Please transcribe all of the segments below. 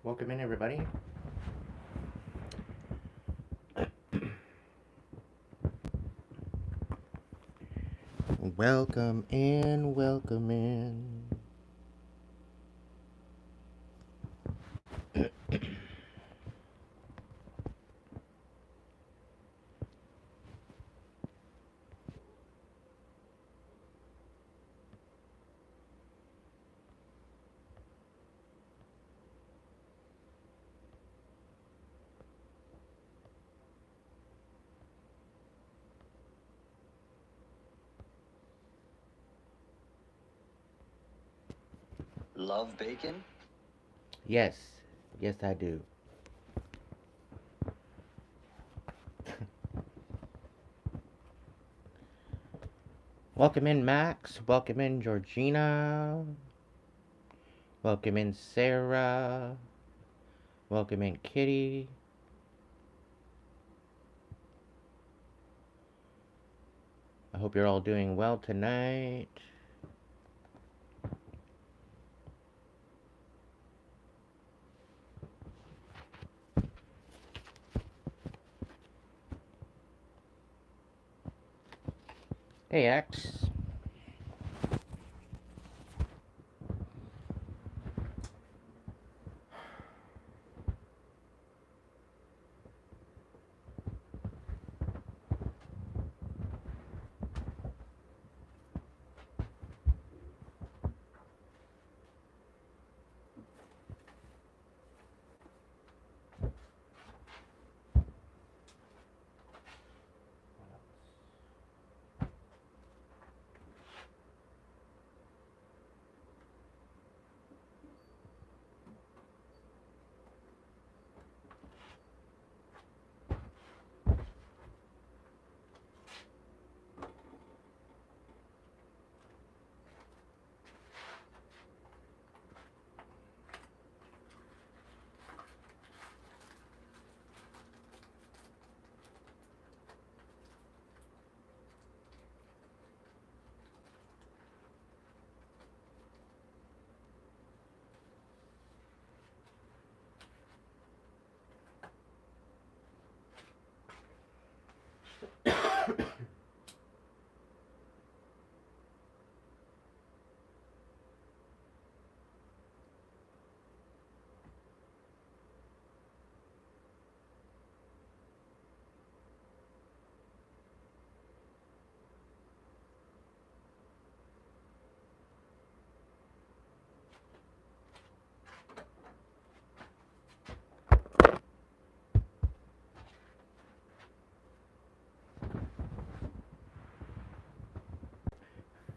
Welcome in, everybody. Welcome in, welcome in. Love bacon? Yes, yes, I do. Welcome in, Max. Welcome in, Georgina. Welcome in, Sarah. Welcome in, Kitty. I hope you're all doing well tonight. Hey, X.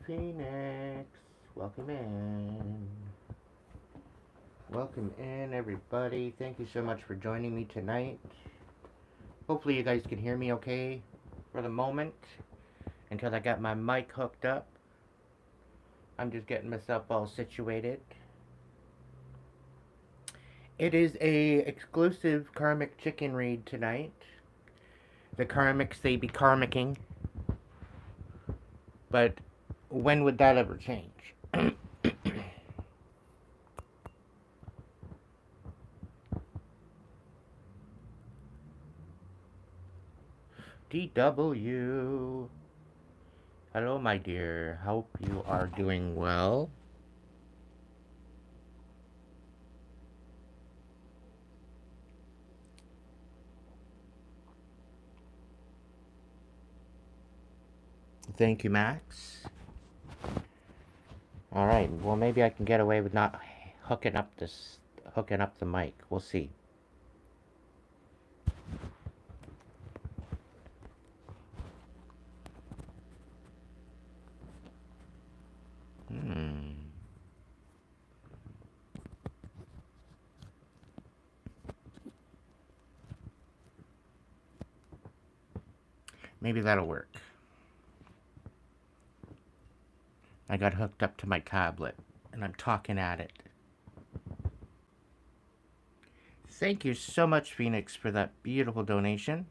Phoenix. Welcome in. Welcome in, everybody. Thank you so much for joining me tonight. Hopefully, you guys can hear me okay for the moment until I got my mic hooked up. I'm just getting myself all situated. It is a exclusive Karmic chicken read tonight. The Karmics, they be karmicking. But when would that ever change? DW. Hello, my dear. Hope you are doing well. Thank you, Max. All right. Well, maybe I can get away with not hooking up the mic. We'll see. Hmm. Maybe that'll work. I got hooked up to my tablet and I'm talking at it. Thank you so much, Phoenix, for that beautiful donation.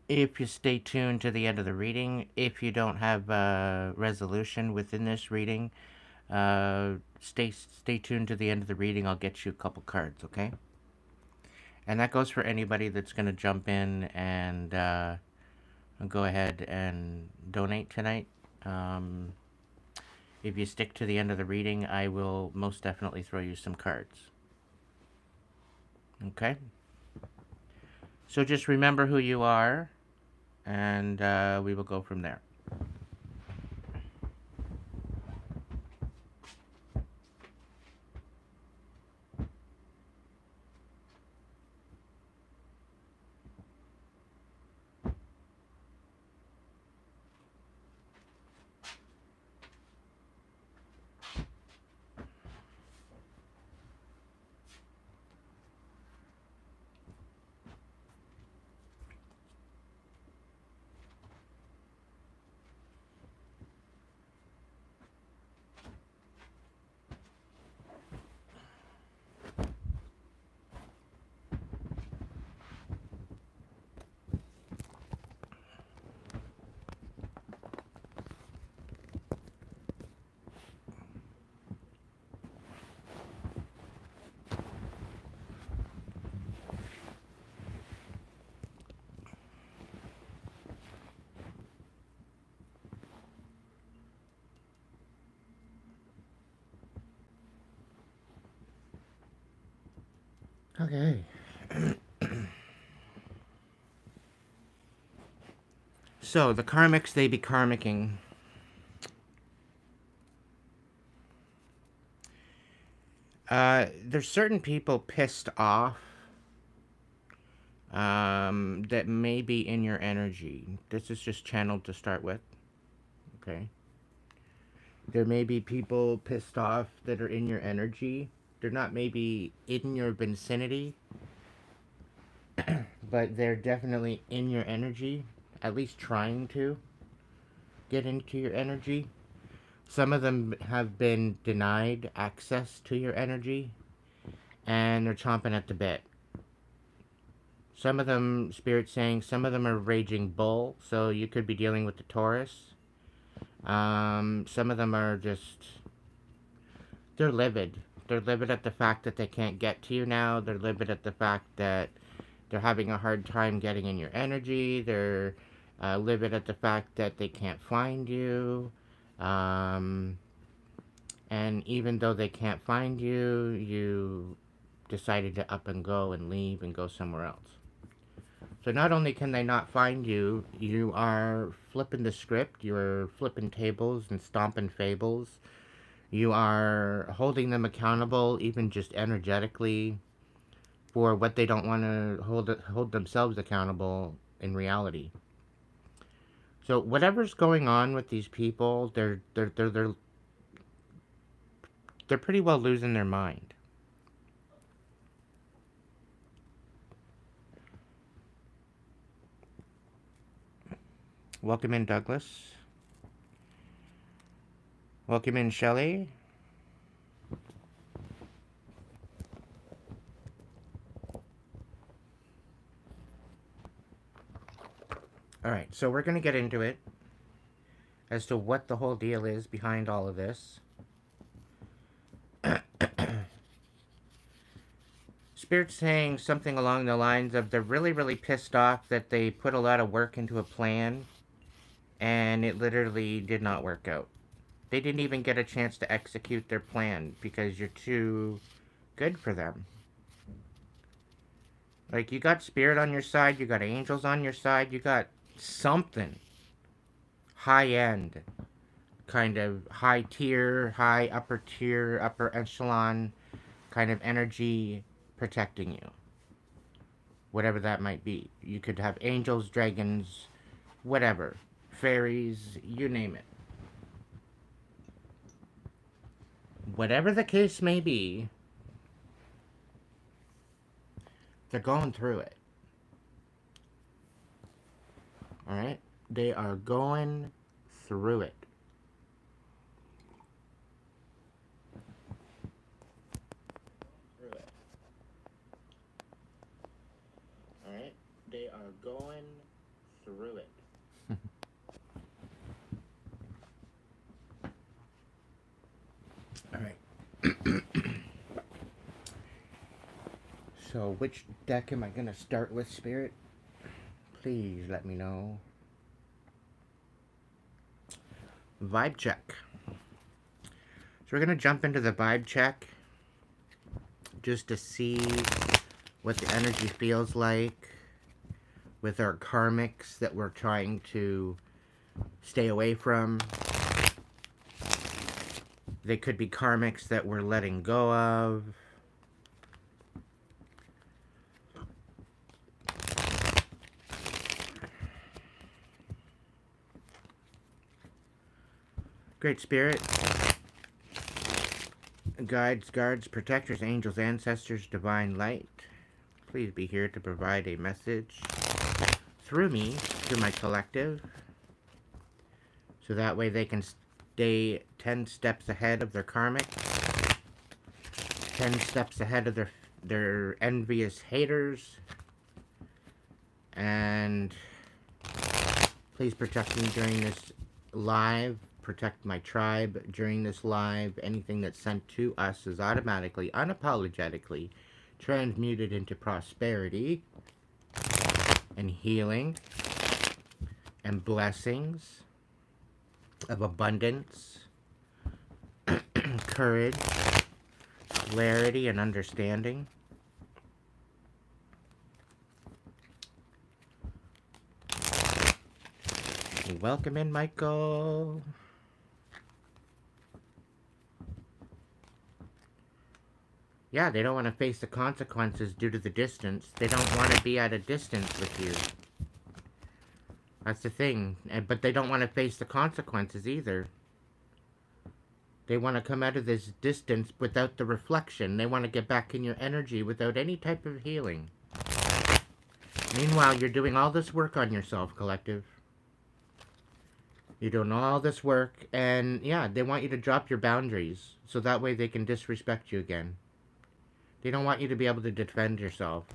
If you stay tuned to the end of the reading, if you don't have a resolution within this reading, Stay tuned to the end of the reading. I'll get you a couple cards, okay? And that goes for anybody that's going to jump in and go ahead and donate tonight. If you stick to the end of the reading, I will most definitely throw you some cards. Okay? So just remember who you are, and we will go from there. Okay. So, the karmics, they be karmicking. There's certain people pissed off that may be in your energy. This is just channeled to start with. Okay. There may be people pissed off that are in your energy. They're not maybe in your vicinity, but they're definitely in your energy, at least trying to get into your energy. Some of them have been denied access to your energy, and they're chomping at the bit. Some of them, Spirit's saying, some of them are raging bull, so you could be dealing with the Taurus. Some of them are just, they're livid. They're livid at the fact that they can't get to you now. They're livid at the fact that they're having a hard time getting in your energy. They're livid at the fact that they can't find you. And even though they can't find you, you decided to up and go and leave and go somewhere else. So not only can they not find you, you are flipping the script, you're flipping tables and stomping fables. You are holding them accountable, even just energetically, for what they don't want to hold themselves accountable in reality. So whatever's going on with these people, they're pretty well losing their mind. Welcome in, Douglas. Welcome in, Shelley. Alright, so we're going to get into it as to what the whole deal is behind all of this. Spirit's saying something along the lines of they're really, really pissed off that they put a lot of work into a plan and it literally did not work out. They didn't even get a chance to execute their plan because you're too good for them. Like, you got Spirit on your side, you got angels on your side, you got something high-end, kind of high tier, high upper tier, upper echelon kind of energy protecting you. Whatever that might be. You could have angels, dragons, whatever. Fairies, you name it. Whatever the case may be, they're going through it. Alright? They are going through it. Alright? They are going through it. So, which deck am I going to start with, Spirit? Please let me know. Vibe check. So we're going to jump into the vibe check just to see what the energy feels like with our karmics that we're trying to stay away from. They could be karmics that we're letting go of. Great Spirit, guides, guards, protectors, angels, ancestors, divine light, please be here to provide a message through me to my collective, so that way they can stay 10 steps ahead of their karmic, 10 steps ahead of their envious haters, and please protect me during this live. Protect my tribe during this live. Anything that's sent to us is automatically, unapologetically transmuted into prosperity and healing and blessings of abundance, courage, clarity, and understanding. Welcome in, Michael. Yeah, they don't want to face the consequences due to the distance. They don't want to be at a distance with you. That's the thing. But they don't want to face the consequences either. They want to come out of this distance without the reflection. They want to get back in your energy without any type of healing. Meanwhile, you're doing all this work on yourself, collective. You're doing all this work, and yeah, they want you to drop your boundaries, so that way they can disrespect you again. They don't want you to be able to defend yourself.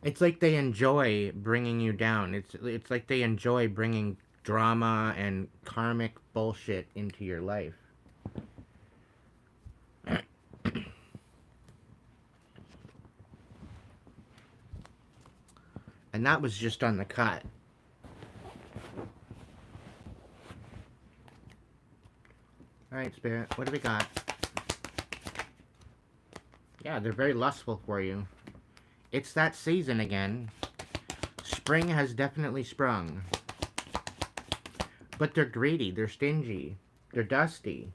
It's like they enjoy bringing you down. It's like they enjoy bringing drama and karmic bullshit into your life. And that was just on the cut. Alright, Spirit, what do we got? Yeah, they're very lustful for you. It's that season again. Spring has definitely sprung. But they're greedy, they're stingy, they're dusty.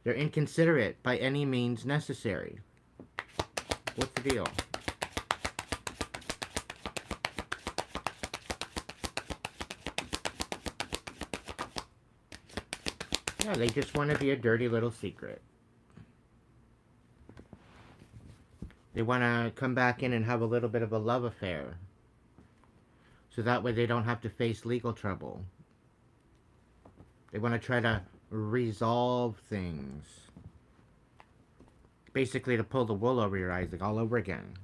They're inconsiderate by any means necessary. What's the deal? Yeah, they just want to be a dirty little secret. They want to come back in and have a little bit of a love affair. So that way they don't have to face legal trouble. They want to try to resolve things. Basically to pull the wool over your eyes, like all over again.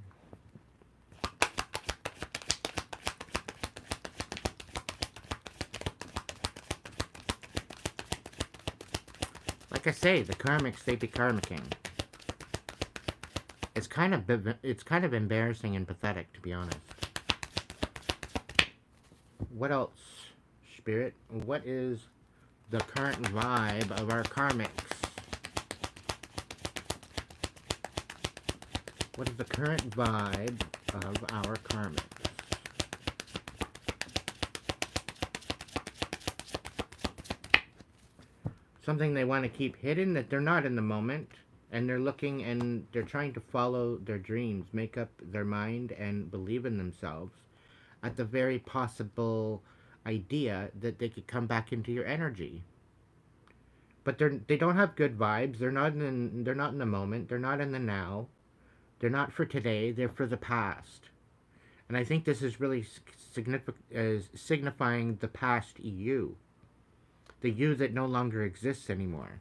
Like I say, the karmics, they be karmicking. It's kind of embarrassing and pathetic, to be honest. What else, Spirit? What is the current vibe of our karmics? What is the current vibe of our karmics? Something they want to keep hidden that they're not in the moment, and they're looking and they're trying to follow their dreams, make up their mind and believe in themselves at the very possible idea that they could come back into your energy. But they don't have good vibes. They're not in the moment. They're not in the now. They're not for today. They're for the past. And I think this is really signifying the past you. The you that no longer exists anymore.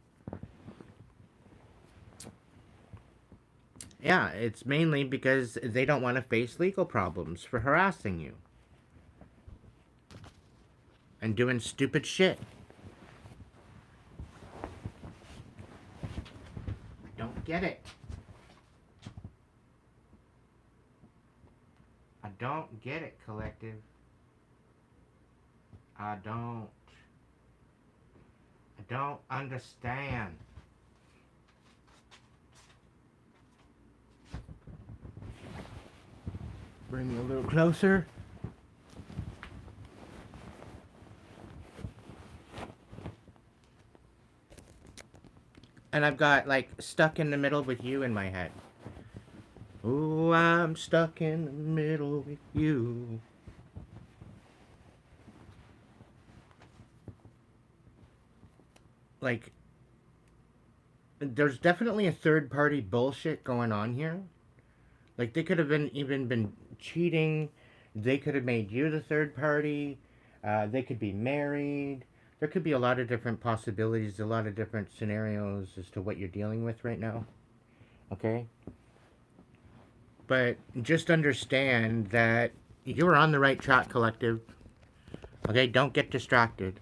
Yeah, it's mainly because they don't want to face legal problems for harassing you. And doing stupid shit. get it. I don't get it, collective. I don't understand. Bring me a little closer. And I've got, like, stuck in the middle with you in my head. Ooh, I'm stuck in the middle with you. Like, there's definitely a third-party bullshit going on here. Like, they could have even been cheating. They could have made you the third party. They could be married. There could be a lot of different possibilities, a lot of different scenarios as to what you're dealing with right now. Okay? But just understand that you're on the right track, collective. Okay? Don't get distracted.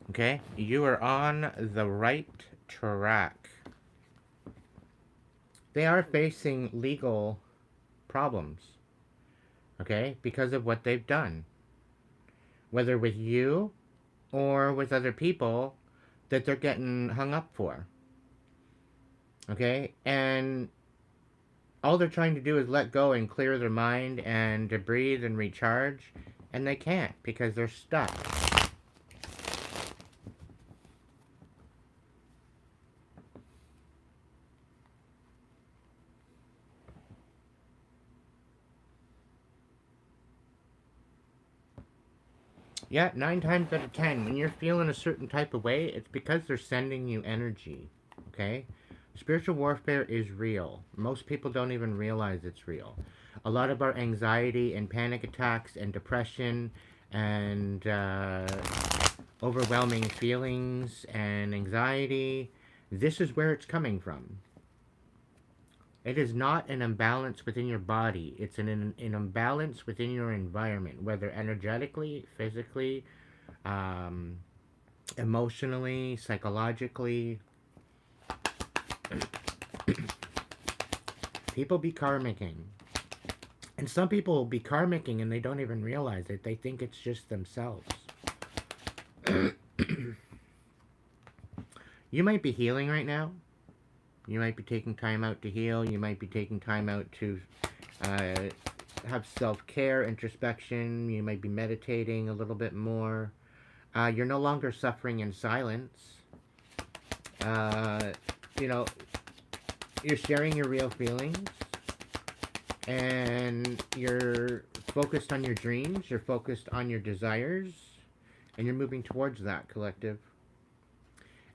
Okay? You are on the right track. They are facing legal problems. Okay? Because of what they've done. Whether with you or with other people that they're getting hung up for. Okay? And all they're trying to do is let go and clear their mind and to breathe and recharge. And they can't because they're stuck. Yeah, 9 times out of 10, when you're feeling a certain type of way, it's because they're sending you energy, okay? Spiritual warfare is real. Most people don't even realize it's real. A lot of our anxiety and panic attacks and depression and overwhelming feelings and anxiety, this is where it's coming from. It is not an imbalance within your body. It's an imbalance within your environment, whether energetically, physically, emotionally, psychologically. People be karmicking. And some people will be karmicking and they don't even realize it. They think it's just themselves. You might be healing right now. You might be taking time out to heal. You might be taking time out to have self-care, introspection. You might be meditating a little bit more. You're no longer suffering in silence. You know, you're sharing your real feelings. And you're focused on your dreams. You're focused on your desires. And you're moving towards that, collective.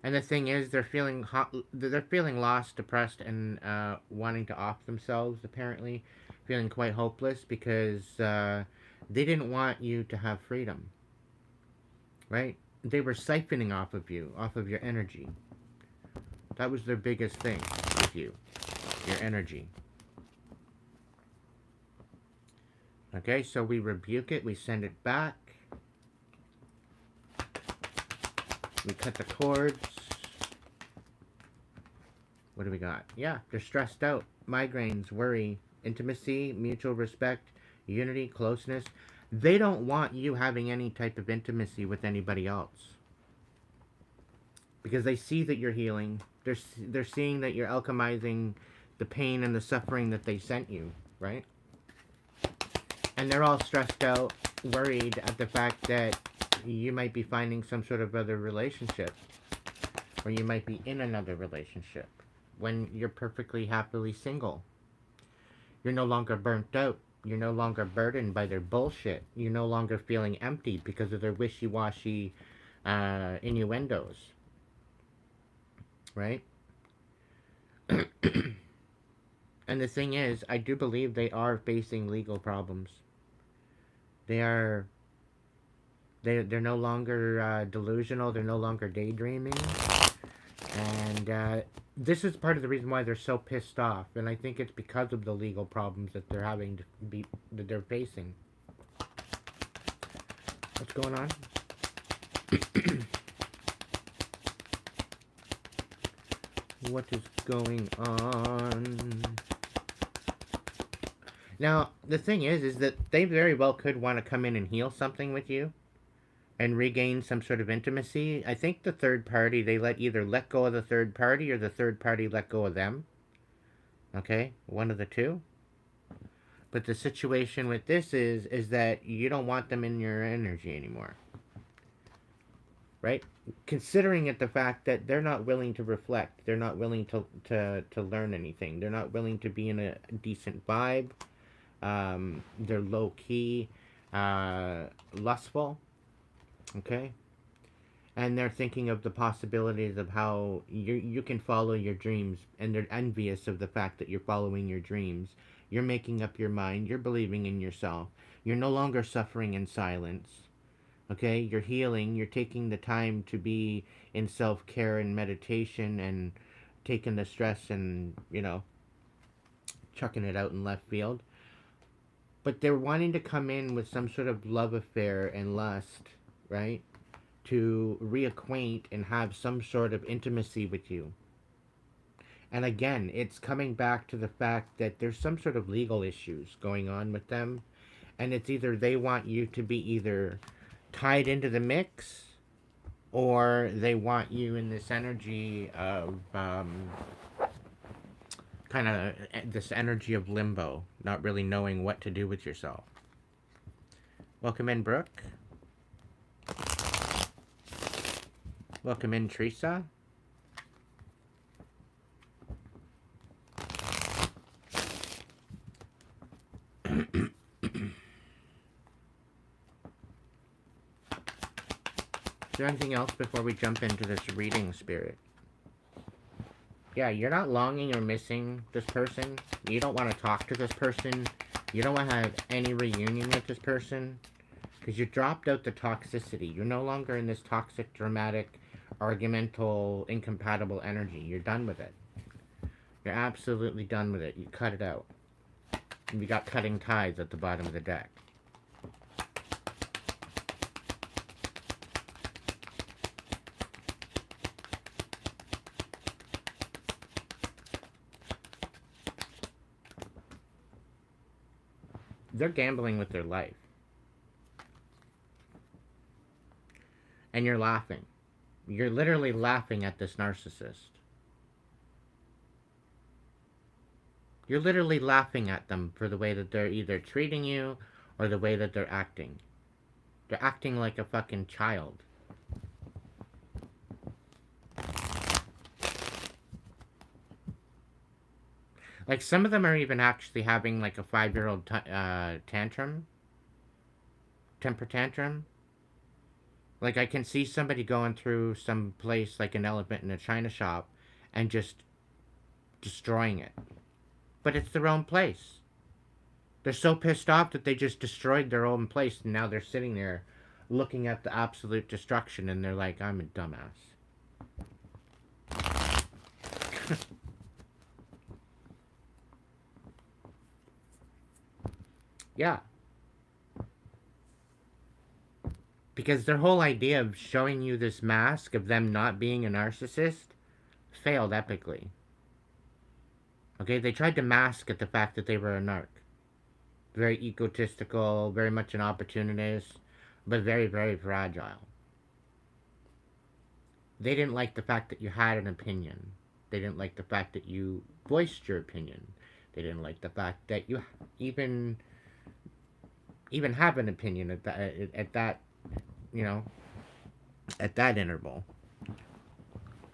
And the thing is, they're feeling lost, depressed, and wanting to off themselves, apparently. Feeling quite hopeless because they didn't want you to have freedom. Right? They were siphoning off of you, off of your energy. That was their biggest thing with you. Your energy. Okay, so we rebuke it. We send it back. We cut the cords. What do we got? Yeah, they're stressed out. Migraines, worry, intimacy, mutual respect, unity, closeness. They don't want you having any type of intimacy with anybody else. Because they see that you're healing. They're seeing that you're alchemizing the pain and the suffering that they sent you, right? And they're all stressed out, worried at the fact that you might be finding some sort of other relationship, or you might be in another relationship when you're perfectly happily single. You're no longer burnt out. You're no longer burdened by their bullshit. You're no longer feeling empty because of their wishy-washy innuendos. Right? And the thing is, I do believe they are facing legal problems. They're no longer delusional. They're no longer daydreaming. And this is part of the reason why they're so pissed off. And I think it's because of the legal problems that they're that they're facing. What's going on? what is going on? Now, the thing is that they very well could want to come in and heal something with you and regain some sort of intimacy. I think the third party, they either let go of the third party or the third party let go of them. Okay? One of the two. But the situation with this is that you don't want them in your energy anymore. Right? Considering it the fact that they're not willing to reflect. They're not willing to learn anything. They're not willing to be in a decent vibe. They're low-key, lustful. Okay? And they're thinking of the possibilities of how you can follow your dreams. And they're envious of the fact that you're following your dreams. You're making up your mind. You're believing in yourself. You're no longer suffering in silence. Okay? You're healing. You're taking the time to be in self-care and meditation and taking the stress and, chucking it out in left field. But they're wanting to come in with some sort of love affair and lust, right? To reacquaint and have some sort of intimacy with you. And again, it's coming back to the fact that there's some sort of legal issues going on with them. And it's either they want you to be either tied into the mix, or they want you in this energy of kind of this energy of limbo, not really knowing what to do with yourself. Welcome in, Brooke. Welcome in, Teresa. Is there anything else before we jump into this reading, Spirit? Yeah, you're not longing or missing this person. You don't want to talk to this person. You don't want to have any reunion with this person. Because you dropped out the toxicity. You're no longer in this toxic, dramatic, argumental, incompatible energy. You're done with it. You're absolutely done with it. You cut it out. You got cutting ties at the bottom of the deck. They're gambling with their life. And you're laughing. You're literally laughing at this narcissist. You're literally laughing at them for the way that they're either treating you or the way that they're acting. They're acting like a fucking child. Like, some of them are even actually having, like, a 5-year-old tantrum. Temper tantrum. Like, I can see somebody going through some place, like an elephant in a china shop, and just destroying it. But it's their own place. They're so pissed off that they just destroyed their own place, and now they're sitting there looking at the absolute destruction, and they're like, I'm a dumbass. Yeah. Because their whole idea of showing you this mask of them not being a narcissist failed epically. Okay, they tried to mask at the fact that they were a narc. Very egotistical, very much an opportunist, but very, very fragile. They didn't like the fact that you had an opinion. They didn't like the fact that you voiced your opinion. They didn't like the fact that you even have an opinion at that at that interval.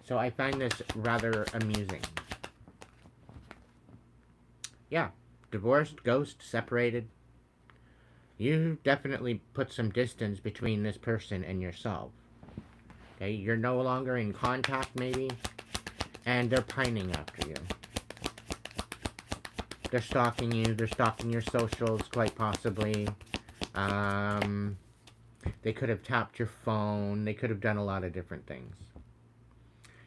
So I find this rather amusing. Yeah, divorced, ghost, separated. You definitely put some distance between this person and yourself. Okay, you're no longer in contact, maybe, and they're pining after you. They're stalking you. They're stalking your socials, quite possibly. They could have tapped your phone. They could have done a lot of different things.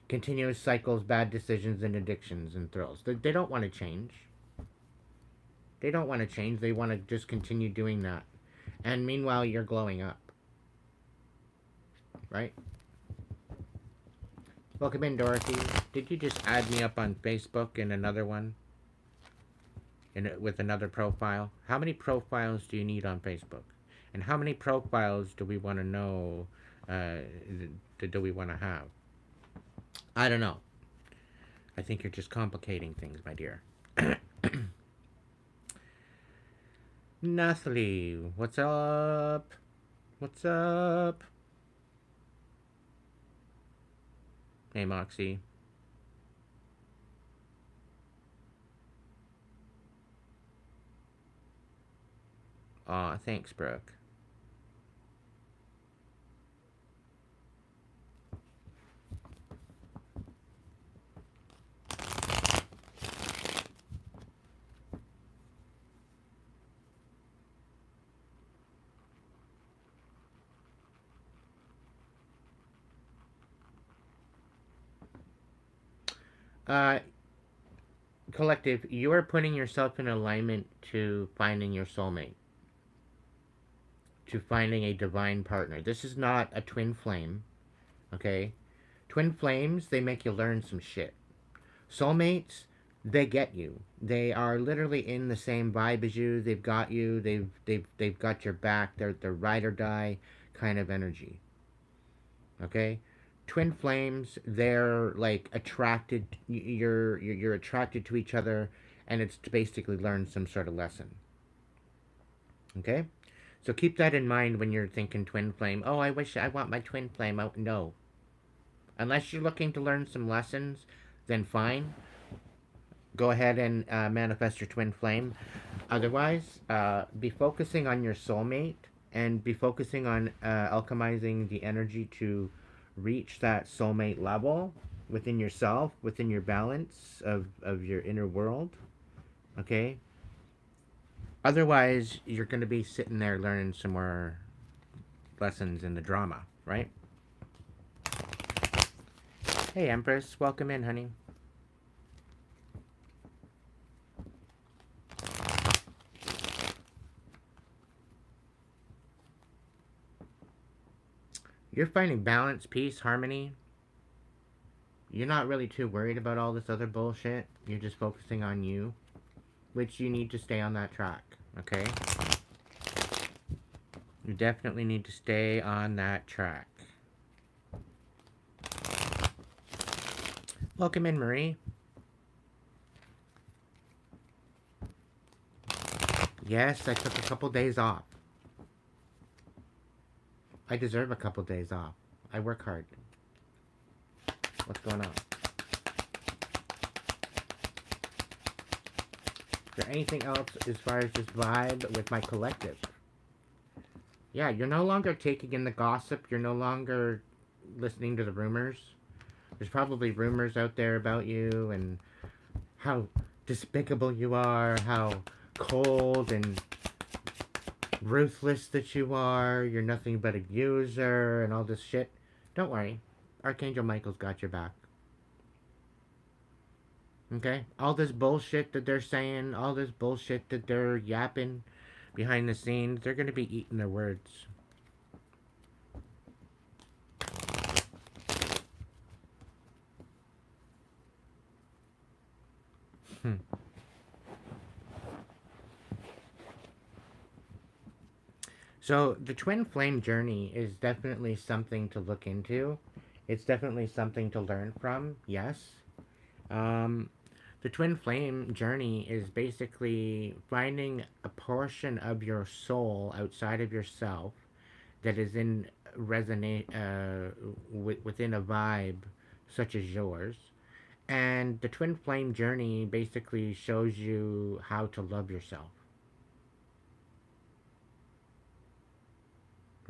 Continuous cycles, bad decisions, and addictions and thrills. They don't want to change. They don't want to change. They want to just continue doing that. And meanwhile, you're glowing up. Right? Welcome in, Dorothy. Did you just add me up on Facebook in another one? With another profile? How many profiles do you need on Facebook? And how many profiles do we want to know? Do we want to have? I don't know. I think you're just complicating things, my dear. Nathalie, what's up? What's up? Hey, Moxie. Aw, thanks, Brooke. Collective, you are putting yourself in alignment to finding your soulmate, to finding a divine partner. This is not a twin flame, okay? Twin flames, they make you learn some shit. Soulmates, they get you. They are literally in the same vibe as you. They've got you. They've got your back. They're ride or die kind of energy. Okay? Twin flames, they're like attracted. You're attracted to each other, and it's to basically learn some sort of lesson. Okay? So keep that in mind when you're thinking twin flame. Oh, I want my twin flame. Oh, no. Unless you're looking to learn some lessons, then fine. Go ahead and manifest your twin flame. Otherwise, be focusing on your soulmate and be focusing on alchemizing the energy to reach that soulmate level within yourself, within your balance of your inner world. Okay? Otherwise, you're going to be sitting there learning some more lessons in the drama, right? Hey, Empress. Welcome in, honey. You're finding balance, peace, harmony. You're not really too worried about all this other bullshit. You're just focusing on you, which you need to stay on that track, okay? You definitely need to stay on that track. Welcome in, Marie. Yes, I took a couple days off. I deserve a couple days off. I work hard. What's going on? Is there anything else as far as this vibe with my collective? Yeah, you're no longer taking in the gossip. You're no longer listening to the rumors. There's probably rumors out there about you and how despicable you are, how cold and ruthless that you are. You're nothing but a user and all this shit. Don't worry. Archangel Michael's got your back. Okay? All this bullshit that they're saying, all this bullshit that they're yapping behind the scenes, they're going to be eating their words. So, the twin flame journey is definitely something to look into. It's definitely something to learn from, yes. The twin flame journey is basically finding a portion of your soul outside of yourself that is in resonate within a vibe such as yours. And the twin flame journey basically shows you how to love yourself.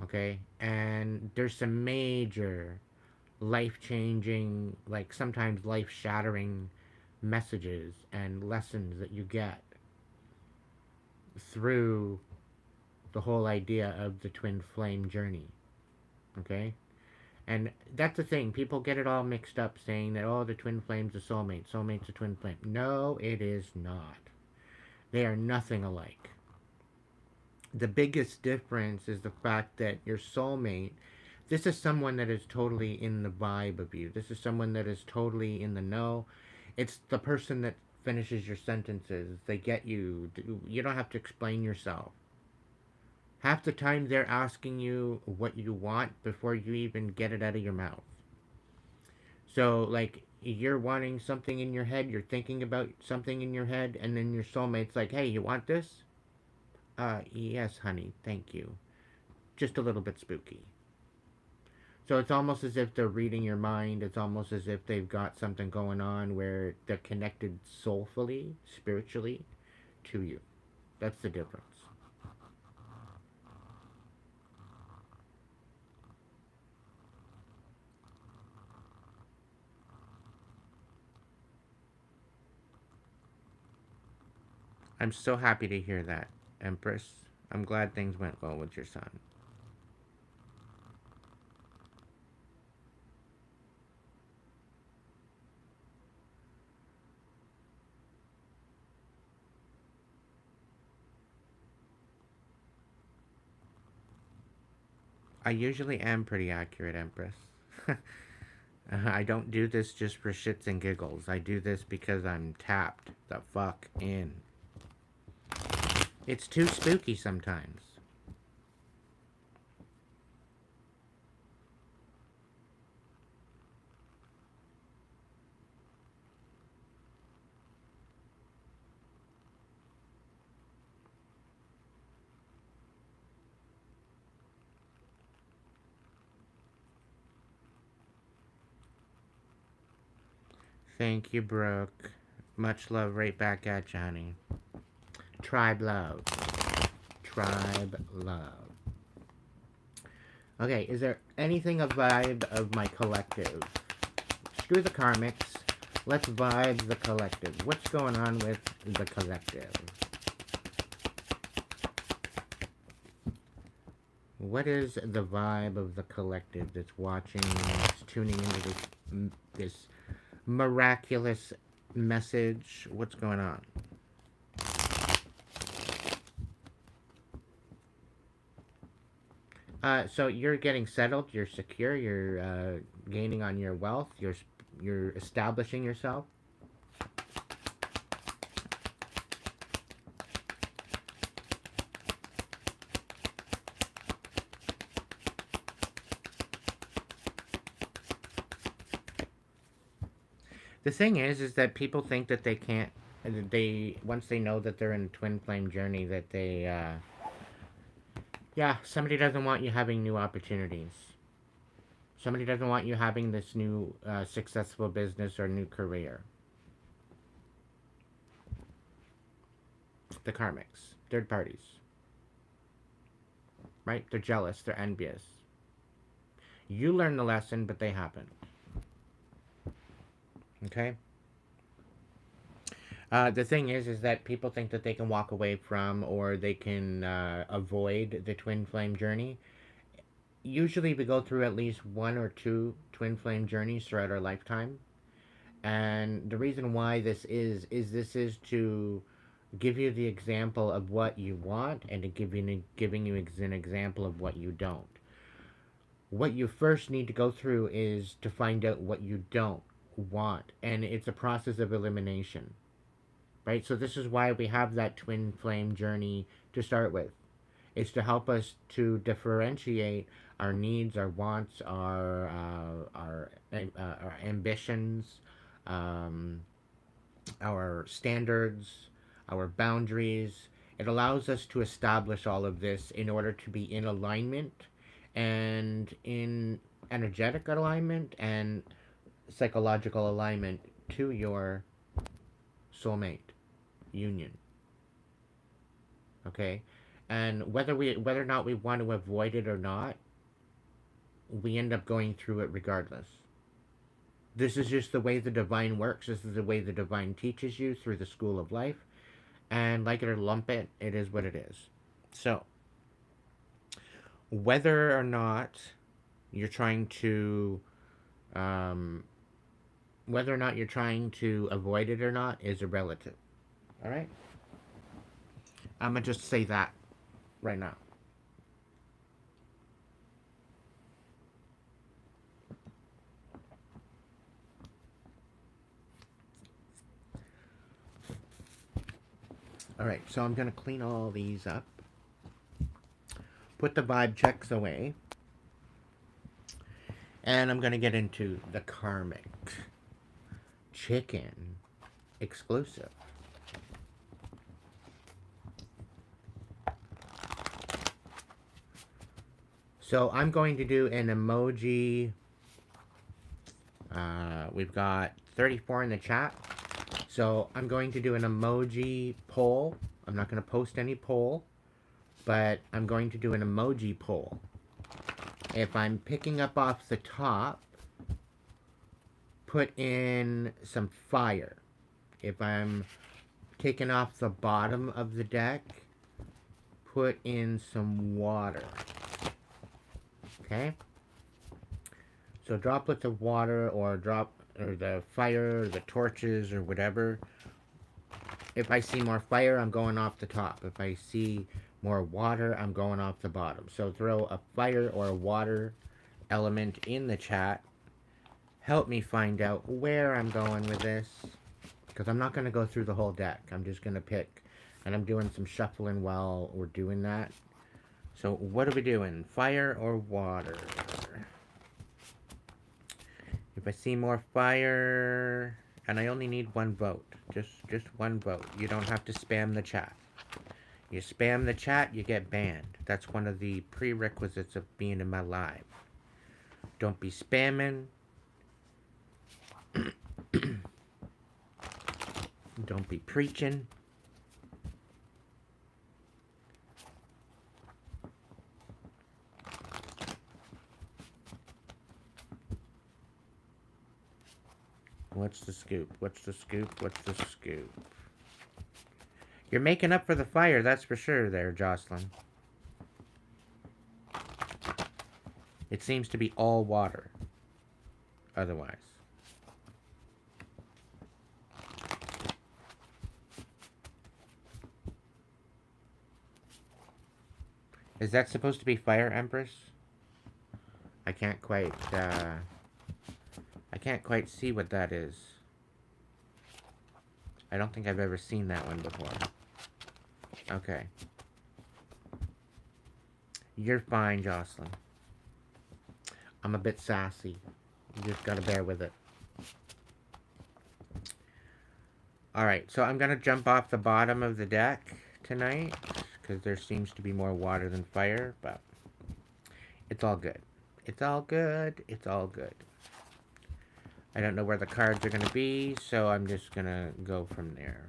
Okay? And there's some major life changing, like sometimes life shattering messages and lessons that you get through the whole idea of the twin flame journey. Okay? And that's the thing. People get it all mixed up saying that, oh, the twin flame's a soulmate. Soulmate's a twin flame. No, it is not. They are nothing alike. The biggest difference is the fact that your soulmate, This is someone that is totally in the vibe of you. This is someone that is totally in the know. It's the person that finishes your sentences. They get you. You don't have to explain yourself. Half the time they're asking you what you want before you even get it out of your mouth. So, like, you're wanting something in your head, you're thinking about something in your head, and then your soulmate's like, hey, you want this? Yes, honey, thank you. Just a little bit spooky. So it's almost as if they're reading your mind. It's almost as if they've got something going on where they're connected soulfully, spiritually to you. That's the difference. I'm so happy to hear that, Empress. I'm glad things went well with your son. I usually am pretty accurate, Empress. I don't do this just for shits and giggles. I do this because I'm tapped the fuck in. It's too spooky sometimes. Thank you, Brooke. Much love right back at you, honey. Tribe love. Tribe love. Okay, is there anything a vibe of my collective? Screw the karmics. Let's vibe the collective. What's going on with the collective? What is the vibe of the collective that's watching, that's tuning into this miraculous message? What's going on? So you're getting settled, you're secure, you're gaining on your wealth, you're establishing yourself. The thing is that people think that they can't. They once they know that they're in a twin flame journey, that they, yeah, somebody doesn't want you having new opportunities. Somebody doesn't want you having this new successful business or new career. The karmics, third parties, right? They're jealous. They're envious. You learn the lesson, but they haven't. Okay. The thing is that people think that they can walk away from or they can avoid the twin flame journey. Usually, we go through at least one or two twin flame journeys throughout our lifetime, and the reason why this is to give you the example of what you want and to giving you an example of what you don't. What you first need to go through is to find out what you don't want, and it's a process of elimination, right? So this is why we have that twin flame journey to start with. It's to help us to differentiate our needs, our wants, our ambitions, um, our standards, our boundaries. It allows us to establish all of this in order to be in alignment and in energetic alignment and psychological alignment to your soulmate union. Okay? And whether or not we want to avoid it or not, we end up going through it regardless. This is just the way the divine works. This is the way the divine teaches you through the school of life. And like it or lump it, it is what it is. So, whether or not you're trying to, um, whether or not you're trying to avoid it or not is irrelative. All right? I'm going to just say that right now. Alright, so I'm going to clean all these up. Put the vibe checks away. And I'm going to get into the Karmic chicken exclusive. So I'm going to do an emoji. We've got 34 in the chat. So I'm going to do an emoji poll. I'm not going to post any poll, but I'm going to do an emoji poll. If I'm picking up off the top, put in some fire. If I'm taking off the bottom of the deck, put in some water. Okay? So droplets of water or the fire, or the torches or whatever. If I see more fire, I'm going off the top. If I see more water, I'm going off the bottom. So throw a fire or a water element in the chat. Help me find out where I'm going with this. Because I'm not going to go through the whole deck. I'm just going to pick. And I'm doing some shuffling while we're doing that. So what are we doing? Fire or water? If I see more fire... And I only need one vote. Just one vote. You don't have to spam the chat. You spam the chat, you get banned. That's one of the prerequisites of being in my live. Don't be spamming. Don't be preaching. What's the scoop? What's the scoop? What's the scoop? You're making up for the fire, that's for sure there, Jocelyn. It seems to be all water. Otherwise. Is that supposed to be Fire Empress? I can't quite see what that is. I don't think I've ever seen that one before. Okay. You're fine, Jocelyn. I'm a bit sassy. You just gotta bear with it. Alright, so I'm gonna jump off the bottom of the deck tonight, because there seems to be more water than fire, but it's all good. It's all good. It's all good. I don't know where the cards are going to be, so I'm just going to go from there.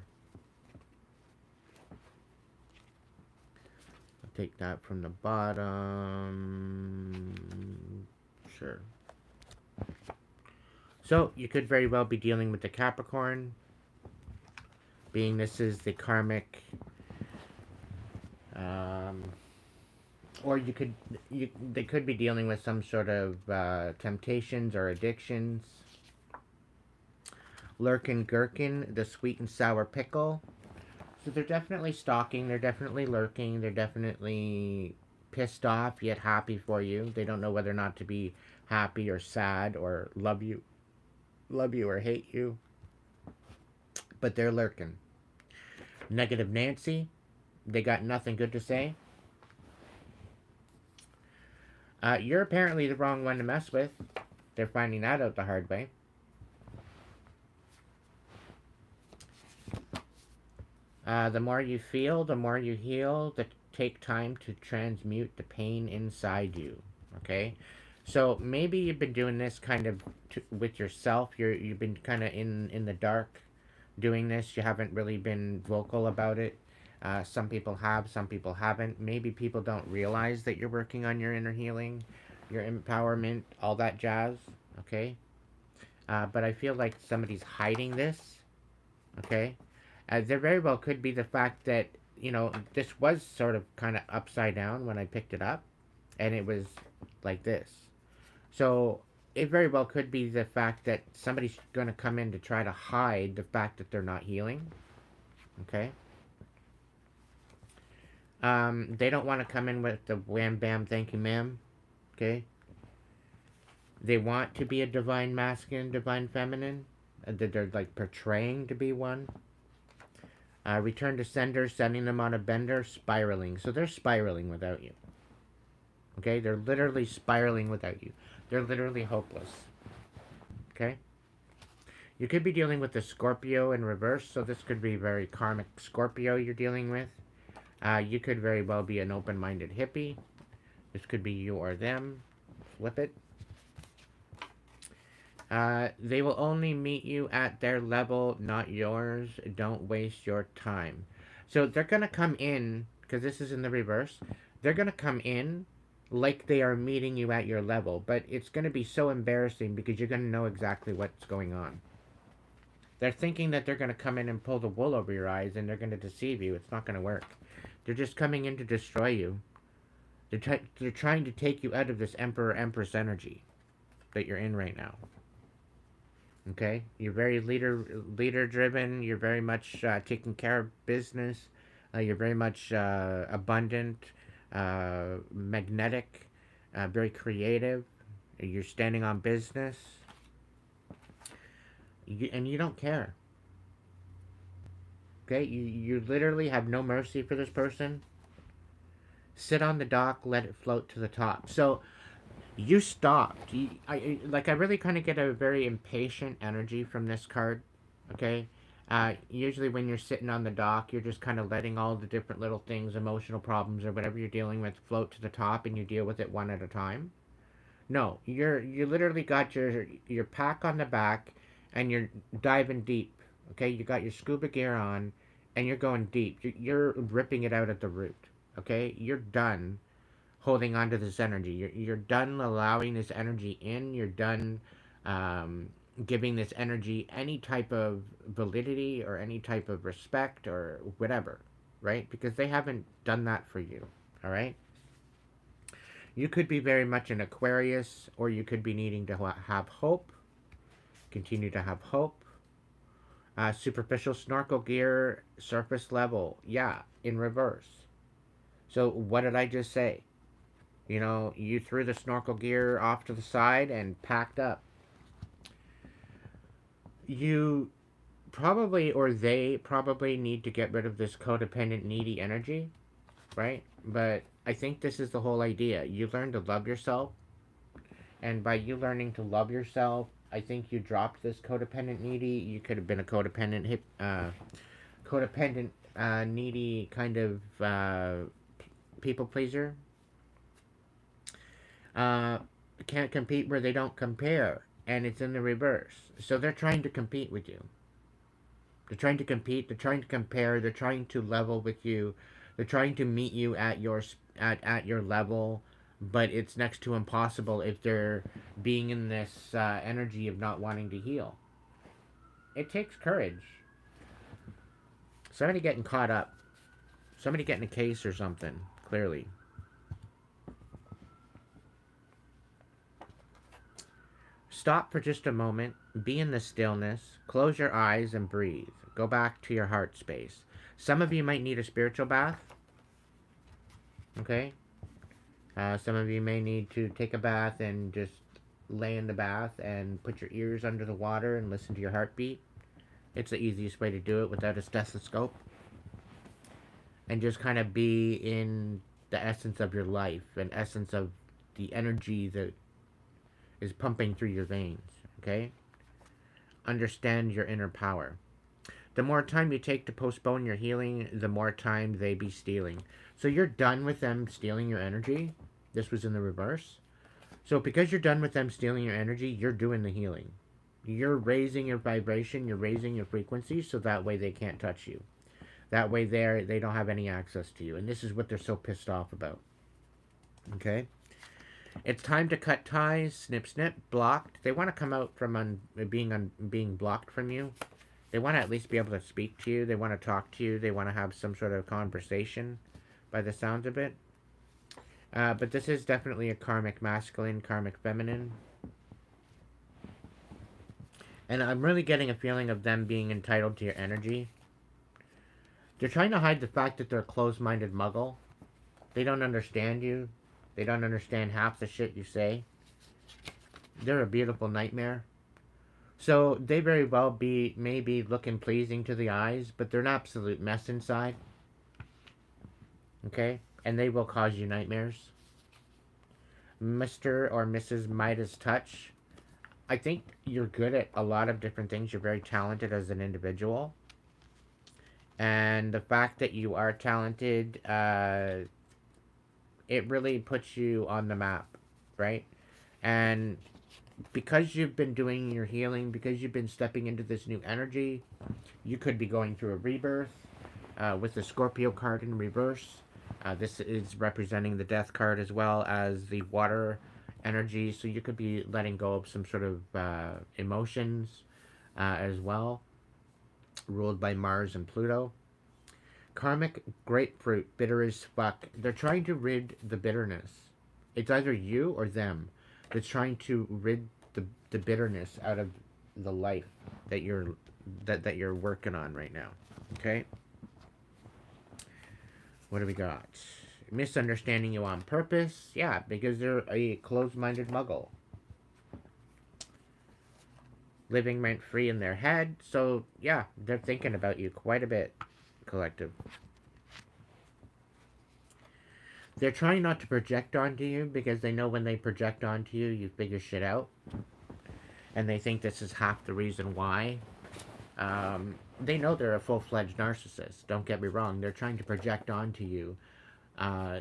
I'll take that from the bottom. Sure. So, you could very well be dealing with the Capricorn, being this is the Karmic, or they could be dealing with some sort of temptations or addictions. Lurkin Gherkin, the sweet and sour pickle. So they're definitely stalking, they're definitely lurking, they're definitely pissed off yet happy for you. They don't know whether or not to be happy or sad or love you or hate you. But they're lurking. Negative Nancy, they got nothing good to say. You're apparently the wrong one to mess with. They're finding that out the hard way. The more you feel, the more you heal. Take time to transmute the pain inside you. Okay? So maybe you've been doing this kind of with yourself. You've been kind of in the dark doing this. You haven't really been vocal about it. Some people have, some people haven't. Maybe people don't realize that you're working on your inner healing, your empowerment, all that jazz. Okay? But I feel like somebody's hiding this. Okay? There very well could be the fact that, this was sort of kind of upside down when I picked it up. And it was like this. So, it very well could be the fact that somebody's going to come in to try to hide the fact that they're not healing. Okay? They don't want to come in with the wham bam thank you ma'am. Okay? They want to be a divine masculine, divine feminine. That they're like portraying to be one. Return to sender, sending them on a bender, spiraling. So they're spiraling without you. Okay? They're literally spiraling without you. They're literally hopeless. Okay? You could be dealing with a Scorpio in reverse, so this could be very karmic Scorpio you're dealing with. You could very well be an open-minded hippie. This could be you or them. Flip it. They will only meet you at their level, not yours. Don't waste your time. So they're going to come in, because this is in the reverse, they're going to come in like they are meeting you at your level, but it's going to be so embarrassing because you're going to know exactly what's going on. They're thinking that they're going to come in and pull the wool over your eyes and they're going to deceive you. It's not going to work. They're just coming in to destroy you. They're trying to take you out of this Emperor-Empress energy that you're in right now. Okay? You're very leader-driven. You're very much taking care of business. You're very much abundant, magnetic, very creative. You're standing on business. And you don't care. Okay? You literally have no mercy for this person. Sit on the dock, let it float to the top. So, you stopped. I really kind of get a very impatient energy from this card. Okay? Usually when you're sitting on the dock, you're just kind of letting all the different little things, emotional problems, or whatever you're dealing with float to the top and you deal with it one at a time. No, you literally got your pack on the back and you're diving deep. Okay? You got your scuba gear on and you're going deep. You're ripping it out at the root. Okay? You're done holding on to this energy. You're done allowing this energy in. You're done giving this energy any type of validity or any type of respect or whatever, right? Because they haven't done that for you, all right? You could be very much an Aquarius, or you could be needing to have hope, continue to have hope. Superficial snorkel gear, surface level, yeah, in reverse. So what did I just say? You know, you threw the snorkel gear off to the side and packed up. You probably, or they probably need to get rid of this codependent, needy energy, right? But I think this is the whole idea. You learn to love yourself, and by you learning to love yourself, I think you dropped this codependent, needy. You could have been a codependent, needy kind of people pleaser. Can't compete where they don't compare, and it's in the reverse. So they're trying to compete with you. They're trying to compete. They're trying to compare. They're trying to level with you. They're trying to meet you at your level, but it's next to impossible if they're being in this energy of not wanting to heal. It takes courage. Somebody getting caught up. Somebody getting a case or something. Clearly. Stop for just a moment, be in the stillness, close your eyes and breathe. Go back to your heart space. Some of you might need a spiritual bath. Okay? Some of you may need to take a bath and just lay in the bath and put your ears under the water and listen to your heartbeat. It's the easiest way to do it without a stethoscope. And just kind of be in the essence of your life, an essence of the energy that is pumping through your veins, okay? Understand your inner power. The more time you take to postpone your healing, the more time they be stealing. So you're done with them stealing your energy. This was in the reverse. So because you're done with them stealing your energy, you're doing the healing. You're raising your vibration, you're raising your frequency, so that way they can't touch you. That way they don't have any access to you. And this is what they're so pissed off about. Okay? It's time to cut ties, snip, snip, blocked. They want to come out from being blocked from you. They want to at least be able to speak to you. They want to talk to you. They want to have some sort of conversation by the sounds of it. But this is definitely a karmic masculine, karmic feminine. And I'm really getting a feeling of them being entitled to your energy. They're trying to hide the fact that they're a closed-minded muggle. They don't understand you. They don't understand half the shit you say. They're a beautiful nightmare. So they very well may be looking pleasing to the eyes, but they're an absolute mess inside. Okay? And they will cause you nightmares. Mr. or Mrs. Midas Touch. I think you're good at a lot of different things. You're very talented as an individual. And the fact that you are talented, it really puts you on the map, right? And because you've been doing your healing, because you've been stepping into this new energy, you could be going through a rebirth with the Scorpio card in reverse. This is representing the death card as well as the water energy. So you could be letting go of some sort of emotions as well, ruled by Mars and Pluto. Karmic grapefruit, bitter as fuck. They're trying to rid the bitterness. It's either you or them that's trying to rid the bitterness out of the life that you're working on right now. Okay? What do we got? Misunderstanding you on purpose. Yeah, because they're a closed-minded muggle. Living rent free in their head. So, yeah, they're thinking about you quite a bit, collective. They're trying not to project onto you because they know when they project onto you, you figure shit out. And they think this is half the reason why. They know they're a full-fledged narcissist. Don't get me wrong. They're trying to project onto you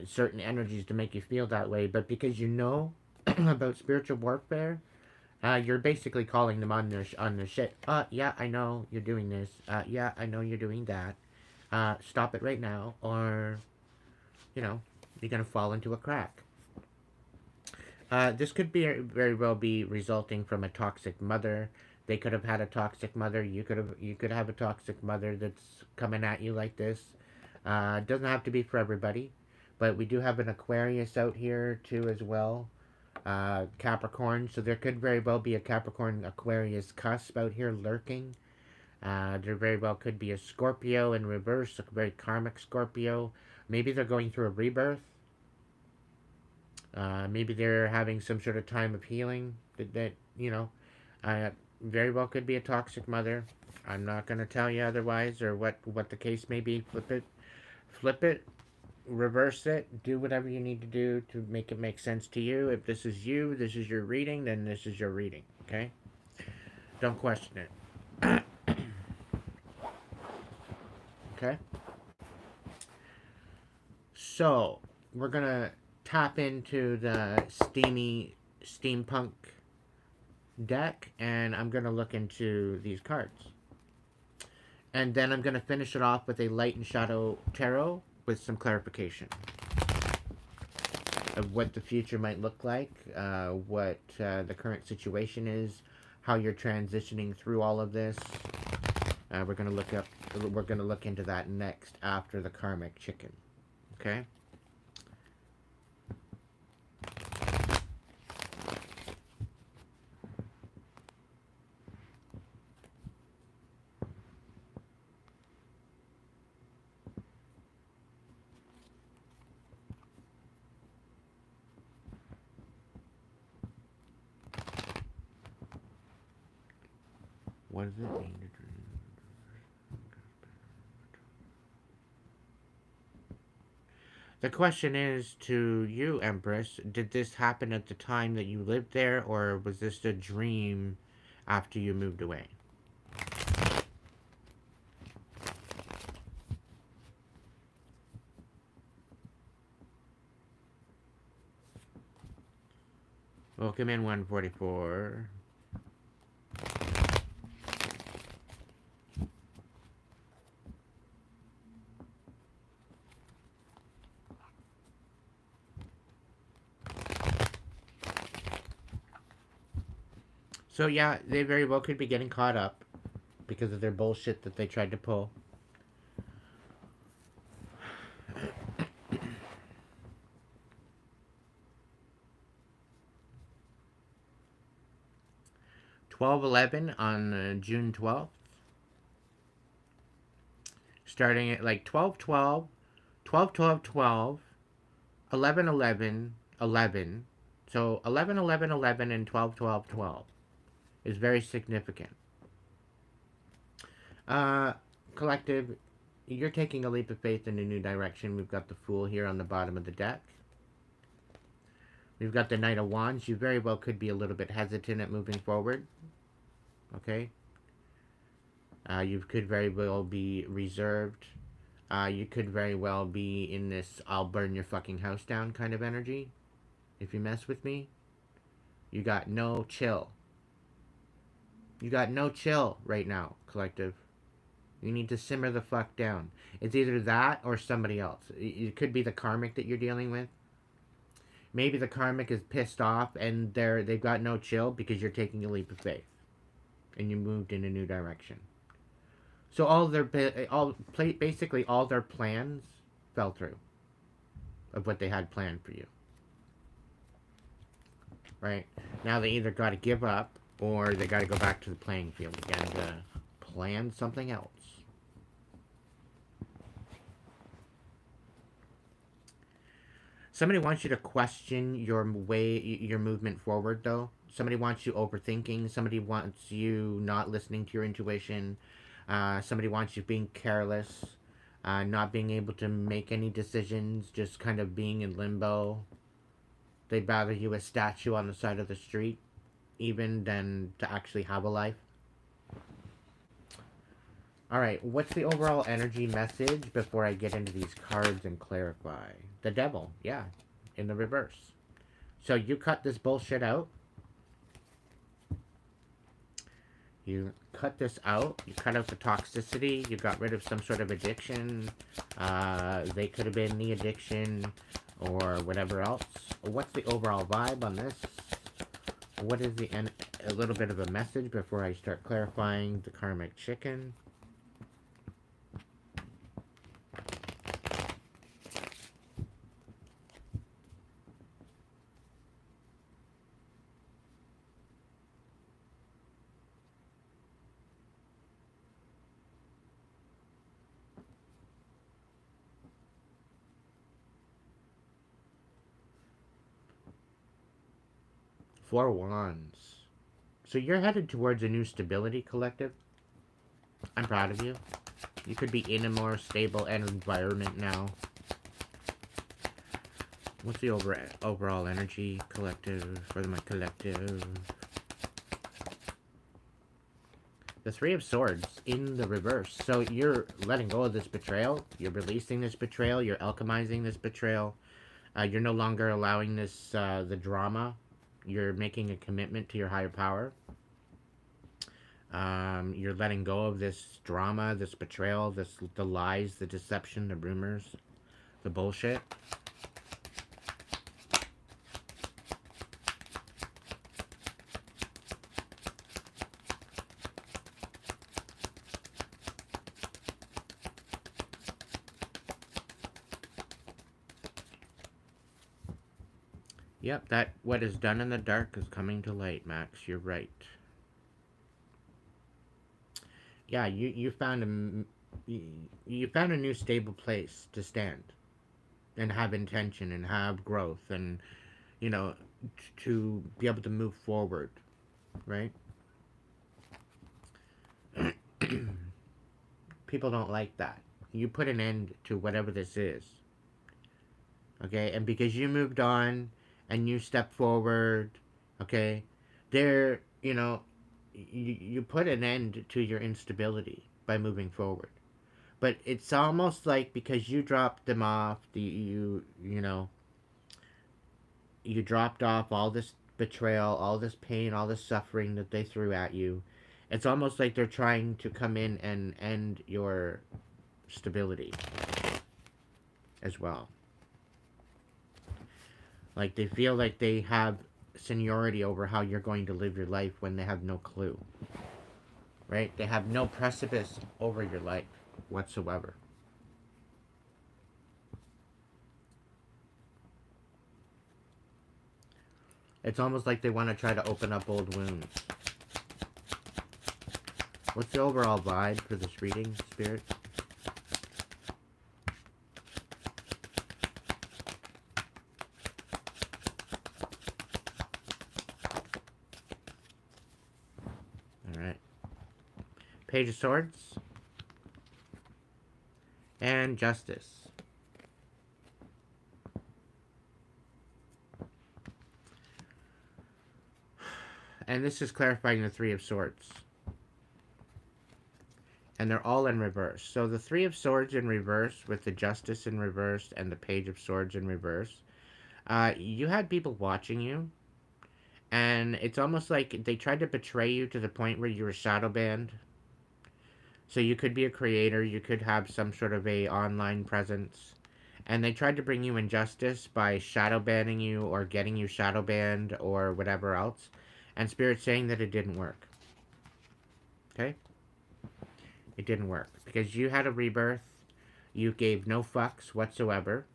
certain energies to make you feel that way. But because you know about spiritual warfare, you're basically calling them on their shit. Yeah, I know you're doing this. Yeah, I know you're doing that. Stop it right now, or you know, you're gonna fall into a crack. This could be very well be resulting from a toxic mother. They could have had a toxic mother. You could have a toxic mother that's coming at you like this. It doesn't have to be for everybody, but we do have an Aquarius out here too as well. Capricorn, so there could very well be a Capricorn Aquarius cusp out here lurking. There very well could be a Scorpio in reverse, a very karmic Scorpio. Maybe they're going through a rebirth. Maybe they're having some sort of time of healing that very well could be a toxic mother. I'm not going to tell you otherwise or what the case may be. Flip it, reverse it, do whatever you need to do to make it make sense to you. If this is you, this is your reading, then this is your reading, okay? Don't question it. Okay? So, we're going to tap into the steampunk deck, and I'm going to look into these cards. And then I'm going to finish it off with a light and shadow tarot with some clarification of what the future might look like, what the current situation is, how you're transitioning through all of this. We're going to look into that next after the karmic chicken. Okay? What does it mean to dream? The question is to you, Empress, did this happen at the time that you lived there, or was this a dream after you moved away? Welcome in 144. So yeah, they very well could be getting caught up because of their bullshit that they tried to pull. $12.11 on June 12th. Starting at like 12:12, 12:12, 11:11, 11. So 11:11, 11, and 12:12, 12. is very significant. Uh, Collective, you're taking a leap of faith in a new direction. We've got the Fool here on the bottom of the deck. We've got the Knight of Wands. You very well could be a little bit hesitant at moving forward. Okay? You could very well be reserved. You could very well be in this I'll burn your fucking house down kind of energy. If you mess with me. You got no chill. You got no chill right now, Collective. You need to simmer the fuck down. It's either that or somebody else. It could be the Karmic that you're dealing with. Maybe the Karmic is pissed off and they've got no chill because you're taking a leap of faith. And you moved in a new direction. So basically all their plans fell through of what they had planned for you. Right? Now they either got to give up or they got to go back to the playing field again to plan something else. Somebody wants you to question your movement forward, though. Somebody wants you overthinking. Somebody wants you not listening to your intuition. Somebody wants you being careless, not being able to make any decisions, just kind of being in limbo. They'd rather you a statue on the side of the street, even, than to actually have a life. Alright, what's the overall energy message before I get into these cards and clarify? The Devil, yeah, in the reverse. So you cut this bullshit out. You cut this out. You cut out the toxicity. You got rid of some sort of addiction. They could have been the addiction or whatever else. What's the overall vibe on this? What is a little bit of a message before I start clarifying the karmic chicken? Four Wands. So you're headed towards a new stability, Collective. I'm proud of you. You could be in a more stable environment now. What's the overall energy, Collective, for my Collective? The Three of Swords in the reverse. So you're letting go of this betrayal. You're releasing this betrayal. You're alchemizing this betrayal. You're no longer allowing this, the drama. You're making a commitment to your higher power. You're letting go of this drama, this betrayal, the lies, the deception, the rumors, the bullshit. Yep, that what is done in the dark is coming to light, Max. You're right. Yeah, you found a new stable place to stand and have intention and have growth and to be able to move forward, right? People don't like that. You put an end to whatever this is. Okay? And because you moved on and you step forward, okay, you put an end to your instability by moving forward. But it's almost like because you dropped them off, you dropped off all this betrayal, all this pain, all this suffering that they threw at you. It's almost like they're trying to come in and end your stability as well. Like they feel like they have seniority over how you're going to live your life when they have no clue. Right? They have no precipice over your life whatsoever. It's almost like they want to try to open up old wounds. What's the overall vibe for this reading, Spirit? Page of Swords, and Justice. And this is clarifying the Three of Swords. And they're all in reverse. So the Three of Swords in reverse with the Justice in reverse and the Page of Swords in reverse. You had people watching you, and it's almost like they tried to betray you to the point where you were shadow banned. So you could be a creator, you could have some sort of a online presence, and they tried to bring you injustice by shadow banning you or getting you shadow banned or whatever else. And Spirit's saying that it didn't work. Okay? It didn't work because you had a rebirth. You gave no fucks whatsoever.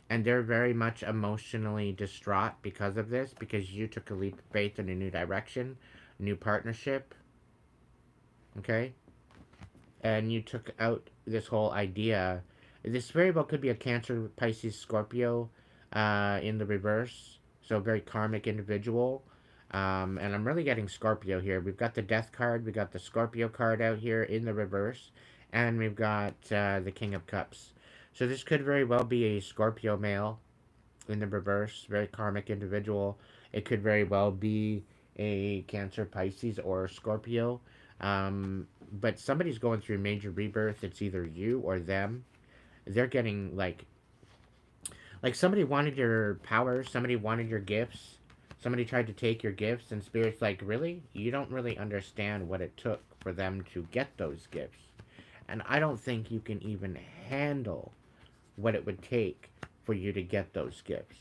And they're very much emotionally distraught because of this, because you took a leap of faith in a new direction, new partnership. Okay? And you took out this whole idea. This very well could be a Cancer, Pisces, Scorpio in the reverse. So, a very karmic individual. And I'm really getting Scorpio here. We've got the Death card. We got the Scorpio card out here in the reverse. And we've got the King of Cups. So this could very well be a Scorpio male in the reverse. Very karmic individual. It could very well be a Cancer, Pisces, or Scorpio. But somebody's going through major rebirth. It's either you or them. They're getting like somebody wanted your power. Somebody wanted your gifts. Somebody tried to take your gifts, and Spirit's like, really? You don't really understand what it took for them to get those gifts. And I don't think you can even handle what it would take for you to get those gifts.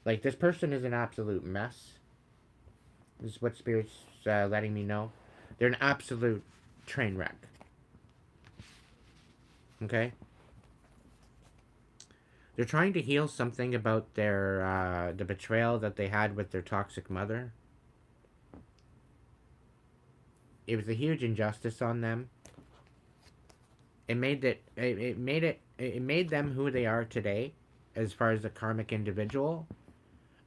Like, this person is an absolute mess. This is what Spirit's letting me know. They're an absolute train wreck. Okay? They're trying to heal something about their the betrayal that they had with their toxic mother. It was a huge injustice on them. It made them who they are today, as far as a karmic individual.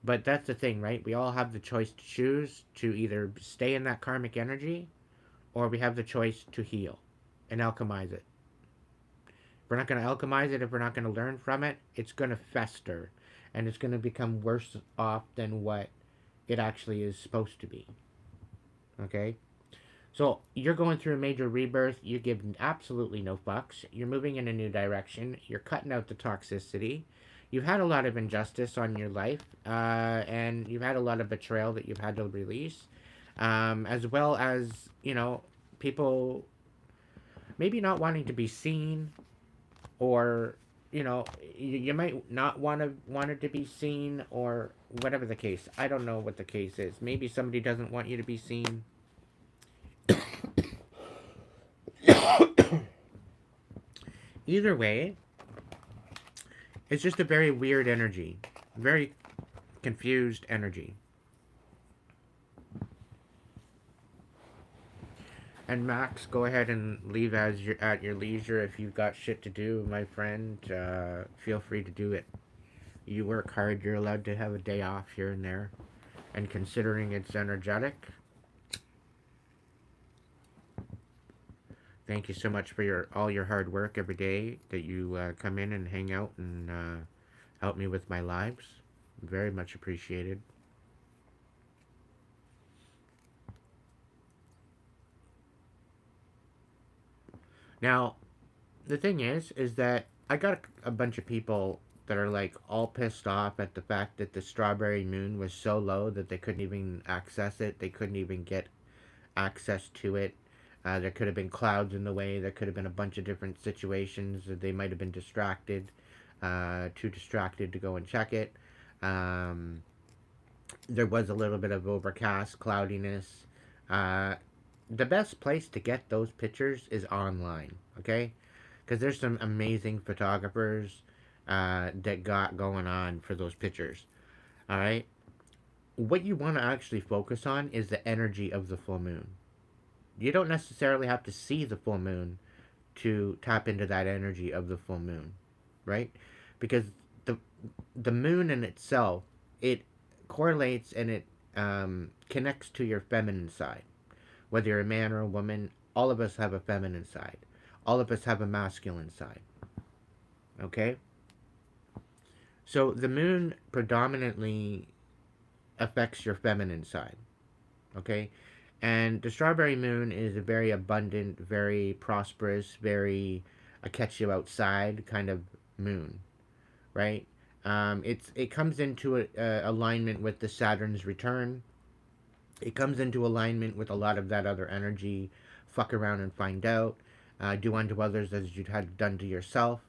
But that's the thing, right? We all have the choice to choose to either stay in that karmic energy, or we have the choice to heal and alchemize it. If we're not going to alchemize it, if we're not going to learn from it, it's going to fester, and it's going to become worse off than what it actually is supposed to be. Okay? So you're going through a major rebirth. You give absolutely no fucks. You're moving in a new direction. You're cutting out the toxicity. You've had a lot of injustice on your life, and you've had a lot of betrayal that you've had to release, as well as, people maybe not wanting to be seen, or you might not want it to be seen, or whatever the case. I don't know what the case is. Maybe somebody doesn't want you to be seen. Either way, it's just a very weird energy, very confused energy. And Max, go ahead and leave as you're at your leisure. If you've got shit to do, my friend, feel free to do it. You work hard, you're allowed to have a day off here and there. And considering it's energetic, thank you so much for all your hard work every day that you come in and hang out and help me with my lives. Very much appreciated. Now, the thing is that I got a bunch of people that are like all pissed off at the fact that the strawberry moon was so low that they couldn't even access it. They couldn't even get access to it. There could have been clouds in the way. There could have been a bunch of different situations. They might have been distracted, too distracted to go and check it. There was a little bit of overcast, cloudiness. The best place to get those pictures is online, okay? Because there's some amazing photographers that got going on for those pictures, all right? What you want to actually focus on is the energy of the full moon. You don't necessarily have to see the full moon to tap into that energy of the full moon, right? Because the moon in itself, it correlates and it connects to your feminine side. Whether you're a man or a woman, all of us have a feminine side. All of us have a masculine side. Okay? So the moon predominantly affects your feminine side. Okay? And the strawberry moon is a very abundant, very prosperous, very catch you outside kind of moon, right? It comes into alignment with the Saturn's return. It comes into alignment with a lot of that other energy. Fuck around and find out. Do unto others as you'd had done to yourself.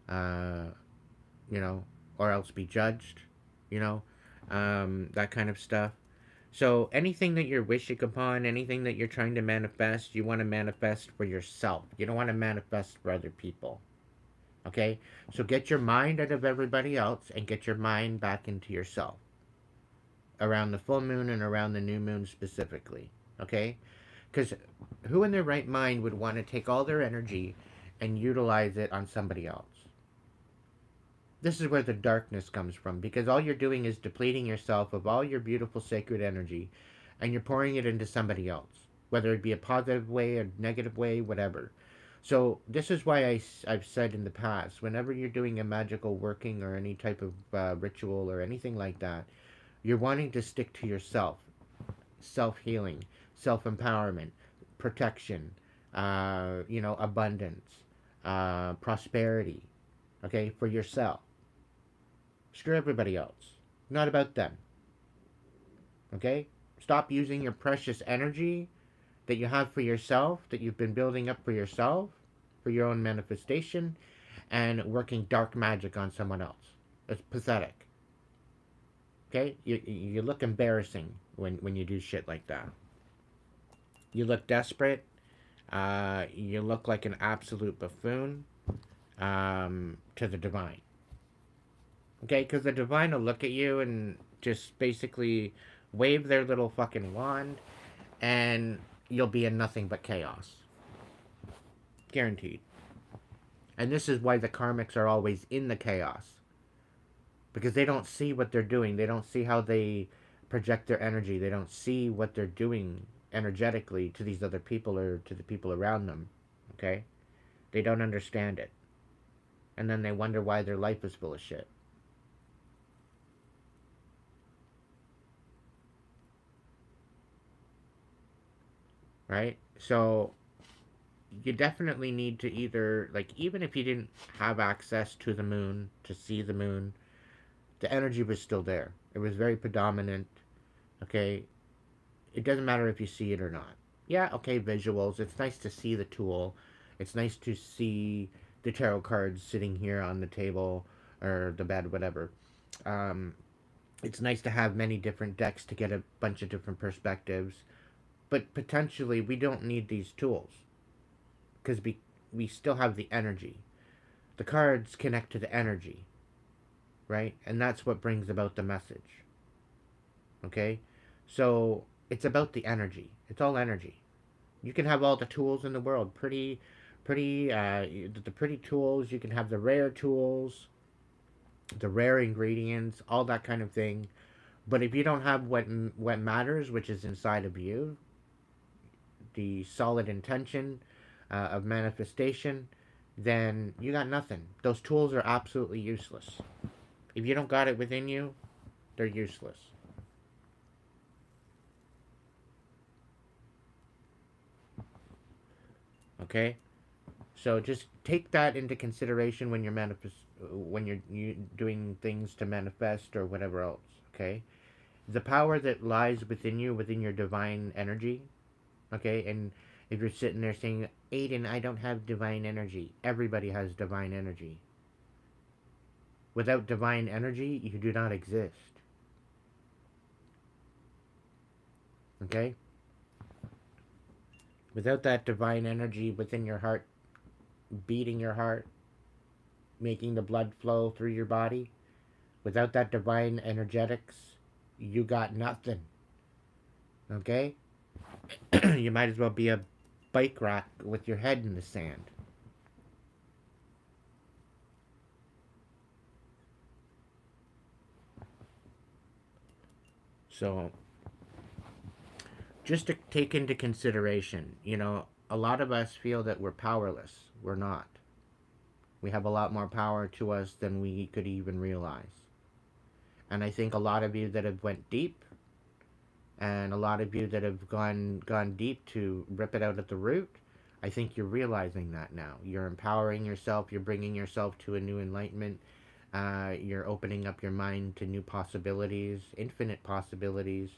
Uh, you know, or else be judged. You know, that kind of stuff. So anything that you're wishing upon, anything that you're trying to manifest, you want to manifest for yourself. You don't want to manifest for other people. Okay? So get your mind out of everybody else and get your mind back into yourself. Around the full moon and around the new moon specifically. Okay? Because who in their right mind would want to take all their energy and utilize it on somebody else? This is where the darkness comes from, because all you're doing is depleting yourself of all your beautiful sacred energy and you're pouring it into somebody else, whether it be a positive way, a negative way, whatever. So this is why I've said in the past, whenever you're doing a magical working or any type of ritual or anything like that, you're wanting to stick to yourself, self-healing, self-empowerment, protection, abundance, prosperity, okay, for yourself. Screw everybody else. Not about them. Okay? Stop using your precious energy that you have for yourself, that you've been building up for yourself, for your own manifestation, and working dark magic on someone else. It's pathetic. Okay? You look embarrassing when you do shit like that. You look desperate. You look like an absolute buffoon to the divine. Okay, because the divine will look at you and just basically wave their little fucking wand, and you'll be in nothing but chaos. Guaranteed. And this is why the karmics are always in the chaos. Because they don't see what they're doing. They don't see how they project their energy. They don't see what they're doing energetically to these other people or to the people around them. Okay? They don't understand it. And then they wonder why their life is full of shit. Right? So you definitely need to either, like, even if you didn't have access to the moon, to see the moon, the energy was still there. It was very predominant. Okay? It doesn't matter if you see it or not. Yeah, okay, visuals. It's nice to see the tool. It's nice to see the tarot cards sitting here on the table or the bed, whatever. Um, it's nice to have many different decks to get a bunch of different perspectives. But potentially, we don't need these tools because we still have the energy. The cards connect to the energy, right? And that's what brings about the message. Okay? So it's about the energy. It's all energy. You can have all the tools in the world. The pretty tools. You can have the rare tools, the rare ingredients, all that kind of thing. But if you don't have what matters, which is inside of you, the solid intention of manifestation, then you got nothing. Those tools are absolutely useless. If you don't got it within you, they're useless. Okay? So just take that into consideration when you're doing things to manifest or whatever else, okay? The power that lies within you, within your divine energy, okay? And if you're sitting there saying, Aiden, I don't have divine energy. Everybody has divine energy. Without divine energy, you do not exist. Okay? Without that divine energy within your heart, beating your heart, making the blood flow through your body, without that divine energetics, you got nothing. Okay? You might as well be a bike rack with your head in the sand. So, just to take into consideration, a lot of us feel that we're powerless. We're not. We have a lot more power to us than we could even realize. And I think a lot of you that have went deep, and a lot of you that have gone deep to rip it out at the root, I think you're realizing that now. You're empowering yourself. You're bringing yourself to a new enlightenment. You're opening up your mind to new possibilities, infinite possibilities.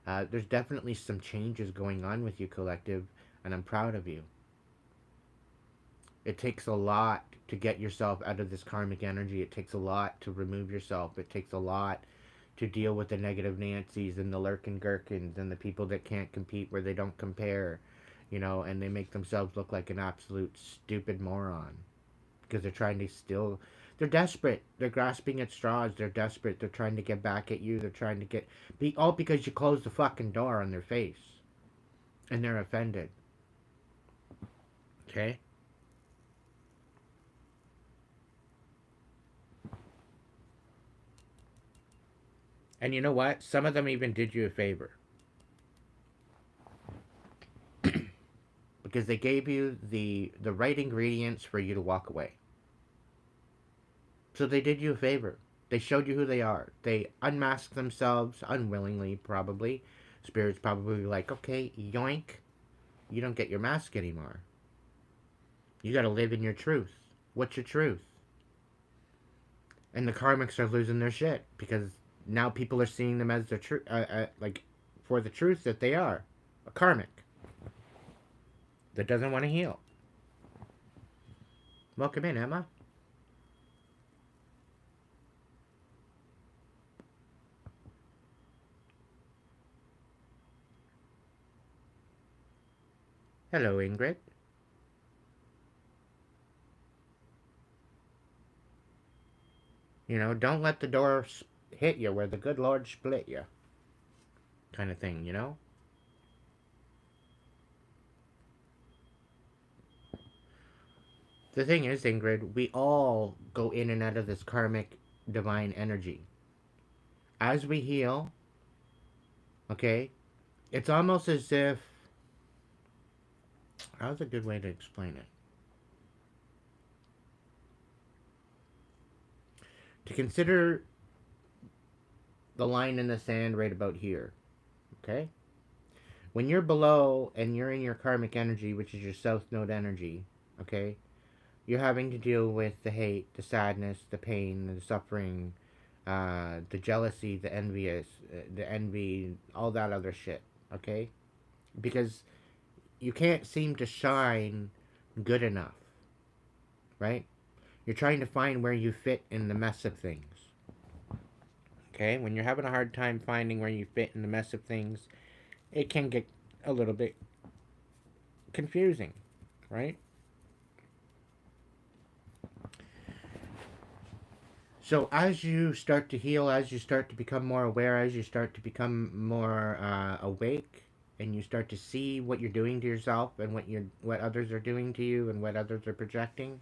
There's definitely some changes going on with you, collective, and I'm proud of you. It takes a lot to get yourself out of this karmic energy. It takes a lot to remove yourself. It takes a lot to deal with the negative Nancy's and the lurking gherkins and the people that can't compete where they don't compare, and they make themselves look like an absolute stupid moron because they're trying to still. They're desperate. They're grasping at straws. They're desperate. They're trying to get back at you. They're trying to all because you closed the fucking door on their face, and they're offended. Okay. And you know what? Some of them even did you a favor. Because they gave you the right ingredients for you to walk away. So they did you a favor. They showed you who they are. They unmasked themselves unwillingly, probably. Spirit's probably like, okay, yoink. You don't get your mask anymore. You gotta live in your truth. What's your truth? And the karmics are losing their shit because now people are seeing them as the truth, like for the truth that they are, a karmic that doesn't want to heal. Welcome in, Emma. Hello, Ingrid. Don't let the door hit you where the good Lord split you. Kind of thing, The thing is, Ingrid, we all go in and out of this karmic divine energy. As we heal, okay, it's almost as if. How's a good way to explain it? To consider the line in the sand right about here, okay? When you're below and you're in your karmic energy, which is your south node energy, okay? You're having to deal with the hate, the sadness, the pain, the suffering, the jealousy, the envy, all that other shit, okay? Because you can't seem to shine good enough, right? You're trying to find where you fit in the mess of things. Okay? When you're having a hard time finding where you fit in the mess of things, it can get a little bit confusing, right? So as you start to heal, as you start to become more aware, as you start to become more awake, and you start to see what you're doing to yourself and what others are doing to you and what others are projecting,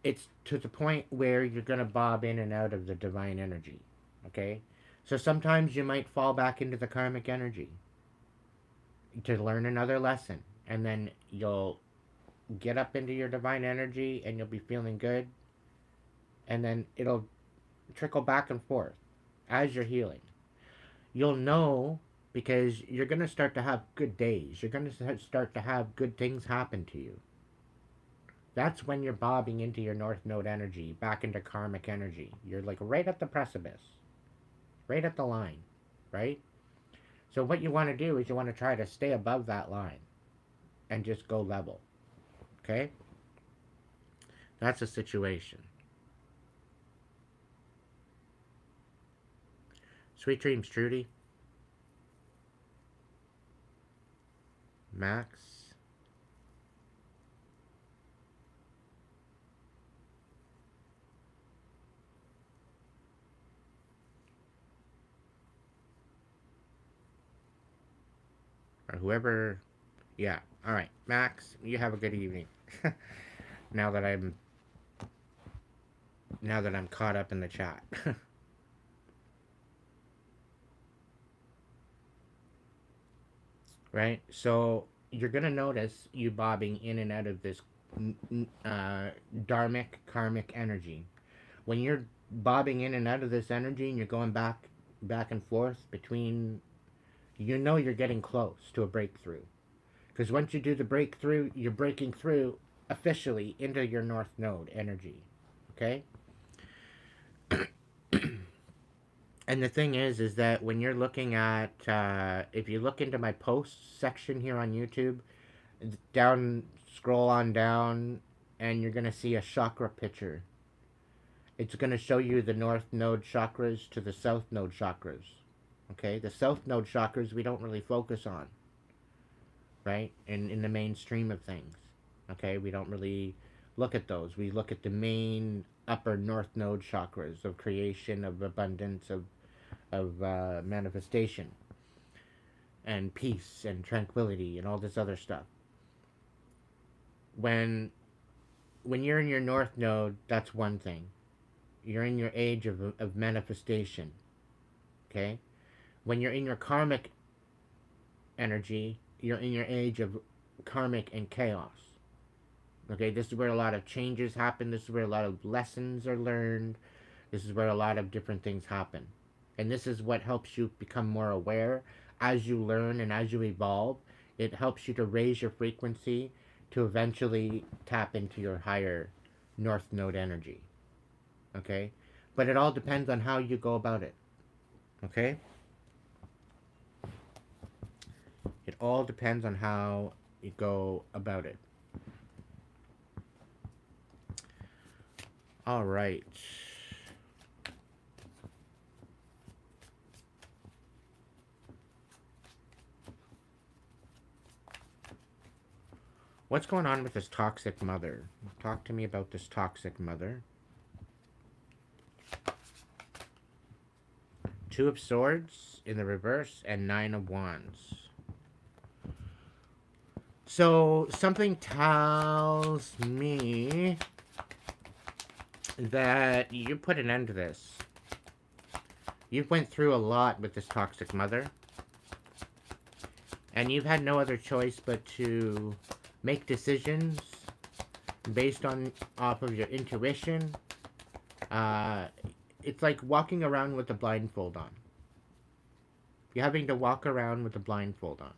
it's to the point where you're gonna bob in and out of the divine energy. Okay, so sometimes you might fall back into the karmic energy to learn another lesson, and then you'll get up into your divine energy and you'll be feeling good, and then it'll trickle back and forth as you're healing. You'll know because you're going to start to have good days. You're going to start to have good things happen to you. That's when you're bobbing into your north node energy, back into karmic energy. You're like right at the precipice, right at the line, right? So what you want to do is you want to try to stay above that line and just go level. Okay? That's a situation. Sweet dreams, Trudy. Max. Or whoever. Yeah. All right. Max, you have a good evening. now that I'm caught up in the chat. right? So you're gonna notice you bobbing in and out of this dharmic karmic energy. When you're bobbing in and out of this energy and you're going back and forth between, you know you're getting close to a breakthrough. Because once you do the breakthrough, you're breaking through officially into your north node energy. Okay? And the thing is that when you're looking at, if you look into my posts section here on YouTube, down, scroll on down, and you're going to see a chakra picture. It's going to show you the north node chakras to the south node chakras. Okay? The south node chakras we don't really focus on, right? In the mainstream of things. Okay? We don't really look at those. We look at the main upper north node chakras of creation, of abundance, of manifestation, and peace, and tranquility, and all this other stuff. When you're in your north node, that's one thing. You're in your age of manifestation. Okay? When you're in your karmic energy, you're in your age of karmic and chaos. Okay? This is where a lot of changes happen. This is where a lot of lessons are learned. This is where a lot of different things happen. And this is what helps you become more aware as you learn and as you evolve. It helps you to raise your frequency to eventually tap into your higher north node energy. Okay? But it all depends on how you go about it. Okay? It all depends on how you go about it. All right. What's going on with this toxic mother? Talk to me about this toxic mother. Two of Swords in the reverse and Nine of Wands. So something tells me that you put an end to this. You've went through a lot with this toxic mother. And you've had no other choice but to make decisions based off of your intuition. It's like walking around with a blindfold on. You're having to walk around with a blindfold on.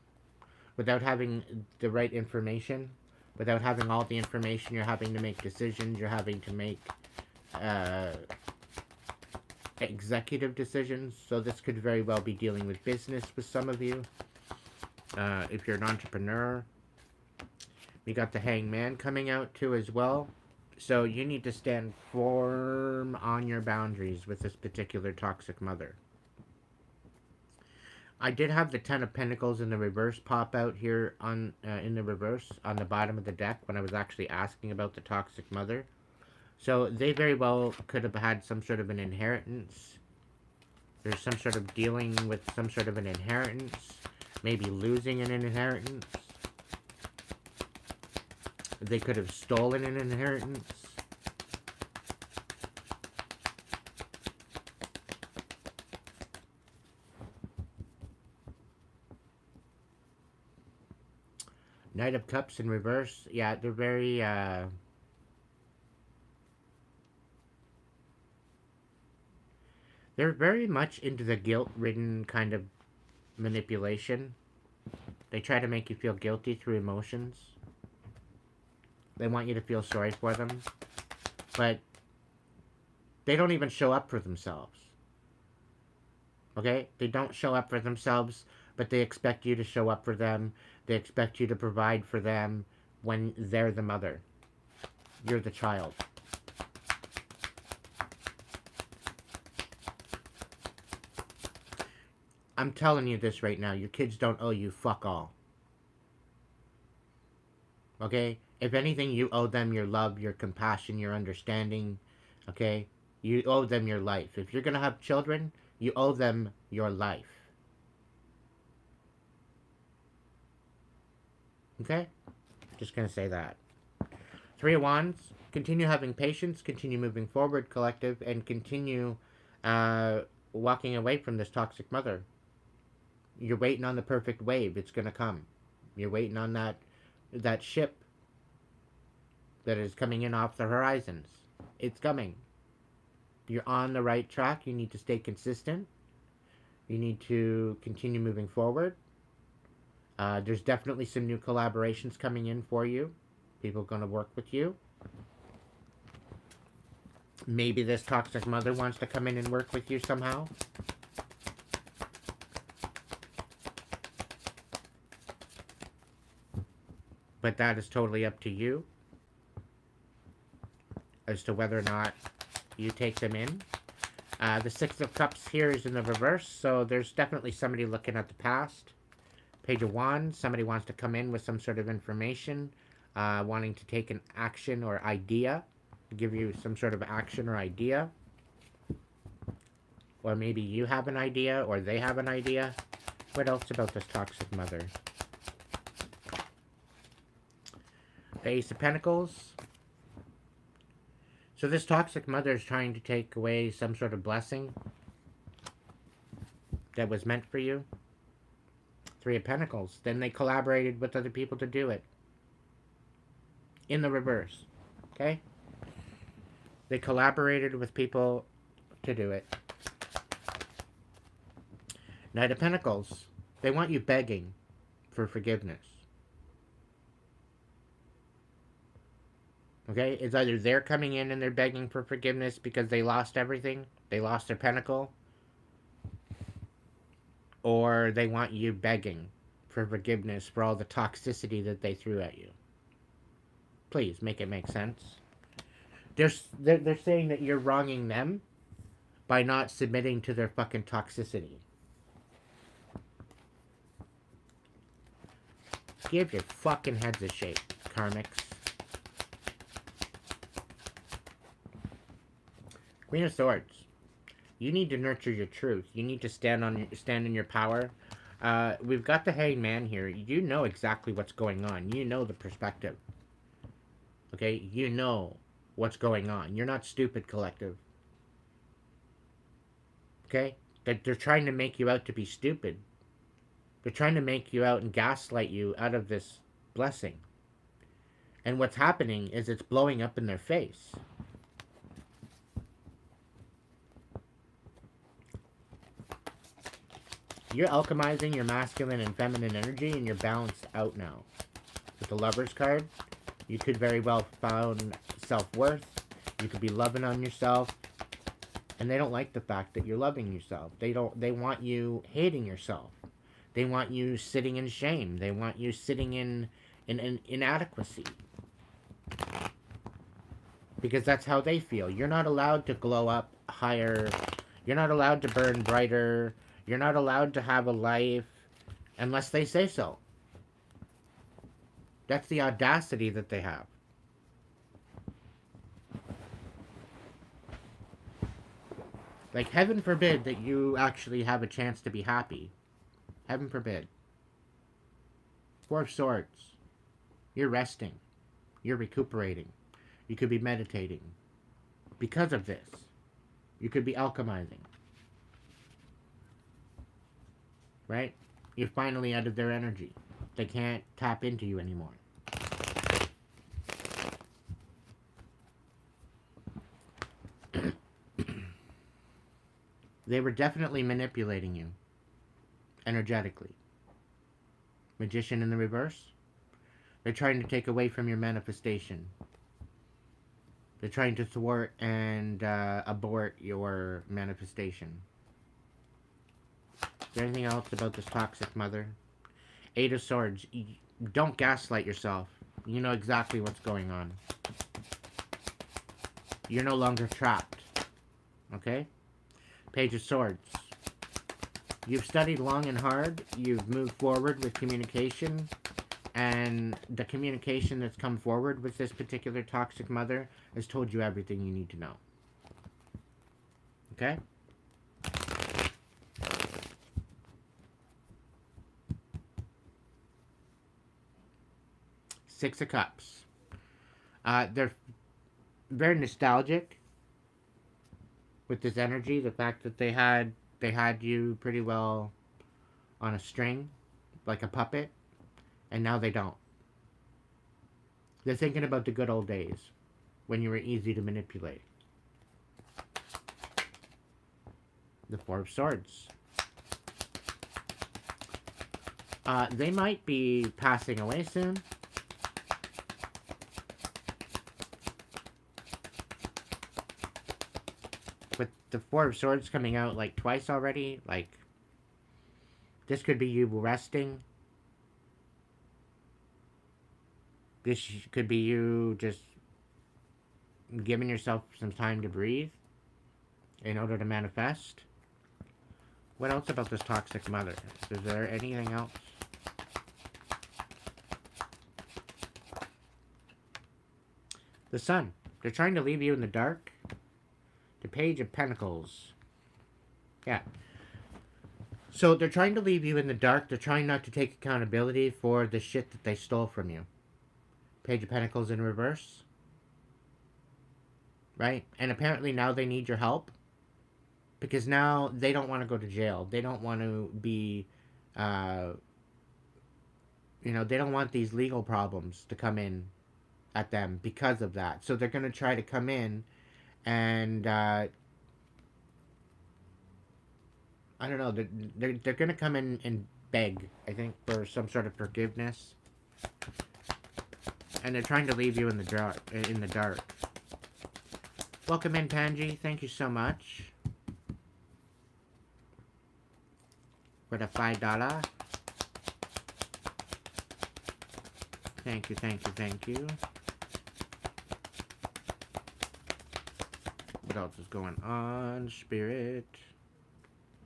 Without having the right information. Without having all the information, you're having to make decisions. You're having to make executive decisions. So this could very well be dealing with business with some of you. If you're an entrepreneur. We got the Hangman coming out too as well. So you need to stand firm on your boundaries with this particular toxic mother. I did have the Ten of Pentacles in the reverse pop out here on in the reverse on the bottom of the deck when I was actually asking about the toxic mother. So they very well could have had some sort of an inheritance. There's some sort of dealing with some sort of an inheritance. Maybe losing an inheritance. They could have stolen an inheritance. Knight of Cups in reverse. Yeah, they're very, they're very much into the guilt-ridden kind of manipulation. They try to make you feel guilty through emotions. They want you to feel sorry for them. But they don't even show up for themselves. Okay? They don't show up for themselves, but they expect you to show up for them. They expect you to provide for them when they're the mother. You're the child. I'm telling you this right now. Your kids don't owe you fuck all. Okay? If anything, you owe them your love, your compassion, your understanding. Okay? You owe them your life. If you're going to have children, you owe them your life. Okay? Just going to say that. Three of Wands. Continue having patience. Continue moving forward, collective. And continue walking away from this toxic mother. You're waiting on the perfect wave. It's going to come. You're waiting on that ship that is coming in off the horizons. It's coming. You're on the right track. You need to stay consistent. You need to continue moving forward. There's definitely some new collaborations coming in for you. People going to work with you. Maybe this toxic mother wants to come in and work with you somehow. But that is totally up to you as to whether or not you take them in. The Six of Cups here is in the reverse, so there's definitely somebody looking at the past. Page of Wands, somebody wants to come in with some sort of information, wanting to take an action or idea, give you some sort of action or idea. Or maybe you have an idea, or they have an idea. What else about this toxic mother? The Ace of Pentacles. So this toxic mother is trying to take away some sort of blessing that was meant for you. Three of Pentacles. Then they collaborated with other people to do it. In the reverse. Okay? They collaborated with people to do it. Knight of Pentacles. They want you begging for forgiveness. Okay? It's either they're coming in and they're begging for forgiveness because they lost everything. They lost their pentacle. Or they want you begging for forgiveness for all the toxicity that they threw at you. Please, make it make sense. They're saying that you're wronging them by not submitting to their fucking toxicity. Give your fucking heads a shake, Karmics. Queen of Swords. You need to nurture your truth. You need to stand in your power. We've got the Hangman here. You know exactly what's going on. You know the perspective. Okay? You know what's going on. You're not stupid, collective. Okay? They're trying to make you out to be stupid. They're trying to make you out and gaslight you out of this blessing. And what's happening is it's blowing up in their face. You're alchemizing your masculine and feminine energy, and you're balanced out now. With the Lover's card, you could very well found self-worth. You could be loving on yourself. And they don't like the fact that you're loving yourself. They want you hating yourself. They want you sitting in shame. They want you sitting in inadequacy. Because that's how they feel. You're not allowed to glow up higher. You're not allowed to burn brighter. You're not allowed to have a life unless they say so. That's the audacity that they have. Like, heaven forbid that you actually have a chance to be happy. Heaven forbid. Four of Swords. You're resting. You're recuperating. You could be meditating. Because of this, you could be alchemizing. Right? You're finally out of their energy. They can't tap into you anymore. They were definitely manipulating you. Energetically. Magician in the reverse. They're trying to take away from your manifestation. They're trying to thwart and abort your manifestation. Is there anything else about this toxic mother? Eight of Swords. Don't gaslight yourself. You know exactly what's going on. You're no longer trapped. Okay? Page of Swords. You've studied long and hard. You've moved forward with communication. And the communication that's come forward with this particular toxic mother has told you everything you need to know. Okay? Six of Cups. They're very nostalgic with this energy. The fact that they had you pretty well on a string, like a puppet, and now they don't. They're thinking about the good old days when you were easy to manipulate. The Four of Swords. They might be passing away soon. With the Four of Swords coming out like twice already, like this could be you resting. This could be you just giving yourself some time to breathe in order to manifest. What else about this toxic mother? Is there anything else? The Sun. They're trying to leave you in the dark. The Page of Pentacles. Yeah. So they're trying to leave you in the dark. They're trying not to take accountability for the shit that they stole from you. Page of Pentacles in reverse. Right? And apparently now they need your help. Because now they don't want to go to jail. They don't want to be, they don't want these legal problems to come in at them because of that. So they're going to try to come in and, I don't know, they're going to come in and beg, I think, for some sort of forgiveness. And they're trying to leave you in the dark. Welcome in, Panji. Thank you so much for the $5. Thank you, thank you, thank you. What else is going on, Spirit?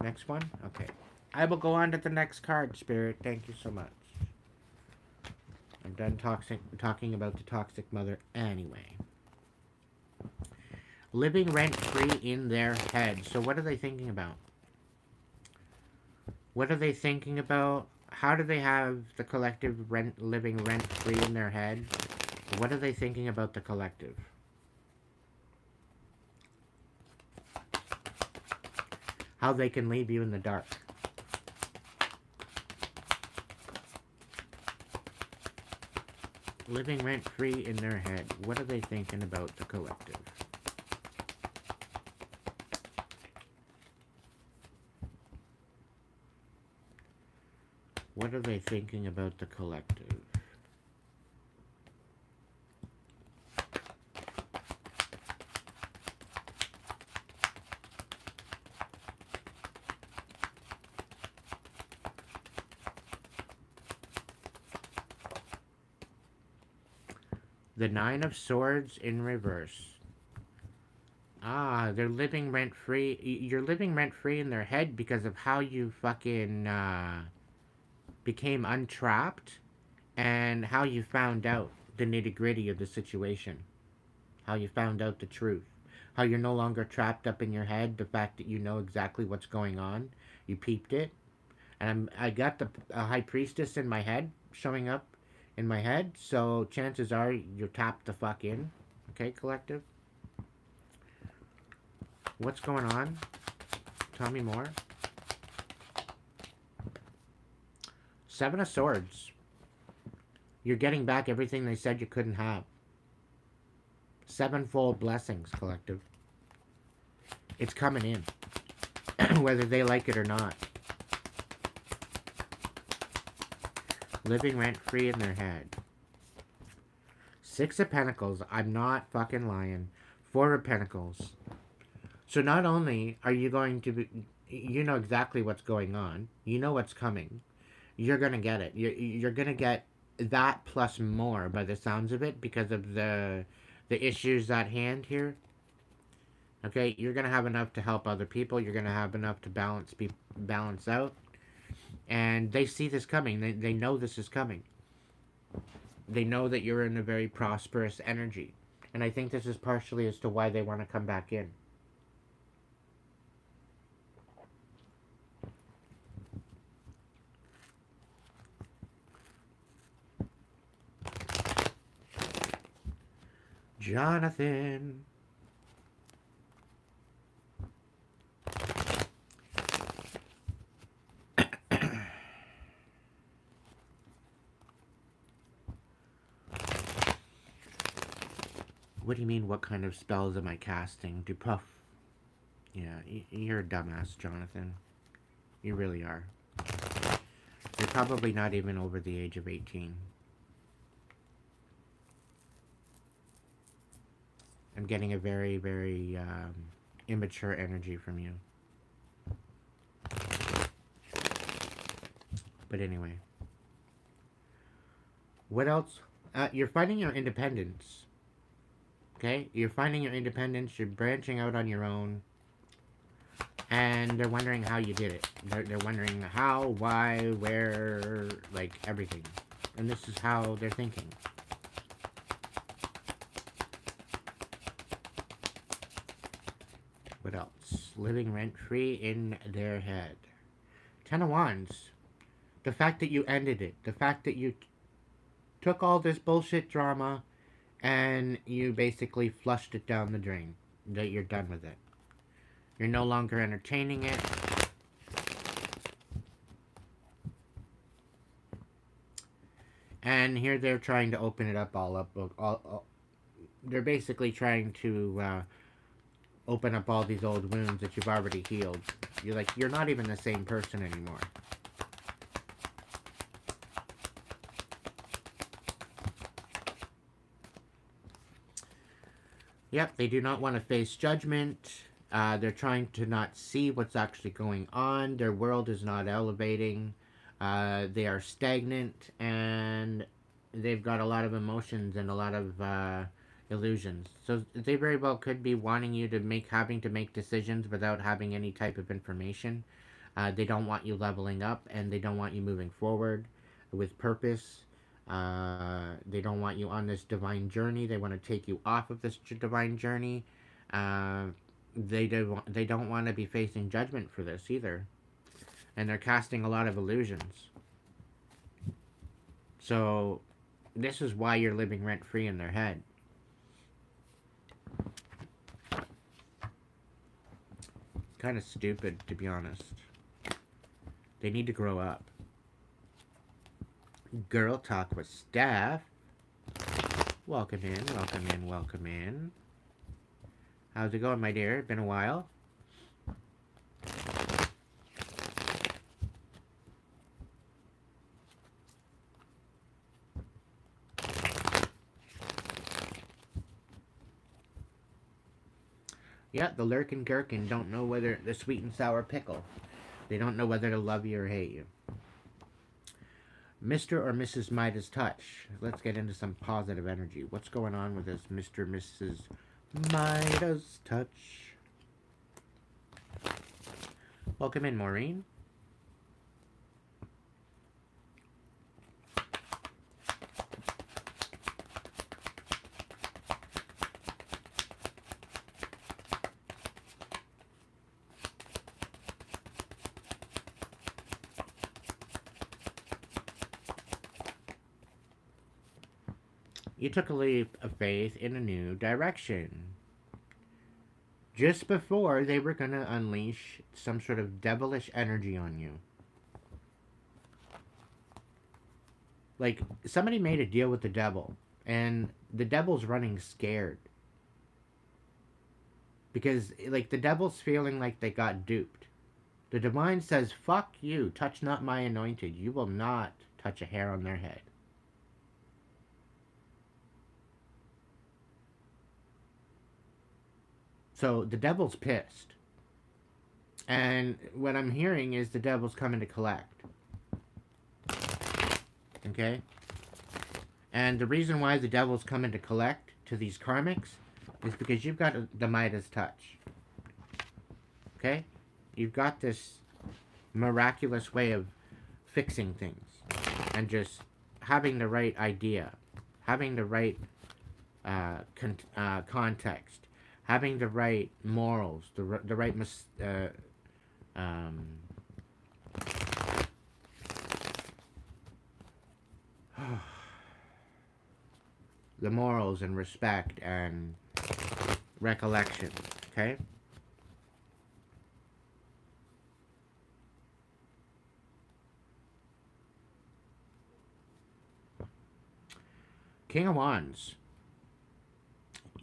Next one? Okay. I will go on to the next card, Spirit. Thank you so much. I'm done talking about the toxic mother anyway. Living rent-free in their head. So what are they thinking about? What are they thinking about? How do they have the collective living rent-free in their head? What are they thinking about the collective? How they can leave you in the dark. Living rent-free in their head. What are they thinking about the collective? What are they thinking about the collective? The Nine of Swords in reverse. Ah, they're living rent-free. You're living rent-free in their head because of how you fucking, became untrapped and how you found out the nitty-gritty of the situation. How you found out the truth. How you're no longer trapped up in your head. The fact that you know exactly what's going on. You peeped it. And I got the High Priestess in my head, showing up in my head, so chances are you're tapped the fuck in. Okay, collective? What's going on? Tell me more. Seven of Swords. You're getting back everything they said you couldn't have. Sevenfold blessings, collective. It's coming in. Whether they like it or not. Living rent-free in their head. Six of Pentacles. I'm not fucking lying. Four of Pentacles. So not only are you going to be... You know exactly what's going on. You know what's coming. You're going to get it. You're going to get that plus more by the sounds of it because of the issues at hand here. Okay? You're going to have enough to help other people. You're going to have enough to balance out. And they see this coming. They know this is coming. They know that you're in a very prosperous energy. And I think this is partially as to why they want to come back in. Jonathan. What do you mean, what kind of spells am I casting? Do puff. Yeah, you're a dumbass, Jonathan. You really are. You're probably not even over the age of 18. I'm getting a very, very immature energy from you. But anyway. What else? You're finding your independence. Okay? You're finding your independence. You're branching out on your own. And they're wondering how you did it. They're wondering how, why, where, like everything. And this is how they're thinking. What else? Living rent-free in their head. Ten of Wands. The fact that you ended it. The fact that you took all this bullshit drama and you basically flushed it down the drain. That you're done with it. You're no longer entertaining it. And here they're trying to open it up all up. They're basically trying to open up all these old wounds that you've already healed. You're not even the same person anymore. Yep, they do not want to face judgment. They're trying to not see what's actually going on. Their world is not elevating. They are stagnant, and they've got a lot of emotions and a lot of illusions. So they very well could be wanting you to having to make decisions without having any type of information. They don't want you leveling up, and they don't want you moving forward with purpose. They don't want you on this divine journey. They want to take you off of this divine journey. They don't want to be facing judgment for this either. And they're casting a lot of illusions. So this is why you're living rent-free in their head. Kind of stupid, to be honest. They need to grow up. Girl Talk with Steph. Welcome in, welcome in, welcome in. How's it going, my dear? Been a while? Yeah, the lurkin' gherkin don't know whether the sweet and sour pickle. They don't know whether to love you or hate you. Mr. or Mrs. Midas Touch. Let's get into some positive energy. What's going on with this Mr. Mrs. Midas Touch? Welcome in, Maureen. You took a leap of faith in a new direction. Just before they were going to unleash some sort of devilish energy on you. Like, somebody made a deal with the devil, and the devil's running scared. Because, like, the devil's feeling like they got duped. The divine says, fuck you, touch not my anointed. You will not touch a hair on their head. So the devil's pissed. And what I'm hearing is the devil's coming to collect. Okay? And the reason why the devil's coming to collect to these karmics is because you've got the Midas touch. Okay? You've got this miraculous way of fixing things. And just having the right idea. Having the right context. Having the right morals, the right the morals and respect and recollection, okay? King of Wands.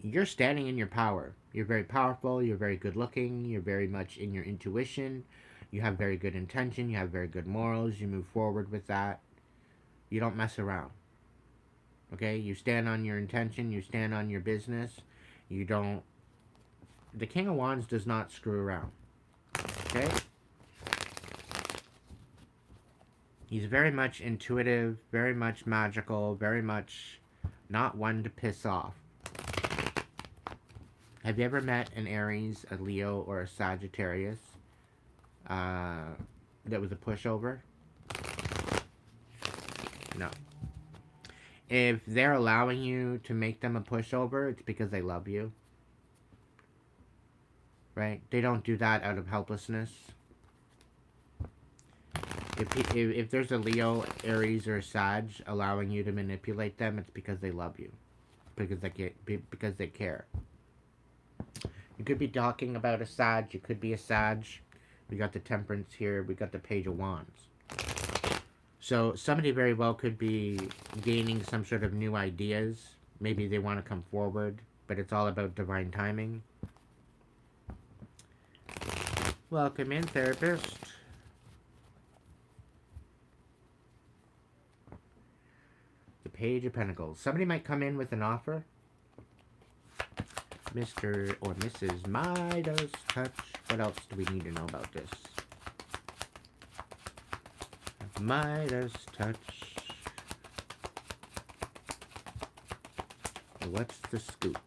you're standing in your power. You're very powerful. You're very good looking. You're very much in your intuition. You have very good intention. You have very good morals. You move forward with that. You don't mess around. Okay? You stand on your intention. You stand on your business. You don't. The King of Wands does not screw around. Okay? He's very much intuitive, very much magical, very much not one to piss off. Have you ever met an Aries, a Leo, or a Sagittarius that was a pushover? No. If they're allowing you to make them a pushover, it's because they love you. Right? They don't do that out of helplessness. If there's a Leo, Aries, or a Sag allowing you to manipulate them, it's because they love you. Because they care. You could be talking about a Sag. You could be a Sag. We got the Temperance here. We got the Page of Wands. So somebody very well could be gaining some sort of new ideas. Maybe they want to come forward, but it's all about divine timing. Welcome in, therapist. The Page of Pentacles. Somebody might come in with an offer. Mr. or Mrs. Midas touch. What else do we need to know about this? Midas touch. What's the scoop?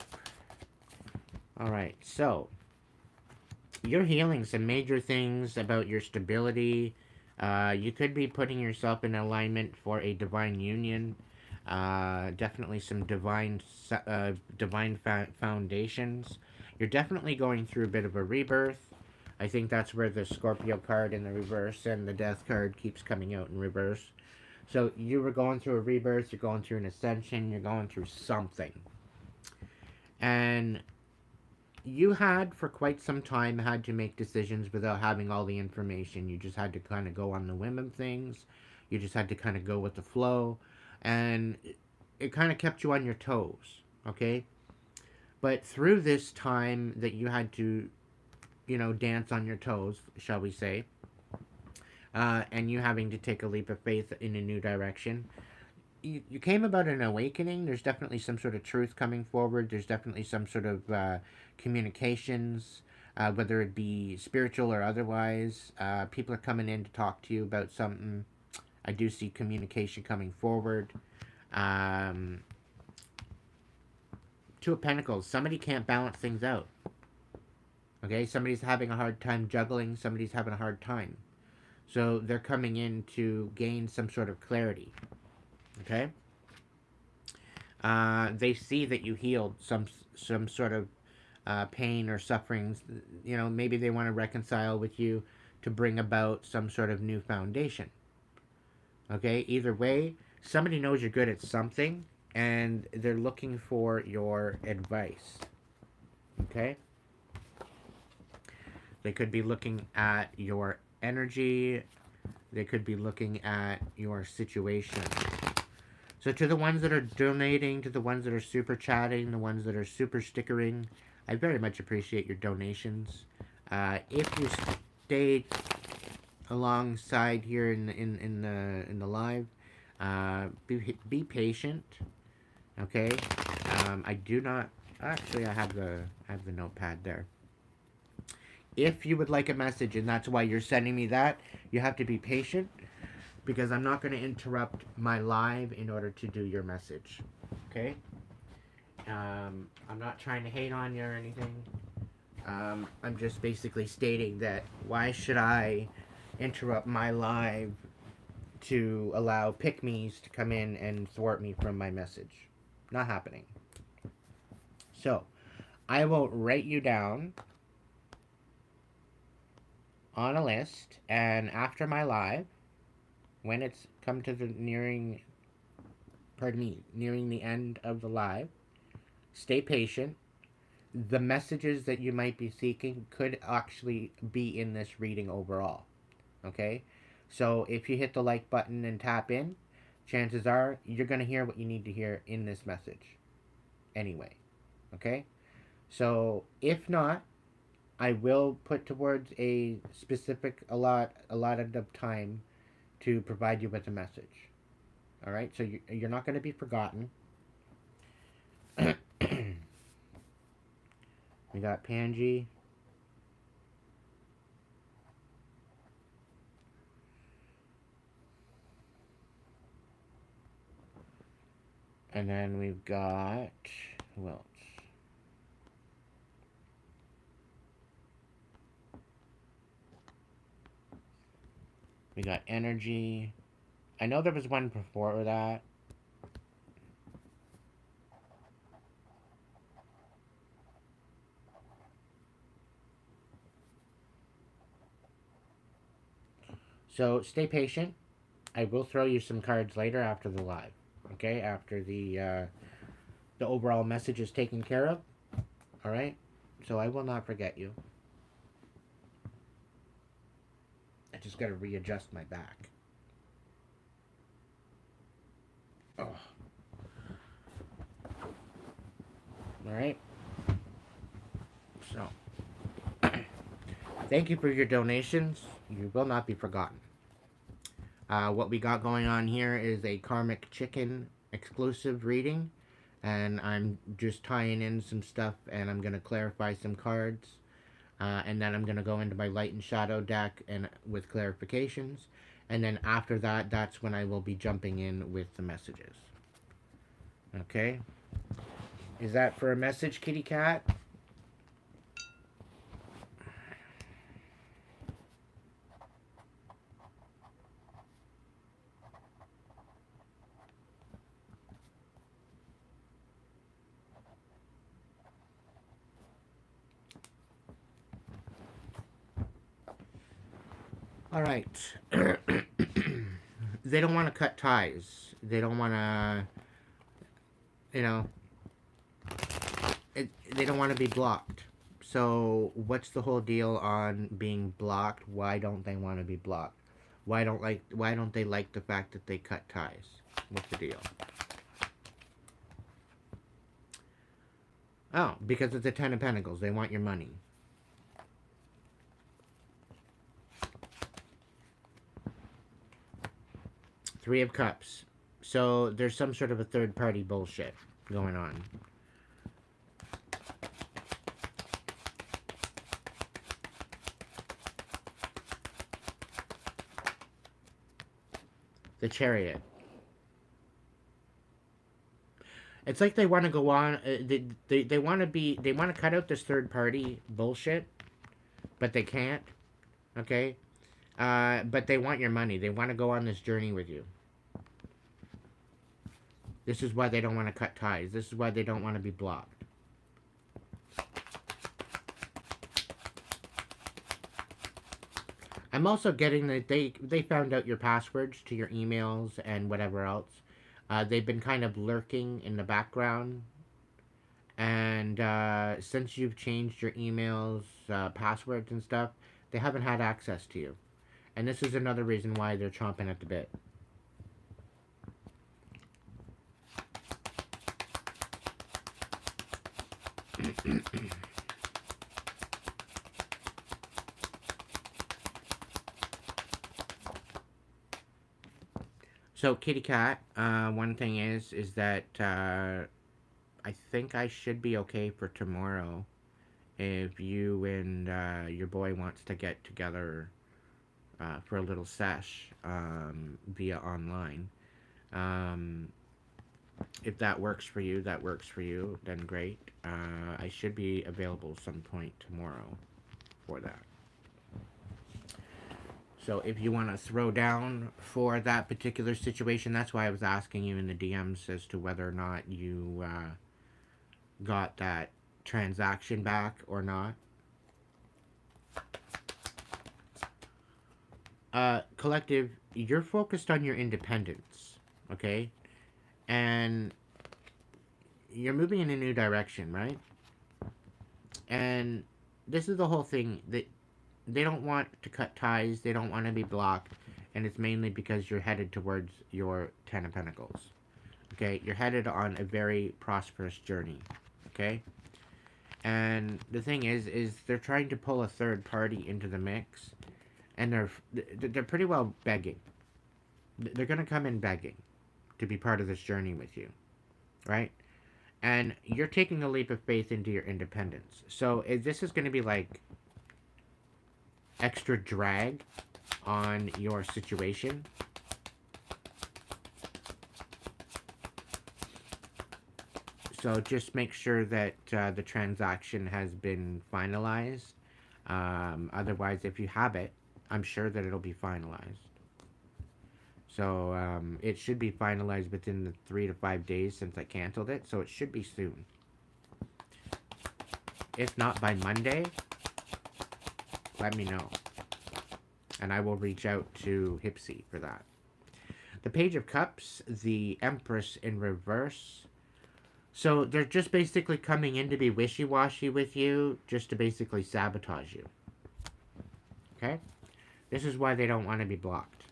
Alright, so you're healing some major things about your stability. You could be putting yourself in alignment for a divine union. Definitely some divine foundations. You're definitely going through a bit of a rebirth. I think that's where the Scorpio card in the reverse and the Death card keeps coming out in reverse. So you were going through a rebirth, you're going through an ascension, you're going through something. And you had, for quite some time, had to make decisions without having all the information. You just had to kind of go on the whim of things. You just had to kind of go with the flow. And it kind of kept you on your toes, okay? But through this time that you had to, dance on your toes, shall we say, and you having to take a leap of faith in a new direction, you came about an awakening. There's definitely some sort of truth coming forward. There's definitely some sort of communications, whether it be spiritual or otherwise. People are coming in to talk to you about something. I do see communication coming forward. Two of Pentacles. Somebody can't balance things out. Okay? Somebody's having a hard time juggling. Somebody's having a hard time. So they're coming in to gain some sort of clarity. Okay? They see that you healed some sort of pain or sufferings. Maybe they want to reconcile with you to bring about some sort of new foundation. Okay? Either way, somebody knows you're good at something, and they're looking for your advice. Okay? They could be looking at your energy. They could be looking at your situation. So to the ones that are donating, to the ones that are super chatting, the ones that are super stickering, I very much appreciate your donations. If you stayed alongside here in the live, be patient. Okay. I do not actually. I have the notepad there. If you would like a message, and that's why you're sending me that, you have to be patient, because I'm not going to interrupt my live in order to do your message. Okay? I'm not trying to hate on you or anything. I'm just basically stating that why should I interrupt my live to allow pick-me's to come in and thwart me from my message? Not happening. So, I will write you down on a list, and after my live, when it's come to the nearing the end of the live, stay patient. The messages that you might be seeking could actually be in this reading overall. Okay? So if you hit the like button and tap in, chances are you're going to hear what you need to hear in this message. Anyway. Okay? So if not, I will put towards a specific allotted of time to provide you with a message. All right? So you're not going to be forgotten. We got Panji. And then we've got, who else? We got energy. I know there was one before that. So stay patient. I will throw you some cards later after the live. Okay, after the overall message is taken care of. All right. So I will not forget you. I just got to readjust my back. Oh. All right. So thank you for your donations. You will not be forgotten. What we got going on here is a Karmic Chicken exclusive reading, and I'm just tying in some stuff, and I'm going to clarify some cards, and then I'm going to go into my light and shadow deck and with clarifications, and then after that, that's when I will be jumping in with the messages. Okay? Is that for a message, kitty cat? All right. They don't want to cut ties. They don't want to, you know, they don't want to be blocked. So what's the whole deal on being blocked? Why don't they want to be blocked? Why don't they like the fact that they cut ties? What's the deal? Oh, because it's the Ten of Pentacles. They want your money. Three of Cups. So there's some sort of a third party bullshit going on. The Chariot. It's like they want to go on. They want to be. They want to cut out this third party bullshit, but they can't. Okay. But they want your money. They want to go on this journey with you. This is why they don't want to cut ties. This is why they don't want to be blocked. I'm also getting that they found out your passwords to your emails and whatever else. They've been kind of lurking in the background. And since you've changed your emails, passwords, and stuff, they haven't had access to you. And this is another reason why they're chomping at the bit. So, kitty cat, one thing is that I think I should be okay for tomorrow if you and your boy wants to get together for a little sesh via online. If that works for you, then great. I should be available some point tomorrow for that. So if you want to throw down for that particular situation, that's why I was asking you in the DMs as to whether or not you got that transaction back or not. Collective, you're focused on your independence, okay? And you're moving in a new direction, right? And this is the whole thing that they don't want to cut ties, they don't want to be blocked, and it's mainly because you're headed towards your Ten of Pentacles. Okay, you're headed on a very prosperous journey. Okay, And the thing is they're trying to pull a third party into the mix, and they're pretty well begging. They're gonna come in begging to be part of this journey with you, right? And you're taking a leap of faith into your independence. So this is gonna be like extra drag on your situation. So just make sure that the transaction has been finalized. Otherwise, if you have it, I'm sure that it'll be finalized. So it should be finalized within the 3 to 5 days since I canceled it. So it should be soon. If not by Monday, let me know. And I will reach out to Hipsy for that. The Page of Cups, the Empress in reverse. So they're just basically coming in to be wishy-washy with you, just to basically sabotage you. Okay? This is why they don't want to be blocked.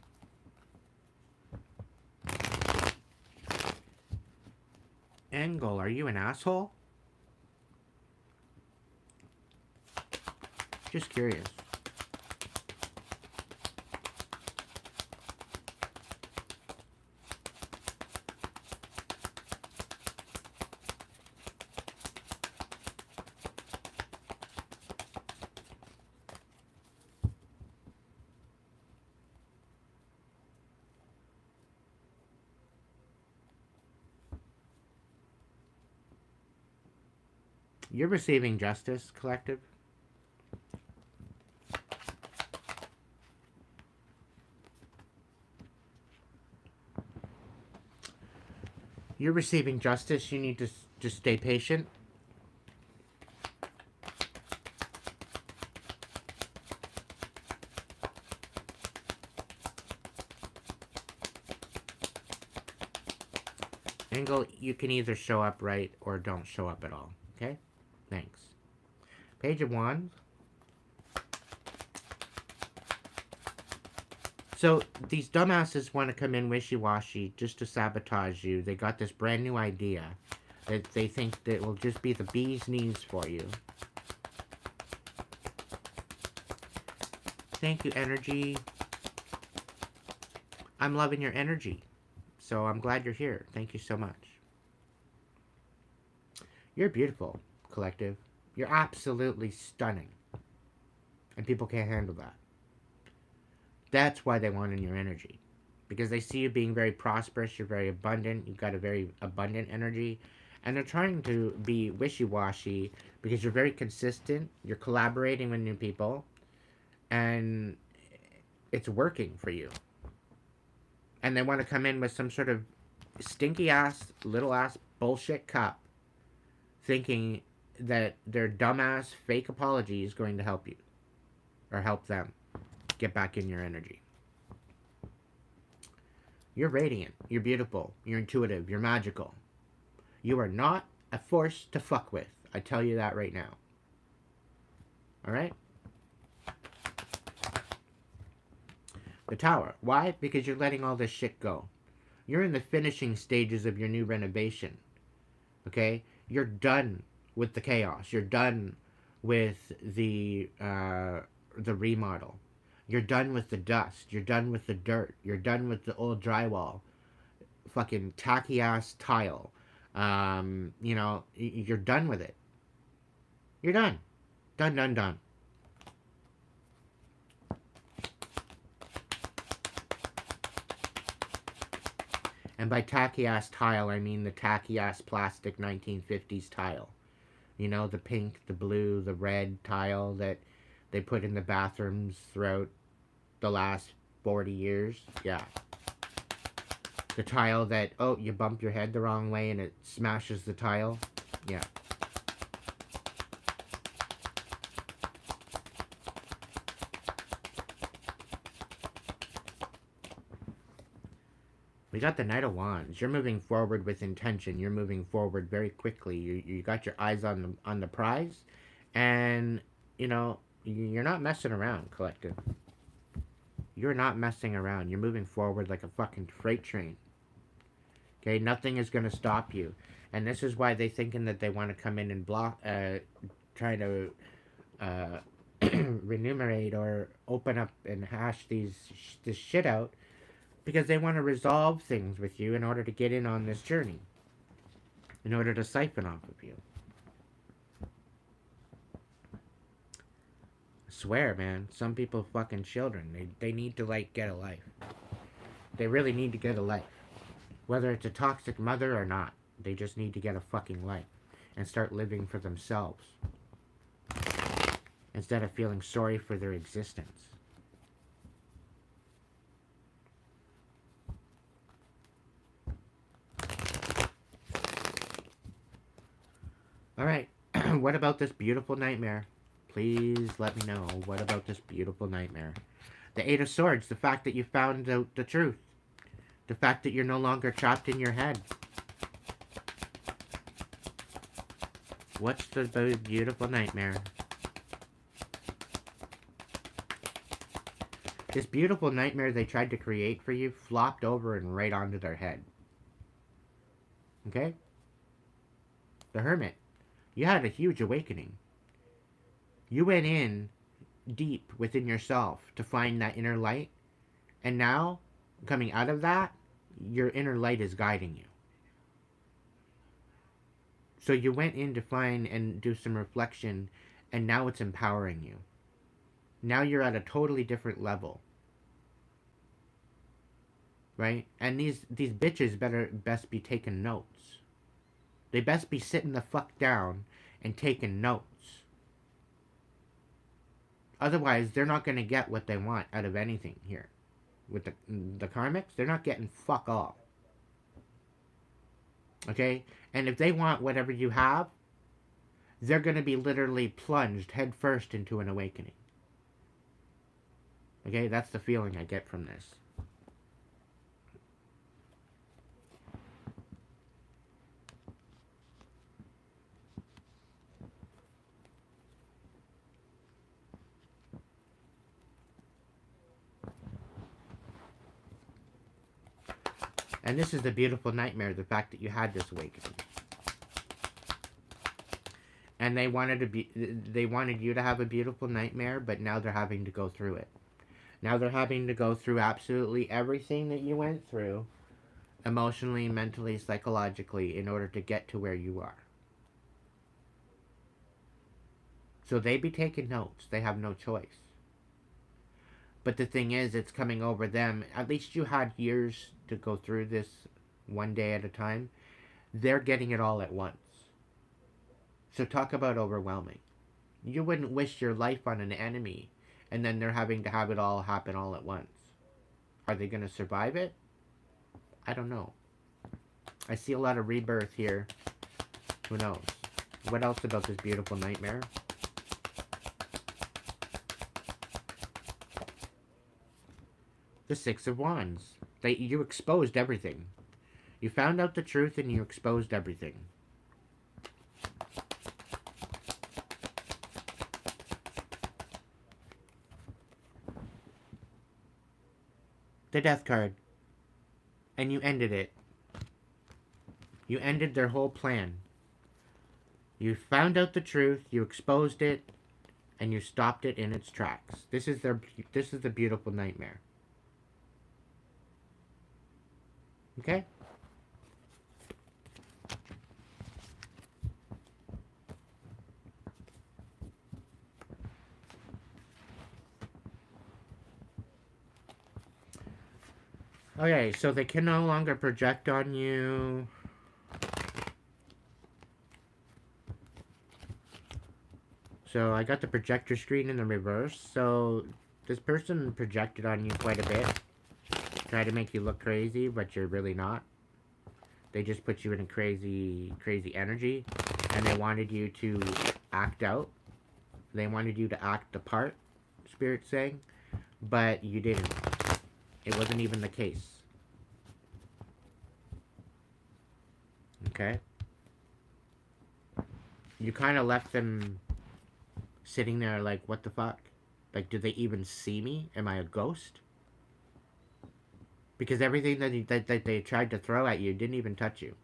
Angle, are you an asshole? Just curious. You're receiving justice, collective. You're receiving justice. You need to just stay patient. Angle, you can either show up right or don't show up at all. Okay? Thanks. Page of Wands. So these dumbasses want to come in wishy-washy just to sabotage you. They got this brand new idea that they think that will just be the bee's knees for you. Thank you, energy. I'm loving your energy. So I'm glad you're here. Thank you so much. You're beautiful, collective. You're absolutely stunning. And people can't handle that. That's why they want in your energy. Because they see you being very prosperous, you're very abundant, you've got a very abundant energy. And they're trying to be wishy-washy because you're very consistent, you're collaborating with new people, and it's working for you. And they want to come in with some sort of stinky-ass, little-ass bullshit cup thinking that their dumbass fake apology is going to help you. Or help them get back in your energy. You're radiant. You're beautiful. You're intuitive. You're magical. You are not a force to fuck with. I tell you that right now. Alright? The Tower. Why? Because you're letting all this shit go. You're in the finishing stages of your new renovation. Okay? You're done with the chaos. You're done with the remodel. You're done with the dust. You're done with the dirt. You're done with the old drywall. Fucking tacky ass tile. You know, you're done with it. You're done. Done, done, done. And by tacky ass tile, I mean the tacky ass plastic 1950s tile. You know, the pink, the blue, the red tile that they put in the bathrooms throughout the last 40 years. Yeah. The tile that, oh, you bump your head the wrong way and it smashes the tile. Yeah. We got the Knight of Wands. You're moving forward with intention. You're moving forward very quickly. You got your eyes on the prize. And, you know, you're not messing around, collective. You're not messing around. You're moving forward like a fucking freight train. Okay, nothing is going to stop you. And this is why they're thinking that they want to come in and block, trying to remunerate or open up and hash this shit out because they want to resolve things with you in order to get in on this journey, in order to siphon off of you. I swear, man, some people fucking children. They need to like get a life. They really need to get a life. Whether it's a toxic mother or not, they just need to get a fucking life and start living for themselves instead of feeling sorry for their existence. Alright, what about this beautiful nightmare? Please let me know. What about this beautiful nightmare? The Eight of Swords, the fact that you found out the truth. The fact that you're no longer trapped in your head. What's the beautiful nightmare? This beautiful nightmare they tried to create for you flopped over and right onto their head. Okay? The Hermit. You had a huge awakening. You went in deep within yourself to find that inner light. And now, coming out of that, your inner light is guiding you. So you went in to find and do some reflection, and now it's empowering you. Now you're at a totally different level. Right? And these bitches best be taking notes. They best be sitting the fuck down and taking notes. Otherwise, they're not going to get what they want out of anything here. With the Karmics, they're not getting fuck all. Okay? And if they want whatever you have, they're going to be literally plunged headfirst into an awakening. Okay? That's the feeling I get from this. And this is the beautiful nightmare, the fact that you had this awakening. And they wanted you to have a beautiful nightmare, but now they're having to go through it. Now they're having to go through absolutely everything that you went through, emotionally, mentally, psychologically, in order to get to where you are. So they be taking notes. They have no choice. But the thing is, it's coming over them. At least you had years to go through this one day at a time. They're getting it all at once. So talk about overwhelming. You wouldn't wish your life on an enemy, and then they're having to have it all happen all at once. Are they going to survive it? I don't know. I see a lot of rebirth here. Who knows? What else about this beautiful nightmare? The Six of Wands. You exposed everything. You found out the truth and you exposed everything. The Death card. And you ended it. You ended their whole plan. You found out the truth, you exposed it, and you stopped it in its tracks. This is the beautiful nightmare. Okay? Okay, so they can no longer project on you. So I got the projector screen in the reverse. So this person projected on you quite a bit. Try to make you look crazy, but you're really not. They just put you in a crazy energy. And they wanted you to act out. They wanted you to act the part, Spirit's saying. But you didn't. It wasn't even the case. Okay? You kind of left them sitting there like, what the fuck? Like, do they even see me? Am I a ghost? Because everything that they tried to throw at you didn't even touch you.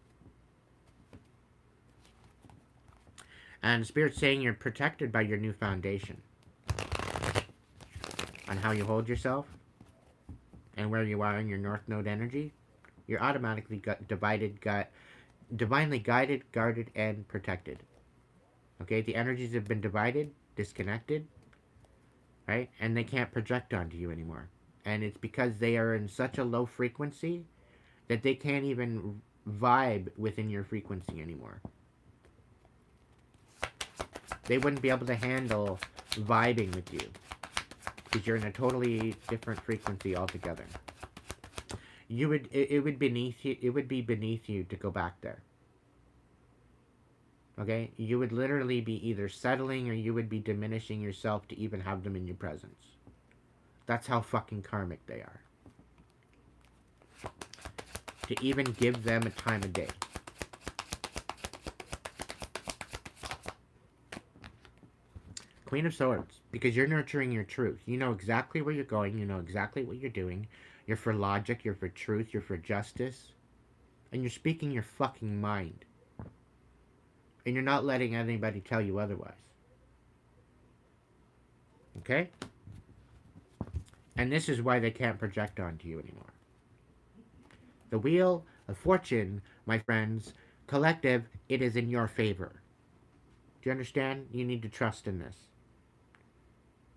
And Spirit's saying you're protected by your new foundation on how you hold yourself and where you are in your North Node energy. You're automatically divinely guided, guarded, and protected. Okay, the energies have been divided, disconnected, right? And they can't project onto you anymore. And it's because they are in such a low frequency that they can't even vibe within your frequency anymore. They wouldn't be able to handle vibing with you because you're in a totally different frequency altogether. It would be beneath you to go back there. Okay? You would literally be either settling or you would be diminishing yourself to even have them in your presence. That's how fucking karmic they are. To even give them a time of day. Queen of Swords. Because you're nurturing your truth. You know exactly where you're going. You know exactly what you're doing. You're for logic. You're for truth. You're for justice. And you're speaking your fucking mind. And you're not letting anybody tell you otherwise. Okay? And this is why they can't project onto you anymore. The Wheel of Fortune, my friends, collective, it is in your favor. Do you understand? You need to trust in this.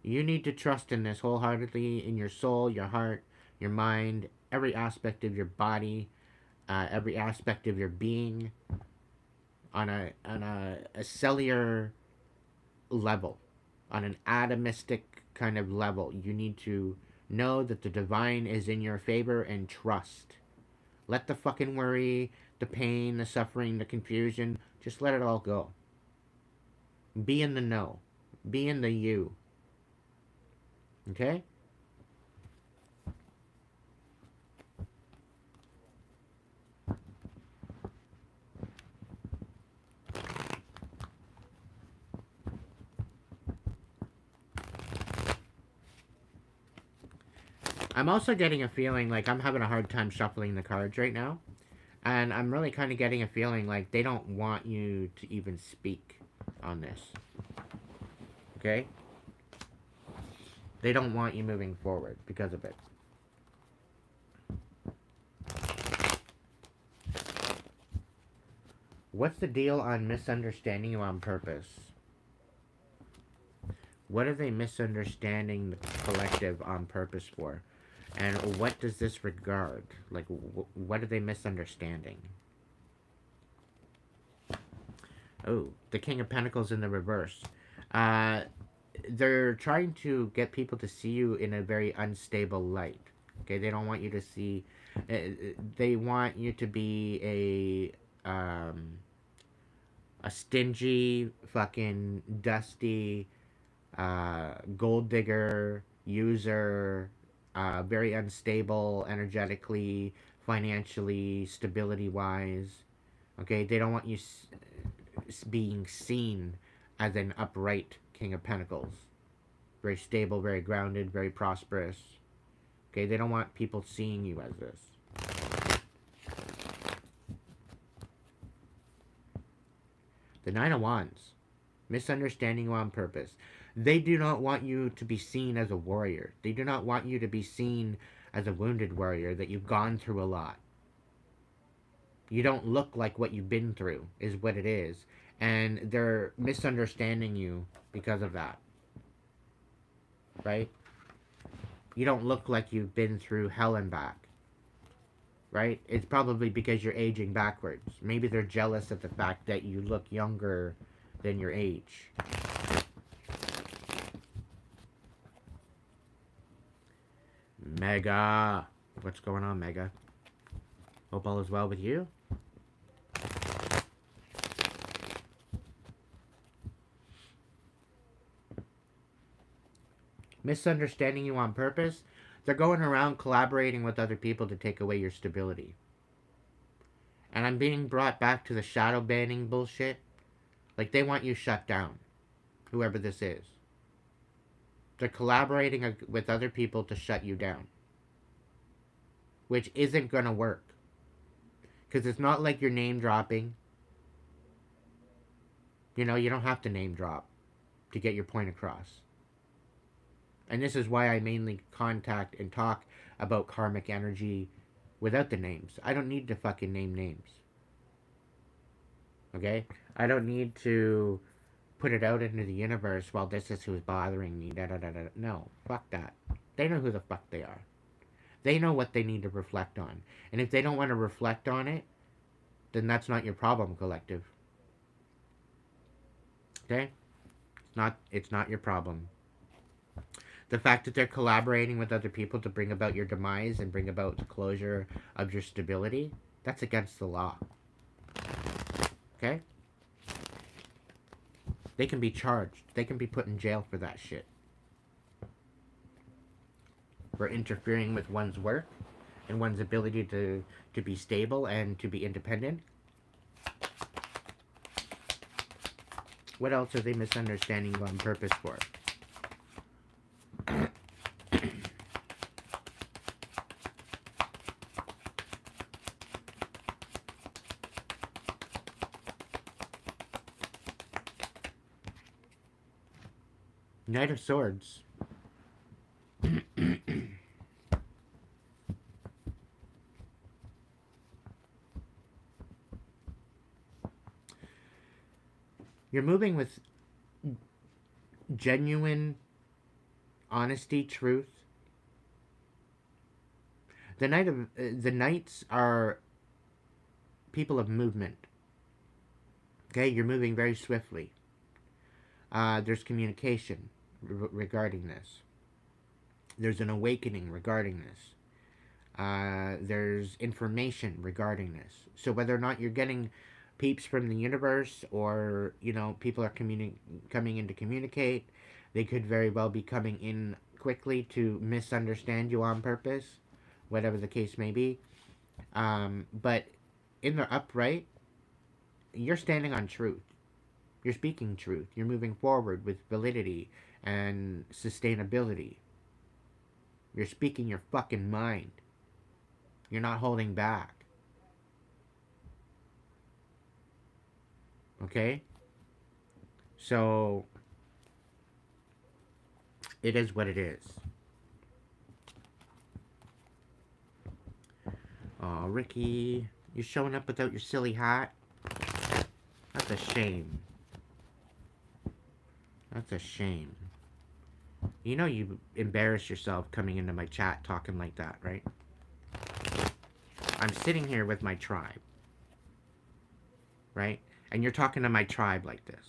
You need to trust in this wholeheartedly in your soul, your heart, your mind, every aspect of your body, every aspect of your being, on a cellular level, on an atomistic kind of level. You need to know that the divine is in your favor and trust. Let the fucking worry, the pain, the suffering, the confusion, just let it all go. Be in the know. Be in the you. Okay? I'm also getting a feeling like I'm having a hard time shuffling the cards right now. And I'm really kind of getting a feeling like they don't want you to even speak on this. Okay? They don't want you moving forward because of it. What's the deal on misunderstanding you on purpose? What are they misunderstanding the collective on purpose for? And what does this regard? Like, what are they misunderstanding? Oh, the King of Pentacles in the reverse. They're trying to get people to see you in a very unstable light. Okay, they don't want you to see. They want you to be a stingy, fucking dusty, gold digger user, very unstable energetically, financially, stability wise. Okay, they don't want you being seen as an upright King of Pentacles. Very stable, very grounded, very prosperous. Okay, they don't want people seeing you as this. The Nine of Wands. Misunderstanding you on purpose. They do not want you to be seen as a warrior. They do not want you to be seen as a wounded warrior, that you've gone through a lot. You don't look like what you've been through, is what it is. And they're misunderstanding you because of that. Right? You don't look like you've been through hell and back. Right? It's probably because you're aging backwards. Maybe they're jealous of the fact that you look younger than your age. Mega. What's going on, Mega? Hope all is well with you. Misunderstanding you on purpose. They're going around collaborating with other people to take away your stability. And I'm being brought back to the shadow banning bullshit. Like, they want you shut down. Whoever this is. They're collaborating with other people to shut you down. Which isn't going to work. Because it's not like you're name dropping. You know, you don't have to name drop to get your point across. And this is why I mainly contact and talk about karmic energy without the names. I don't need to fucking name names. Okay? I don't need to put it out into the universe, well, this is who's bothering me. Da, da, da, da. No, fuck that. They know who the fuck they are. They know what they need to reflect on. And if they don't want to reflect on it, then that's not your problem, collective. Okay? It's not your problem. The fact that they're collaborating with other people to bring about your demise and bring about the closure of your stability, that's against the law. Okay? They can be charged. They can be put in jail for that shit. For interfering with one's work and one's ability to be stable and to be independent. What else are they misunderstanding on purpose for? Knight of Swords. You're moving with genuine honesty, truth. The knights are people of movement. Okay, you're moving very swiftly. There's communication regarding this. There's an awakening regarding this. There's information regarding this. So whether or not you're getting peeps from the universe, or people are coming in to communicate, they could very well be coming in quickly to misunderstand you on purpose, whatever the case may be. But in the upright, you're standing on truth. You're speaking truth. You're moving forward with validity and sustainability. You're speaking your fucking mind. You're not holding back. Okay? So, it is what it is. Oh, Ricky, you're showing up without your silly hat? That's a shame. That's a shame. You know you embarrass yourself coming into my chat talking like that, right? I'm sitting here with my tribe. Right? And you're talking to my tribe like this.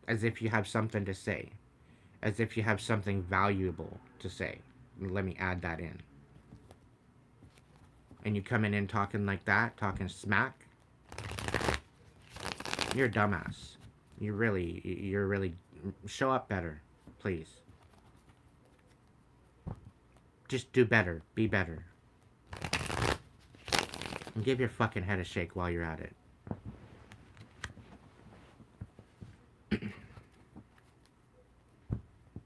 As if you have something to say. As if you have something valuable to say. Let me add that in. And you coming in talking like that, talking smack. You're a dumbass. You're really, show up better, please. Just do better, be better. And give your fucking head a shake while you're at it.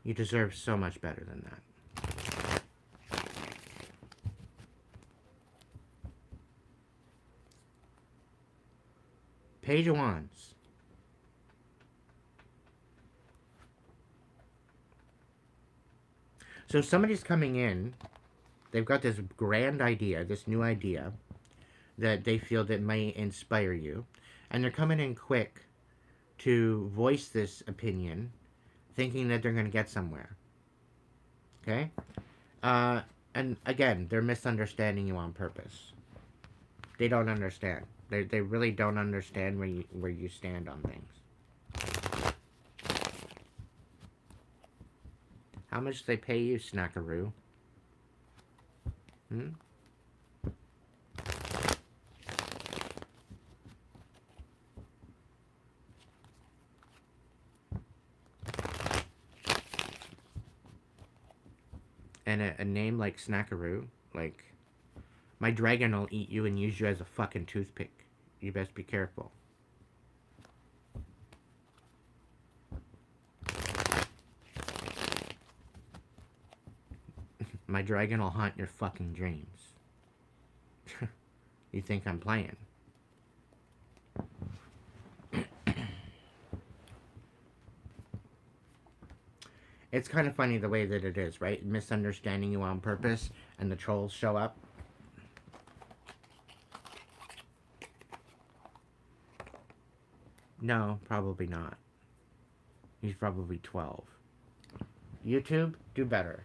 You deserve so much better than that. Page of Wands. So somebody's coming in. They've got this grand idea, this new idea, that they feel that may inspire you. And they're coming in quick to voice this opinion, thinking that they're going to get somewhere. Okay? And again, they're misunderstanding you on purpose. They don't understand. They really don't understand where you stand on things. How much do they pay you, Snackaroo? Hmm? And a name like Snackaroo, like, my dragon will eat you and use you as a fucking toothpick. You best be careful. My dragon will haunt your fucking dreams. You think I'm playing? It's kind of funny the way that it is, right? Misunderstanding you on purpose, and the trolls show up. No, probably not. He's probably 12. YouTube, do better.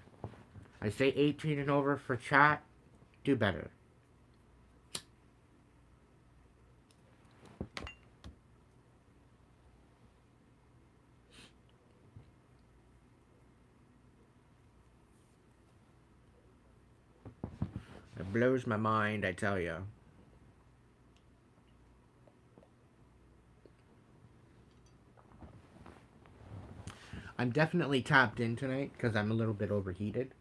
I say 18 and over for chat, do better. It blows my mind, I tell you. I'm definitely tapped in tonight because I'm a little bit overheated.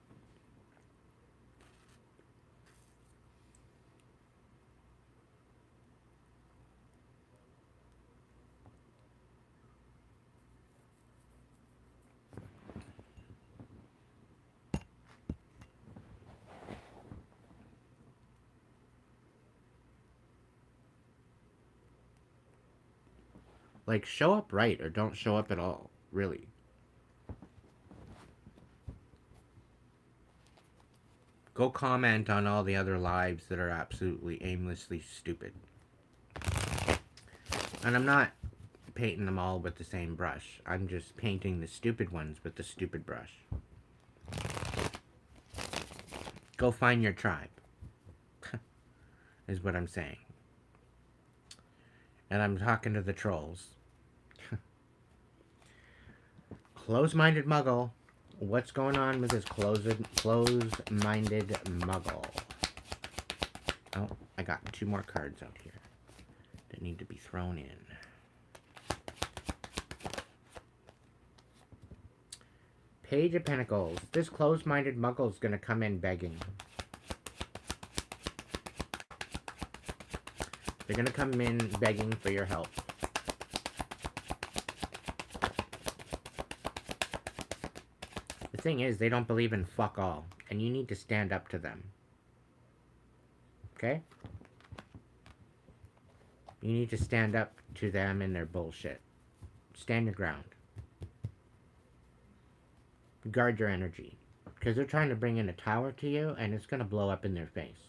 Like, show up right or don't show up at all, really. Go comment on all the other lives that are absolutely aimlessly stupid. And I'm not painting them all with the same brush. I'm just painting the stupid ones with the stupid brush. Go find your tribe, is what I'm saying. And I'm talking to the trolls. Close-minded muggle. What's going on with this close-minded muggle? Oh, I got 2 more cards out here that need to be thrown in. Page of Pentacles. This close-minded muggle is going to come in begging. They're going to come in begging for your help. The thing is, they don't believe in fuck all, and you need to stand up to them. Okay? You need to stand up to them and their bullshit. Stand your ground. Guard your energy. Because they're trying to bring in a tower to you, and it's going to blow up in their face.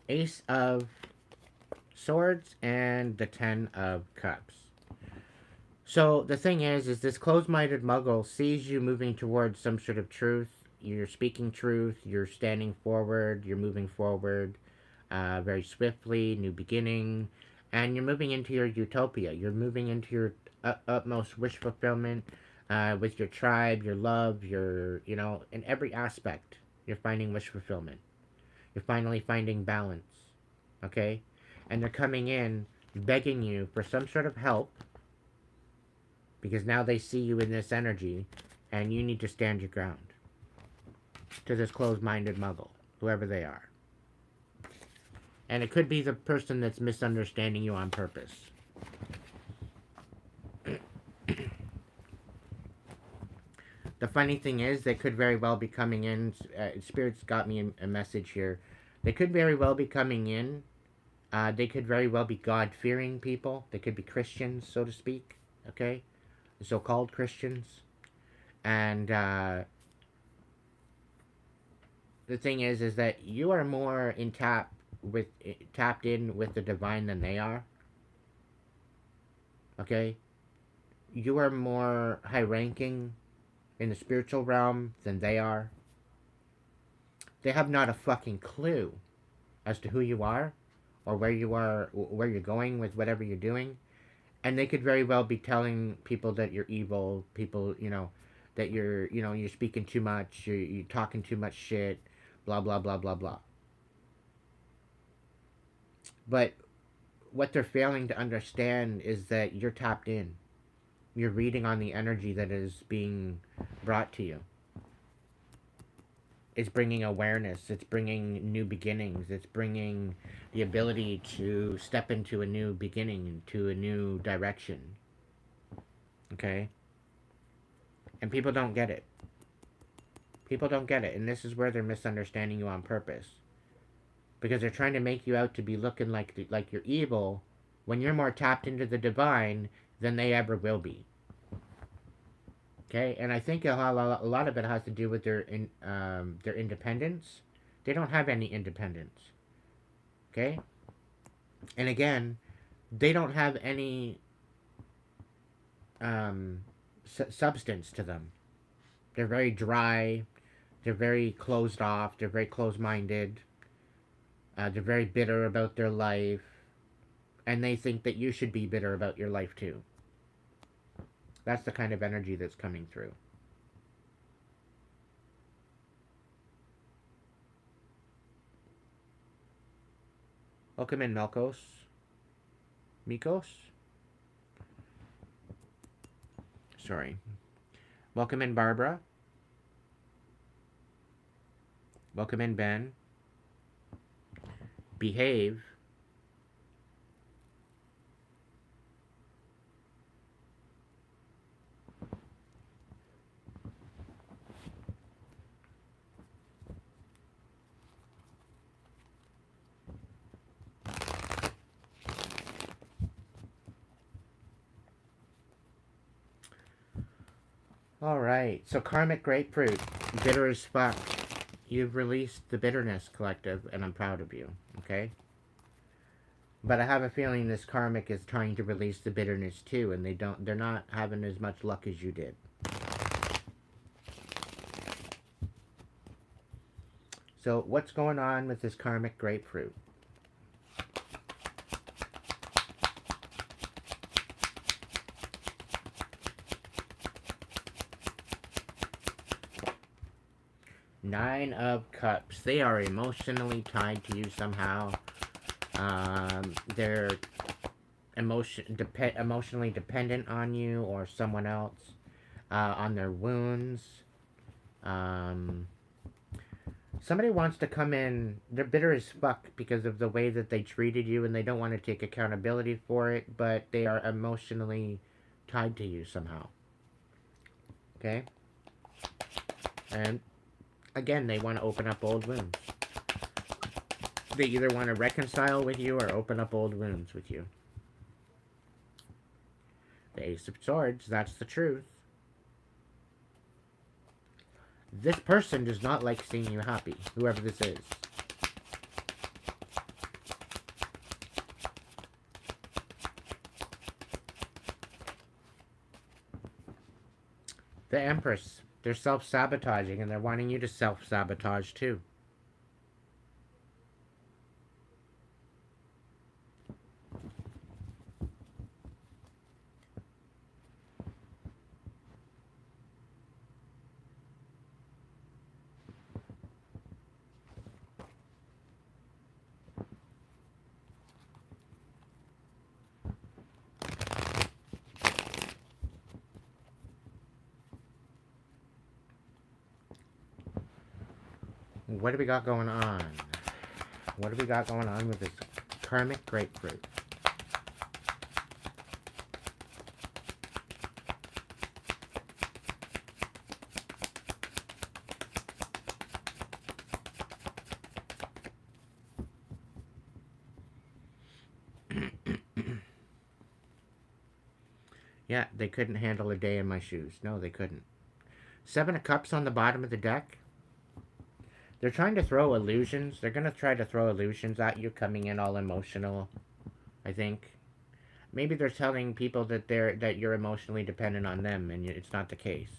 Ace of Swords and the 10 of Cups. So the thing is this closed-minded muggle sees you moving towards some sort of truth. You're speaking truth. You're standing forward. You're moving forward very swiftly, new beginning. And you're moving into your utopia. You're moving into your utmost wish fulfillment with your tribe, your love, in every aspect, you're finding wish fulfillment. You're finally finding balance, okay? And they're coming in begging you for some sort of help because now they see you in this energy and you need to stand your ground to this closed-minded muggle, whoever they are. And it could be the person that's misunderstanding you on purpose. The funny thing is, they could very well be coming in. Spirit's got me a message here. They could very well be coming in. They could very well be God-fearing people. They could be Christians, so to speak. Okay? So-called Christians. And the thing is that you are more tapped in with the divine than they are. Okay? You are more high-ranking in the spiritual realm than they are. They have not a fucking clue as to who you are or where you are, where you're going with whatever you're doing. And they could very well be telling people that you're evil, people, that you're speaking too much, you're talking too much shit, blah, blah, blah, blah, blah. But what they're failing to understand is that you're tapped in. You're reading on the energy that is being brought to you. It's bringing awareness. It's bringing new beginnings. It's bringing the ability to step into a new beginning, into a new direction. Okay? And people don't get it. People don't get it. And this is where they're misunderstanding you on purpose. Because they're trying to make you out to be looking like you're evil when you're more tapped into the divine than they ever will be. Okay? And I think a lot of it has to do with their independence. They don't have any independence. Okay? And again, they don't have any substance to them. They're very dry. They're very closed off. They're very closed-minded. They're very bitter about their life. And they think that you should be bitter about your life too. That's the kind of energy that's coming through. Welcome in, Melkos. Mikos? Sorry. Welcome in, Barbara. Welcome in, Ben. Behave. Alright, so Karmic Grapefruit, bitter as fuck. You've released the bitterness, collective, and I'm proud of you, okay? But I have a feeling this Karmic is trying to release the bitterness too, and they're not having as much luck as you did. So what's going on with this Karmic Grapefruit? Nine of Cups. They are emotionally tied to you somehow. They're emotionally dependent on you or someone else. On their wounds. Somebody wants to come in. They're bitter as fuck because of the way that they treated you, and they don't want to take accountability for it, but they are emotionally tied to you somehow. Okay? And again, they want to open up old wounds. They either want to reconcile with you or open up old wounds with you. The Ace of Swords, that's the truth. This person does not like seeing you happy, whoever this is. The Empress. They're self-sabotaging, and they're wanting you to self-sabotage too. What do we got going on? What do we got going on with this Karmic Grapefruit? Yeah, they couldn't handle a day in my shoes. No, they couldn't. Seven of Cups on the bottom of the deck. They're trying to throw illusions. They're going to try to throw illusions at you, coming in all emotional, I think. Maybe they're telling people that you're emotionally dependent on them, and it's not the case.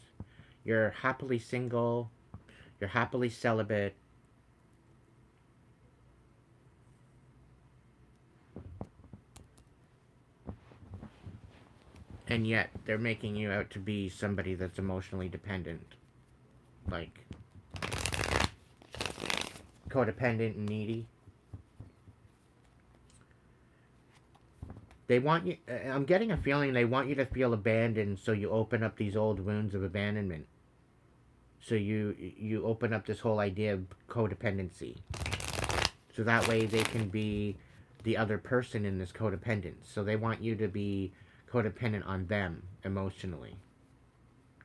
You're happily single. You're happily celibate. And yet, they're making you out to be somebody that's emotionally dependent. Like, codependent and needy. They want you, I'm getting a feeling they want you to feel abandoned, so you open up these old wounds of abandonment. So you open up this whole idea of codependency. So that way they can be the other person in this codependence. So they want you to be codependent on them emotionally.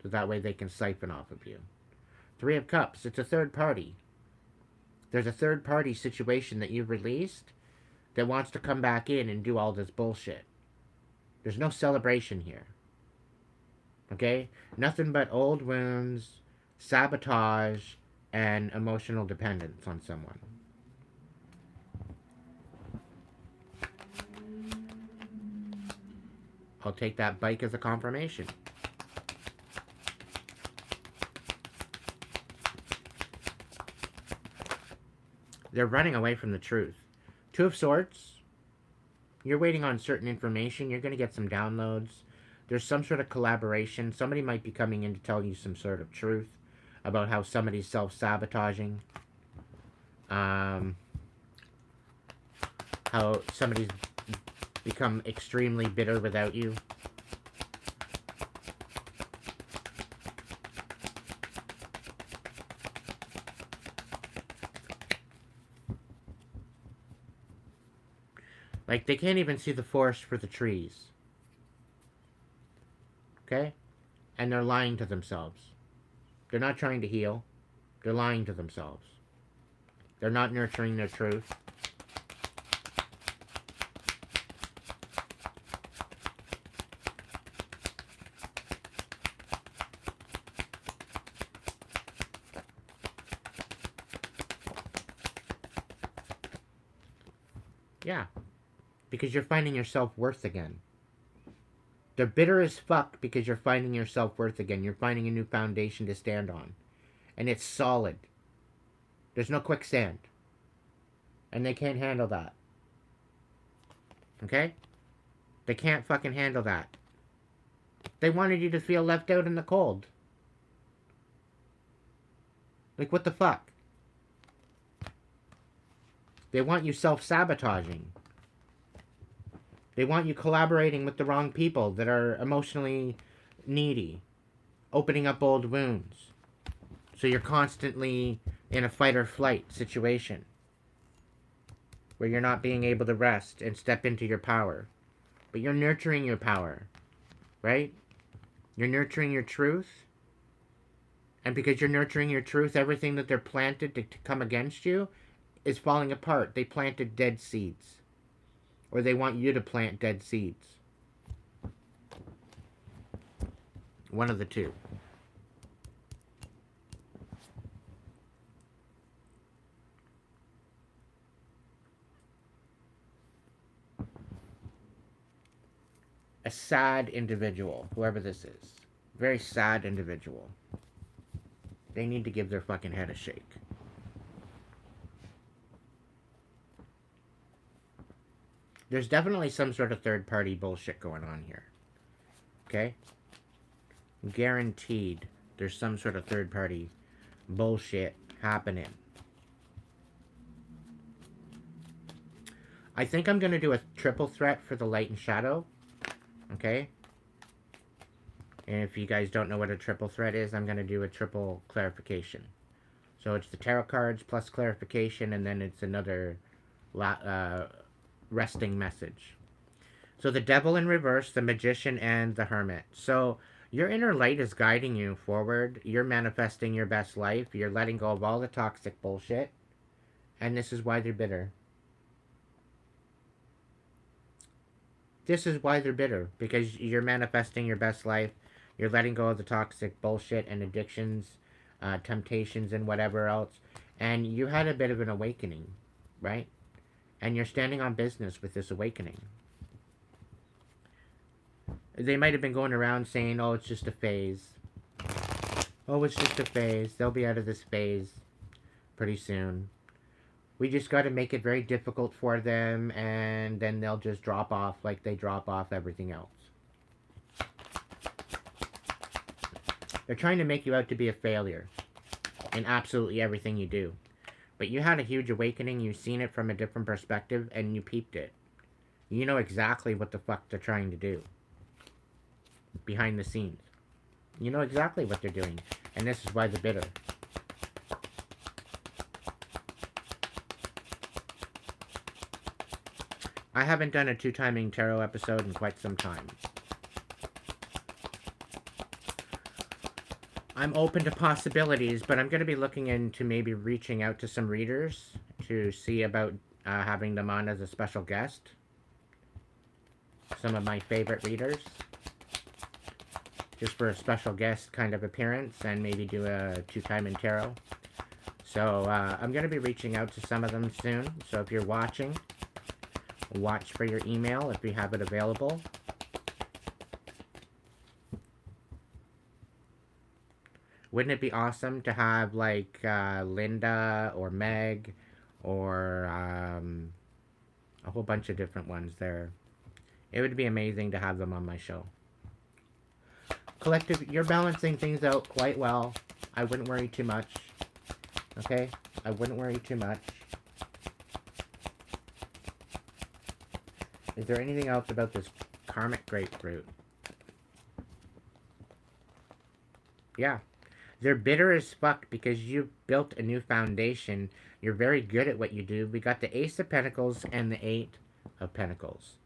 So that way they can siphon off of you. Three of Cups, it's a third party. There's a third party situation that you've released that wants to come back in and do all this bullshit. There's no celebration here. Okay? Nothing but old wounds, sabotage, and emotional dependence on someone. I'll take that bike as a confirmation. They're running away from the truth. Two of Swords. You're waiting on certain information. You're going to get some downloads. There's some sort of collaboration. Somebody might be coming in to tell you some sort of truth about how somebody's self-sabotaging. How somebody's become extremely bitter without you. Like, they can't even see the forest for the trees. Okay? And they're lying to themselves. They're not trying to heal. They're lying to themselves. They're not nurturing their truth. Yeah. Because you're finding your self-worth again. They're bitter as fuck because you're finding your self-worth again. You're finding a new foundation to stand on. And it's solid. There's no quicksand. And they can't handle that. Okay? They can't fucking handle that. They wanted you to feel left out in the cold. Like, what the fuck? They want you self-sabotaging. They want you collaborating with the wrong people that are emotionally needy. Opening up old wounds. So you're constantly in a fight or flight situation. Where you're not being able to rest and step into your power. But you're nurturing your power. Right? You're nurturing your truth. And because you're nurturing your truth, everything that they're planted to come against you is falling apart. They planted dead seeds. Or they want you to plant dead seeds. One of the two. A sad individual, whoever this is. Very sad individual. They need to give their fucking head a shake. There's definitely some sort of third-party bullshit going on here. Okay? Guaranteed there's some sort of third-party bullshit happening. I think I'm going to do a triple threat for the light and shadow. Okay? And if you guys don't know what a triple threat is, I'm going to do a triple clarification. So it's the tarot cards plus clarification, and then it's another resting message. So the Devil in reverse, the Magician, and the Hermit. So your inner light is guiding you forward. You're manifesting your best life. You're letting go of all the toxic bullshit. And this is why they're bitter. This is why they're bitter. Because you're manifesting your best life. You're letting go of the toxic bullshit and addictions, temptations, and whatever else. And you had a bit of an awakening, right? And you're standing on business with this awakening. They might have been going around saying, oh, it's just a phase. Oh, it's just a phase. They'll be out of this phase pretty soon. We just got to make it very difficult for them, and then they'll just drop off like they drop off everything else. They're trying to make you out to be a failure in absolutely everything you do. But you had a huge awakening, you've seen it from a different perspective, and you peeped it. You know exactly what the fuck they're trying to do. Behind the scenes. You know exactly what they're doing. And this is why they're bitter. I haven't done a two-timing tarot episode in quite some time. I'm open to possibilities, but I'm going to be looking into maybe reaching out to some readers to see about having them on as a special guest. Some of my favorite readers. Just for a special guest kind of appearance and maybe do a 2-time in tarot. So I'm going to be reaching out to some of them soon. So if you're watching, watch for your email if we have it available. Wouldn't it be awesome to have like Linda or Meg or a whole bunch of different ones there? It would be amazing to have them on my show. Collective, you're balancing things out quite well. I wouldn't worry too much. Okay? I wouldn't worry too much. Is there anything else about this karmic grapefruit? Yeah. They're bitter as fuck because you've built a new foundation. You're very good at what you do. We got the Ace of Pentacles and the Eight of Pentacles.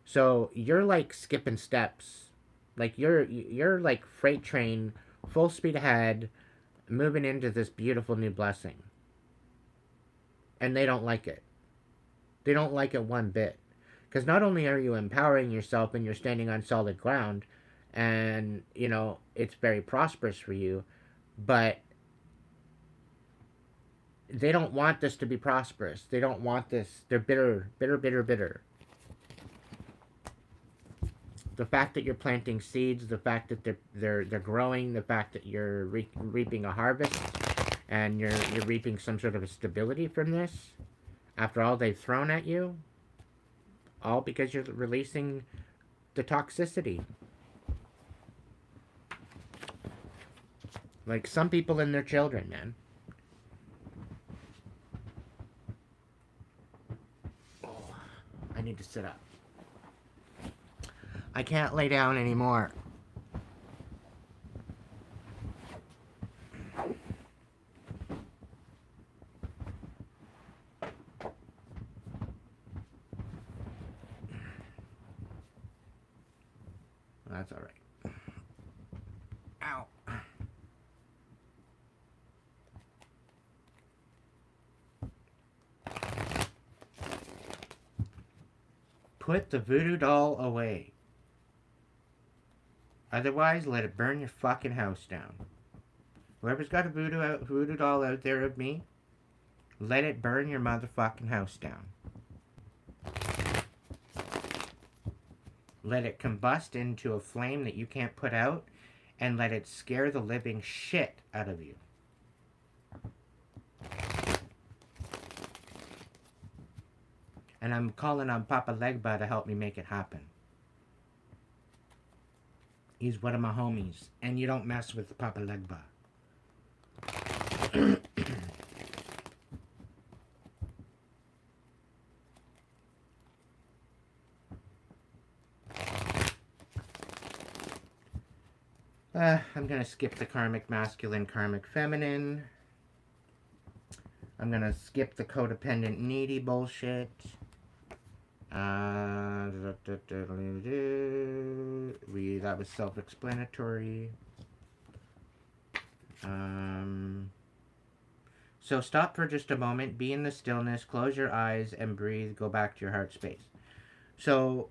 So you're like skipping steps. Like you're like freight train, full speed ahead, moving into this beautiful new blessing. And they don't like it. They don't like it one bit. Because not only are you empowering yourself and you're standing on solid ground, and, you know, it's very prosperous for you, but they don't want this to be prosperous. They don't want this. They're bitter, bitter, bitter, bitter. The fact that you're planting seeds, the fact that they're growing, the fact that you're reaping a harvest, and you're reaping some sort of a stability from this, after all they've thrown at you, all because you're releasing the toxicity. Like some people and their children, man. Oh, I need to sit up. I can't lay down anymore. That's all right. Ow. Put the voodoo doll away. Otherwise, let it burn your fucking house down. Whoever's got a voodoo doll out there of me, let it burn your motherfucking house down. Let it combust into a flame that you can't put out, and let it scare the living shit out of you. And I'm calling on Papa Legba to help me make it happen. He's one of my homies, and you don't mess with Papa Legba. I'm gonna skip the karmic masculine, karmic feminine. I'm gonna skip the codependent needy bullshit. That was self-explanatory. So stop for just a moment, be in the stillness, close your eyes and breathe, go back to your heart space. So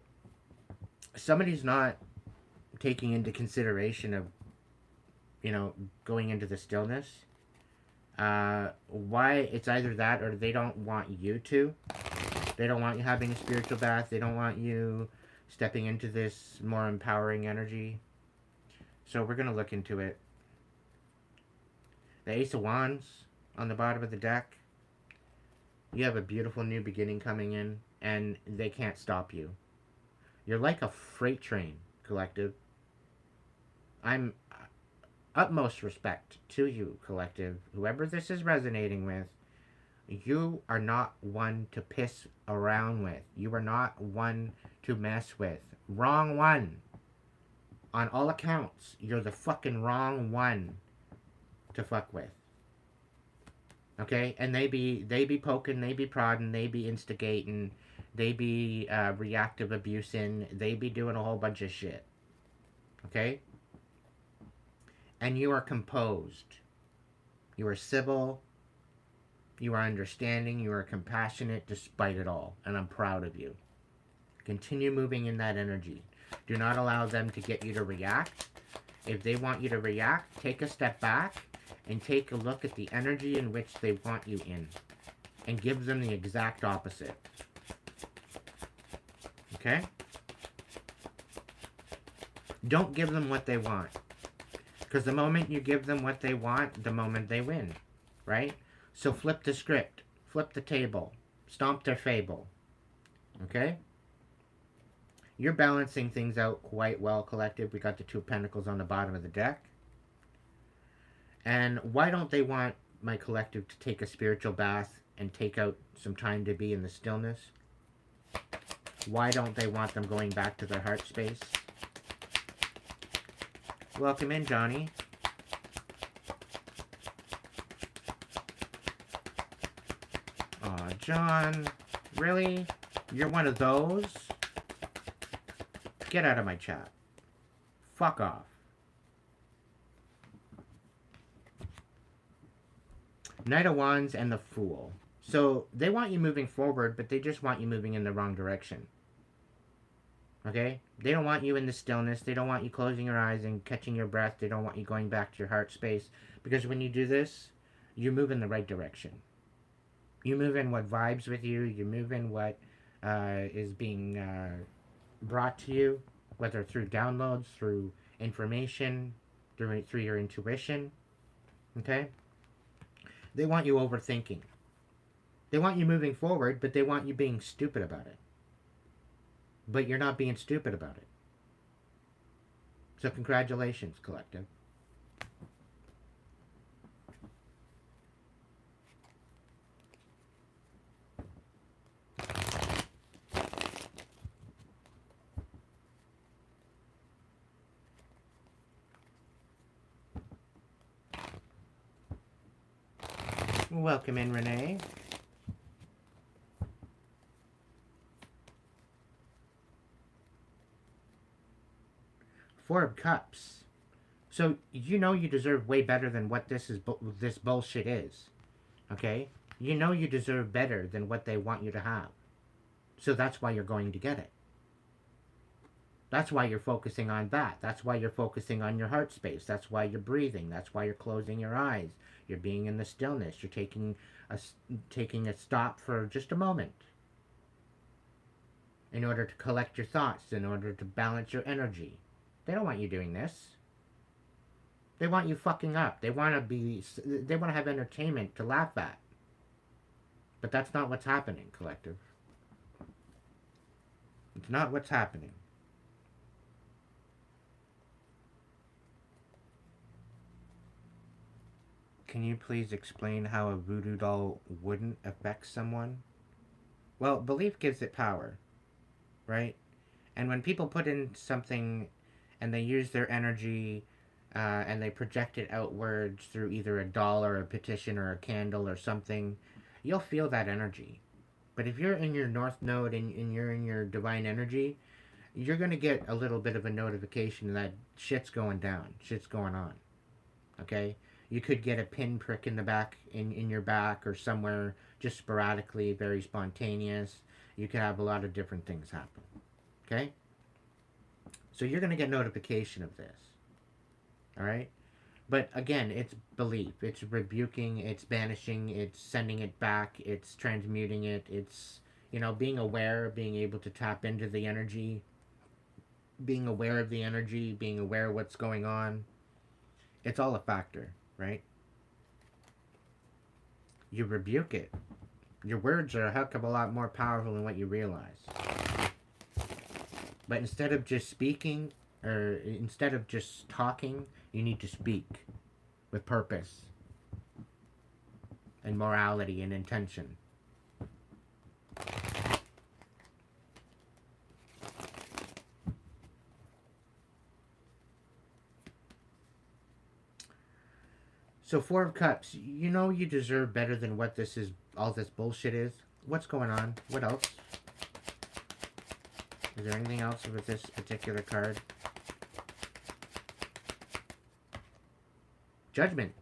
somebody's not taking into consideration of, you know, going into the stillness. Why? It's either that or they don't want you to. They don't want you having a spiritual bath. They don't want you stepping into this more empowering energy. So we're going to look into it. The Ace of Wands on the bottom of the deck. You have a beautiful new beginning coming in, and they can't stop you. You're like a freight train, collective. I'm utmost respect to you, collective. Whoever this is resonating with, you are not one to piss around with. You are not one to mess with. Wrong one. On all accounts, you're the fucking wrong one to fuck with. Okay? And they be poking, they be prodding, they be instigating, they be reactive abusing, they be doing a whole bunch of shit. Okay? And you are composed. You are civil. You are understanding. You are compassionate despite it all. And I'm proud of you. Continue moving in that energy. Do not allow them to get you to react. If they want you to react, take a step back and take a look at the energy in which they want you in. And give them the exact opposite. Okay? Don't give them what they want. Because the moment you give them what they want, the moment they win. Right? So flip the script. Flip the table. Stomp their fable. Okay? You're balancing things out quite well, collective. We got the 2 of Pentacles on the bottom of the deck. And why don't they want my collective to take a spiritual bath and take out some time to be in the stillness? Why don't they want them going back to their heart space? Welcome in, Johnny. Aw, John. Really? You're one of those? Get out of my chat. Fuck off. Knight of Wands and the Fool. So they want you moving forward, but they just want you moving in the wrong direction. Okay? They don't want you in the stillness. They don't want you closing your eyes and catching your breath. They don't want you going back to your heart space. Because when you do this, you move in the right direction. You move in what vibes with you. You move in what is being brought to you, whether through downloads, through information, through your intuition. Okay? They want you overthinking. They want you moving forward, but they want you being stupid about it. But you're not being stupid about it. So congratulations, collective. Welcome in, Renee. Four of Cups. So you know you deserve way better than what this bullshit is. Okay? You know you deserve better than what they want you to have. So that's why you're going to get it. That's why you're focusing on that. That's why you're focusing on your heart space. That's why you're breathing. That's why you're closing your eyes. You're being in the stillness. You're taking a stop for just a moment in order to collect your thoughts, in order to balance your energy. They don't want you doing this. They want you fucking up. They want to have entertainment to laugh at. But that's not what's happening, collective. It's not what's happening. Can you please explain how a voodoo doll wouldn't affect someone? Well, belief gives it power, right? And when people put in something and they use their energy and they project it outwards through either a doll or a petition or a candle or something, you'll feel that energy. But if you're in your North Node and you're in your divine energy, you're going to get a little bit of a notification that shit's going down, shit's going on, okay? You could get a pinprick in the back, in your back or somewhere just sporadically, very spontaneous. You could have a lot of different things happen. Okay? So you're going to get notification of this. Alright? But again, it's belief. It's rebuking, it's banishing, it's sending it back, it's transmuting it, it's, being aware, being able to tap into the energy, being aware of the energy, being aware of what's going on. It's all a factor. Right? You rebuke it. Your words are a heck of a lot more powerful than what you realize. But instead of just speaking, or instead of just talking, you need to speak with purpose and morality and intention. So Four of Cups, you know you deserve better than what this is, all this bullshit is. What's going on? What else? Is there anything else with this particular card? Judgment.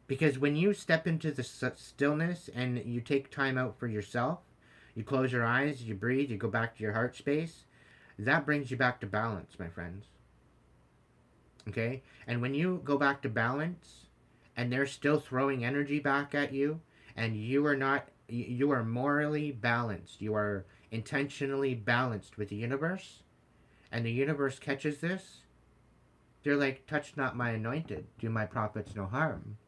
Because when you step into the stillness and you take time out for yourself, you close your eyes, you breathe, you go back to your heart space, that brings you back to balance, my friends. Okay? And when you go back to balance and they're still throwing energy back at you and you are not, you are morally balanced, you are intentionally balanced with the universe, and the universe catches this, they're like, touch not my anointed, do my prophets no harm.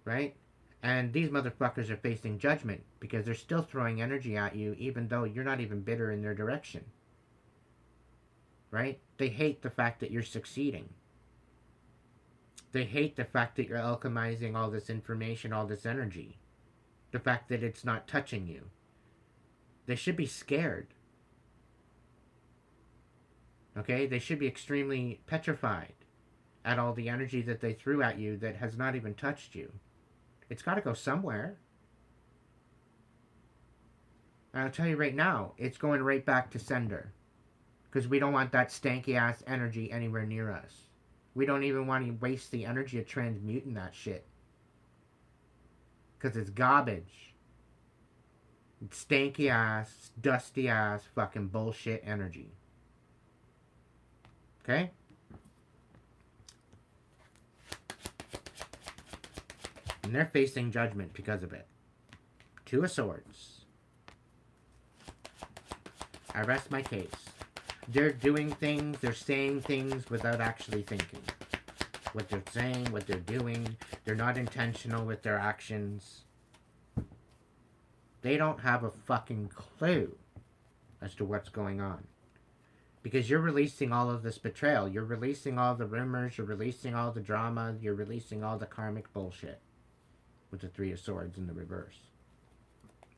Right? And these motherfuckers are facing judgment because they're still throwing energy at you even though you're not even bitter in their direction. Right? They hate the fact that you're succeeding. They hate the fact that you're alchemizing all this information, all this energy. The fact that it's not touching you. They should be scared. Okay? They should be extremely petrified at all the energy that they threw at you that has not even touched you. It's got to go somewhere. And I'll tell you right now, it's going right back to sender. Because we don't want that stanky ass energy anywhere near us. We don't even want to waste the energy of transmuting that shit. Because it's garbage. It's stanky ass, dusty ass, fucking bullshit energy. Okay? And they're facing judgment because of it. Two of Swords. I rest my case. They're doing things, they're saying things without actually thinking. What they're saying, what they're doing, they're not intentional with their actions. They don't have a fucking clue as to what's going on. Because you're releasing all of this betrayal. You're releasing all the rumors, you're releasing all the drama, you're releasing all the karmic bullshit. With the Three of Swords in the reverse.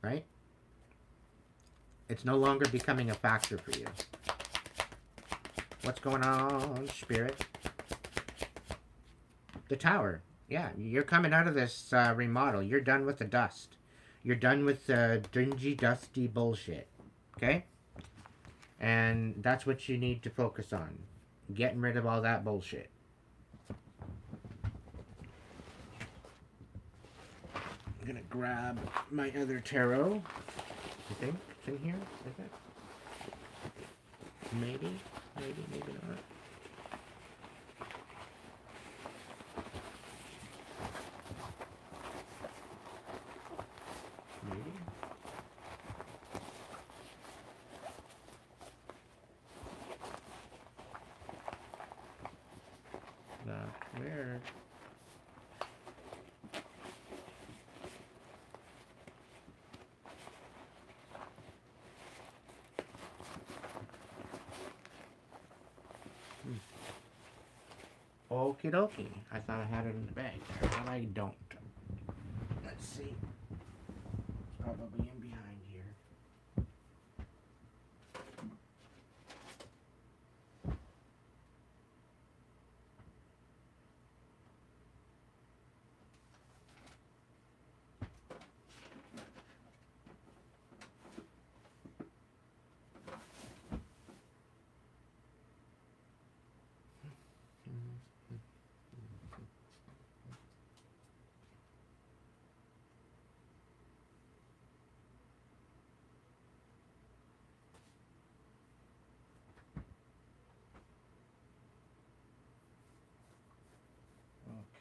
Right? It's no longer becoming a factor for you. What's going on, Spirit? The Tower. Yeah, you're coming out of this remodel. You're done with the dust. You're done with the dingy, dusty bullshit. Okay? And that's what you need to focus on. Getting rid of all that bullshit. I'm gonna grab my other tarot. I think it's in here. Is it? Maybe, maybe not. Maybe. That's weird. Okie dokie. I thought I had it in the bag there, but I don't. Let's see. It's probably in behind here.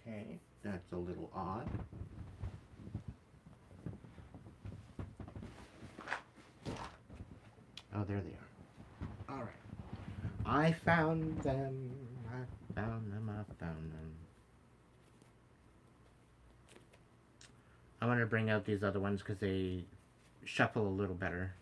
Okay, that's a little odd. Oh, there they are. Alright. I found them. I found them. I found them. I want to bring out these other ones because they shuffle a little better.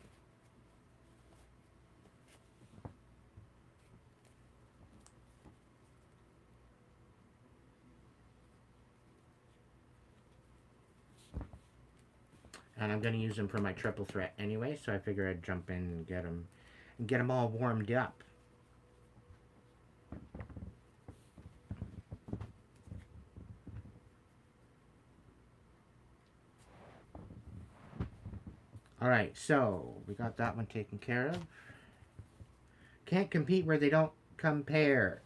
And I'm going to use them for my triple threat anyway, so I figure I'd jump in and get them all warmed up. Alright, so we got that one taken care of. Can't compete where they don't compare.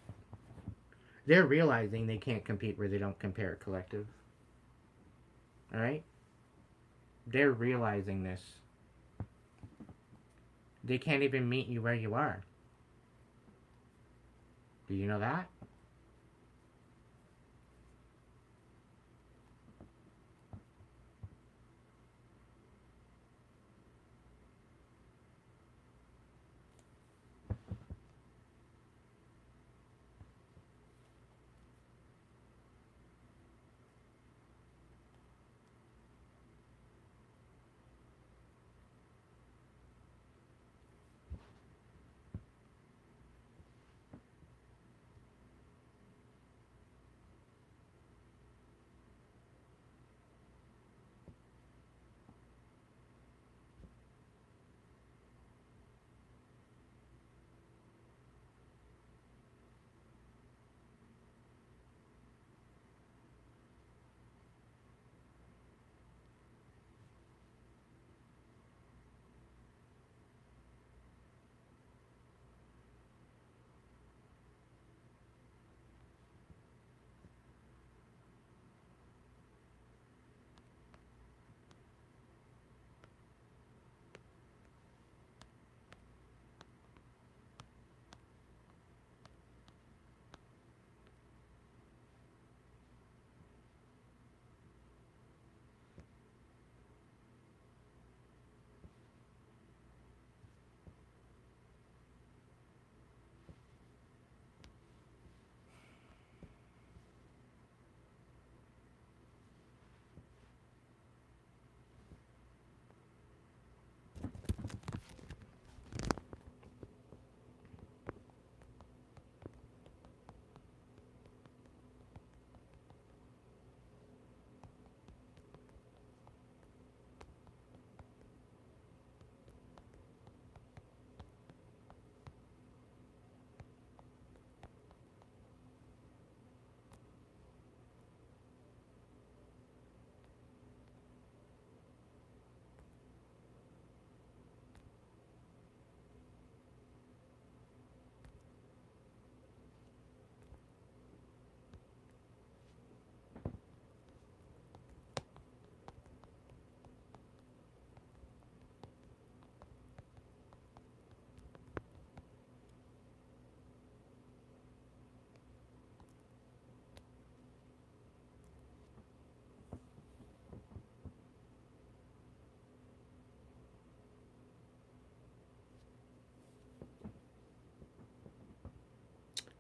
They're realizing they can't compete where they don't compare, collective. Alright? They're realizing this. They can't even meet you where you are. Do you know that?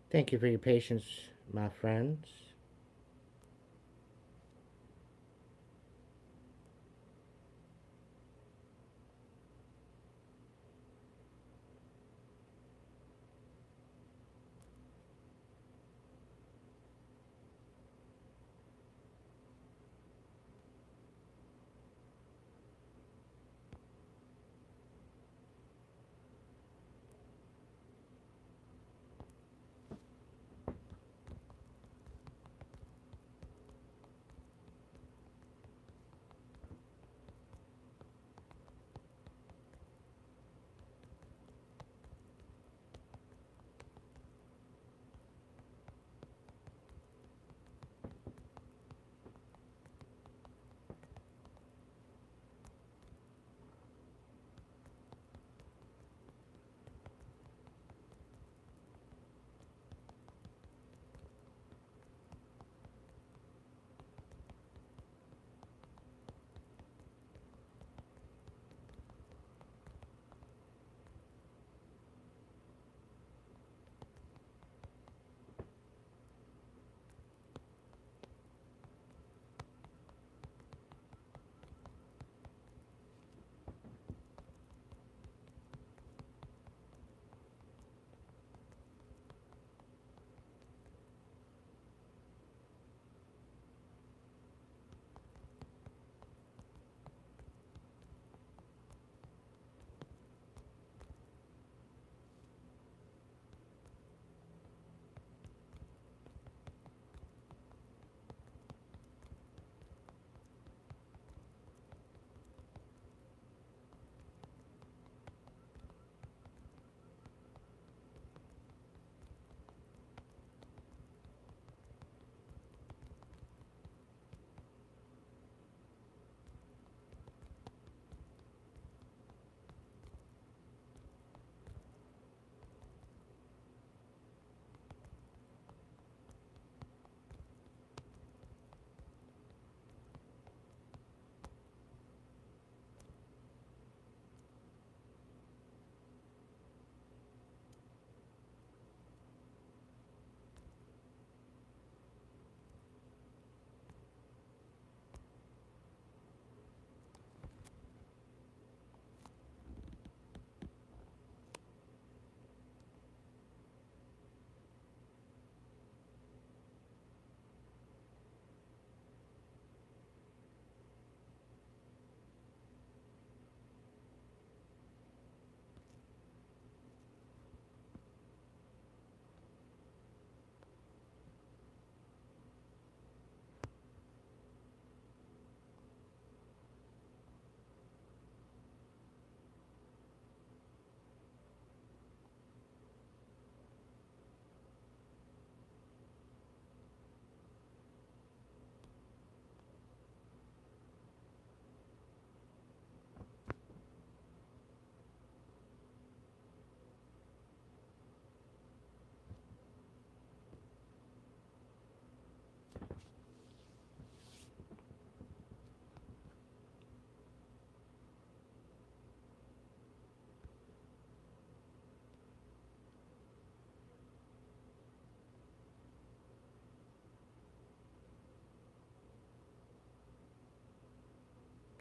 Thank you for your patience, my friends.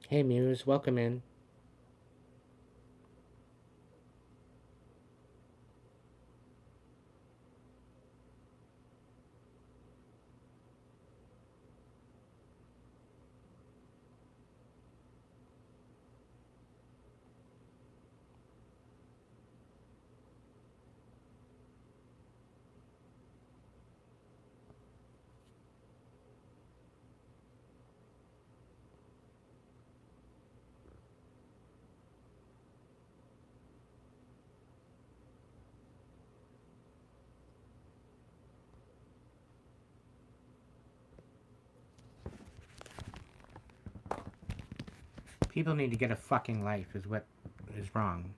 Hey Muse, welcome in. People need to get a fucking life is what is wrong.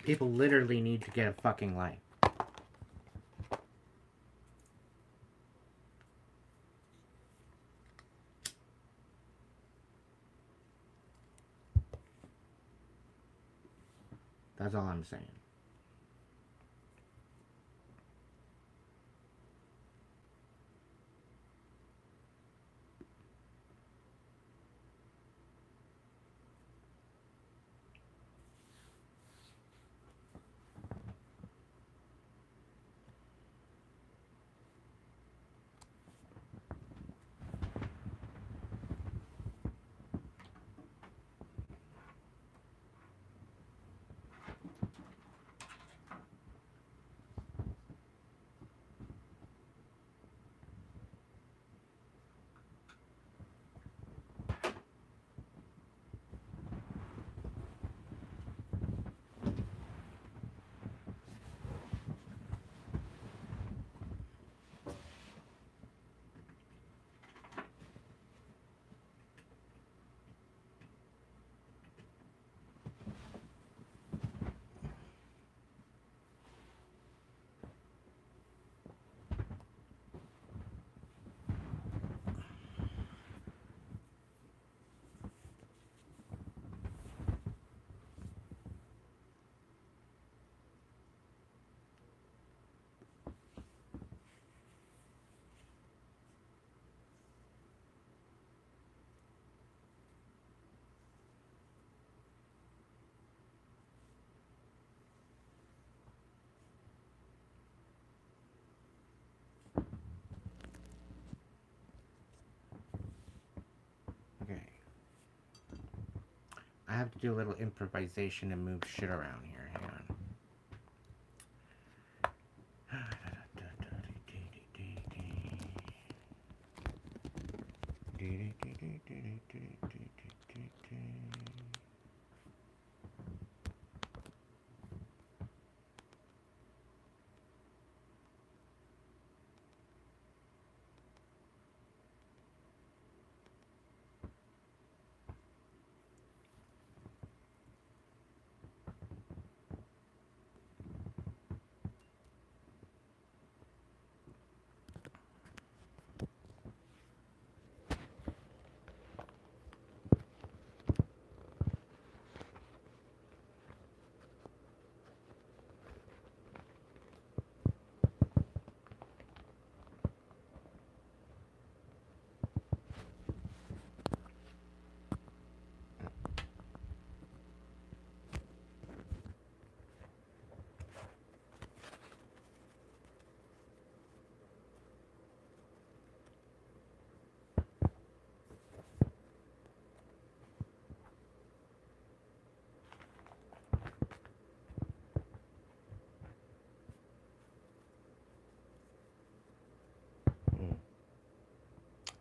People literally need to get a fucking life. That's all I'm saying. Okay. I have to do a little improvisation and move shit around here. Hang on.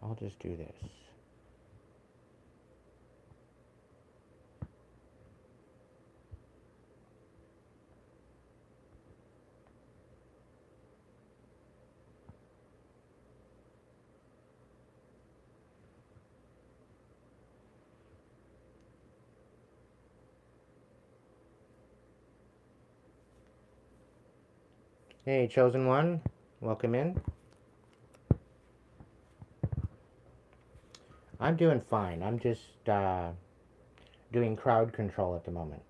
I'll just do this. Hey, chosen one, welcome in. I'm doing fine. I'm just doing crowd control at the moment.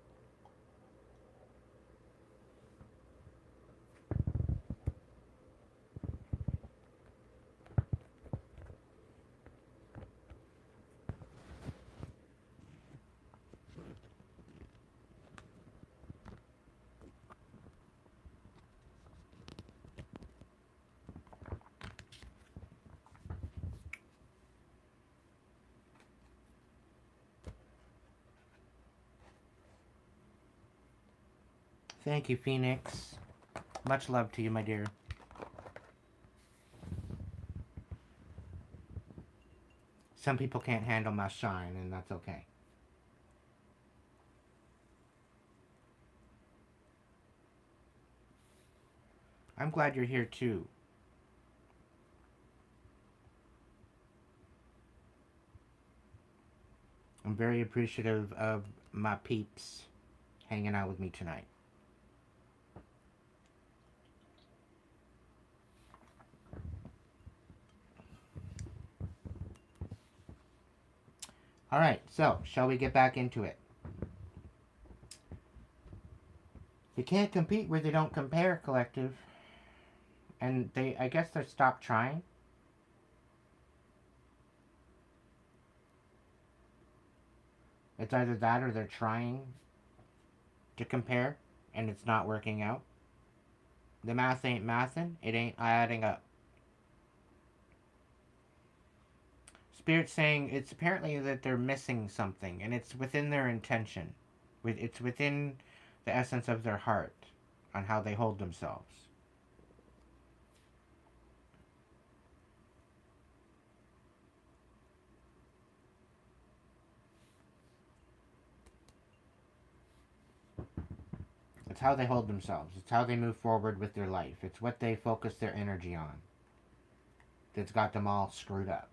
Thank you, Phoenix. Much love to you, my dear. Some people can't handle my shine, and that's okay. I'm glad you're here, too. I'm very appreciative of my peeps hanging out with me tonight. Alright, so, shall we get back into it? You can't compete where they don't compare, collective. And I guess they stopped trying. It's either that or they're trying to compare and it's not working out. The math ain't mathin', it ain't adding up. Spirit's saying it's apparently that they're missing something, and it's within their intention. It's within the essence of their heart on how they hold themselves. It's how they hold themselves. It's how they move forward with their life. It's what they focus their energy on that's got them all screwed up.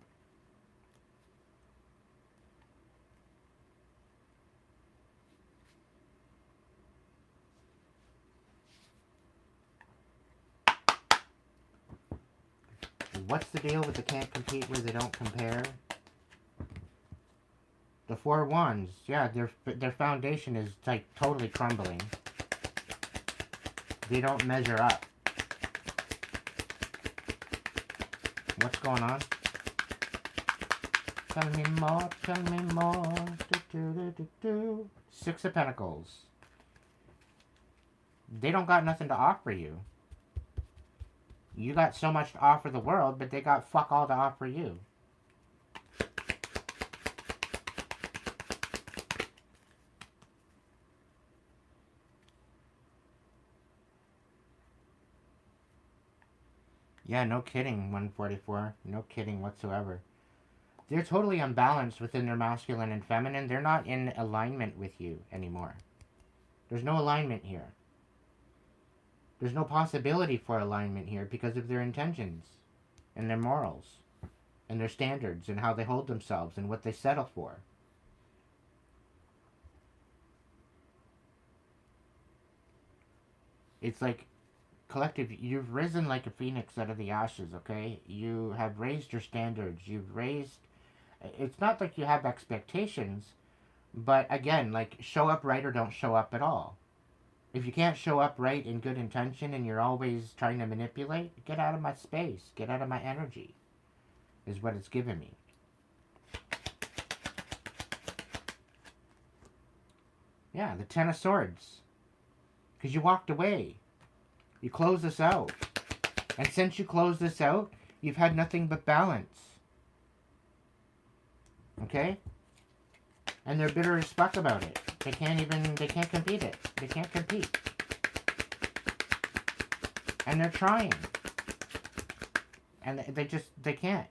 What's the deal with the can't compete where they don't compare? The Four Wands, yeah, their foundation is like totally crumbling. They don't measure up. What's going on? Tell me more, tell me more. Six of Pentacles. They don't got nothing to offer you. You got so much to offer the world, but they got fuck all to offer you. Yeah, no kidding, 144. No kidding whatsoever. They're totally unbalanced within their masculine and feminine. They're not in alignment with you anymore. There's no alignment here. There's no possibility for alignment here because of their intentions and their morals and their standards and how they hold themselves and what they settle for. It's like, collective, you've risen like a phoenix out of the ashes, okay? You have raised your standards. You've raised... It's not like you have expectations, but again, like, show up right or don't show up at all. If you can't show up right in good intention and you're always trying to manipulate, get out of my space. Get out of my energy, is what it's given me. Yeah, the Ten of Swords. Because you walked away. You closed this out. And since you closed this out, you've had nothing but balance. Okay? And they're bitter as fuck about it. They can't compete it. They can't compete. And they're trying. And they can't.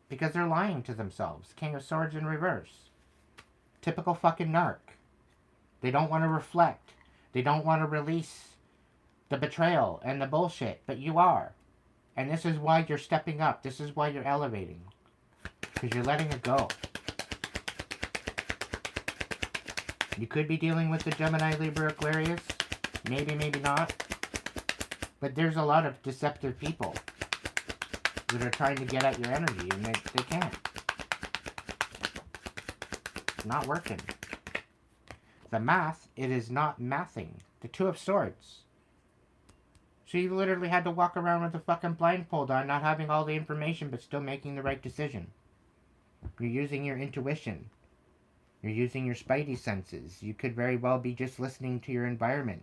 Because they're lying to themselves. King of Swords in reverse. Typical fucking narc. They don't want to reflect. They don't want to release the betrayal and the bullshit. But you are. And this is why you're stepping up. This is why you're elevating. Because you're letting it go. You could be dealing with the Gemini, Libra, Aquarius. Maybe, maybe not. But there's a lot of deceptive people that are trying to get at your energy, and they can't. It's not working. The math, it is not mathing. The Two of Swords. So you literally had to walk around with a fucking blindfold on, not having all the information, but still making the right decision. You're using your intuition. You're using your spidey senses. You could very well be just listening to your environment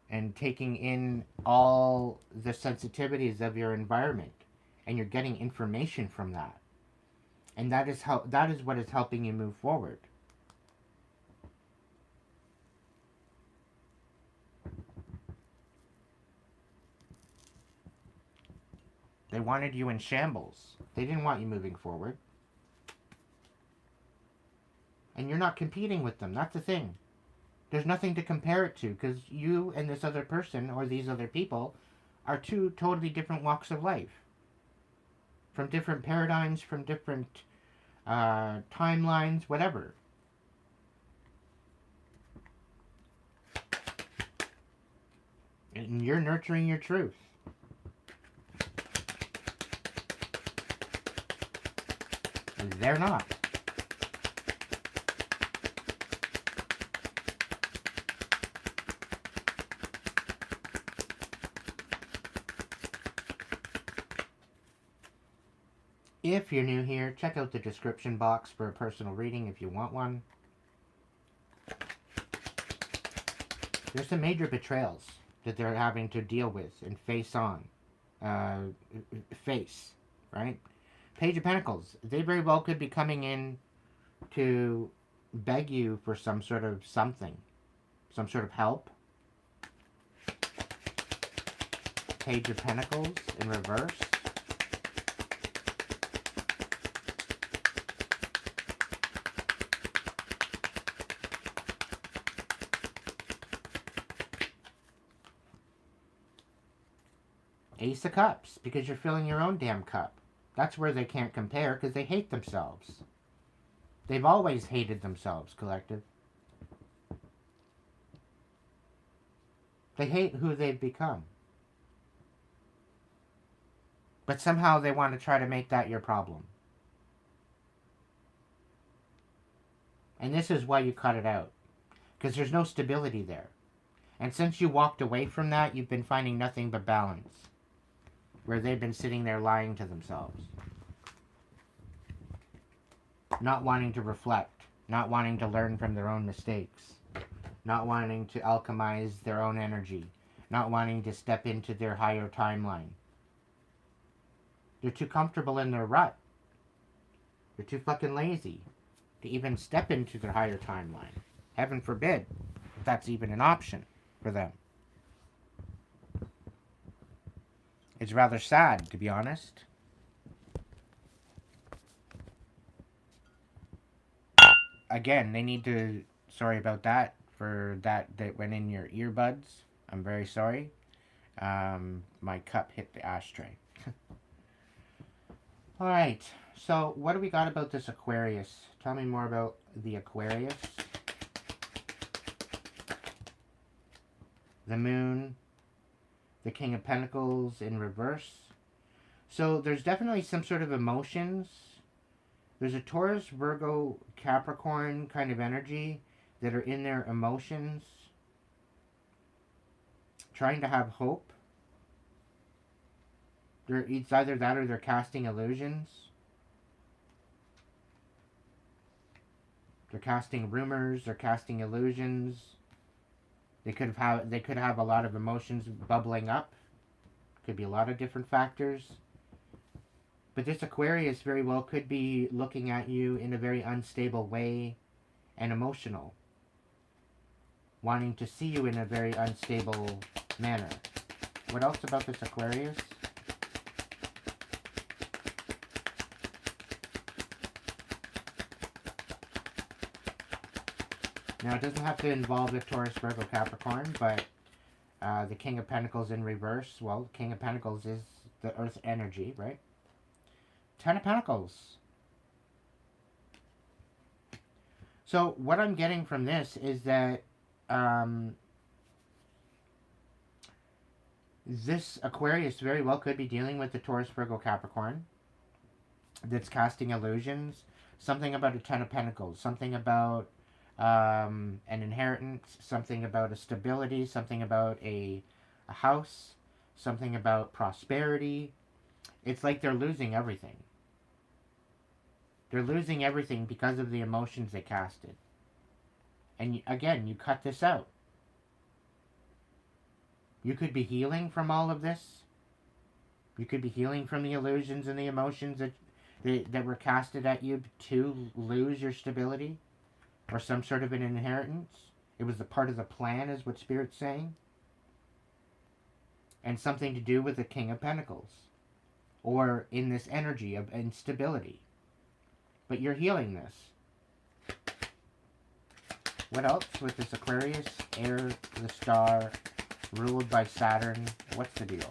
and taking in all the sensitivities of your environment, and you're getting information from that. And that is what is helping you move forward. They wanted you in shambles. They didn't want you moving forward. And you're not competing with them. That's the thing. There's nothing to compare it to, because you and this other person or these other people are two totally different walks of life. From different paradigms, from different timelines, whatever. And you're nurturing your truth. And they're not. If you're new here, check out the description box for a personal reading if you want one. There's some major betrayals that they're having to deal with and face, right? Page of Pentacles. They very well could be coming in to beg you for some sort of something. Some sort of help. Page of Pentacles in reverse. Ace of Cups, because you're filling your own damn cup. That's where they can't compare, because they hate themselves. They've always hated themselves, collective. They hate who they've become. But somehow they want to try to make that your problem. And this is why you cut it out. Because there's no stability there. And since you walked away from that, you've been finding nothing but balance. Where they've been sitting there lying to themselves. Not wanting to reflect. Not wanting to learn from their own mistakes. Not wanting to alchemize their own energy. Not wanting to step into their higher timeline. They're too comfortable in their rut. They're too fucking lazy to even step into their higher timeline. Heaven forbid if that's even an option for them. It's rather sad, to be honest. Again, they need to... Sorry about that. For that went in your earbuds. I'm very sorry. My cup hit the ashtray. Alright. So, what do we got about this Aquarius? Tell me more about the Aquarius. The Moon. The King of Pentacles in reverse. So there's definitely some sort of emotions. There's a Taurus, Virgo, Capricorn kind of energy that are in their emotions. Trying to have hope. It's either that or they're casting illusions. They're casting rumors. They're casting illusions. They could have a lot of emotions bubbling up. Could be a lot of different factors. But this Aquarius very well could be looking at you in a very unstable way and emotional. Wanting to see you in a very unstable manner. What else about this Aquarius? Now, it doesn't have to involve the Taurus, Virgo, Capricorn, but the King of Pentacles in reverse. Well, King of Pentacles is the Earth energy, right? Ten of Pentacles. So, what I'm getting from this is that this Aquarius very well could be dealing with the Taurus, Virgo, Capricorn that's casting illusions. Something about a Ten of Pentacles. Something about an inheritance, something about a stability, something about a house, something about prosperity. It's like they're losing everything. They're losing everything because of the emotions they casted. And again, you cut this out. You could be healing from all of this. You could be healing from the illusions and the emotions that were casted at you to lose your stability. Or some sort of an inheritance. It was a part of the plan, is what Spirit's saying. And something to do with the King of Pentacles. or in this energy of instability. But you're healing this. What else with this Aquarius? Air, the star, ruled by Saturn. What's the deal?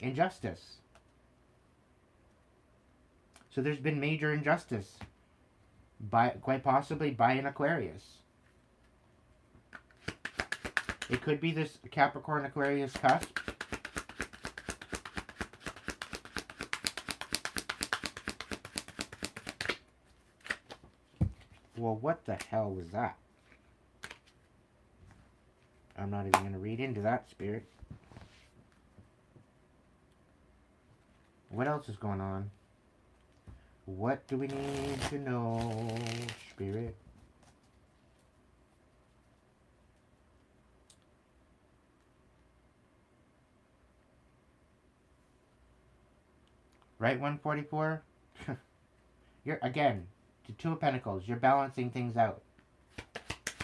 Injustice. So there's been major injustice, quite possibly by an Aquarius. It could be this Capricorn Aquarius cusp. Well, what the hell was that? I'm not even going to read into that, Spirit. What else is going on? What do we need to know, Spirit? Right, 144? You're, again, the Two of Pentacles. You're balancing things out.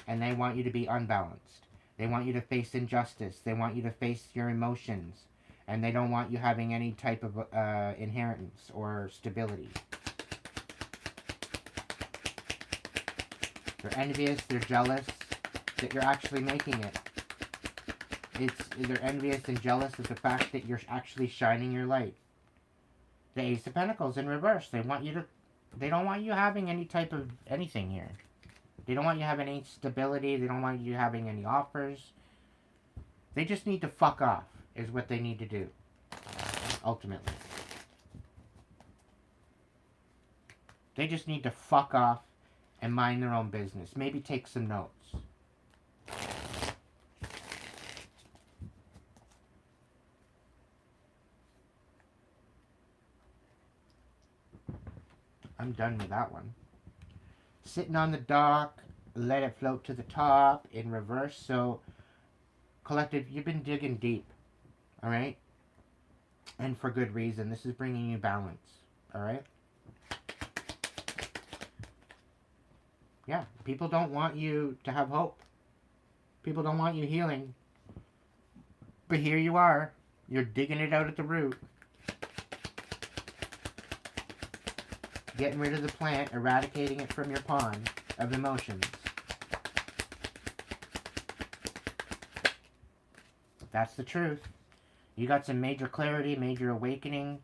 And they want you to be unbalanced. They want you to face injustice. They want you to face your emotions. And they don't want you having any type of inheritance or stability. They're envious. They're jealous that you're actually making it. They're envious and jealous of the fact that you're actually shining your light. The Ace of Pentacles in reverse. They don't want you having any type of anything here. They don't want you having any stability. They don't want you having any offers. They just need to fuck off, is what they need to do, ultimately. They just need to fuck off and mind their own business. Maybe take some notes. I'm done with that one. Sitting on the dock, let it float to the top in reverse. So, collective, you've been digging deep, all right? And for good reason. This is bringing you balance, all right? Yeah, people don't want you to have hope. People don't want you healing. But here you are. You're digging it out at the root. Getting rid of the plant, eradicating it from your pond of emotions. That's the truth. You got some major clarity, major awakening.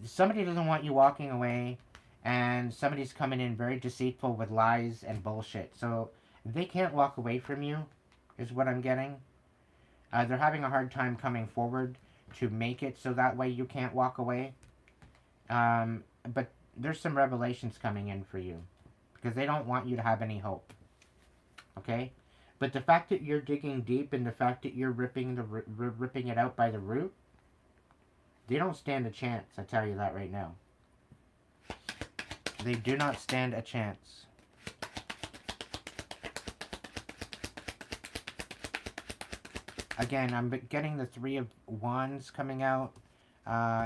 Somebody doesn't want you walking away, and somebody's coming in very deceitful with lies and bullshit. So they can't walk away from you, is what I'm getting. They're having a hard time coming forward to make it so that way you can't walk away. But there's some revelations coming in for you because they don't want you to have any hope. Okay? But the fact that you're digging deep and the fact that you're ripping it out by the root, they don't stand a chance, I tell you that right now. They do not stand a chance. Again, I'm getting the Three of Wands coming out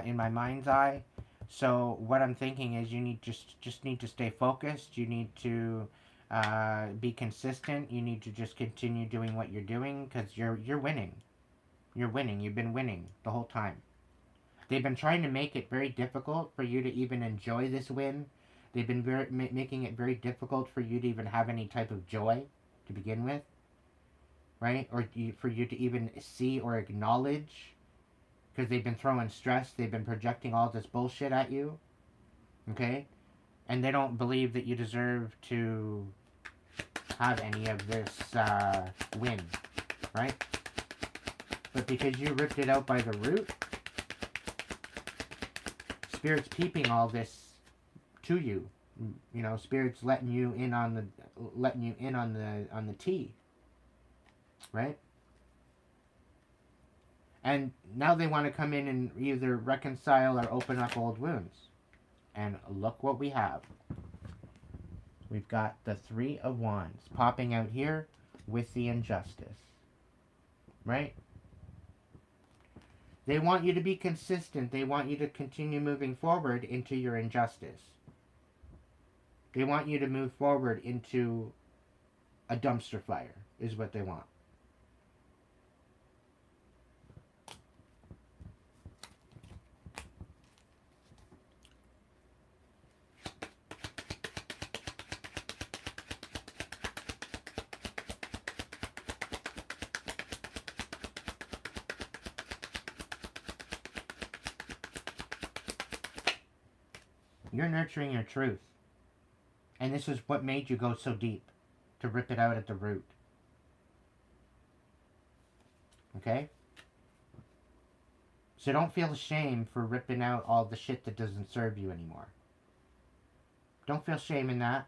in my mind's eye. So what I'm thinking is you need just need to stay focused. You need to be consistent. You need to just continue doing what you're doing because you're winning. You're winning. You've been winning the whole time. They've been trying to make it very difficult for you to even enjoy this win. They've been making it very difficult for you to even have any type of joy to begin with, right? Or for you to even see or acknowledge. Because they've been throwing stress. They've been projecting all this bullshit at you. Okay? And they don't believe that you deserve to have any of this win. Right? But because you ripped it out by the root, Spirit's peeping all this to you. You know, Spirit's letting you in on the tea. Right? And now they want to come in and either reconcile or open up old wounds. And look what we have. We've got the Three of Wands popping out here with the injustice. Right? They want you to be consistent. They want you to continue moving forward into your injustice. They want you to move forward into a dumpster fire, is what they want. You're nurturing your truth. And this is what made you go so deep. To rip it out at the root. Okay? So don't feel ashamed for ripping out all the shit that doesn't serve you anymore. Don't feel shame in that.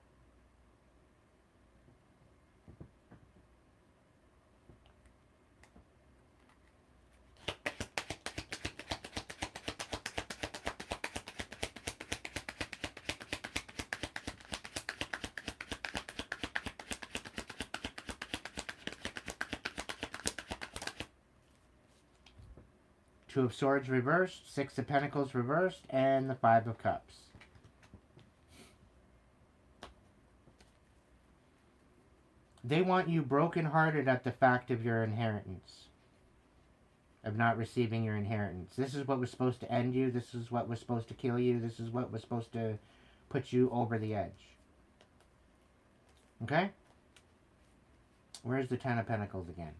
Two of Swords reversed, Six of Pentacles reversed, and the Five of Cups. They want you brokenhearted at the fact of your inheritance. Of not receiving your inheritance. This is what was supposed to end you. This is what was supposed to kill you. This is what was supposed to put you over the edge. Okay? Where's the Ten of Pentacles again?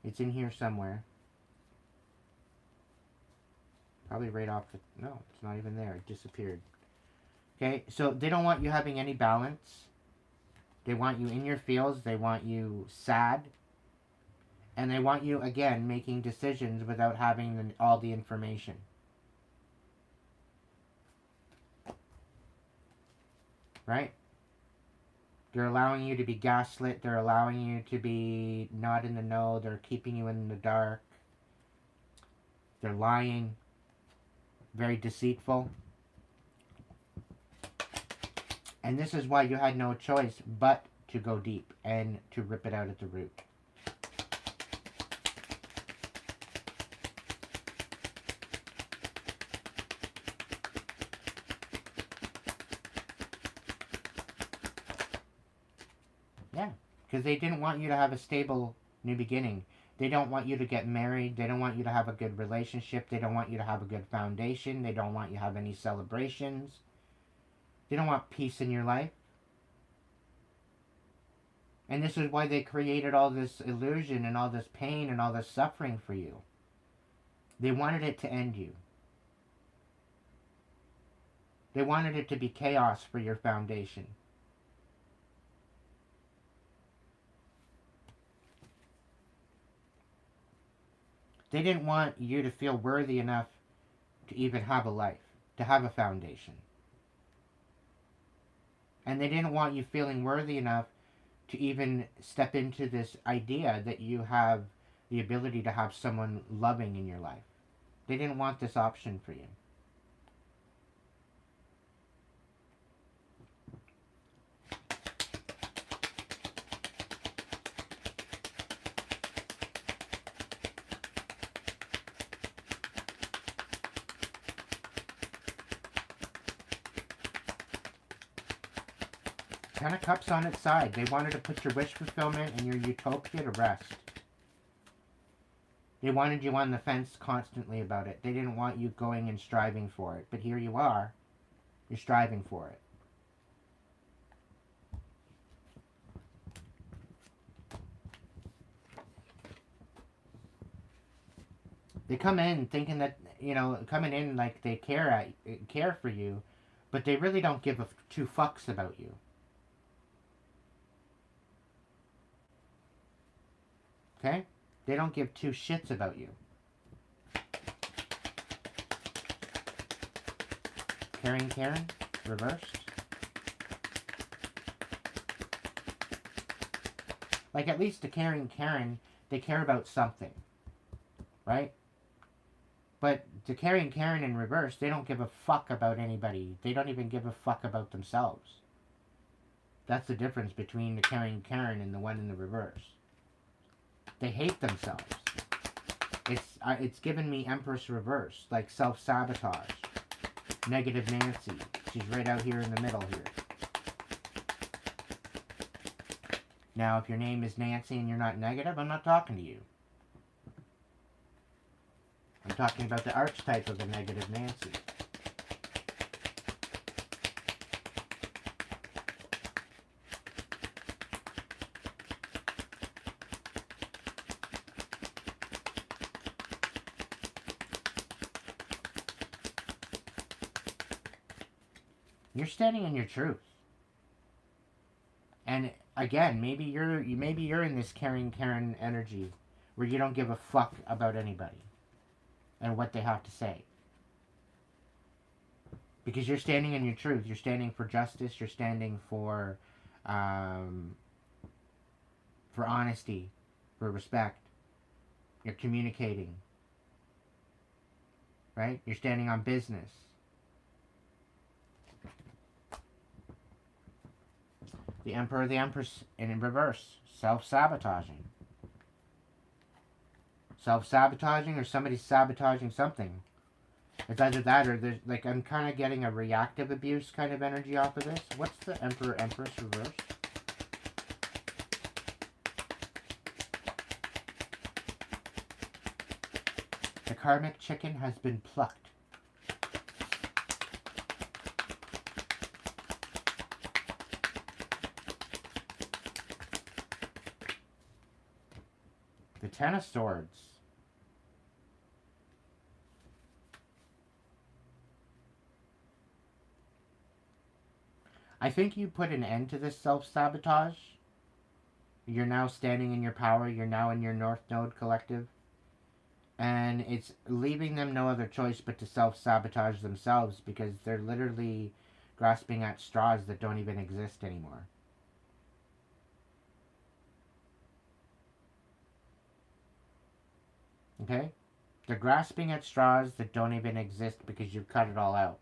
It's in here somewhere. Probably right off the... No, it's not even there. It disappeared. Okay, so they don't want you having any balance. They want you in your feels. They want you sad. And they want you, again, making decisions without having all the information. Right? They're allowing you to be gaslit. They're allowing you to be not in the know. They're keeping you in the dark. They're lying. Very deceitful. And this is why you had no choice but to go deep and to rip it out at the root. Yeah, because they didn't want you to have a stable new beginning. They don't want you to get married. They don't want you to have a good relationship. They don't want you to have a good foundation. They don't want you to have any celebrations. They don't want peace in your life. And this is why they created all this illusion and all this pain and all this suffering for you. They wanted it to end you. They wanted it to be chaos for your foundation. They didn't want you to feel worthy enough to even have a life, to have a foundation. And they didn't want you feeling worthy enough to even step into this idea that you have the ability to have someone loving in your life. They didn't want this option for you. Ten of Cups on its side. They wanted to put your wish fulfillment and your utopia to rest. They wanted you on the fence constantly about it. They didn't want you going and striving for it. But here you are. You're striving for it. They come in thinking that, you know, coming in like they care for you, but they really don't give two fucks about you. Okay? They don't give two shits about you. Caring Karen, reversed. Like, at least the Caring Karen, they care about something. Right? But the Caring Karen in reverse, they don't give a fuck about anybody. They don't even give a fuck about themselves. That's the difference between the Caring Karen and the one in the reverse. They hate themselves. It's given me Empress reverse, like self-sabotage. Negative Nancy. She's right out here in the middle here. Now, if your name is Nancy and you're not negative, I'm not talking to you. I'm talking about the archetype of a negative Nancy. You're standing in your truth. And again, maybe you're in this caring Karen energy where you don't give a fuck about anybody and what they have to say. Because you're standing in your truth. You're standing for justice. You're standing for honesty, for respect. You're communicating. Right? You're standing on business. The Emperor, the Empress, and in reverse, self-sabotaging. Self-sabotaging or somebody's sabotaging something. It's either that or there's, like, I'm kind of getting a reactive abuse kind of energy off of this. What's the Emperor, Empress reverse? The karmic chicken has been plucked. The Ten of Swords. I think you put an end to this self-sabotage. You're now standing in your power. You're now in your North Node collective. And it's leaving them no other choice but to self-sabotage themselves because they're literally grasping at straws that don't even exist anymore. Okay? They're grasping at straws that don't even exist because you've cut it all out.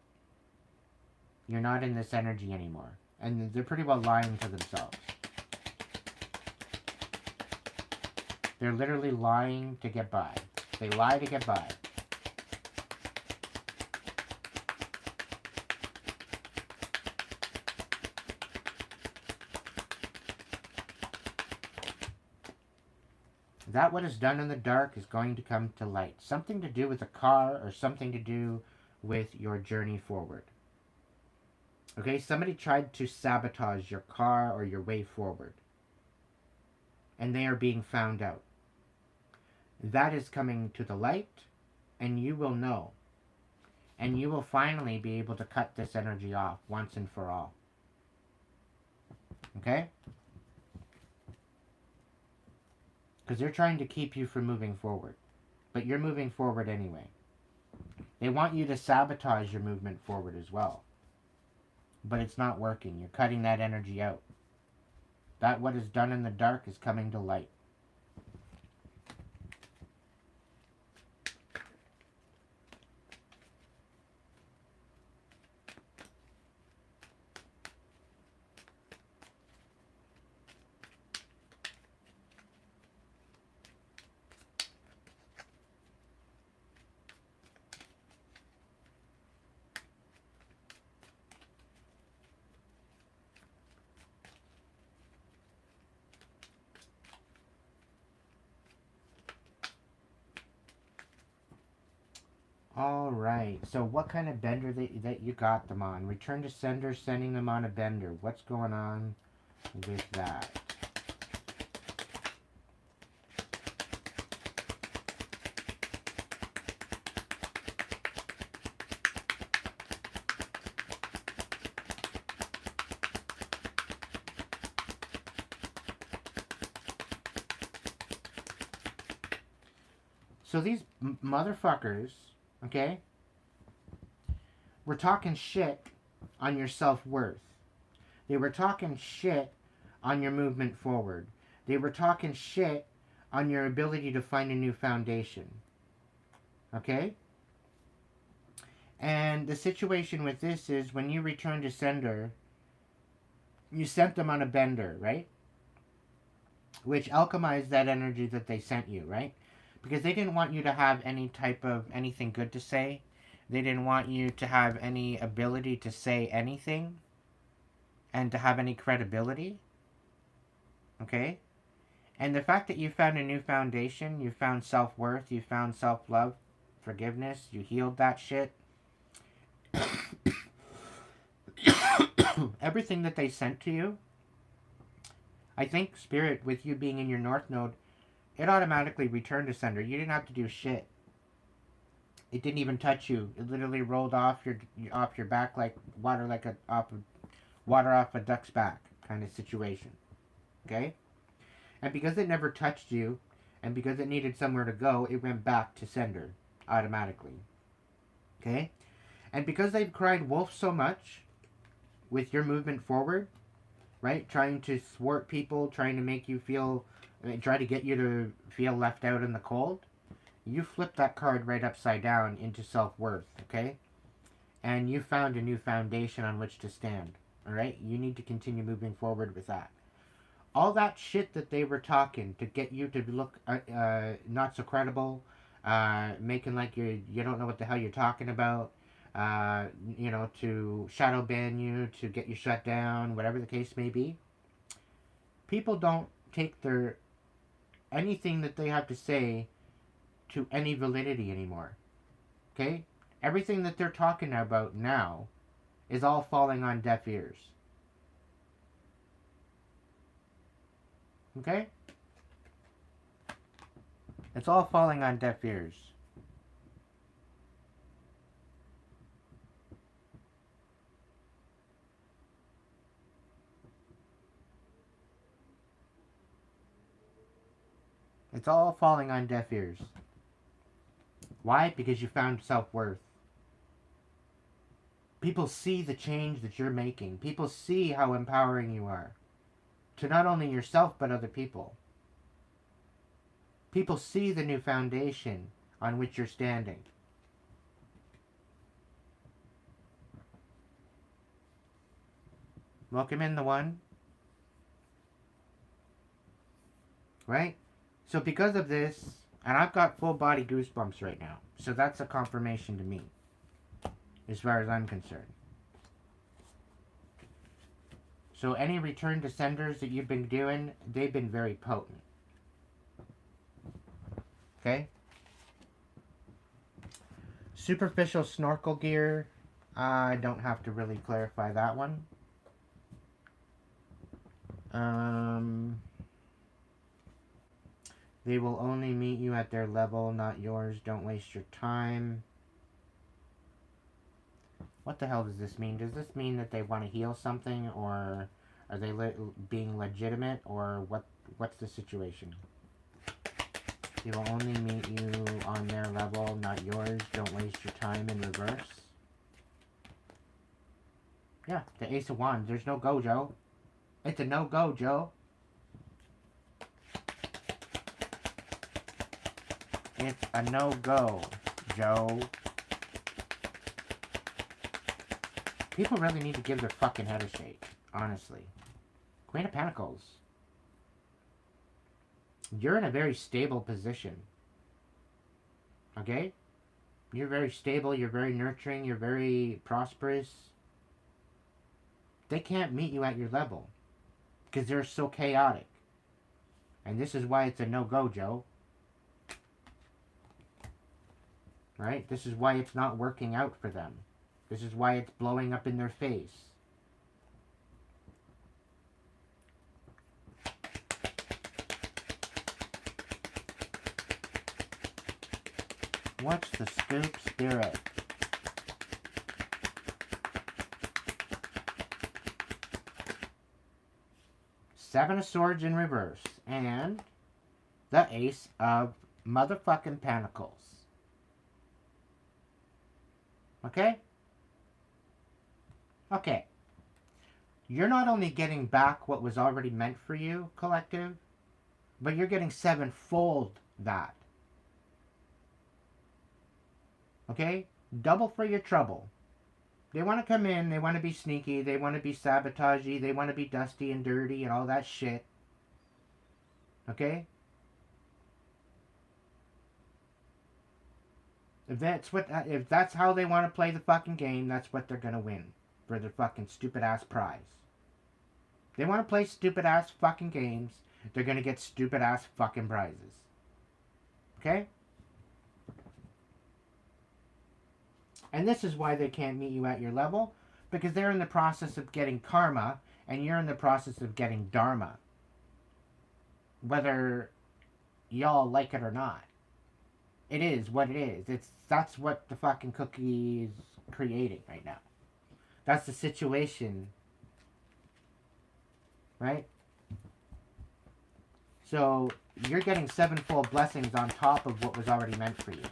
You're not in this energy anymore. And they're pretty well lying to themselves. They're literally lying to get by. They lie to get by. That what is done in the dark is going to come to light. Something to do with a car or something to do with your journey forward. Okay, somebody tried to sabotage your car or your way forward. And they are being found out. That is coming to the light, and you will know. And you will finally be able to cut this energy off once and for all. Okay? Because they're trying to keep you from moving forward. But you're moving forward anyway. They want you to sabotage your movement forward as well. But it's not working. You're cutting that energy out. That what is done in the dark is coming to light. Alright, so what kind of bender that you got them on? Return to sender, sending them on a bender. What's going on with that? So these motherfuckers, okay, we're talking shit on your self-worth. They were talking shit on your movement forward. They were talking shit on your ability to find a new foundation. Okay? And the situation with this is when you return to sender, you sent them on a bender, right? Which alchemized that energy that they sent you, right? Because they didn't want you to have any type of anything good to say. They didn't want you to have any ability to say anything and to have any credibility. Okay? And the fact that you found a new foundation, you found self-worth, you found self-love, forgiveness, you healed that shit. Everything that they sent to you, I think, Spirit, with you being in your North Node, it automatically returned to sender. You didn't have to do shit. It didn't even touch you. It literally rolled off your back like water off a duck's back kind of situation. Okay? And because it never touched you, and because it needed somewhere to go, it went back to sender automatically. Okay? And because they've cried wolf so much with your movement forward, right? Trying to thwart people, trying to make you feel, try to get you to feel left out in the cold, you flip that card right upside down into self-worth, okay? And you found a new foundation on which to stand, all right? You need to continue moving forward with that. All that shit that they were talking to get you to look not so credible, making like you don't know what the hell you're talking about, to shadow ban you, to get you shut down, whatever the case may be. People don't take their anything that they have to say to any validity anymore. Okay? Everything that they're talking about now is all falling on deaf ears. Okay? It's all falling on deaf ears. It's all falling on deaf ears. Why? Because you found self-worth. People see the change that you're making. People see how empowering you are. To not only yourself, but other people. People see the new foundation on which you're standing. Welcome in, the one. Right? So because of this, and I've got full body goosebumps right now. So that's a confirmation to me, as far as I'm concerned. So any return to senders that you've been doing, they've been very potent. Okay? Superficial snorkel gear, I don't have to really clarify that one. They will only meet you at their level, not yours. Don't waste your time. What the hell does this mean? Does this mean that they want to heal something, or are they being legitimate, or what's the situation? They will only meet you on their level, not yours. Don't waste your time in reverse. Yeah, the Ace of Wands. There's no go, Joe. It's a no-go, Joe. It's a no-go, Joe. People really need to give their fucking head a shake, honestly. Queen of Pentacles. You're in a very stable position. Okay? You're very stable, you're very nurturing, you're very prosperous. They can't meet you at your level because they're so chaotic. And this is why it's a no-go, Joe. Right? This is why it's not working out for them. This is why it's blowing up in their face. What's the scoop, Spirit? Seven of Swords in reverse. And the Ace of motherfucking Pentacles. Okay? Okay. You're not only getting back what was already meant for you, collective, but you're getting sevenfold that. Okay? Double for your trouble. They want to come in, they want to be sneaky, they want to be sabotagey, they want to be dusty and dirty and all that shit. Okay? If that's how they want to play the fucking game, that's what they're gonna win for their fucking stupid ass prize. They want to play stupid ass fucking games, they're gonna get stupid ass fucking prizes. Okay? And this is why they can't meet you at your level, because they're in the process of getting karma, and you're in the process of getting dharma. Whether y'all like it or not. It is what it is. That's what the fucking cookie is creating right now. That's the situation, right? So you're getting sevenfold blessings on top of what was already meant for you.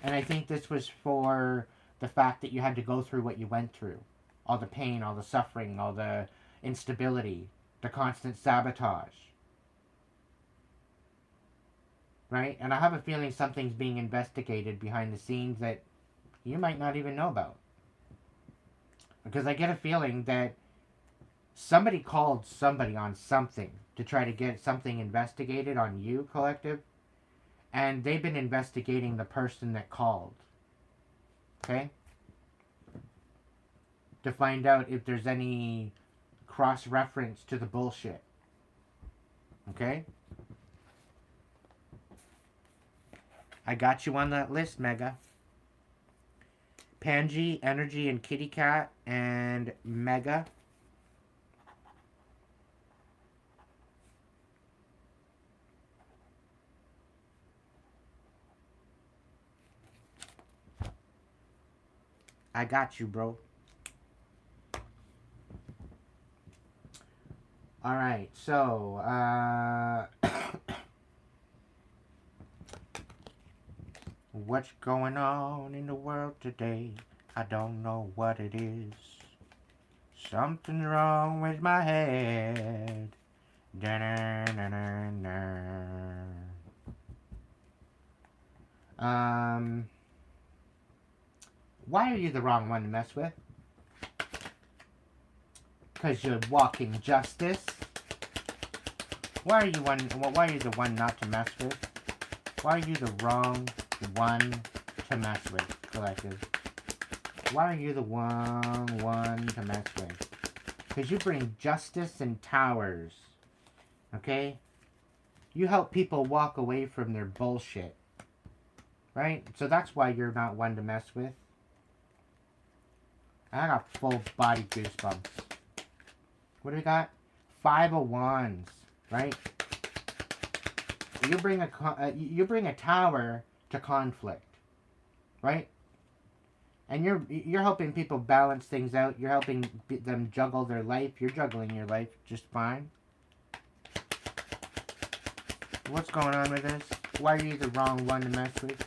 And I think this was for the fact that you had to go through what you went through. All the pain, all the suffering, all the instability, the constant sabotage. Right? And I have a feeling something's being investigated behind the scenes that you might not even know about. Because I get a feeling that somebody called somebody on something to try to get something investigated on you, collective. And they've been investigating the person that called. Okay? To find out if there's any cross-reference to the bullshit. Okay? I got you on that list, Mega. Pangy, Energy, and Kitty Cat, and Mega. I got you, bro. Alright, so, what's going on in the world today? I don't know what it is. Something's wrong with my head. Why are you the wrong one to mess with? Because you're walking justice. Why are you the one not to mess with? Why are you the wrong one to mess with, collective? Why are you the wrong one to mess with? Because you bring justice and towers. Okay? You help people walk away from their bullshit. Right? So that's why you're not one to mess with. I got full body goosebumps. What do we got? 5 of Wands. Right? You bring a tower to conflict. Right? And you're helping people balance things out. You're helping them juggle their life. You're juggling your life just fine. What's going on with this? Why are you the wrong one to mess with?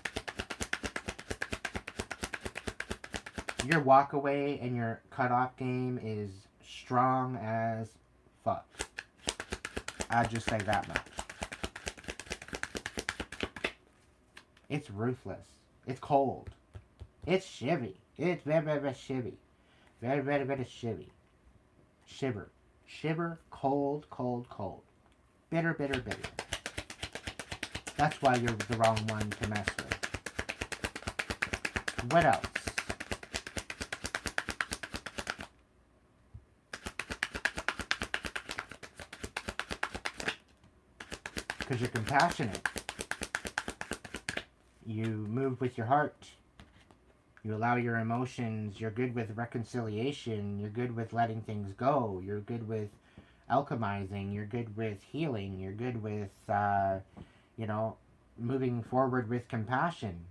Your walk away and your cutoff game is strong as fuck. I'll just say that much. It's ruthless. It's cold. It's shivy. It's very, very, very shivy. Very, very, very shivy. Shiver. Shiver. Cold, cold, cold. Bitter, bitter, bitter. That's why you're the wrong one to mess with. What else? Because you're compassionate. You move with your heart. You allow your emotions. You're good with reconciliation. You're good with letting things go. You're good with alchemizing. You're good with healing. You're good with, moving forward with compassion.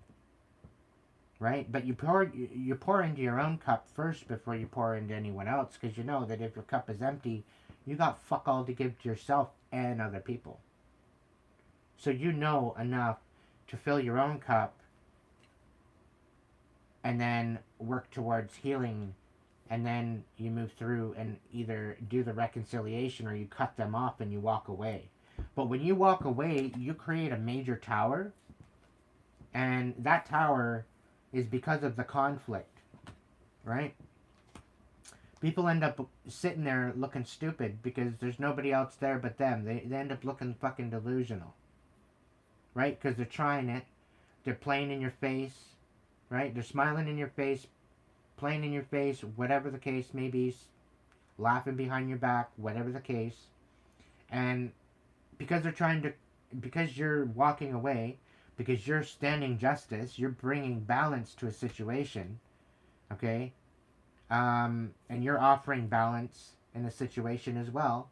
Right? But you pour into your own cup first before you pour into anyone else, because you know that if your cup is empty, you got fuck all to give to yourself and other people. So you know enough to fill your own cup and then work towards healing, and then you move through and either do the reconciliation or you cut them off and you walk away. But when you walk away, you create a major tower, and that tower is because of the conflict, right? People end up sitting there looking stupid because there's nobody else there but them. They end up looking fucking delusional, right? Because they're trying it. They're playing in your face, right? They're smiling in your face, playing in your face, whatever the case may be, laughing behind your back, whatever the case. And because because you're walking away, because you're standing justice, you're bringing balance to a situation, okay? And you're offering balance in the situation as well,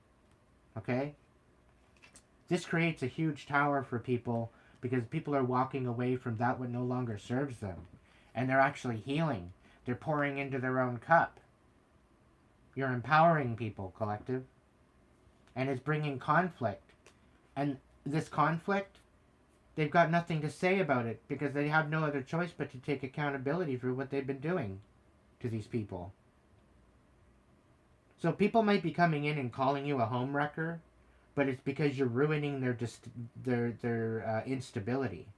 okay? This creates a huge tower for people because people are walking away from that what no longer serves them, and they're actually healing. They're pouring into their own cup. You're empowering people, collective, and it's bringing conflict. And this conflict, they've got nothing to say about it because they have no other choice but to take accountability for what they've been doing to these people. So people might be coming in and calling you a homewrecker, but it's because you're ruining their instability.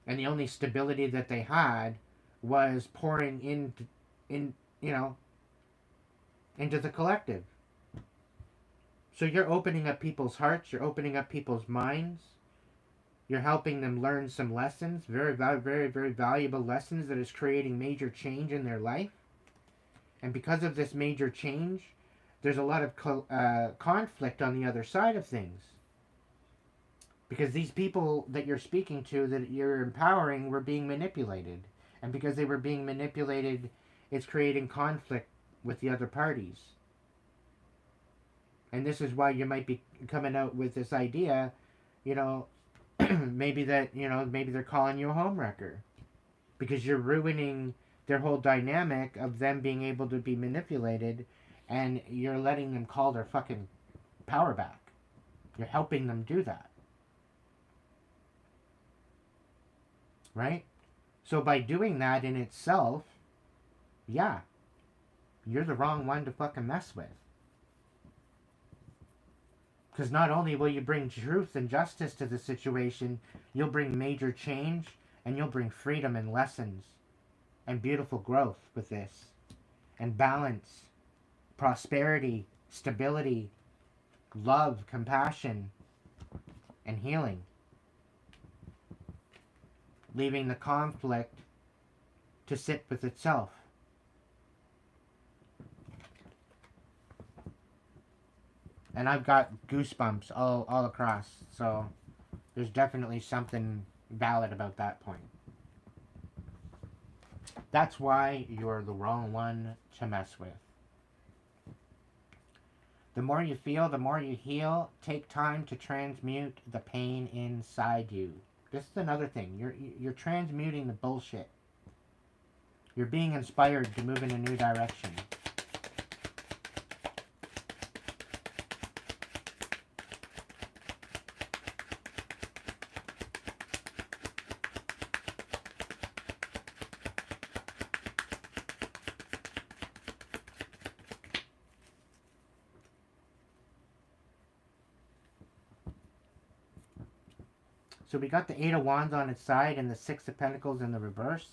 And the only stability that they had was pouring in you know into the collective. So you're opening up people's hearts, you're opening up people's minds, you're helping them learn some lessons, very, very, very valuable lessons that is creating major change in their life. And because of this major change, there's a lot of conflict on the other side of things. Because these people that you're speaking to, that you're empowering, were being manipulated. And because they were being manipulated, it's creating conflict with the other parties. And this is why you might be coming out with this idea, maybe they're calling you a homewrecker. Because you're ruining their whole dynamic of them being able to be manipulated, and you're letting them call their fucking power back. You're helping them do that. Right? So by doing that in itself, yeah, you're the wrong one to fucking mess with. Because not only will you bring truth and justice to the situation, you'll bring major change, and you'll bring freedom and lessons and beautiful growth with this, and balance, prosperity, stability, love, compassion, and healing. Leaving the conflict to sit with itself. And I've got goosebumps all across, so there's definitely something valid about that point. That's why you're the wrong one to mess with. The more you feel, the more you heal. Take time to transmute the pain inside you. This is another thing. You're transmuting the bullshit. You're being inspired to move in a new direction. So we got the Eight of Wands on its side and the Six of Pentacles in the reverse.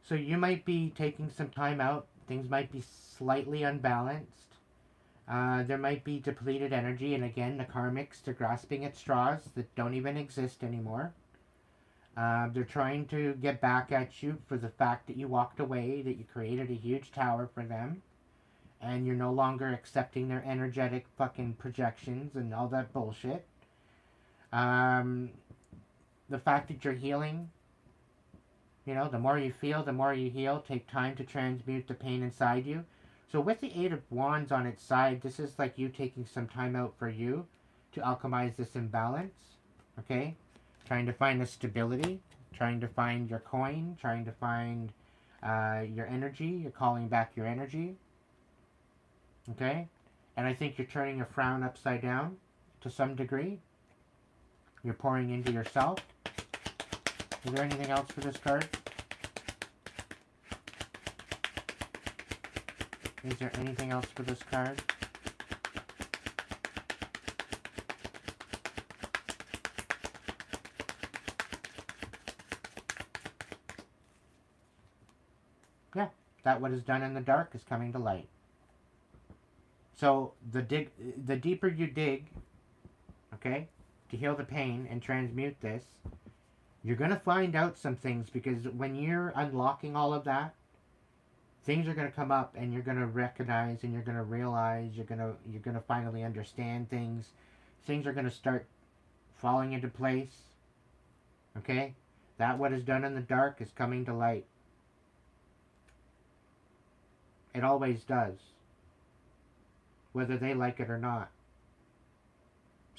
So you might be taking some time out. Things might be slightly unbalanced. There might be depleted energy. And again, the Karmics, they're grasping at straws that don't even exist anymore. They're trying to get back at you for the fact that you walked away, that you created a huge tower for them. And you're no longer accepting their energetic fucking projections and all that bullshit. The fact that you're healing, the more you feel, the more you heal. Take time to transmute the pain inside you. So with the Eight of Wands on its side, this is like you taking some time out for you to alchemize this imbalance, okay? Trying to find the stability, trying to find your coin, trying to find your energy. You're calling back your energy, okay? And I think you're turning your frown upside down to some degree. You're pouring into yourself. Is there anything else for this card? Is there anything else for this card? Yeah, that what is done in the dark is coming to light. So the deeper you dig, okay, to heal the pain and transmute this, you're going to find out some things, because when you're unlocking all of that, things are going to come up and you're going to recognize and you're going to realize, you're going to finally understand things. Things are going to start falling into place. Okay? That what is done in the dark is coming to light. It always does. Whether they like it or not.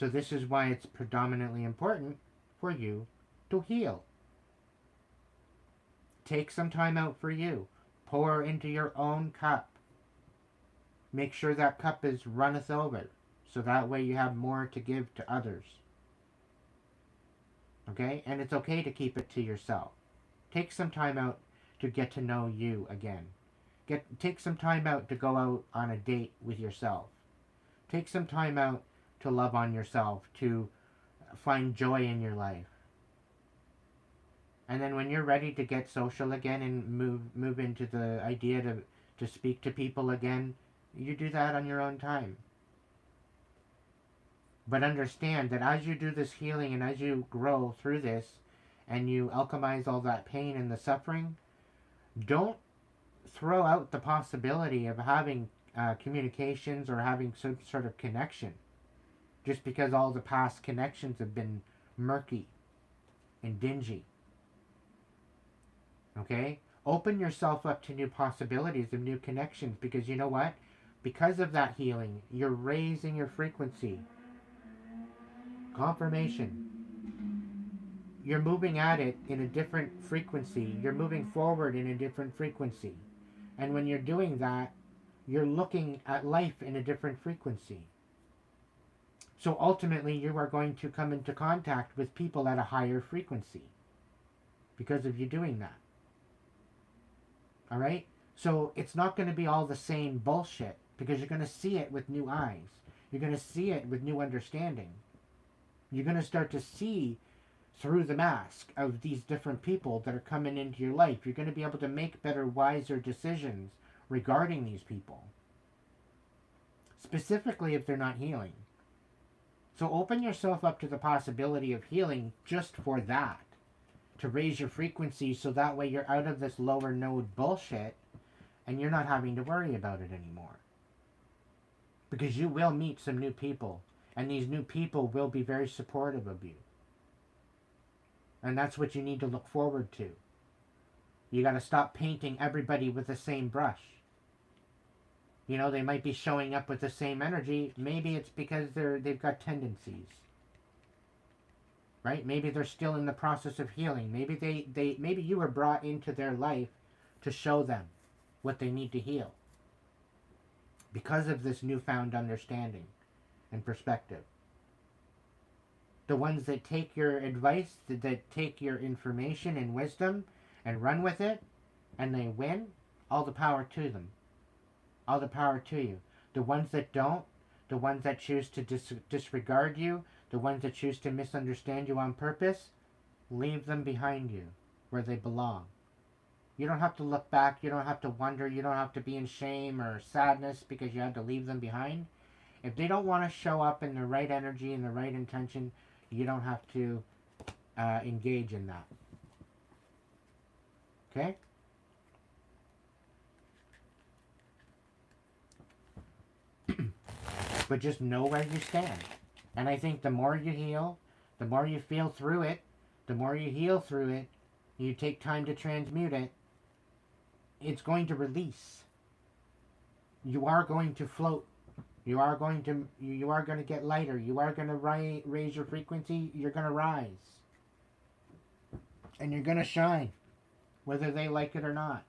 So this is why it's predominantly important for you to heal. Take some time out for you. Pour into your own cup. Make sure that cup is runneth over, so that way you have more to give to others. Okay? And it's okay to keep it to yourself. Take some time out to get to know you again. Take some time out to go out on a date with yourself. Take some time out to love on yourself, to find joy in your life. And then when you're ready to get social again and move into the idea to speak to people again, you do that on your own time. But understand that as you do this healing and as you grow through this and you alchemize all that pain and the suffering, don't throw out the possibility of having communications or having some sort of connection just because all the past connections have been murky and dingy. Okay? Open yourself up to new possibilities of new connections, because you know what? Because of that healing, you're raising your frequency. Confirmation. You're moving at it in a different frequency. You're moving forward in a different frequency. And when you're doing that, you're looking at life in a different frequency. So ultimately, you are going to come into contact with people at a higher frequency because of you doing that. All right? So it's not going to be all the same bullshit, because you're going to see it with new eyes. You're going to see it with new understanding. You're going to start to see through the mask of these different people that are coming into your life. You're going to be able to make better, wiser decisions regarding these people. Specifically if they're not healing. So open yourself up to the possibility of healing just for that. To raise your frequency so that way you're out of this lower node bullshit and you're not having to worry about it anymore. Because you will meet some new people, and these new people will be very supportive of you. And that's what you need to look forward to. You got to stop painting everybody with the same brush. You know, they might be showing up with the same energy. Maybe it's because they've got tendencies. Right? Maybe they're still in the process of healing. Maybe maybe you were brought into their life to show them what they need to heal. Because of this newfound understanding and perspective. The ones that take your advice, that take your information and wisdom and run with it, and they win, all the power to them. All the power to you. The ones that don't, the ones that choose to disregard you, the ones that choose to misunderstand you on purpose, leave them behind you where they belong. You don't have to look back. You don't have to wonder. You don't have to be in shame or sadness because you had to leave them behind. If they don't want to show up in the right energy and the right intention, you don't have to engage in that. Okay? But just know where you stand. And I think the more you heal, the more you feel through it, the more you heal through it, you take time to transmute it, it's going to release. You are going to float. You are going to get lighter. You are going to raise your frequency. You're going to rise. And you're going to shine, whether they like it or not.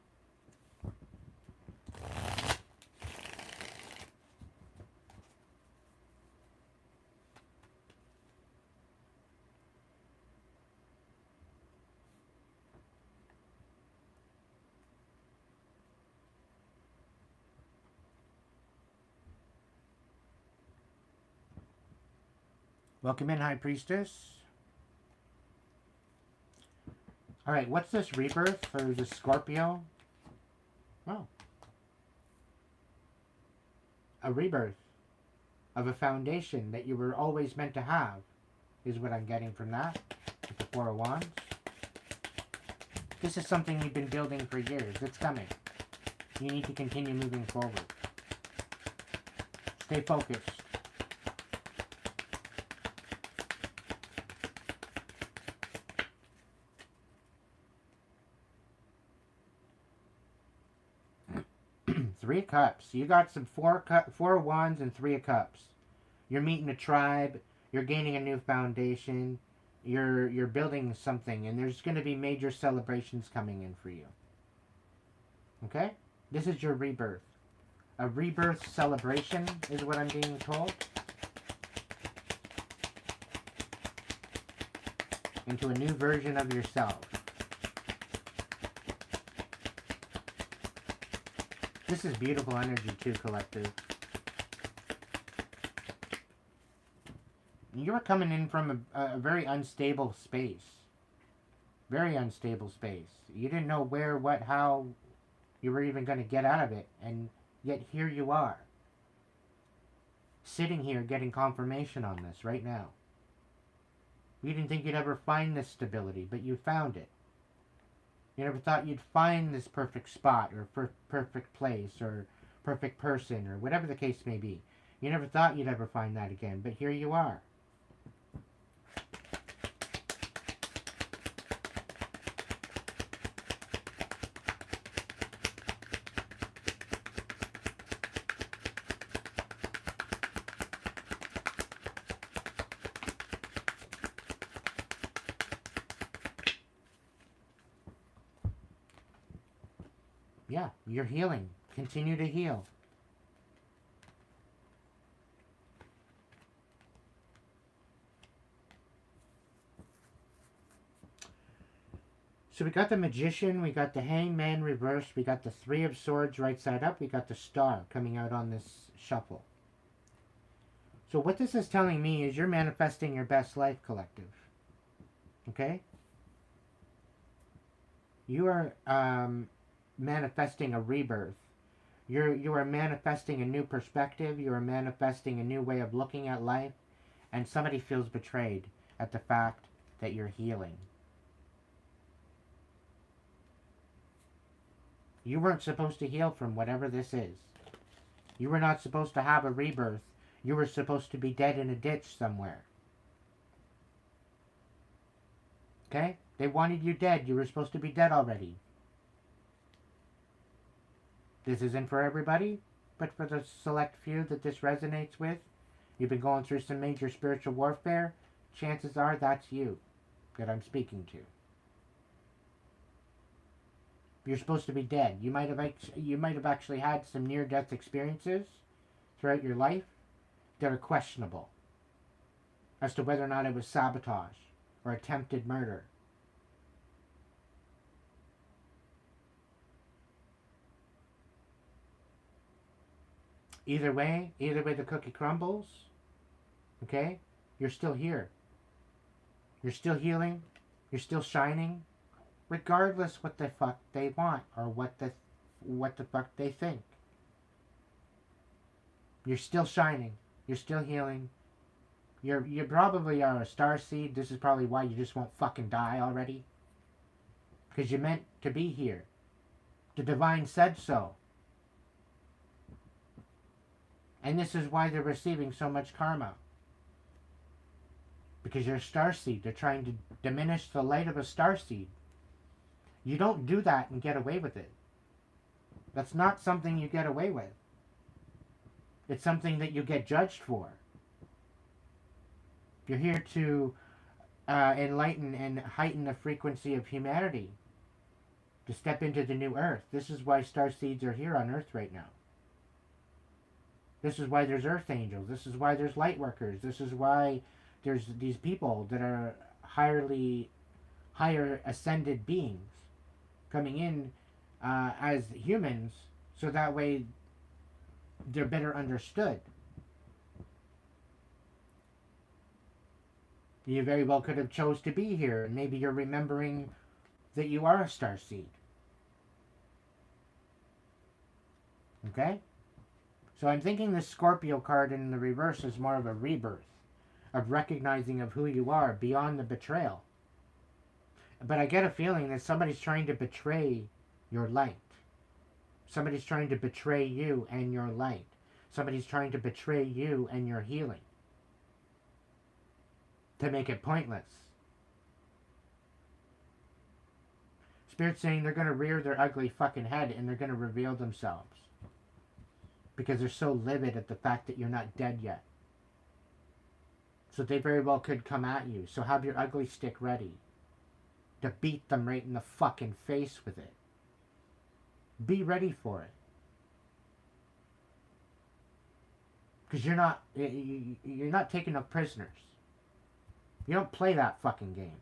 Welcome in, High Priestess. Alright, what's this rebirth for the Scorpio? Oh. A rebirth of a foundation that you were always meant to have is what I'm getting from that. With the Four of Wands. This is something you've been building for years. It's coming. You need to continue moving forward. Stay focused. Three of Cups. You got some four of Wands and Three of Cups. You're meeting a tribe. You're gaining a new foundation. You're building something, and there's going to be major celebrations coming in for you. Okay? This is your rebirth. A rebirth celebration is what I'm being told. Into a new version of yourself. This is beautiful energy too, collective. You were coming in from a very unstable space. Very unstable space. You didn't know where, what, how you were even going to get out of it. And yet here you are. Sitting here getting confirmation on this right now. You didn't think you'd ever find this stability, but you found it. You never thought you'd find this perfect spot or perfect place or perfect person or whatever the case may be. You never thought you'd ever find that again, but here you are. Yeah, you're healing. Continue to heal. So we got the Magician, we got the Hangman reversed, we got the Three of Swords right side up, we got the Star coming out on this shuffle. So what this is telling me is you're manifesting your best life, collective. Okay? You are manifesting a rebirth. You are manifesting a new perspective. You are manifesting a new way of looking at life. And somebody feels betrayed at the fact that you're healing. You weren't supposed to heal from whatever this is. You were not supposed to have a rebirth. You were supposed to be dead in a ditch somewhere. Okay? They wanted you dead. You were supposed to be dead already. This isn't for everybody, but for the select few that this resonates with, you've been going through some major spiritual warfare, chances are that's you that I'm speaking to. You're supposed to be dead. You might have actually had some near-death experiences throughout your life that are questionable as to whether or not it was sabotage or attempted murder. Either way the cookie crumbles, okay, you're still here. You're still healing. You're still shining. Regardless what the fuck they want or what the fuck they think. You're still shining. You're still healing. You probably are a star seed. This is probably why you just won't fucking die already. Because you're meant to be here. The divine said so. And this is why they're receiving so much karma. Because you're a starseed. They're trying to diminish the light of a starseed. You don't do that and get away with it. That's not something you get away with. It's something that you get judged for. You're here to enlighten and heighten the frequency of humanity. To step into the new earth. This is why starseeds are here on earth right now. This is why there's earth angels. This is why there's light workers. This is why there's these people that are higher ascended beings coming in as humans, so that way they're better understood. You very well could have chose to be here, and maybe you're remembering that you are a starseed. Okay? So I'm thinking the Scorpio card in the reverse is more of a rebirth, of recognizing of who you are beyond the betrayal. But I get a feeling that somebody's trying to betray your light. Somebody's trying to betray you and your light. Somebody's trying to betray you and your healing. To make it pointless. Spirit's saying they're going to rear their ugly fucking head and they're going to reveal themselves. Because they're so livid at the fact that you're not dead yet. So they very well could come at you. So have your ugly stick ready to beat them right in the fucking face with it. Be ready for it. Because you're not taking up prisoners. You don't play that fucking game.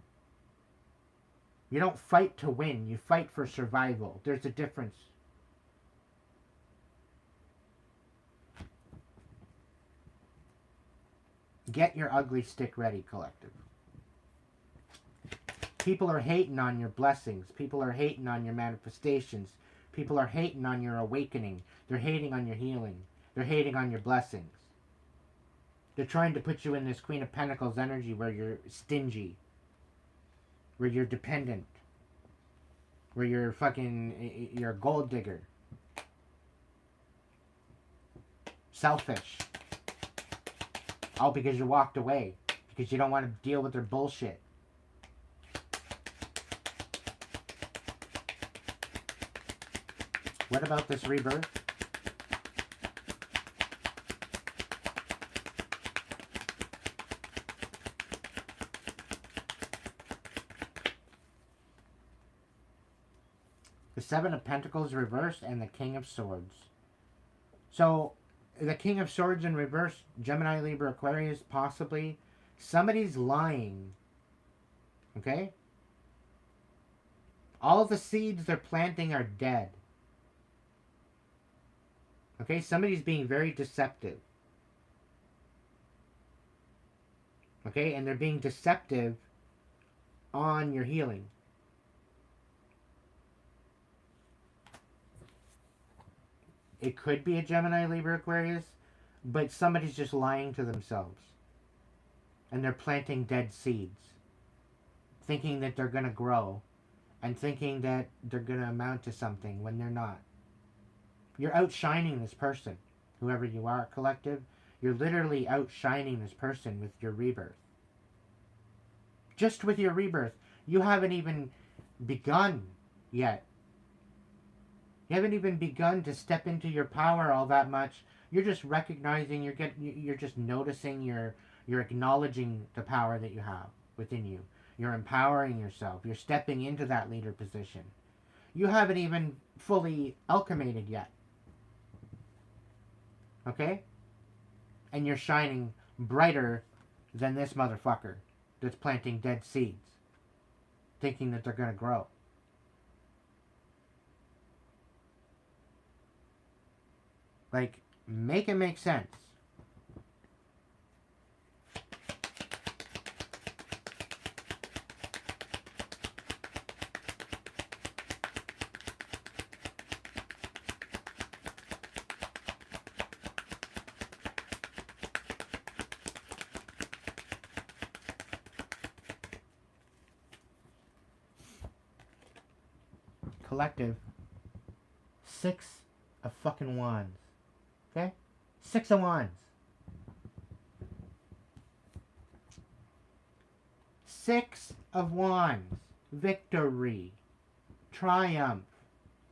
You don't fight to win. You fight for survival. There's a difference. Get your ugly stick ready, collective. People are hating on your blessings. People are hating on your manifestations. People are hating on your awakening. They're hating on your healing. They're hating on your blessings. They're trying to put you in this Queen of Pentacles energy where you're stingy. Where you're dependent. Where you're you're a gold digger. Selfish. All because you walked away. Because you don't want to deal with their bullshit. What about this rebirth? The Seven of Pentacles reversed and the King of Swords. So, the King of Swords in reverse, Gemini, Libra, Aquarius, possibly. Somebody's lying. Okay? All the seeds they're planting are dead. Okay? Somebody's being very deceptive. Okay? And they're being deceptive on your healing. It could be a Gemini, Libra, Aquarius, but somebody's just lying to themselves. And they're planting dead seeds. Thinking that they're going to grow. And thinking that they're going to amount to something when they're not. You're outshining this person. Whoever you are, collective. You're literally outshining this person with your rebirth. Just with your rebirth. You haven't even begun yet. You haven't even begun to step into your power all that much. You're just recognizing, you're just noticing, you're acknowledging the power that you have within you. You're empowering yourself. You're stepping into that leader position. You haven't even fully alchemated yet. Okay? And you're shining brighter than this motherfucker that's planting dead seeds. Thinking that they're going to grow. Like, make it make sense. Collective. 6 of fucking wands. Okay? 6 of wands. 6 of wands. Victory. Triumph.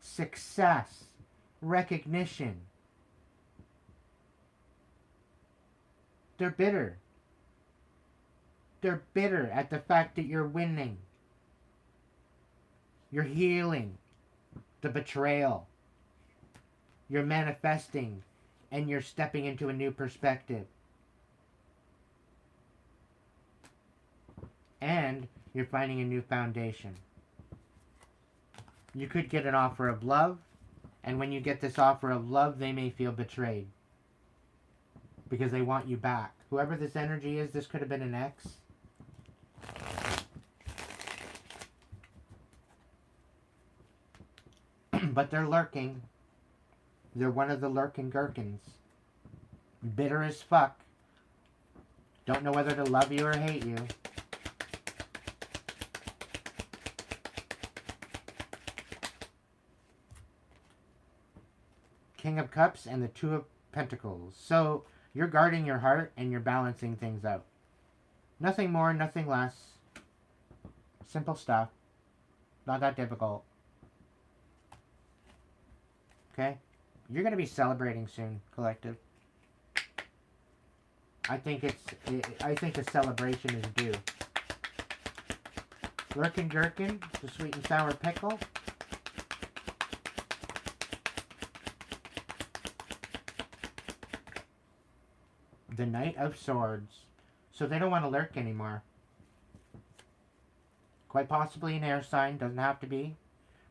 Success. Recognition. They're bitter. They're bitter at the fact that you're winning. You're healing the betrayal. You're manifesting. And you're stepping into a new perspective. And you're finding a new foundation. You could get an offer of love. And when you get this offer of love, they may feel betrayed. Because they want you back. Whoever this energy is, this could have been an ex. But they're lurking. They're one of the lurking gherkins. Bitter as fuck. Don't know whether to love you or hate you. King of Cups and the Two of Pentacles. So, you're guarding your heart and you're balancing things out. Nothing more, nothing less. Simple stuff. Not that difficult. Okay? You're going to be celebrating soon, collective. I think a celebration is due. Gherkin gherkin, the sweet and sour pickle. The Knight of Swords. So they don't want to lurk anymore. Quite possibly an air sign, doesn't have to be.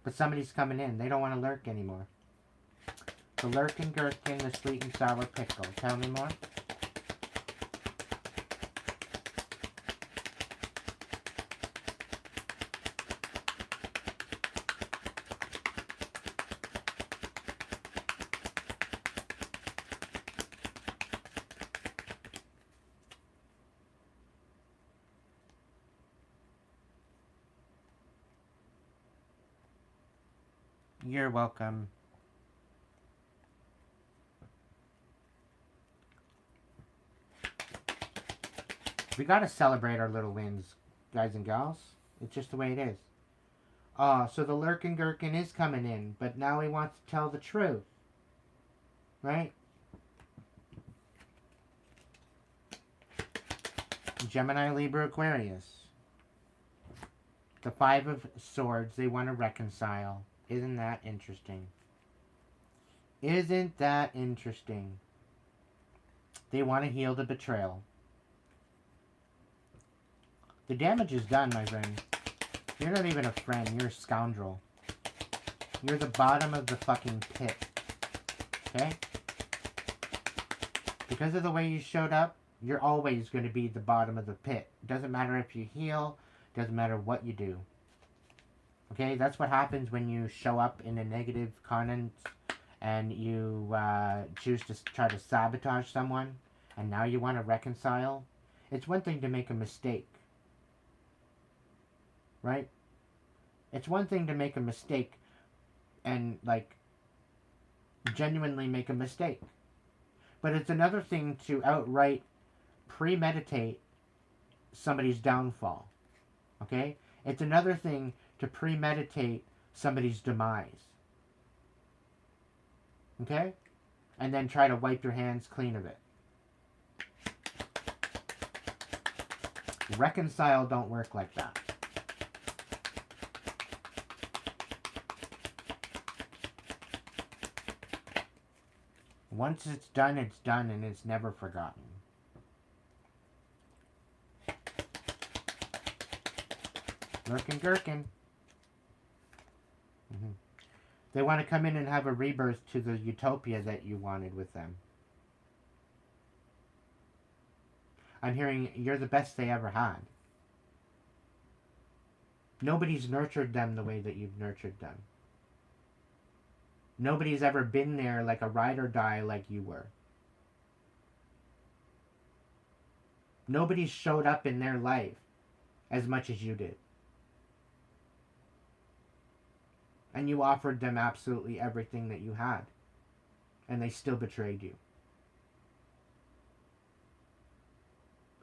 But somebody's coming in. They don't want to lurk anymore. The lurkin gherkin, the sweet and sour pickle. Tell me more. You're welcome. We gotta celebrate our little wins, guys and gals. It's just the way it is. So the lurkin gherkin is coming in, but now he wants to tell the truth. Right? Gemini, Libra, Aquarius. The Five of Swords, they want to reconcile. Isn't that interesting? Isn't that interesting? They want to heal the betrayal. The damage is done, my friend. You're not even a friend. You're a scoundrel. You're the bottom of the fucking pit. Okay? Because of the way you showed up, you're always going to be the bottom of the pit. Doesn't matter if you heal. Doesn't matter what you do. Okay? That's what happens when you show up in a negative comment and you choose to try to sabotage someone and now you want to reconcile. It's one thing to make a mistake. Right? It's one thing to make a mistake and, like, genuinely make a mistake. But it's another thing to outright premeditate somebody's downfall. Okay? It's another thing to premeditate somebody's demise. Okay? And then try to wipe your hands clean of it. Reconcile don't work like that. Once it's done and it's never forgotten. Lurkin gherkin. They want to come in and have a rebirth to the utopia that you wanted with them. I'm hearing you're the best they ever had. Nobody's nurtured them the way that you've nurtured them. Nobody's ever been there like a ride or die like you were. Nobody's showed up in their life as much as you did. And you offered them absolutely everything that you had. And they still betrayed you.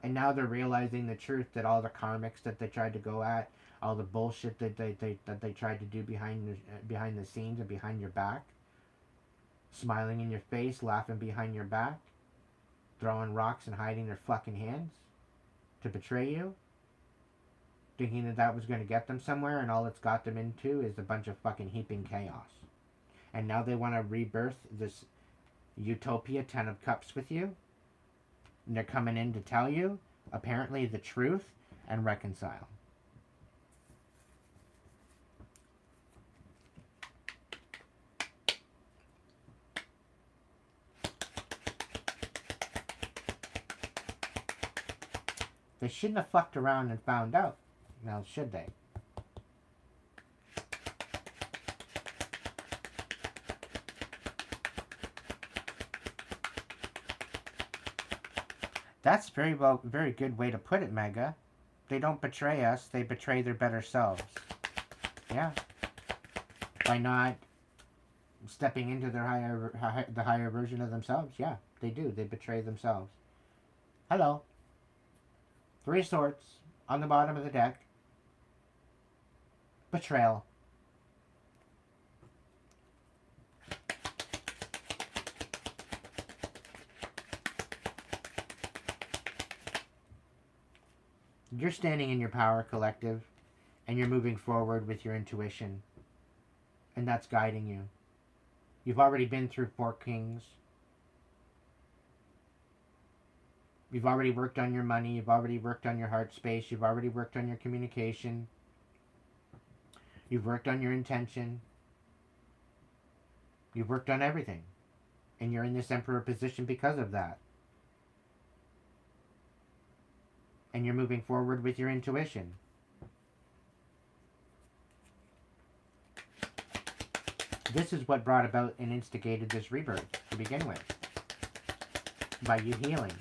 And now they're realizing the truth that all the karmics that they tried to go at, all the bullshit that they tried to do behind the scenes and behind your back, smiling in your face, laughing behind your back, throwing rocks and hiding their fucking hands to betray you, thinking that that was going to get them somewhere, and all it's got them into is a bunch of fucking heaping chaos. And now they want to rebirth this utopia 10 of cups with you, and they're coming in to tell you apparently the truth and reconcile. They shouldn't have fucked around and found out. Now, should they? That's very good way to put it, Mega. They don't betray us, they betray their better selves. Yeah. By not stepping into their the higher version of themselves. Yeah, they do. They betray themselves. Hello. 3 swords on the bottom of the deck. Betrayal. You're standing in your power, collective, and you're moving forward with your intuition, and that's guiding you. You've already been through 4 kings. You've already worked on your money. You've already worked on your heart space. You've already worked on your communication. You've worked on your intention. You've worked on everything. And you're in this emperor position because of that. And you're moving forward with your intuition. This is what brought about and instigated this rebirth to begin with. By you healing.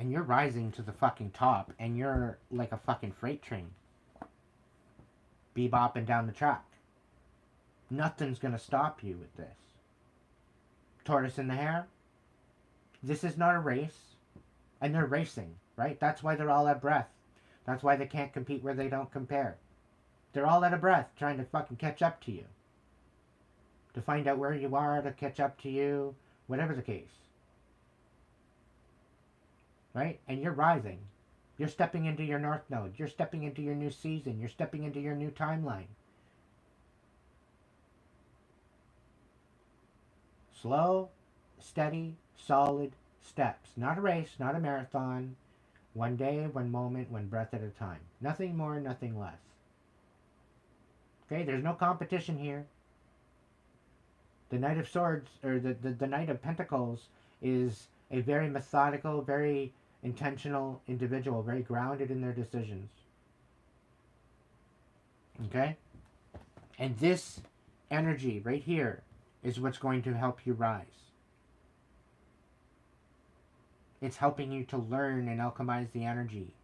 And you're rising to the fucking top, and you're like a fucking freight train. Bebopping down the track. Nothing's gonna stop you with this. Tortoise in the hare. This is not a race. And they're racing, right? That's why they're all out of breath. That's why they can't compete where they don't compare. They're all out of breath trying to fucking catch up to you. To find out where you are, to catch up to you, whatever the case. Right? And you're rising. You're stepping into your north node. You're stepping into your new season. You're stepping into your new timeline. Slow, steady, solid steps. Not a race, not a marathon. One day, one moment, one breath at a time. Nothing more, nothing less. Okay, there's no competition here. The Knight of Swords, or the Knight of Pentacles, is a very methodical, very intentional individual, very grounded in their decisions. Okay? And this energy right here is what's going to help you rise. It's helping you to learn and alchemize the energy.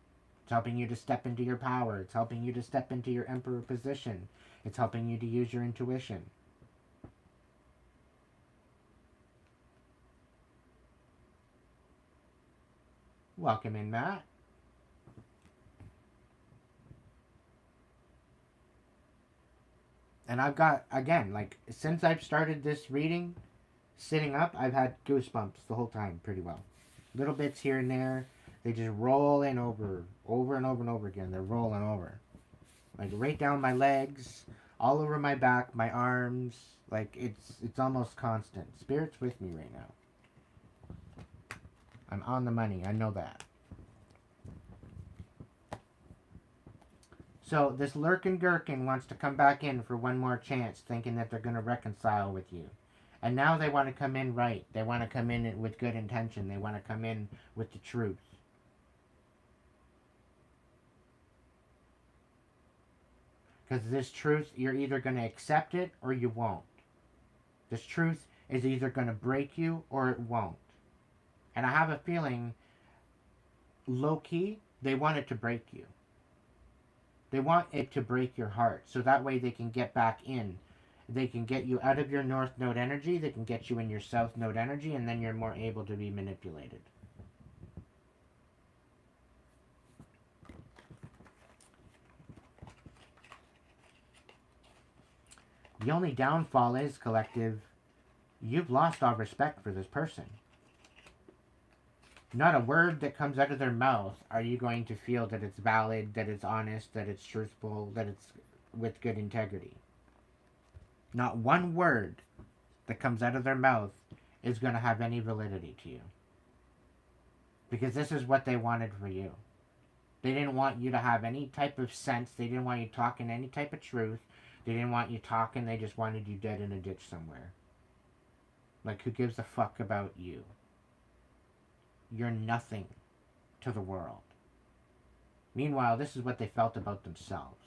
It's helping you to step into your power. It's helping you to step into your emperor position. It's helping you to use your intuition. Welcome in, Matt. And I've got, again, like, since I've started this reading, sitting up, I've had goosebumps the whole time pretty well. Little bits here and there. They just roll in over and over and over again. They're rolling over. Like, right down my legs, all over my back, my arms. Like, it's almost constant. Spirit's with me right now. I'm on the money. I know that. So, this lurkin' gherkin wants to come back in for one more chance, thinking that they're going to reconcile with you. And now they want to come in right. They want to come in with good intention. They want to come in with the truth. Because this truth, you're either going to accept it or you won't. This truth is either going to break you or it won't. And I have a feeling, low-key, they want it to break you. They want it to break your heart. So that way they can get back in. They can get you out of your north node energy. They can get you in your south node energy. And then you're more able to be manipulated. The only downfall is, collective, you've lost all respect for this person. Not a word that comes out of their mouth are you going to feel that it's valid, that it's honest, that it's truthful, that it's with good integrity. Not one word that comes out of their mouth is going to have any validity to you. Because this is what they wanted for you. They didn't want you to have any type of sense. They didn't want you talking any type of truth. They didn't want you talking. They just wanted you dead in a ditch somewhere. Like, who gives a fuck about you? You're nothing to the world. Meanwhile, this is what they felt about themselves.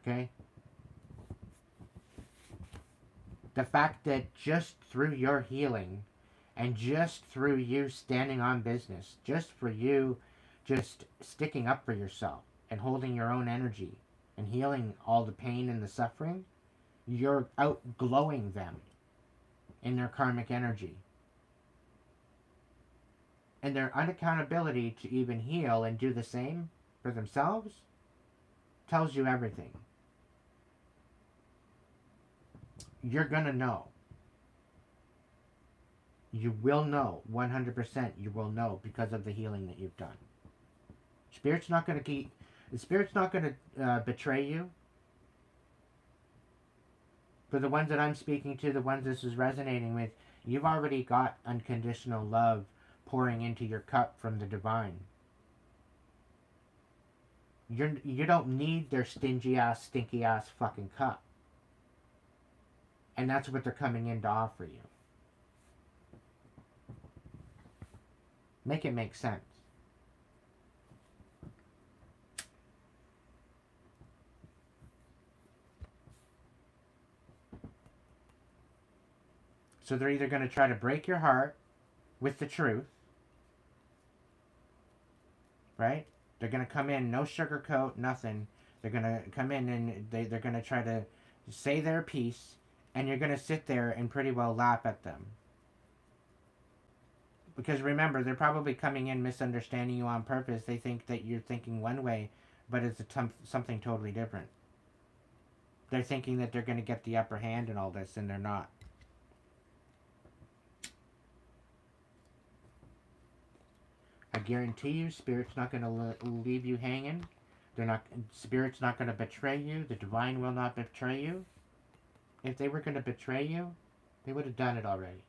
Okay? The fact that just through your healing and just through you standing on business, just for you just sticking up for yourself and holding your own energy and healing all the pain and the suffering, you're outglowing them in their karmic energy. And their unaccountability to even heal and do the same for themselves tells you everything. you're going to know. You will know. 100% you will know because of the healing that you've done. Spirit's not going to keep... The Spirit's not going to betray you. For the ones that I'm speaking to, the ones this is resonating with, you've already got unconditional love pouring into your cup from the divine. You don't need their stingy ass, stinky ass fucking cup. And that's what they're coming in to offer you. Make it make sense. So they're either going to try to break your heart with the truth, right? They're going to come in, no sugarcoat, nothing. They're going to come in and they're going to try to say their piece, and you're going to sit there and pretty well laugh at them. Because remember, they're probably coming in misunderstanding you on purpose. They think that you're thinking one way, but it's something totally different. They're thinking that they're going to get the upper hand in all this, and they're not. I guarantee you, Spirit's not going to leave you hanging. Spirit's not going to betray you. The divine will not betray you. If they were going to betray you, they would have done it already.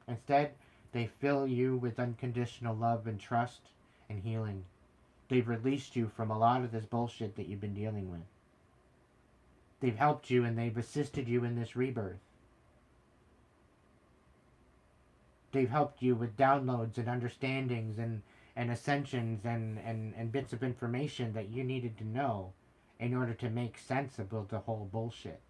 Instead, they fill you with unconditional love and trust and healing. They've released you from a lot of this bullshit that you've been dealing with. They've helped you and they've assisted you in this rebirth. They've helped you with downloads and understandings and ascensions and bits of information that you needed to know in order to make sense of the whole bullshit.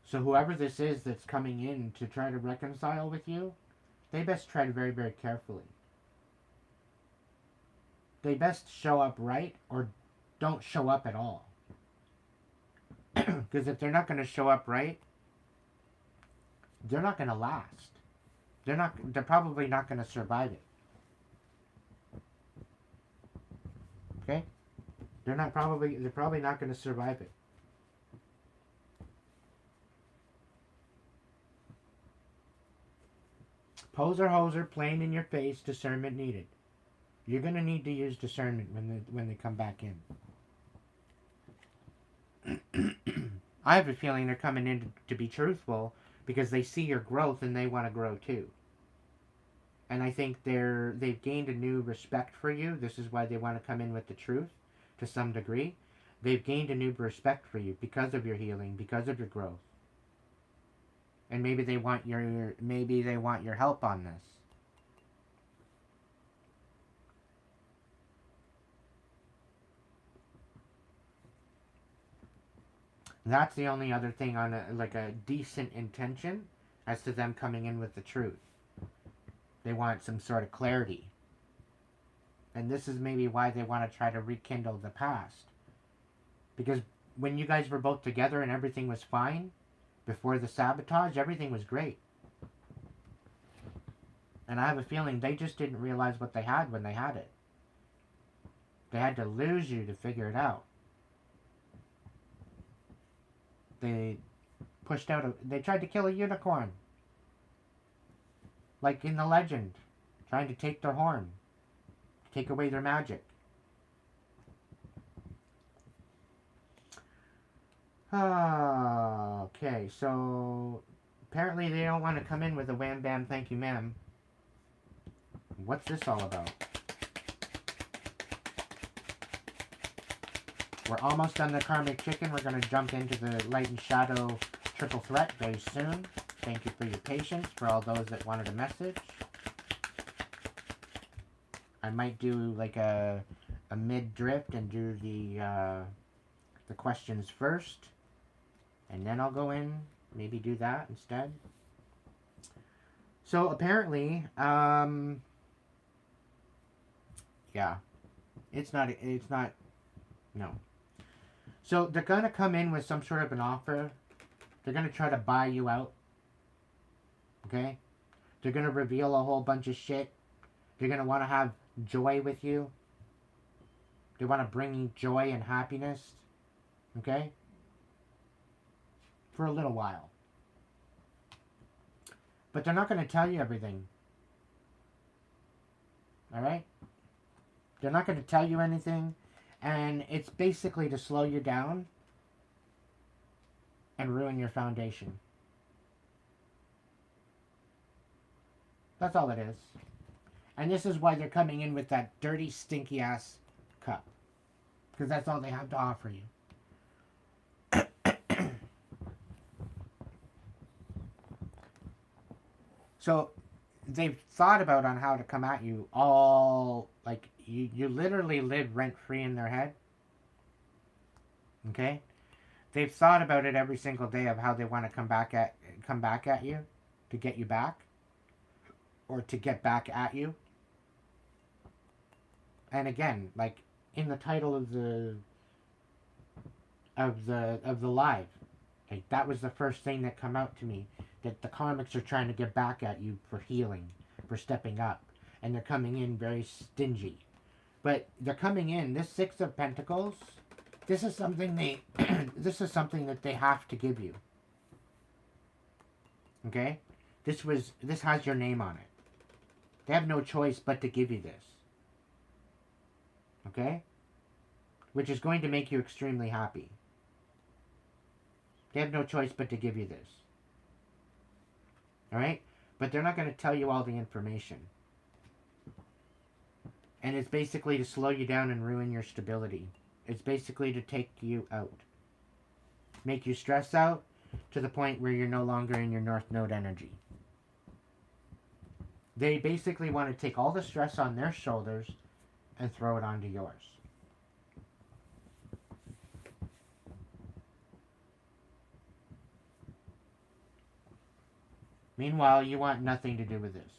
So whoever this is that's coming in to try to reconcile with you, they best tread very, very carefully. They best show up right or don't show up at all. Because if they're not going to show up right, they're not going to last. They're probably not going to survive it. Okay? They're probably not going to survive it. Poser hoser, plain in your face, discernment needed. You're going to need to use discernment when they come back in. I have a feeling they're coming in to be truthful because they see your growth and they want to grow too. And I think they've gained a new respect for you. This is why they want to come in with the truth to some degree. They've gained a new respect for you because of your healing, because of your growth. And maybe they want your help on this. That's the only other thing on a decent intention as to them coming in with the truth. They want some sort of clarity. And this is maybe why they want to try to rekindle the past. Because when you guys were both together and everything was fine, before the sabotage, everything was great. And I have a feeling they just didn't realize what they had when they had it. They had to lose you to figure it out. They they tried to kill a unicorn. Like in the legend. Trying to take their horn. Take away their magic. Okay, so apparently they don't want to come in with a wham bam thank you ma'am. What's this all about? We're almost done the karmic chicken. We're going to jump into the light and shadow triple threat very soon. Thank you for your patience for all those that wanted a message. I might do like a mid drift and do the questions first. And then I'll go in, maybe do that instead. So apparently, yeah, it's not, no. So they're going to come in with some sort of an offer. They're going to try to buy you out. Okay? They're going to reveal a whole bunch of shit. They're going to want to have joy with you. They want to bring you joy and happiness. Okay? For a little while. But they're not going to tell you everything. Alright? They're not going to tell you anything. And it's basically to slow you down and ruin your foundation. That's all it is. And this is why they're coming in with that dirty, stinky ass cup. Because that's all they have to offer you. So they've thought about on how to come at you all, like, you literally live rent-free in their head. Okay? They've thought about it every single day of how they want to come back at you to get you back, or to get back at you. And again, like in the title of the live, like that was the first thing that come out to me, that the karmics are trying to get back at you for healing, for stepping up, and they're coming in very stingy. But they're coming in, this Six of Pentacles, this is something this is something that they have to give you. Okay? This has your name on it. They have no choice but to give you this. Okay? Which is going to make you extremely happy. They have no choice but to give you this. Alright? But they're not going to tell you all the information. And it's basically to slow you down and ruin your stability. It's basically to take you out. Make you stress out to the point where you're no longer in your North Node energy. They basically want to take all the stress on their shoulders and throw it onto yours. Meanwhile, you want nothing to do with this.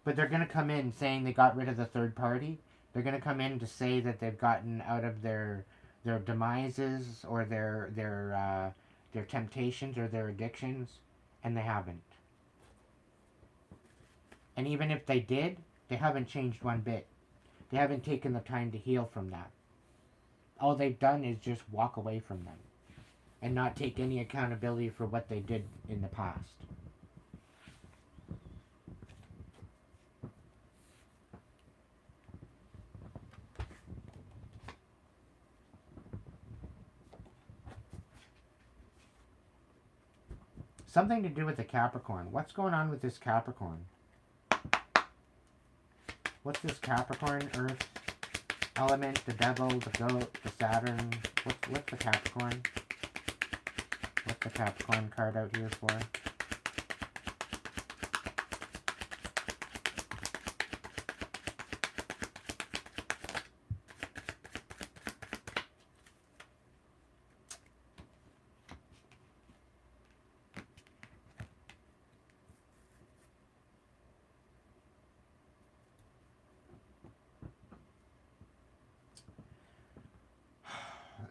But they're going to come in saying they got rid of the third party. They're going to come in to say that they've gotten out of their demises or their temptations or their addictions, and they haven't. And even if they did, they haven't changed one bit. They haven't taken the time to heal from that. All they've done is just walk away from them and not take any accountability for what they did in the past. Something to do with the Capricorn. What's going on with this Capricorn? What's this Capricorn? Earth, element, the devil, the goat, the Saturn. What's the Capricorn? What's the Capricorn card out here for?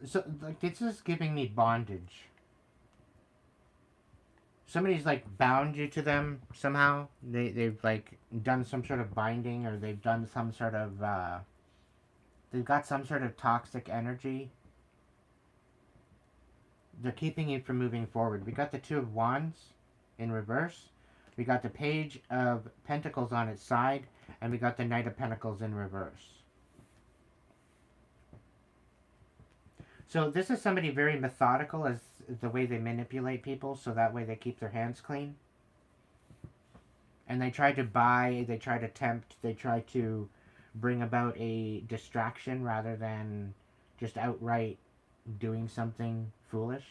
So, like, this is giving me bondage. Somebody's, like, bound you to them somehow. They've, like, done some sort of binding, or they've done some sort of, they've got some sort of toxic energy. They're keeping you from moving forward. We got the Two of Wands in reverse. We got the Page of Pentacles on its side. And we got the Knight of Pentacles in reverse. So this is somebody very methodical as the way they manipulate people, so that way they keep their hands clean. And they try to buy, they try to tempt, they try to bring about a distraction rather than just outright doing something foolish.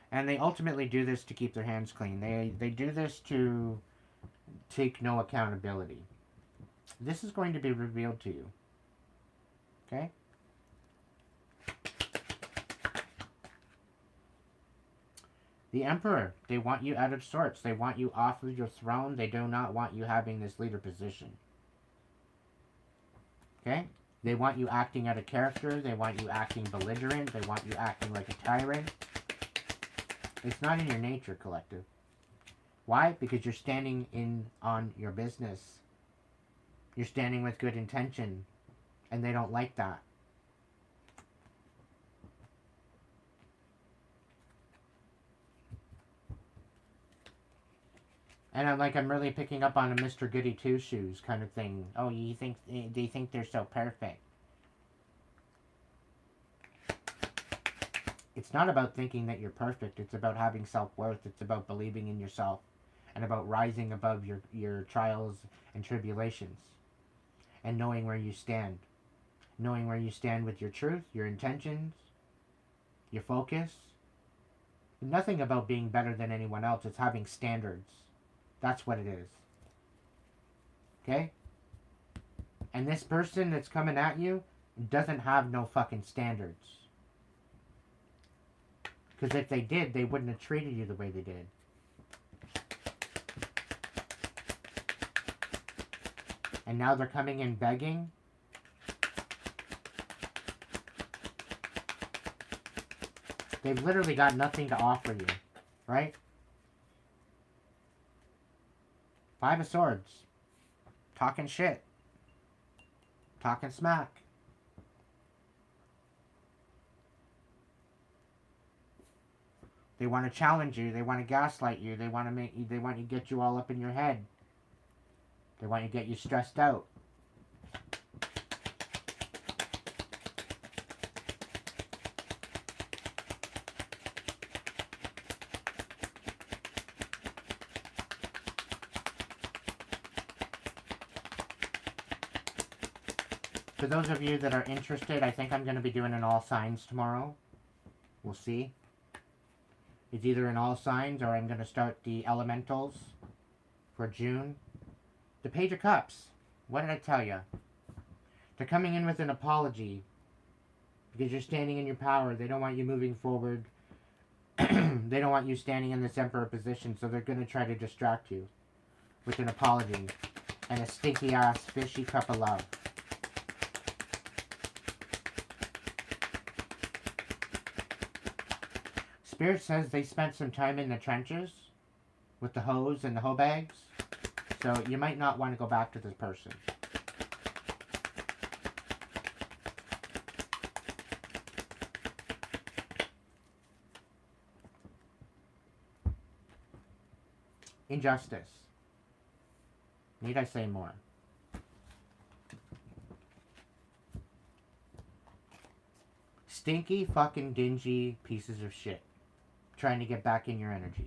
And they ultimately do this to keep their hands clean. They do this to take no accountability. This is going to be revealed to you. Okay? The Emperor. They want you out of sorts. They want you off of your throne. They do not want you having this leader position. Okay? They want you acting out of character. They want you acting belligerent. They want you acting like a tyrant. It's not in your nature, collective. Why? Because you're standing in on your business. You're standing with good intention. And they don't like that. And I'm really picking up on a Mr. Goody Two Shoes kind of thing. Oh, they think they're so perfect. It's not about thinking that you're perfect. It's about having self-worth. It's about believing in yourself. And about rising above your trials and tribulations. And knowing where you stand. Knowing where you stand with your truth, your intentions, your focus. Nothing about being better than anyone else. It's having standards. That's what it is. Okay? And this person that's coming at you doesn't have no fucking standards. Because if they did, they wouldn't have treated you the way they did. And now they're coming in begging. They've literally got nothing to offer you. Right? Five of Swords. Talking shit. Talking smack. They want to challenge you. They want to gaslight you. They want to get you all up in your head. They want to get you stressed out. For those of you that are interested, I think I'm going to be doing an all signs tomorrow. We'll see. It's either in all signs or I'm going to start the elementals for June. The Page of Cups. What did I tell you? They're coming in with an apology because you're standing in your power. They don't want you moving forward. They don't want you standing in this emperor position, so they're going to try to distract you with an apology and a stinky ass fishy cup of love. Spirit says they spent some time in the trenches with the hoes and the hoe bags. So you might not want to go back to this person. Injustice. Need I say more? Stinky fucking dingy pieces of shit. Trying to get back in your energy.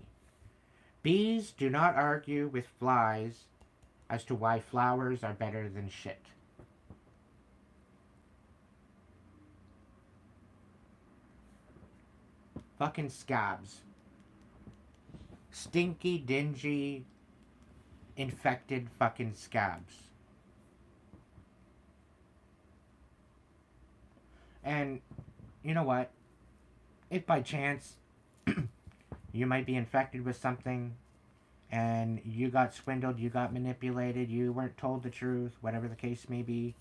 Bees do not argue with flies as to why flowers are better than shit. Fucking scabs. Stinky, dingy, infected fucking scabs. And you know what? If by chance you might be infected with something and you got swindled, you got manipulated, you weren't told the truth, whatever the case may be,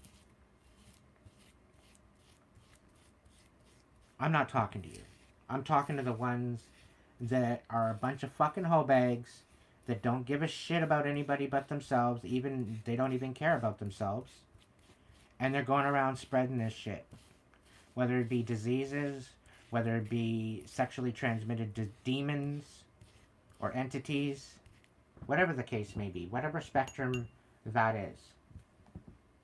I'm not talking to you. I'm talking to the ones that are a bunch of fucking hoe bags that don't give a shit about anybody but themselves. They don't even care about themselves. And they're going around spreading this shit. Whether it be diseases, whether it be sexually transmitted demons or entities, whatever the case may be, whatever spectrum that is.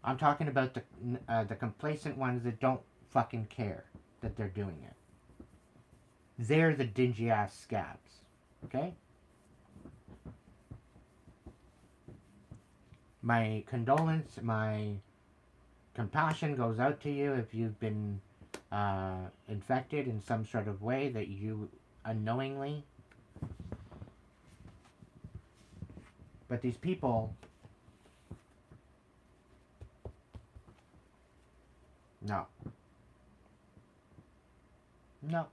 I'm talking about the complacent ones that don't fucking care that they're doing it. They're the dingy ass scabs. Okay? My condolence, my compassion goes out to you if you've been infected in some sort of way that you unknowingly. But these people, no. No.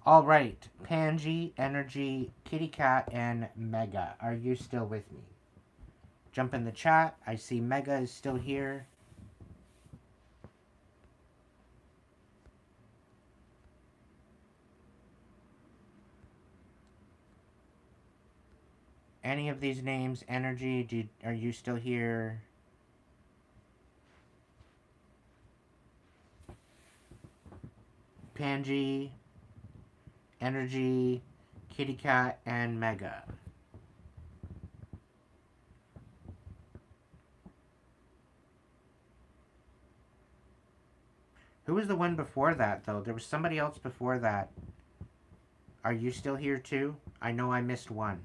All right, Pangy, Energy, Kitty Cat, and Mega. Are you still with me? Jump in the chat. I see Mega is still here. Any of these names, Energy, are you still here? Panji, Energy, Kitty Cat, and Mega. Who was the one before that, though? There was somebody else before that. Are you still here, too? I know I missed one.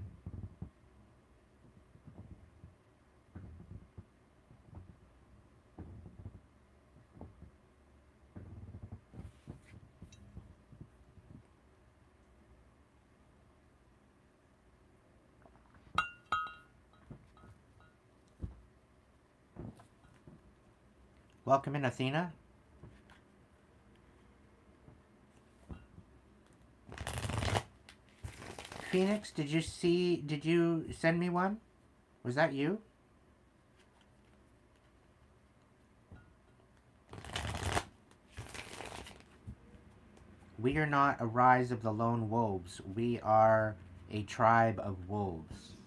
Welcome in, Athena. Phoenix, did you send me one? Was that you? We are not a rise of the lone wolves. We are a tribe of wolves.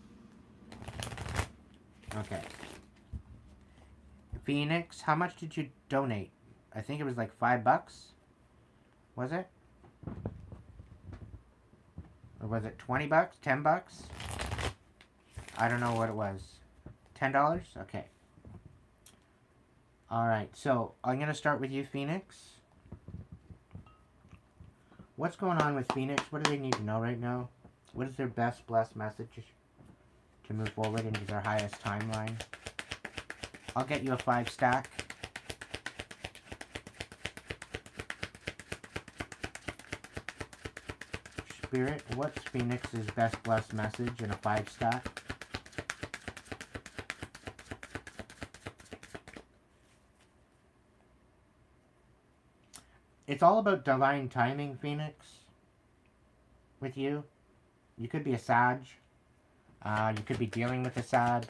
Okay. Phoenix, how much did you donate? I think it was like $5. Was it? Or was it $20? $10? I don't know what it was. $10? Okay. Alright, so I'm going to start with you, Phoenix. What's going on with Phoenix? What do they need to know right now? What is their best blessed message to move forward into their highest timeline? I'll get you a 5 stack. Spirit, what's Phoenix's best blessed message in a 5 stack? It's all about divine timing, Phoenix. With you. You could be a Sag. You could be dealing with a Sag.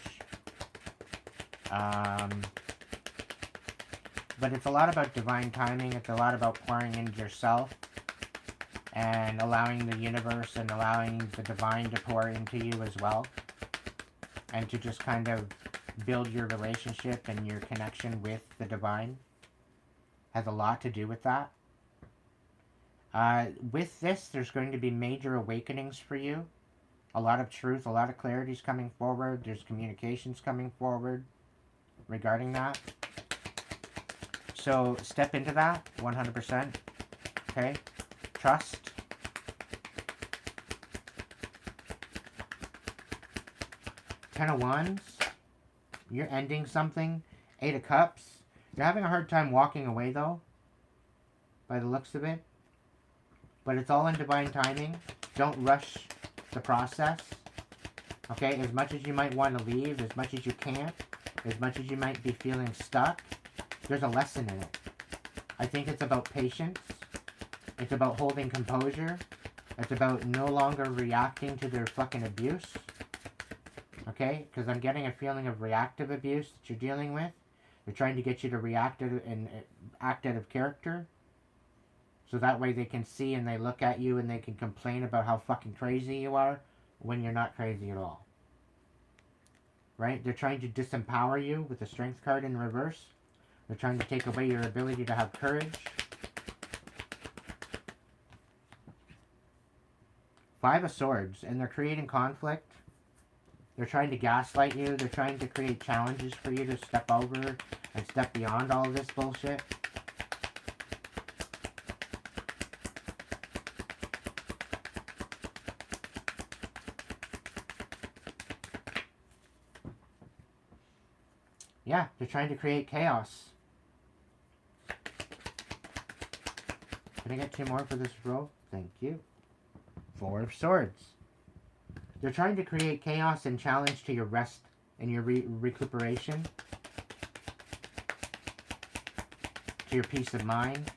But it's a lot about divine timing. It's a lot about pouring into yourself and allowing the universe and allowing the divine to pour into you as well. And to just kind of build your relationship and your connection with the divine. Has a lot to do with that. With this, there's going to be major awakenings for you. A lot of truth, a lot of clarity is coming forward. There's communications coming forward regarding that. So step into that 100%. Okay? Trust. Ten of Wands. You're ending something. 8 of Cups. You're having a hard time walking away, though, by the looks of it. But it's all in divine timing. Don't rush the process. Okay? As much as you might want to leave, as much as you can't, as much as you might be feeling stuck, there's a lesson in it. I think it's about patience. It's about holding composure. It's about no longer reacting to their fucking abuse. Okay? Because I'm getting a feeling of reactive abuse that you're dealing with. They're trying to get you to react and act out of character. So that way they can see and they look at you and they can complain about how fucking crazy you are when you're not crazy at all. Right? They're trying to disempower you with the Strength card in reverse. They're trying to take away your ability to have courage. 5 of Swords. And they're creating conflict. They're trying to gaslight you. They're trying to create challenges for you to step over and step beyond all of this bullshit. Yeah, they're trying to create chaos. Can I get 2 more for this roll? Thank you. 4 of Swords. They're trying to create chaos and challenge to your rest and your recuperation. To your peace of mind.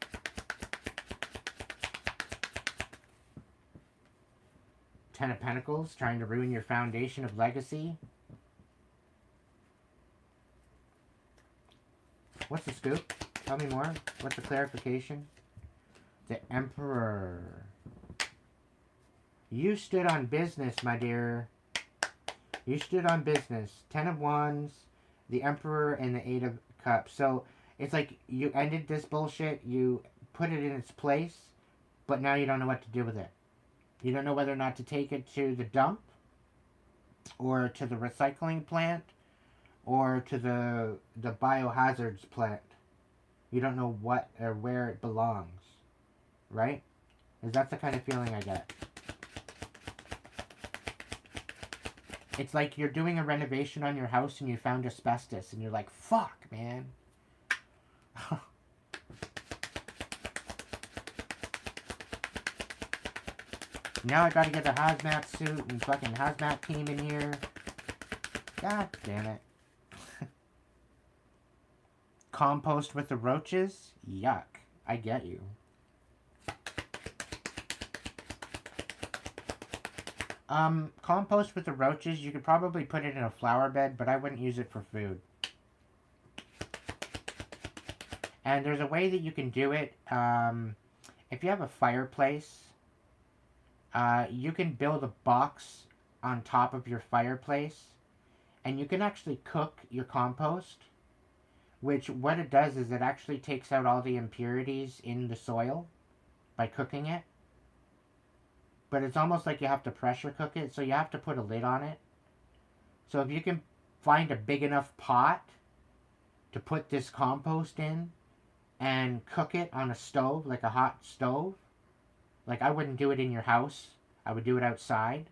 Ten of Pentacles, trying to ruin your foundation of legacy. What's the scoop? Tell me more. What's the clarification? The Emperor. You stood on business, my dear. You stood on business. 10 of Wands, the Emperor, and the 8 of Cups. So, it's like you ended this bullshit, you put it in its place, but now you don't know what to do with it. You don't know whether or not to take it to the dump, or to the recycling plant, or to the biohazards plant. You don't know what or where it belongs, right? Because that's the kind of feeling I get. It's like you're doing a renovation on your house and you found asbestos and you're like, fuck, man. Now I gotta get a hazmat suit and fucking hazmat team in here. God damn it. Compost with the roaches? Yuck. I get you. Compost with the roaches, you could probably put it in a flower bed, but I wouldn't use it for food. And there's a way that you can do it. If you have a fireplace, you can build a box on top of your fireplace, and you can actually cook your compost, which what it does is it actually takes out all the impurities in the soil by cooking it. But it's almost like you have to pressure cook it, so you have to put a lid on it. So if you can find a big enough pot to put this compost in and cook it on a stove, like a hot stove, like I wouldn't do it in your house, I would do it outside,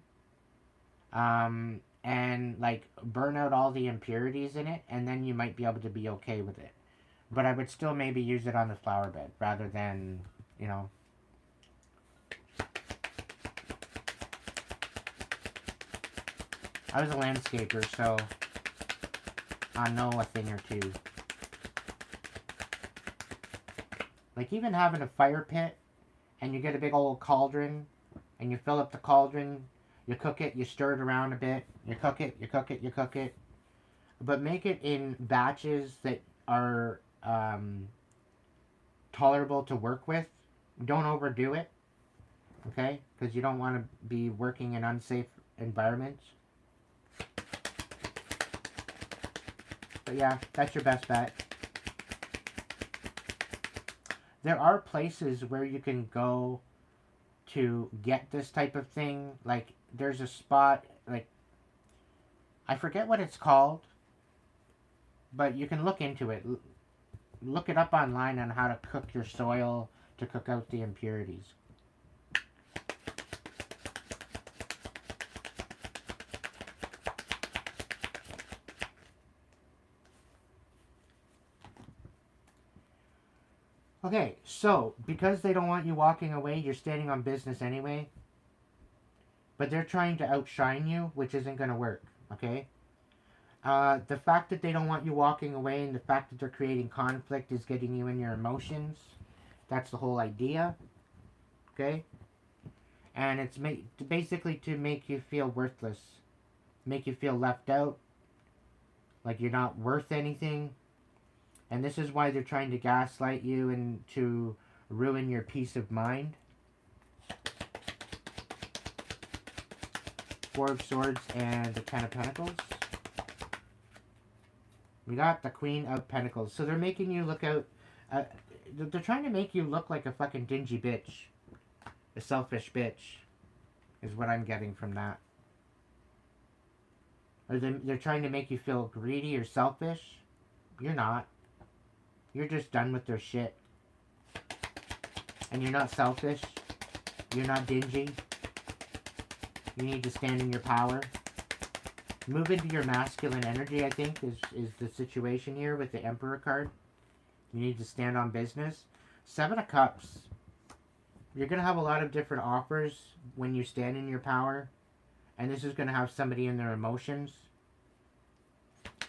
and like burn out all the impurities in it, and then you might be able to be okay with it. But I would still maybe use it on the flower bed rather than, you know. I was a landscaper, so I know a thing or two. Like even having a fire pit, and you get a big old cauldron, and you fill up the cauldron, you cook it, you stir it around a bit, you cook it, you cook it, you cook it. But make it in batches that are tolerable to work with. Don't overdo it, okay? Because you don't want to be working in unsafe environments. But yeah, that's your best bet. There are places where you can go to get this type of thing. Like, there's a spot, like, I forget what it's called, but you can look into it. Look it up online on how to cook your soil to cook out the impurities. Okay, so, because they don't want you walking away, you're standing on business anyway. But they're trying to outshine you, which isn't going to work, okay? The fact that they don't want you walking away and the fact that they're creating conflict is getting you in your emotions. That's the whole idea, okay? And it's basically to make you feel worthless. Make you feel left out, like you're not worth anything. And this is why they're trying to gaslight you and to ruin your peace of mind. Four of Swords and the Ten of Pentacles. We got the Queen of Pentacles. So they're making you look out... they're trying to make you look like a fucking dingy bitch. A selfish bitch. Is what I'm getting from that. Or they're trying to make you feel greedy or selfish. You're not. You're just done with their shit. And you're not selfish. You're not dingy. You need to stand in your power. Move into your masculine energy, I think, is the situation here with the Emperor card. You need to stand on business. Seven of Cups. You're going to have a lot of different offers when you stand in your power. And this is going to have somebody in their emotions.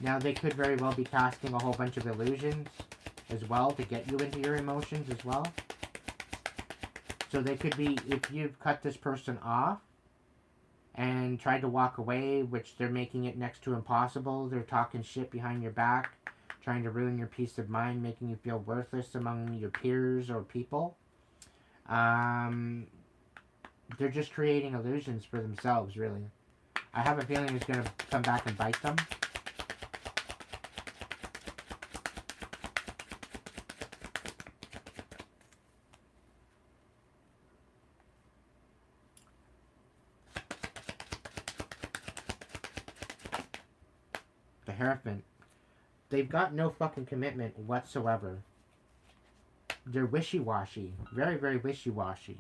Now, they could very well be casting a whole bunch of illusions as well to get you into your emotions as well. So they could be, if you've cut this person off and tried to walk away, which they're making it next to impossible, they're talking shit behind your back, trying to ruin your peace of mind, making you feel worthless among your peers or people. They're just creating illusions for themselves, really. I have a feeling it's going to come back and bite them. The Hierophant. They've got no fucking commitment whatsoever. They're wishy-washy. Very, very wishy-washy.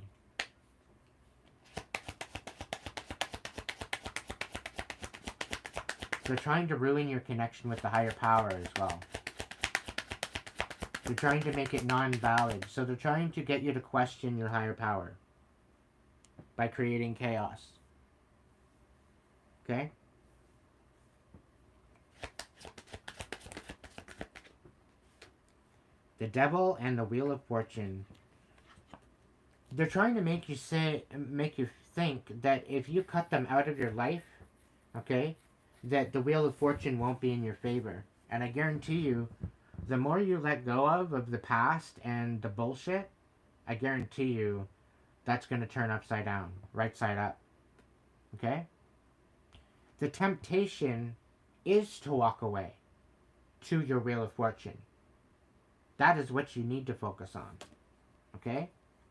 They're trying to ruin your connection with the higher power as well. They're trying to make it non-valid. So they're trying to get you to question your higher power by creating chaos. Okay? The Devil and the Wheel of Fortune. They're trying to make you think that if you cut them out of your life, okay, that the Wheel of Fortune won't be in your favor. And I guarantee you, the more you let go of the past and the bullshit, I guarantee you that's going to turn upside down, right side up. Okay? The temptation is to walk away to your Wheel of Fortune. That is what you need to focus on. Okay?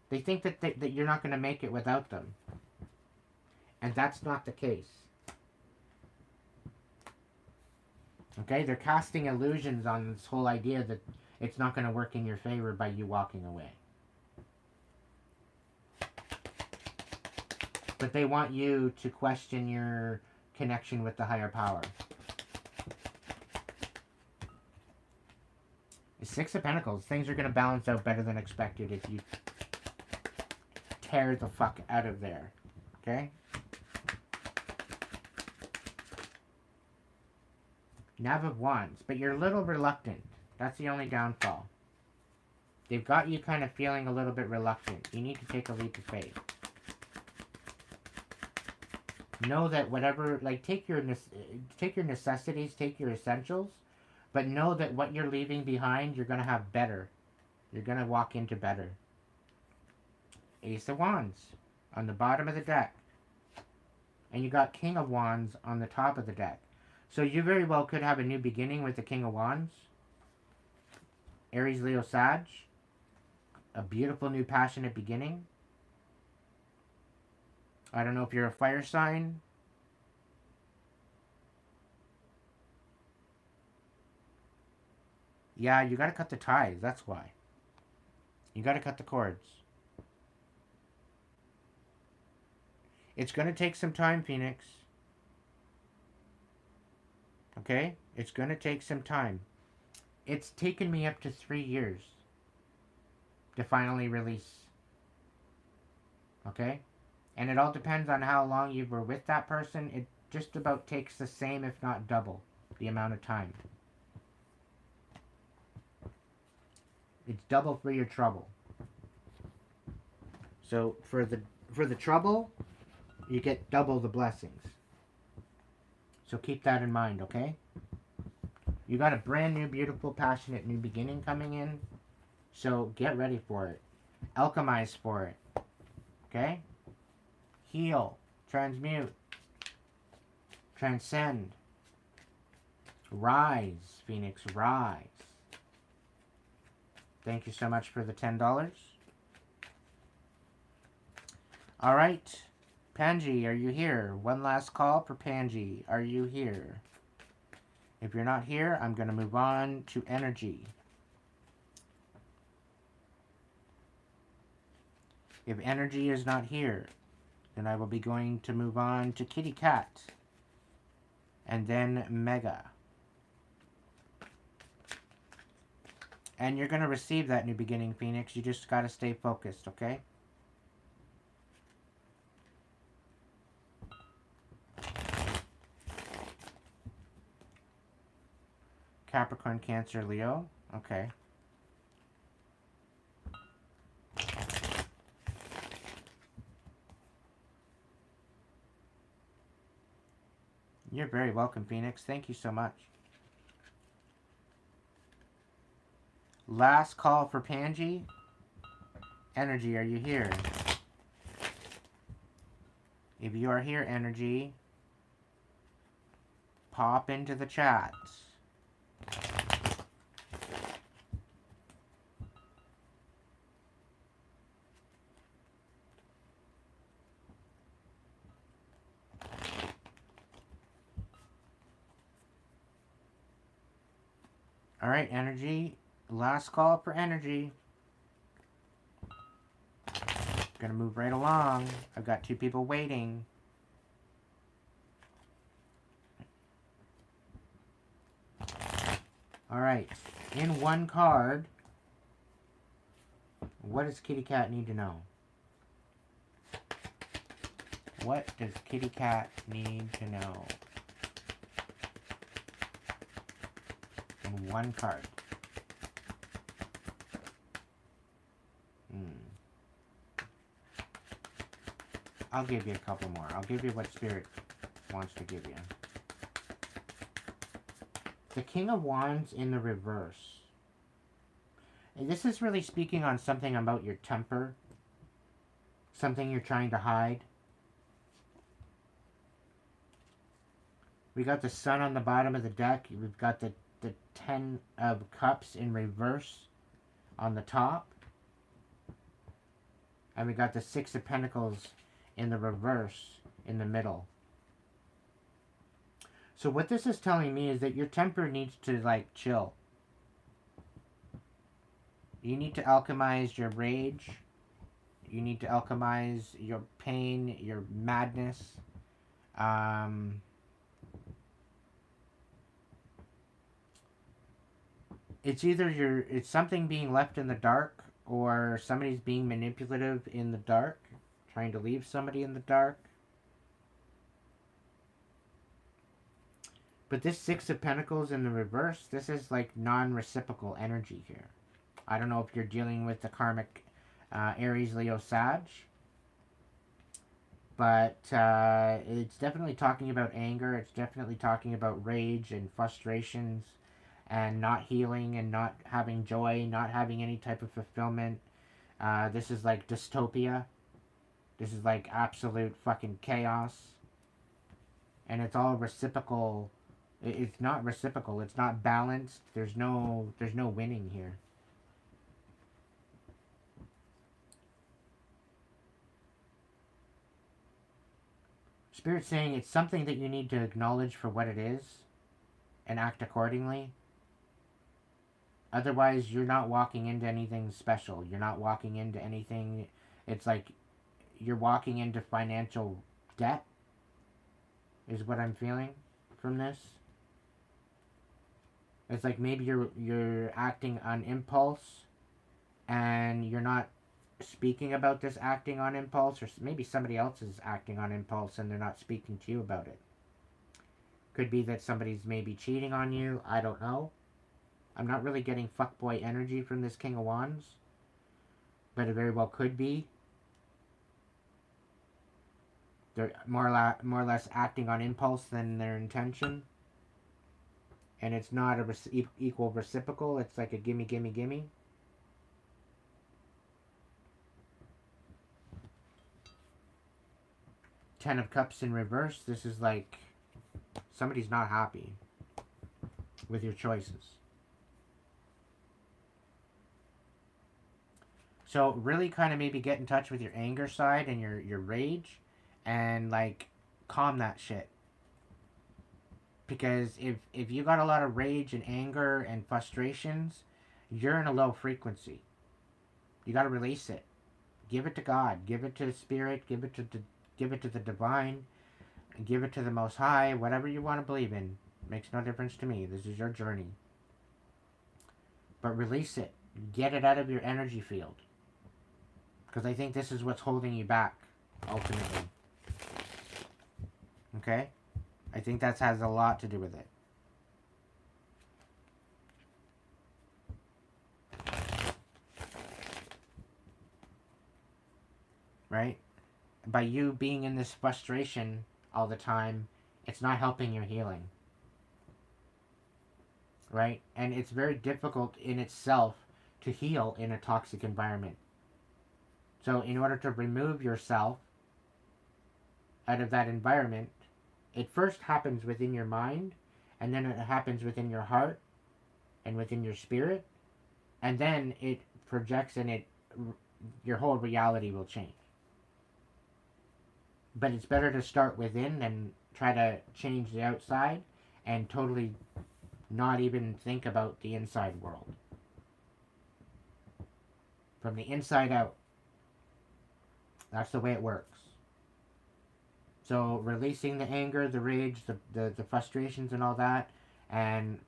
They think that you're not going to make it without them. And that's not the case. Okay? They're casting illusions on this whole idea that it's not going to work in your favor by you walking away. But they want you to question your connection with the higher power. The Six of Pentacles. Things are going to balance out better than expected if you tear the fuck out of there. Okay? Knave of Wands. But you're a little reluctant. That's the only downfall. They've got you kind of feeling a little bit reluctant. You need to take a leap of faith. Know that whatever, like, take your necessities, take your essentials, but know that what you're leaving behind, you're going to have better. You're going to walk into better. Ace of Wands on the bottom of the deck. And you got King of Wands on the top of the deck. So you very well could have a new beginning with the King of Wands. Aries, Leo, Sag. A beautiful new passionate beginning. I don't know if you're a fire sign. Yeah, you gotta cut the ties, that's why. You gotta cut the cords. It's gonna take some time, Phoenix. Okay? It's gonna take some time. It's taken me up to 3 years to finally release. Okay? And it all depends on how long you were with that person. It just about takes the same, if not double, the amount of time. It's double for your trouble. So for the trouble, you get double the blessings. So keep that in mind, okay? You got a brand new, beautiful, passionate new beginning coming in. So get ready for it. Alchemize for it. Okay? Heal. Transmute. Transcend. Rise, Phoenix, rise. Thank you so much for the $10. All right. Panji, are you here? One last call for Panji. Are you here? If you're not here, I'm going to move on to energy. If energy is not here, then I will be going to move on to Kitty Cat. And then Mega. And you're going to receive that new beginning, Phoenix. You just got to stay focused, okay? Capricorn, Cancer, Leo. Okay. You're very welcome, Phoenix. Thank you so much. Last call for Panji. Energy, are you here? If you are here, Energy, pop into the chats. Alright, Energy. Last call for Energy. Gonna move right along. I've got 2 people waiting. Alright. In 1 card, what does Kitty Cat need to know? What does Kitty Cat need to know? In 1 card. I'll give you a couple more. I'll give you what Spirit wants to give you. The King of Wands in the reverse. And this is really speaking on something about your temper. Something you're trying to hide. We got the Sun on the bottom of the deck. We've got the 10 of Cups in reverse on the top. And we got the 6 of Pentacles in the reverse in the middle. So what this is telling me is that your temper needs to, like, chill. You need to alchemize your rage. You need to alchemize your pain, your madness. It's either it's something being left in the dark, or somebody's being manipulative in the dark, trying to leave somebody in the dark. But this 6 of Pentacles in the reverse, this is like non-reciprocal energy here. I don't know if you're dealing with the karmic Aries, Leo, Sag. But it's definitely talking about anger. It's definitely talking about rage and frustrations and not healing and not having joy, not having any type of fulfillment. This is like dystopia. This is like absolute fucking chaos. And it's all reciprocal. It's not reciprocal. It's not balanced. There's no winning here. Spirit's saying it's something that you need to acknowledge for what it is and act accordingly. Otherwise, you're not walking into anything special. You're not walking into anything. It's like you're walking into financial debt, is what I'm feeling from this. It's like maybe you're acting on impulse, and you're not speaking about this acting on impulse, or maybe somebody else is acting on impulse and they're not speaking to you about it. Could be that somebody's maybe cheating on you. I don't know. I'm not really getting fuckboy energy from this King of Wands, but it very well could be. They're more or less acting on impulse than their intention. And it's not a equal reciprocal. It's like a gimme, gimme, gimme. Ten of Cups in reverse. This is like somebody's not happy with your choices. So really kind of maybe get in touch with your anger side and your rage, and like calm that shit. Because if you got a lot of rage and anger and frustrations, you're in a low frequency. You got to release it. Give it to God. Give it to Spirit. Give it to the divine. Give it to the Most High. Whatever you want to believe in. Makes no difference to me. This is your journey. But release it. Get it out of your energy field. Because I think this is what's holding you back, ultimately. Okay? I think that has a lot to do with it. Right? By you being in this frustration all the time, it's not helping your healing. Right? And it's very difficult in itself to heal in a toxic environment. So in order to remove yourself out of that environment, it first happens within your mind, and then it happens within your heart and within your spirit, and then it projects and your whole reality will change. But it's better to start within than try to change the outside and totally not even think about the inside world. From the inside out. That's the way it works. So releasing the anger, the rage, the frustrations and all that, and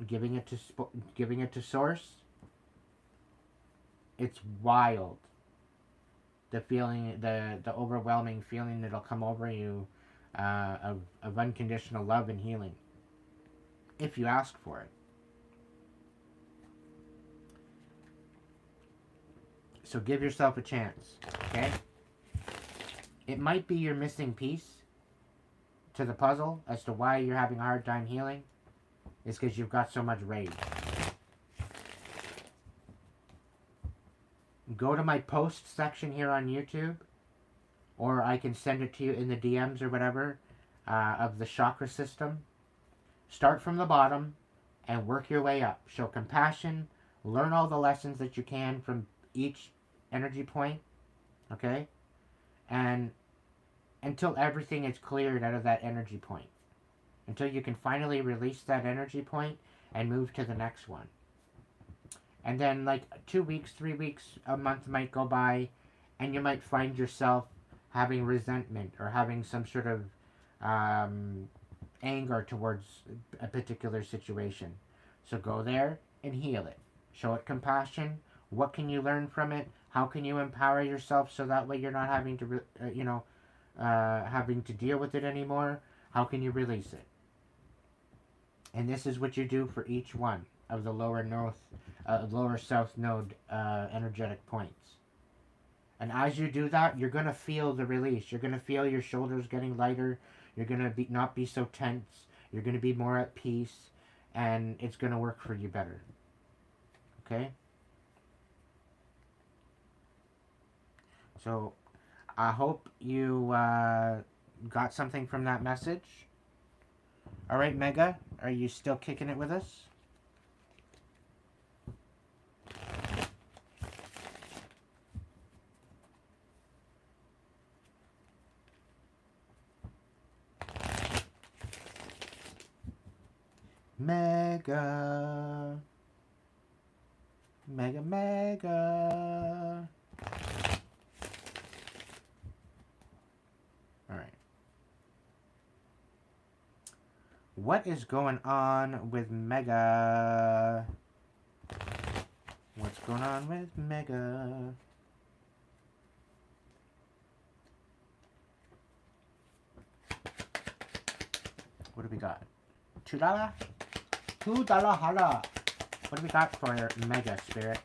giving it to source. It's wild. The feeling, the overwhelming feeling that'll come over you of unconditional love and healing, if you ask for it. So give yourself a chance, okay? It might be your missing piece to the puzzle as to why you're having a hard time healing. It's because you've got so much rage. Go to my post section here on YouTube, or I can send it to you in the DMs or whatever, of the chakra system. Start from the bottom and work your way up. Show compassion. Learn all the lessons that you can from each energy point, okay? And until everything is cleared out of that energy point. Until you can finally release that energy point and move to the next one. And then like 2 weeks, 3 weeks, a month might go by, and you might find yourself having resentment or having some sort of anger towards a particular situation. So go there and heal it. Show it compassion. What can you learn from it? How can you empower yourself so that way you're not having to, having to deal with it anymore? How can you release it? And this is what you do for each one of the lower south node energetic points. And as you do that, you're going to feel the release. You're going to feel your shoulders getting lighter. You're going to not be so tense. You're going to be more at peace. And it's going to work for you better. Okay? So, I hope you got something from that message. Alright, Mega, are you still kicking it with us? Mega. Mega. Alright. What is going on with Mega? What's going on with Mega? What do we got? $2? $2 holla. What do we got for Mega, Spirit?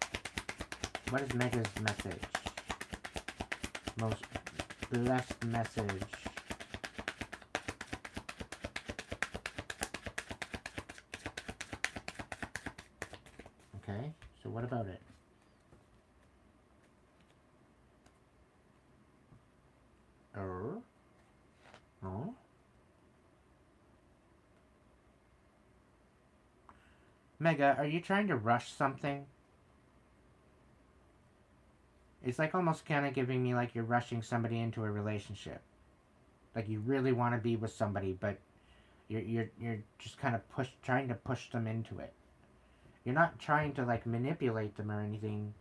What is Mega's message? Most blessed message. Okay, so what about it? Oh? Mega, are you trying to rush something? It's like almost kind of giving me like you're rushing somebody into a relationship. Like you really want to be with somebody, but you're just kind of trying to push them into it. You're not trying to like manipulate them or anything,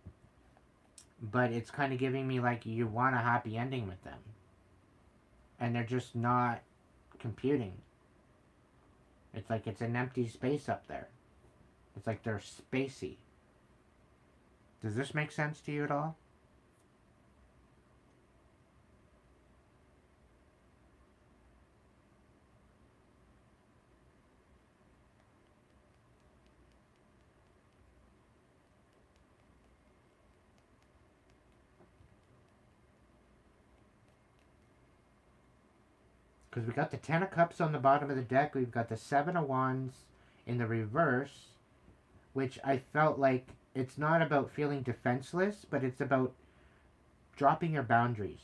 but it's kind of giving me like you want a happy ending with them. And they're just not computing. It's like it's an empty space up there. It's like they're spacey. Does this make sense to you at all? Because we got the 10 of Cups on the bottom of the deck. We've got the 7 of Wands in the reverse, which I felt like it's not about feeling defenseless, but it's about dropping your boundaries,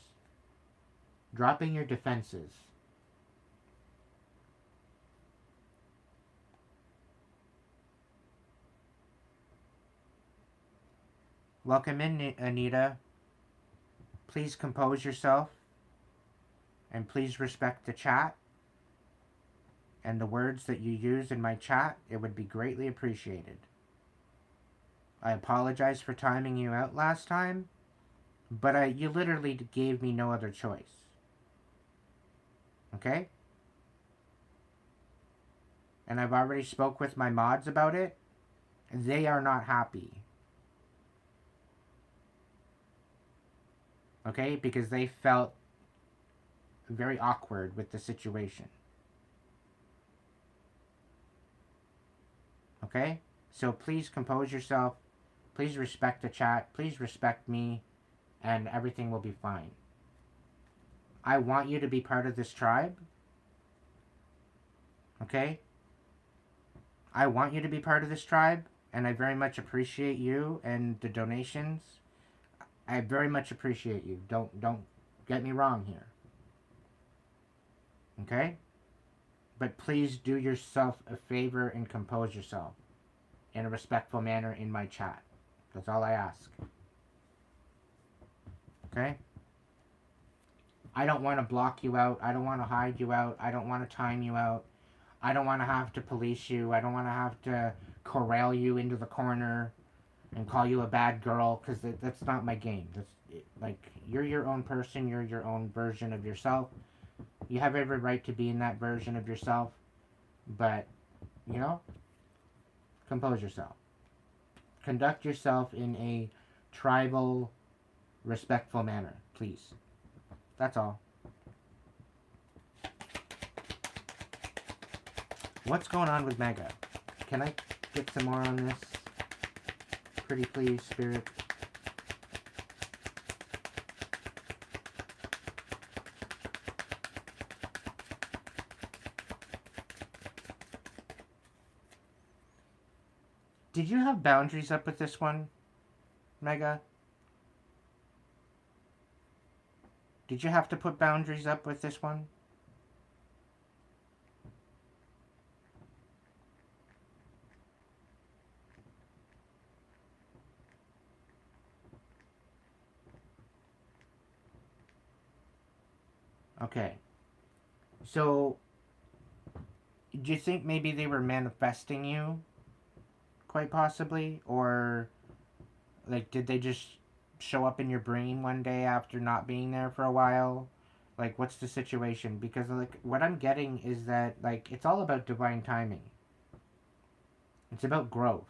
dropping your defenses. Welcome in, Anita. Please compose yourself and please respect the chat and the words that you use in my chat. It would be greatly appreciated. I apologize for timing you out last time, but you literally gave me no other choice. Okay? And I've already spoke with my mods about it. They are not happy. Okay? Because they felt very awkward with the situation. Okay? So please compose yourself. Please respect the chat. Please respect me. And everything will be fine. I want you to be part of this tribe. Okay? I want you to be part of this tribe. And I very much appreciate you and the donations. I very much appreciate you. Don't get me wrong here. Okay? But please do yourself a favor and compose yourself in a respectful manner in my chat. That's all I ask. Okay? I don't want to block you out. I don't want to hide you out. I don't want to time you out. I don't want to have to police you. I don't want to have to corral you into the corner and call you a bad girl, because that's not my game. Like, you're your own person. You're your own version of yourself. You have every right to be in that version of yourself. But, you know, compose yourself. Conduct yourself in a tribal, respectful manner, please. That's all. What's going on with Mega? Can I get some more on this? Pretty please, Spirit. Did you have boundaries up with this one, Mega? Did you have to put boundaries up with this one? Okay. So, do you think maybe they were manifesting you? Quite possibly? Or, like, did they just show up in your brain one day after not being there for a while? Like, what's the situation? Because, like, what I'm getting is that, like, it's all about divine timing. It's about growth.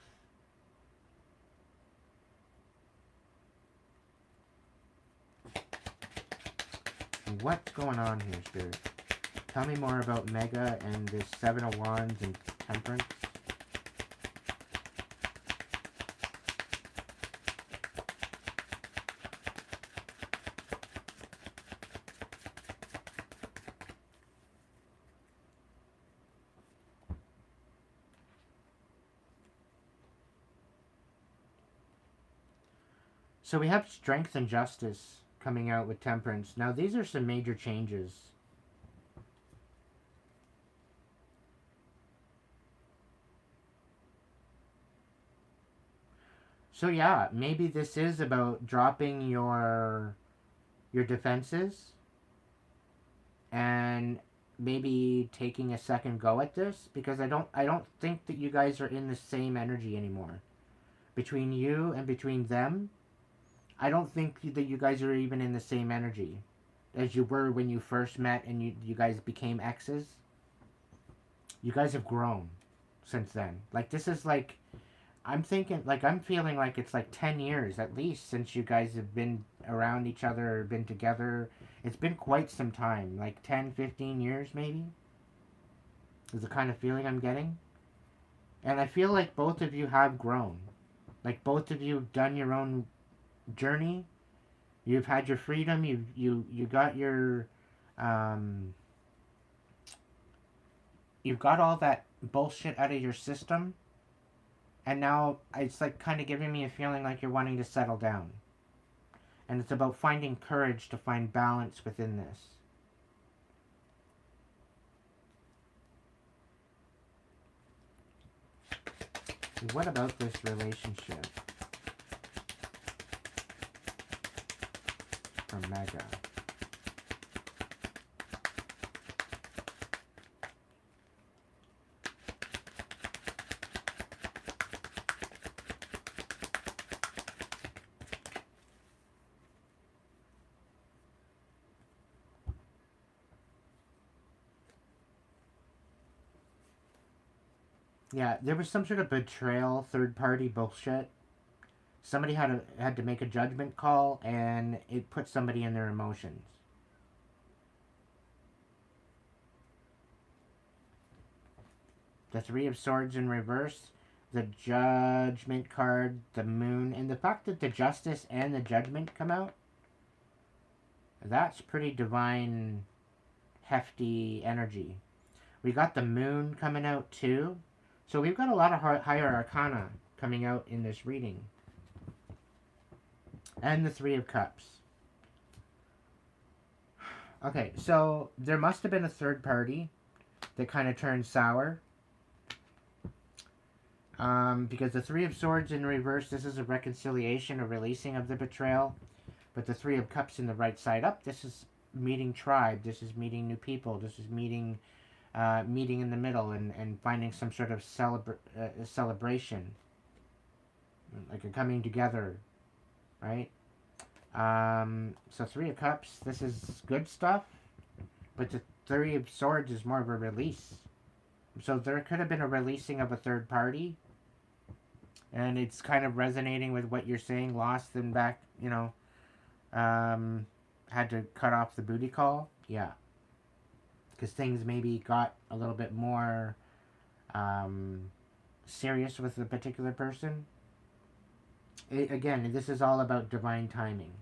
What's going on here, Spirit? Tell me more about Mega and this Seven of Wands and Temperance. So we have Strength and Justice coming out with Temperance. Now these are some major changes. So yeah, maybe this is about dropping your defenses and maybe taking a second go at this, because I don't think that you guys are in the same energy anymore. Between you and between them, I don't think that you guys are even in the same energy as you were when you first met and you guys became exes. You guys have grown since then. Like, this is like, I'm feeling like it's like 10 years at least since you guys have been around each other or been together. It's been quite some time, like 10, 15 years maybe, is the kind of feeling I'm getting. And I feel like both of you have grown. Like, both of you have done your own journey. You've had your freedom. You got your you've got all that bullshit out of your system, And now it's like kind of giving me a feeling like you're wanting to settle down. And it's about finding courage to find balance within this. What about this relationship? For Mega. Yeah, there was some sort of betrayal, third party bullshit. Somebody had to make a judgment call, and it put somebody in their emotions. The Three of Swords in reverse, the Judgment card, the Moon, and the fact that the Justice and the Judgment come out, that's pretty divine, hefty energy. We got the Moon coming out too. So we've got a lot of higher arcana coming out in this reading. And the Three of Cups. Okay, so there must have been a third party that kind of turned sour. Because the Three of Swords in reverse, this is a reconciliation, a releasing of the betrayal. But the Three of Cups in the right side up, this is meeting tribe. This is meeting new people. This is meeting in the middle and finding some sort of celebration, like a coming together, right? So Three of Cups, this is good stuff, but the Three of Swords is more of a release. So there could have been a releasing of a third party, and it's kind of resonating with what you're saying. Lost them back, had to cut off the booty call. Yeah. Because things maybe got a little bit more serious with a particular person. Again, this is all about divine timing.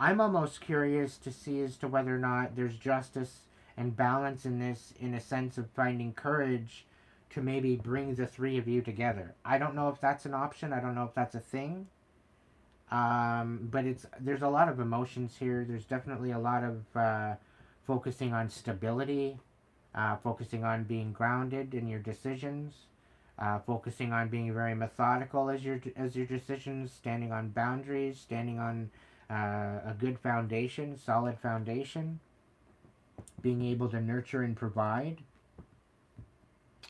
I'm almost curious to see as to whether or not there's justice and balance in this, in a sense of finding courage to maybe bring the three of you together. I don't know if that's an option. I don't know if that's a thing. But there's a lot of emotions here. There's definitely a lot of focusing on stability, focusing on being grounded in your decisions, focusing on being very methodical as your decisions, standing on boundaries, standing on a good foundation, solid foundation, being able to nurture and provide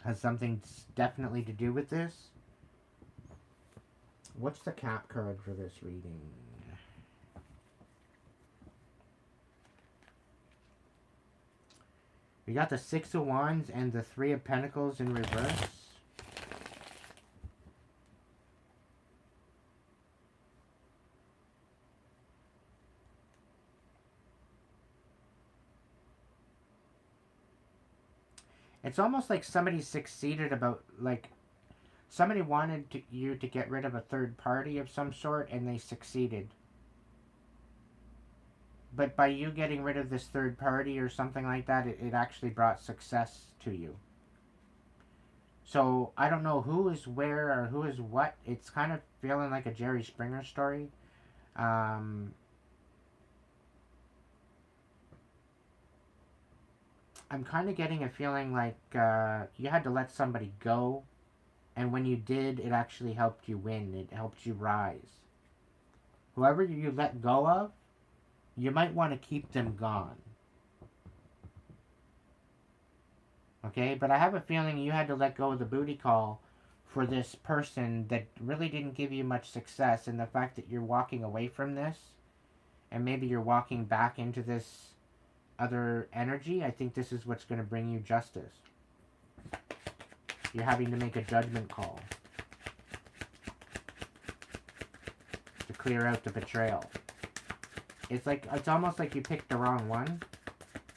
has something definitely to do with this. What's the cap card for this reading? We got the Six of Wands and the Three of Pentacles in reverse. It's almost like somebody succeeded about, like, somebody wanted you to get rid of a third party of some sort, and they succeeded. But by you getting rid of this third party or something like that, it actually brought success to you. So I don't know who is where or who is what. It's kind of feeling like a Jerry Springer story. I'm kind of getting a feeling like you had to let somebody go, and when you did, it actually helped you win. It helped you rise. Whoever you let go of, you might want to keep them gone. Okay, but I have a feeling you had to let go of the booty call for this person that really didn't give you much success, and the fact that you're walking away from this, and maybe you're walking back into this other energy, I think this is what's going to bring you justice. You're having to make a judgment call to clear out the betrayal. It's almost like you picked the wrong one,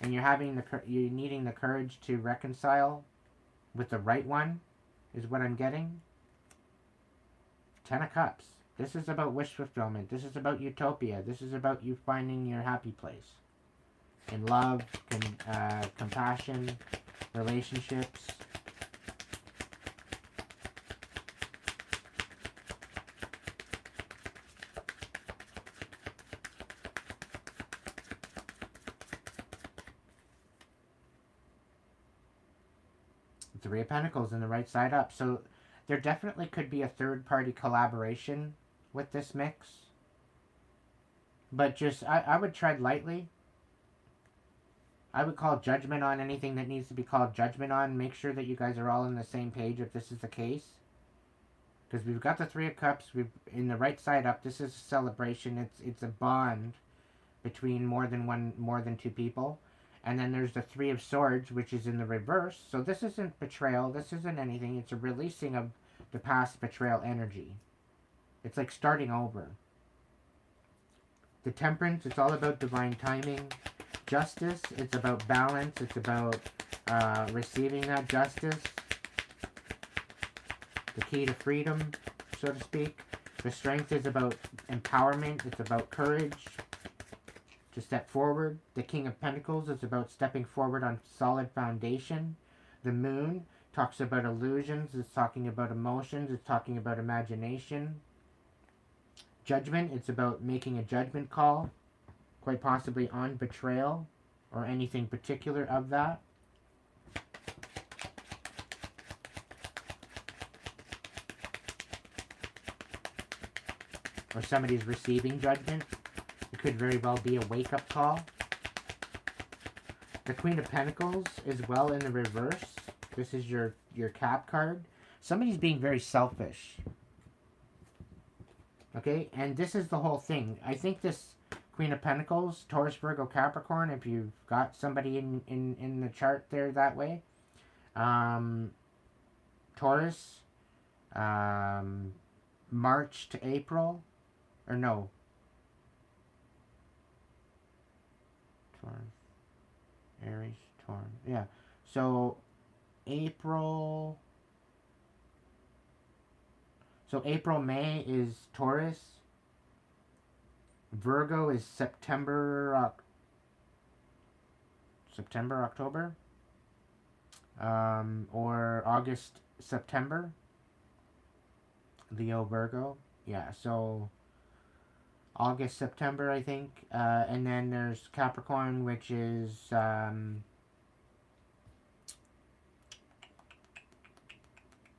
and you're needing the courage to reconcile with the right one, is what I'm getting. 10 of Cups. This is about wish fulfillment. This is about utopia. This is about you finding your happy place. In love, compassion, relationships. Three of Pentacles in the right side up. So there definitely could be a third-party collaboration with this mix. But just, I would tread lightly. I would call judgment on anything that needs to be called judgment on. Make sure that you guys are all on the same page if this is the case. Because we've got the Three of Cups. We've in the right side up. This is a celebration. It's a bond between more than two people. And then there's the Three of Swords, which is in the reverse. So this isn't betrayal. This isn't anything. It's a releasing of the past betrayal energy. It's like starting over. The Temperance, it's all about divine timing. Justice, it's about balance. It's about receiving that justice. The key to freedom, so to speak. The Strength is about empowerment. It's about courage to step forward. The King of Pentacles is about stepping forward on solid foundation. The Moon talks about illusions. It's talking about emotions. It's talking about imagination. Judgment, it's about making a judgment call, quite possibly on betrayal or anything particular of that. Or somebody's receiving judgment. It could very well be a wake-up call. The Queen of Pentacles is well in the reverse. This is your Cap card. Somebody's being very selfish. Okay, and this is the whole thing. I think this Queen of Pentacles, Taurus, Virgo, Capricorn, if you've got somebody in the chart there that way. Taurus, March to April, or no. Taurus, Aries, Taurus, yeah. So, April... So April, May is Taurus. Virgo is September, October. Or August, September. Leo, Virgo. Yeah, so August, September, I think. And then there's Capricorn, which is...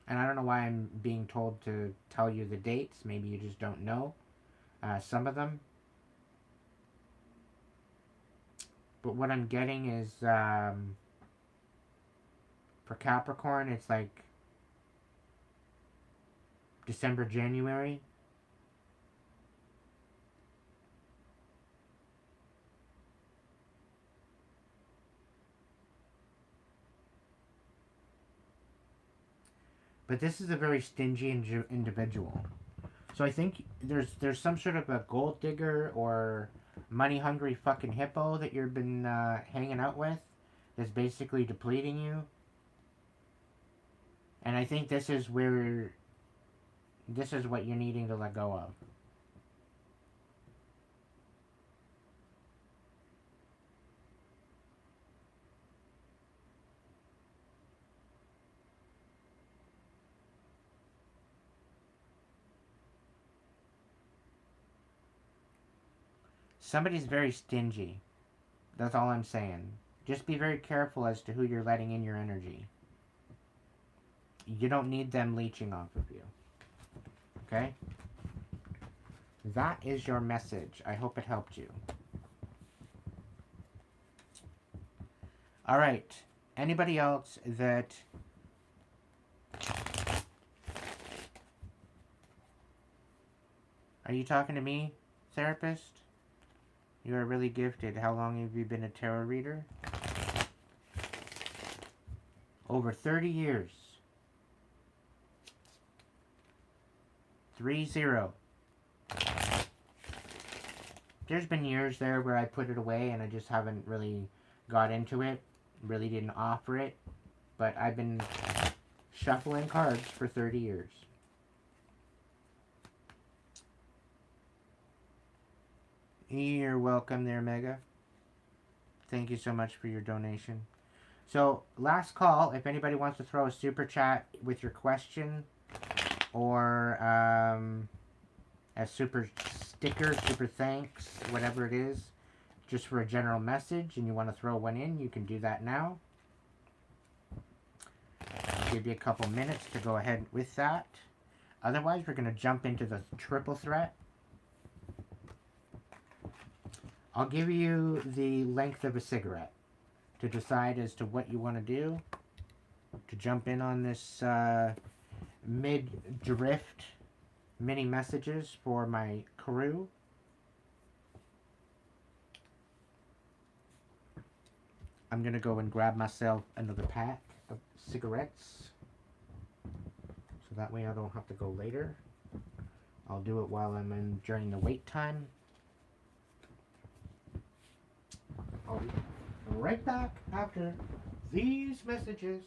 and I don't know why I'm being told to tell you the dates. Maybe you just don't know some of them. But what I'm getting is for Capricorn, it's like December, January. But this is a very stingy individual. So I think there's some sort of a gold digger or money hungry fucking hippo that you've been hanging out with that's basically depleting you. And I think this is what you're needing to let go of. Somebody's very stingy. That's all I'm saying. Just be very careful as to who you're letting in your energy. You don't need them leeching off of you. Okay? That is your message. I hope it helped you. Alright. Anybody else that... Are you talking to me, therapist? You are really gifted. How long have you been a tarot reader? Over 30 years. 30. There's been years there where I put it away and I just haven't really got into it. Really didn't offer it. But I've been shuffling cards for 30 years. You're welcome there, Mega. Thank you so much for your donation. So, last call. If anybody wants to throw a super chat with your question or a super sticker, super thanks, whatever it is, just for a general message and you want to throw one in, you can do that now. give you a couple minutes to go ahead with that. Otherwise, we're going to jump into the triple threat. I'll give you the length of a cigarette to decide as to what you want to do to jump in on this mid-drift mini messages for my crew. I'm going to go and grab myself another pack of cigarettes. So that way I don't have to go later. I'll do it while I'm in during the wait time. I'll be right back after these messages.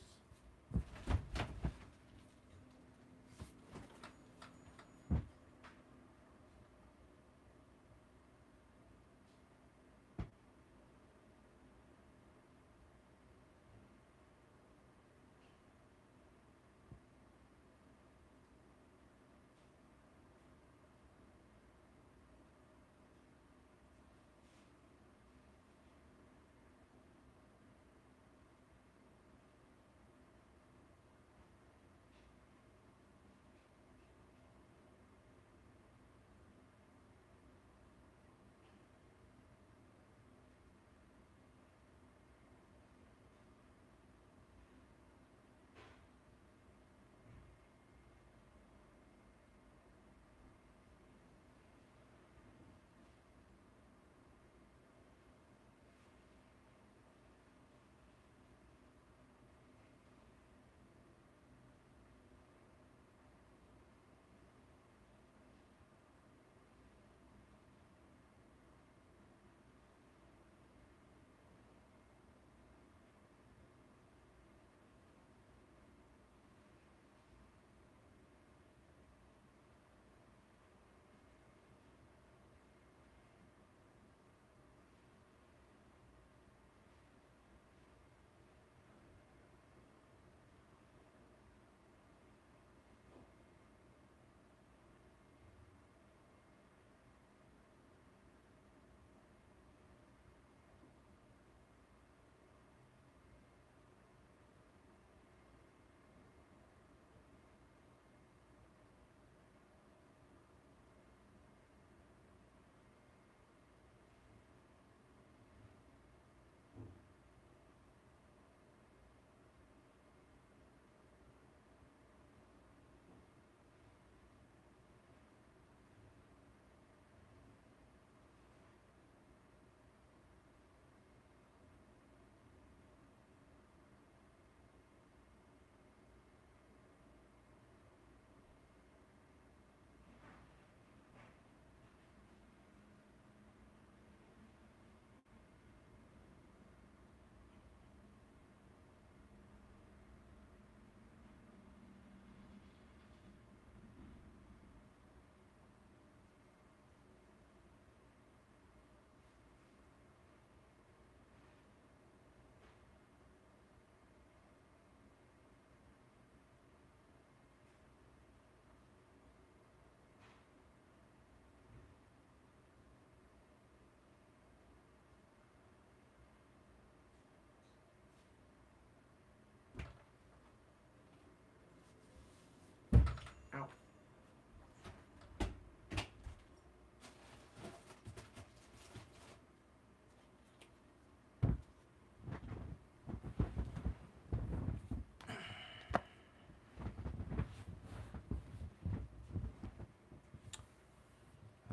Ow.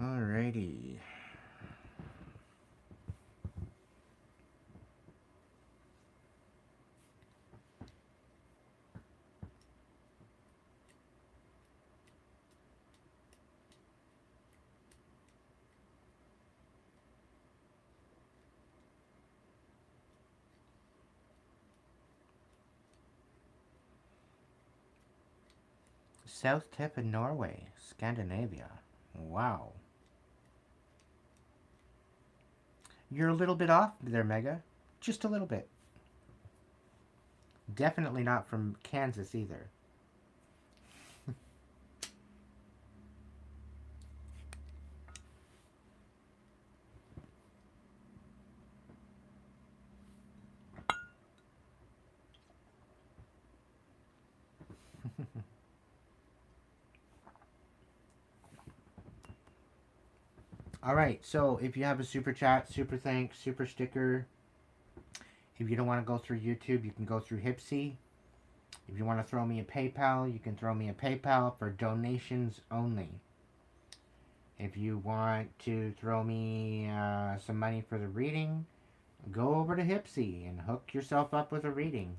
Alrighty. South tip of Norway, Scandinavia. Wow. You're a little bit off there, Mega. Just a little bit. Definitely not from Kansas either. Alright, so if you have a super chat, super thanks, super sticker, if you don't want to go through YouTube, you can go through Hipsy. If you want to throw me a PayPal, you can throw me a PayPal for donations only. If you want to throw me some money for the reading, go over to Hipsy and hook yourself up with a reading.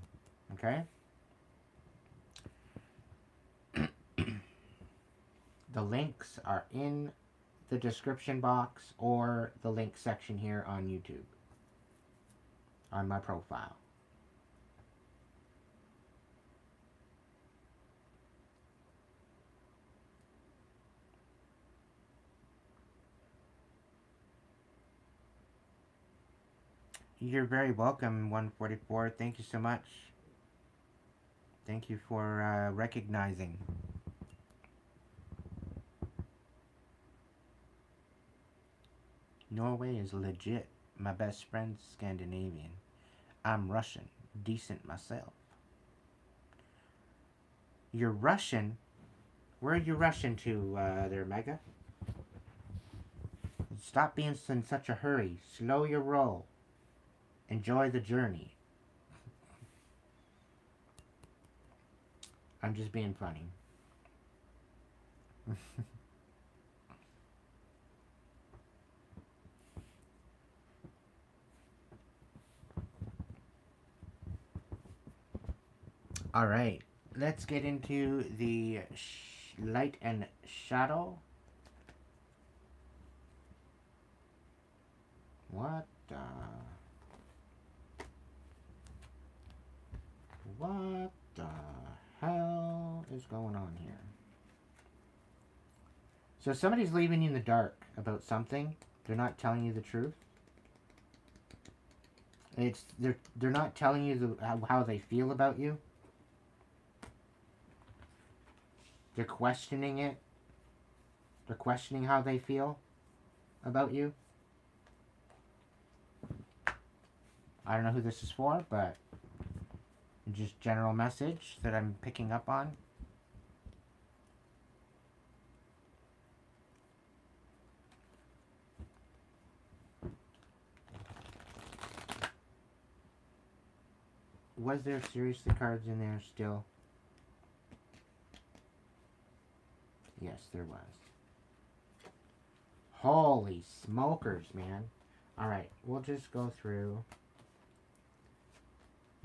Okay? The links are in the description box or the link section here on YouTube, on my profile. You're very welcome, 144. Thank you so much. Thank you for recognizing. Norway is legit. My best friend's Scandinavian. I'm Russian. Decent myself. You're Russian? Where are you Russian to there, Mega? Stop being in such a hurry. Slow your roll. Enjoy the journey. I'm just being funny. Alright, let's get into the light and shadow. What the hell is going on here? So somebody's leaving you in the dark about something. They're not telling you the truth. They're not telling you how they feel about you. They're questioning it. They're questioning how they feel about you. I don't know who this is for, but just general message that I'm picking up on. Was there seriously cards in there still? Yes, there was. Holy smokers, man. Alright, we'll just go through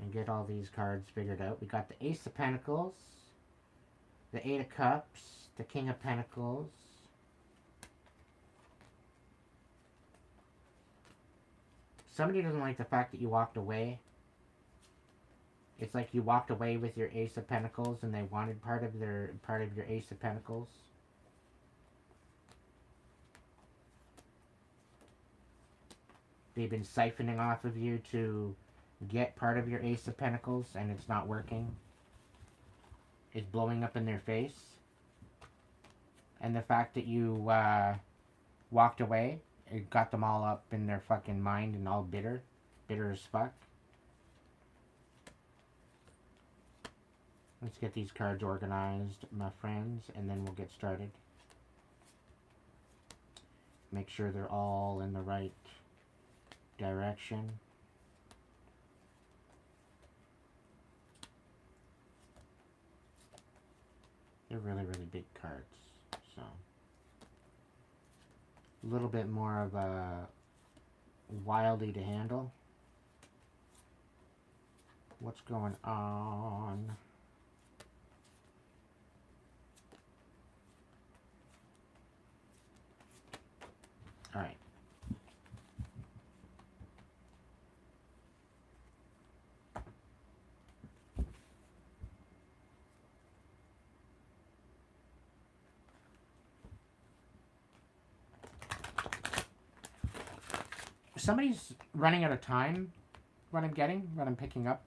and get all these cards figured out. We got the Ace of Pentacles, the Eight of Cups, the King of Pentacles, somebody doesn't like the fact that you walked away. It's like you walked away with your Ace of Pentacles and they wanted part of your Ace of Pentacles. They've been siphoning off of you to get part of your Ace of Pentacles and it's not working. It's blowing up in their face. And the fact that you walked away, it got them all up in their fucking mind and all bitter. Bitter as fuck. Let's get these cards organized, my friends, and then we'll get started. Make sure they're all in the right direction. They're really, really big cards, so a little bit more of a wildy to handle. What's going on? All right. Somebody's running out of time. What I'm picking up.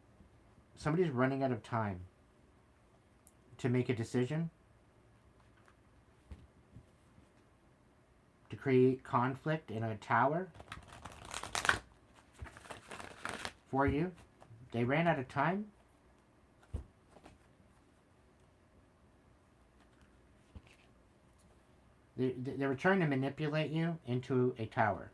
Somebody's running out of time to make a decision, to create conflict in a tower for you. They ran out of time. They were trying to manipulate you into a tower.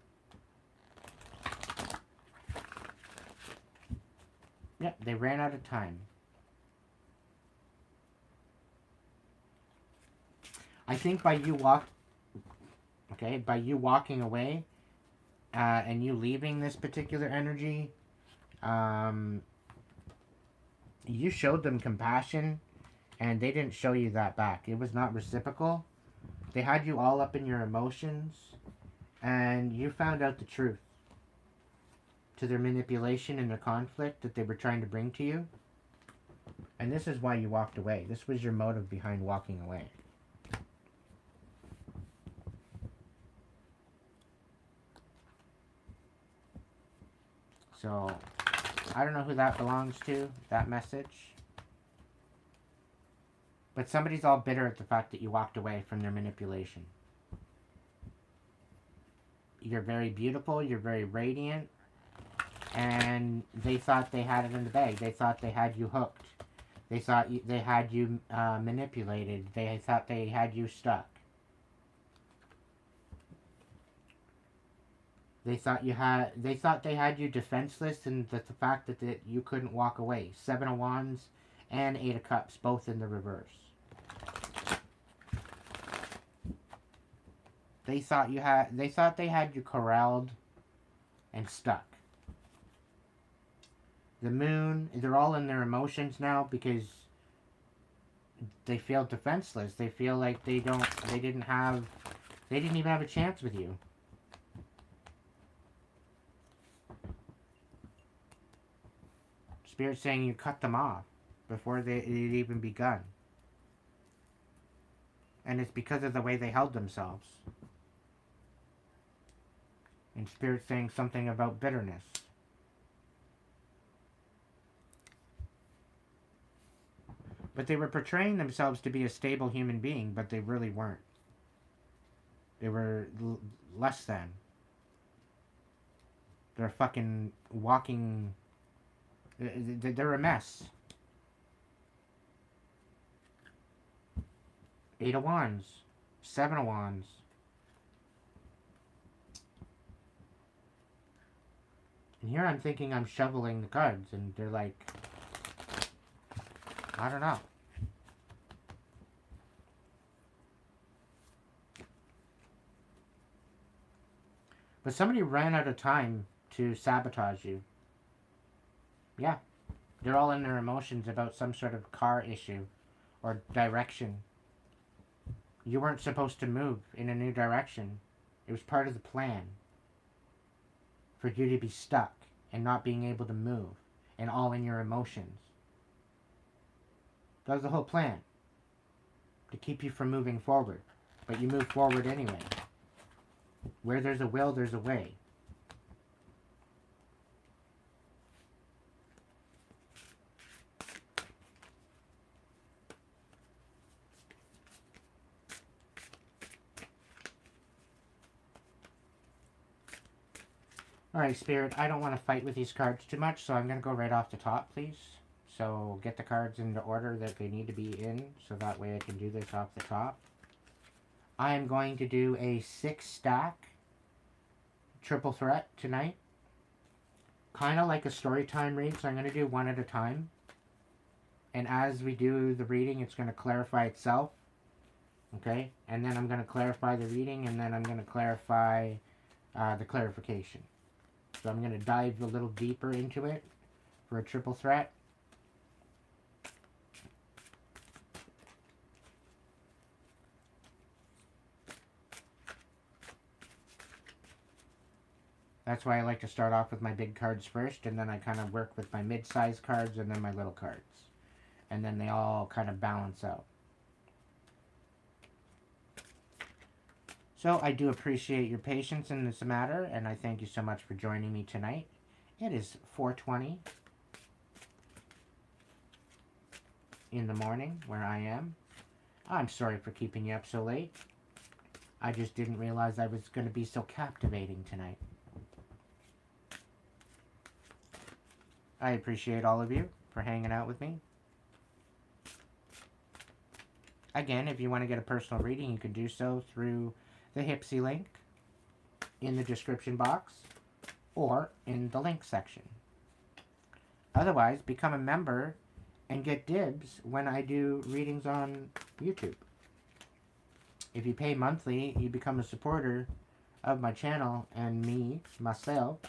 Yep, they ran out of time. I think by you walking away, and you leaving this particular energy, you showed them compassion, and they didn't show you that back. It was not reciprocal. They had you all up in your emotions, and you found out the truth to their manipulation and their conflict that they were trying to bring to you. And this is why you walked away. This was your motive behind walking away. So, I don't know who that belongs to, that message. But somebody's all bitter at the fact that you walked away from their manipulation. You're very beautiful, you're very radiant, and they thought they had it in the bag. They thought they had you hooked. They thought they had you manipulated. They thought they had you stuck. They thought they had you defenseless, and the fact that you couldn't walk away. 7 of Wands and 8 of Cups, both in the reverse. They thought they had you corralled and stuck. The Moon, they're all in their emotions now because they feel defenseless. They feel like they didn't even have a chance with you. Spirit's saying you cut them off before it had even begun. And it's because of the way they held themselves. And Spirit's saying something about bitterness. But they were portraying themselves to be a stable human being, but they really weren't. They were less than. They're fucking walking... They're a mess. 8 of Wands. 7 of Wands. And here I'm thinking I'm shoveling the cards, and they're like... I don't know. But somebody ran out of time to sabotage you. Yeah. They're all in their emotions about some sort of car issue or direction. You weren't supposed to move in a new direction. It was part of the plan for you to be stuck and not being able to move and all in your emotions. That was the whole plan. To keep you from moving forward. But you move forward anyway. Where there's a will, there's a way. Alright, Spirit, I don't want to fight with these cards too much, so I'm going to go right off the top, please. So get the cards in the order that they need to be in, so that way I can do this off the top. I am going to do a 6-stack triple threat tonight. Kind of like a story time read, so I'm going to do one at a time. And as we do the reading, it's going to clarify itself. Okay? And then I'm going to clarify the reading, and then I'm going to clarify the clarification. So I'm going to dive a little deeper into it for a triple threat. That's why I like to start off with my big cards first, and then I kind of work with my mid-sized cards and then my little cards. And then they all kind of balance out. So I do appreciate your patience in this matter, and I thank you so much for joining me tonight. It is 4:20 in the morning where I am. I'm sorry for keeping you up so late. I just didn't realize I was going to be so captivating tonight. I appreciate all of you for hanging out with me. Again, if you want to get a personal reading, you can do so through the Hipsy link in the description box or in the link section. Otherwise, become a member and get dibs when I do readings on YouTube. If you pay monthly, you become a supporter of my channel and me, myself,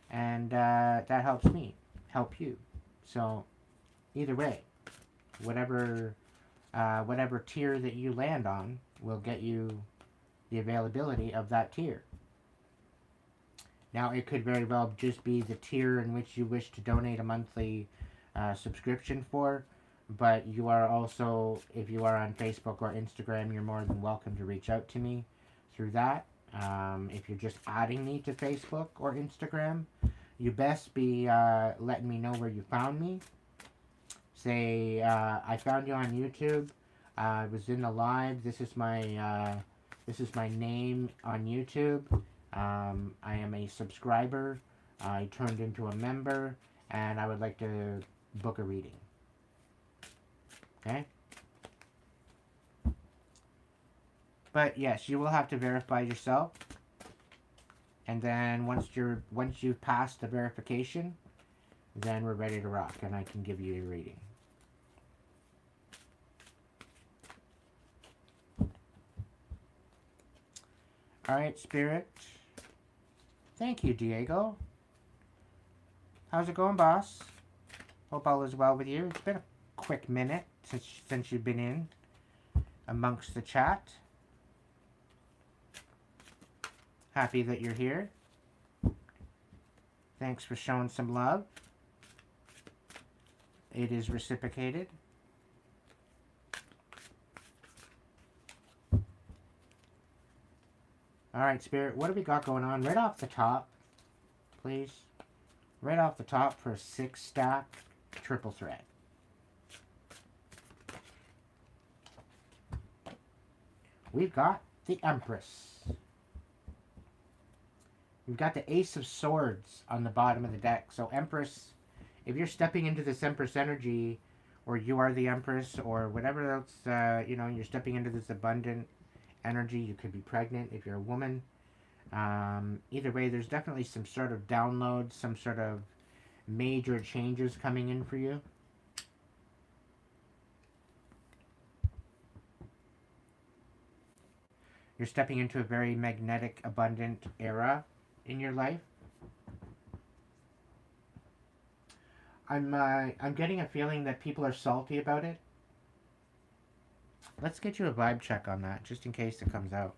and that helps me help you. So, either way, whatever tier that you land on will get you the availability of that tier. Now, it could very well just be the tier in which you wish to donate a monthly subscription for, but you are also, if you are on Facebook or Instagram, you're more than welcome to reach out to me through that. If you're just adding me to Facebook or Instagram, you best be letting me know where you found me. Say, I found you on YouTube. I was in the live. This is my name on YouTube. I am a subscriber. I turned into a member, and I would like to book a reading. Okay? But yes, you will have to verify yourself. And then once you've passed the verification, then we're ready to rock, and I can give you a reading. Alright, Spirit. Thank you, Diego. How's it going, boss? Hope all is well with you. It's been a quick minute since you've been in amongst the chat. Happy that you're here. Thanks for showing some love. It is reciprocated. Alright, Spirit, what do we got going on? Right off the top, please. Right off the top for a 6-stack triple thread. We've got the Empress. We've got the Ace of Swords on the bottom of the deck. So Empress, if you're stepping into this Empress energy, or you are the Empress, or whatever else, you're stepping into this abundant energy. You could be pregnant if you're a woman. Either way, there's definitely some sort of download, some sort of major changes coming in for you. You're stepping into a very magnetic, abundant era in your life. I'm getting a feeling that people are salty about it. Let's get you a vibe check on that, just in case it comes out.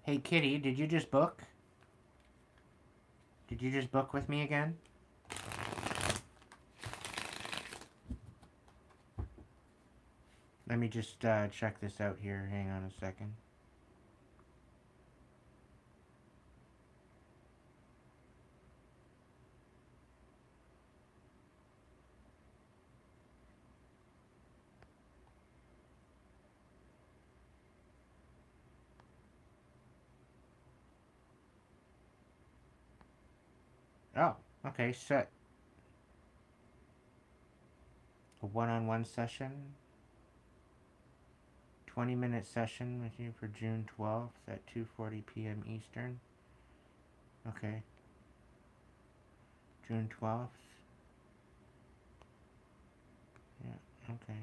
Hey, Kitty, did you just book? Did you just book with me again? Let me just check this out here. Hang on a second. Oh, okay, set. A one-on-one session. 20-minute session with you for June 12th at 2:40 p.m. Eastern. Okay. June 12th. Yeah, okay.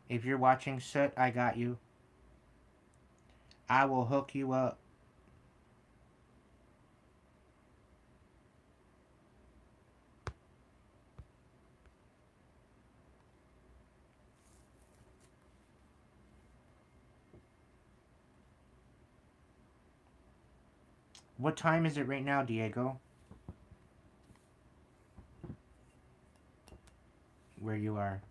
If you're watching Soot, I got you. I will hook you up. What time is it right now, Diego? Where you are.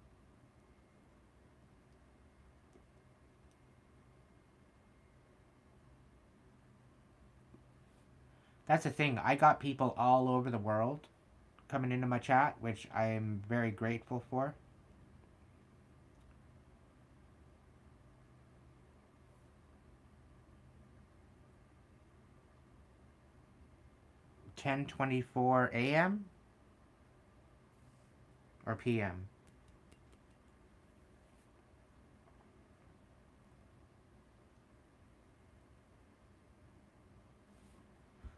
That's the thing. I got people all over the world coming into my chat, which I am very grateful for. 10:24 a.m. or p.m.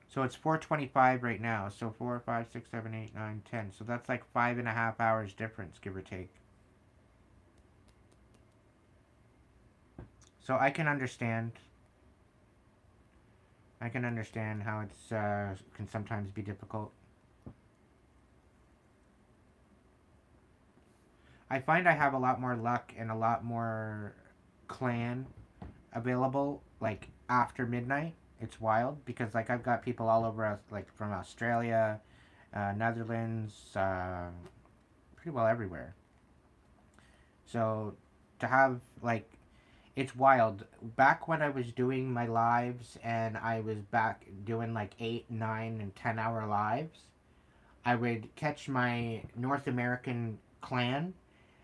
So it's 4:25 right now. So 4, 5, 6, 7, 8, 9, 10. So that's like 5.5 hours difference, give or take. So I can understand. I can understand how it's can sometimes be difficult. I find I have a lot more luck and a lot more clan available like after midnight. It's wild because like I've got people all over like from Australia, Netherlands, pretty well everywhere. So to have like it's wild. Back when I was doing my lives and I was back doing like 8, 9, and 10 hour lives, I would catch my North American clan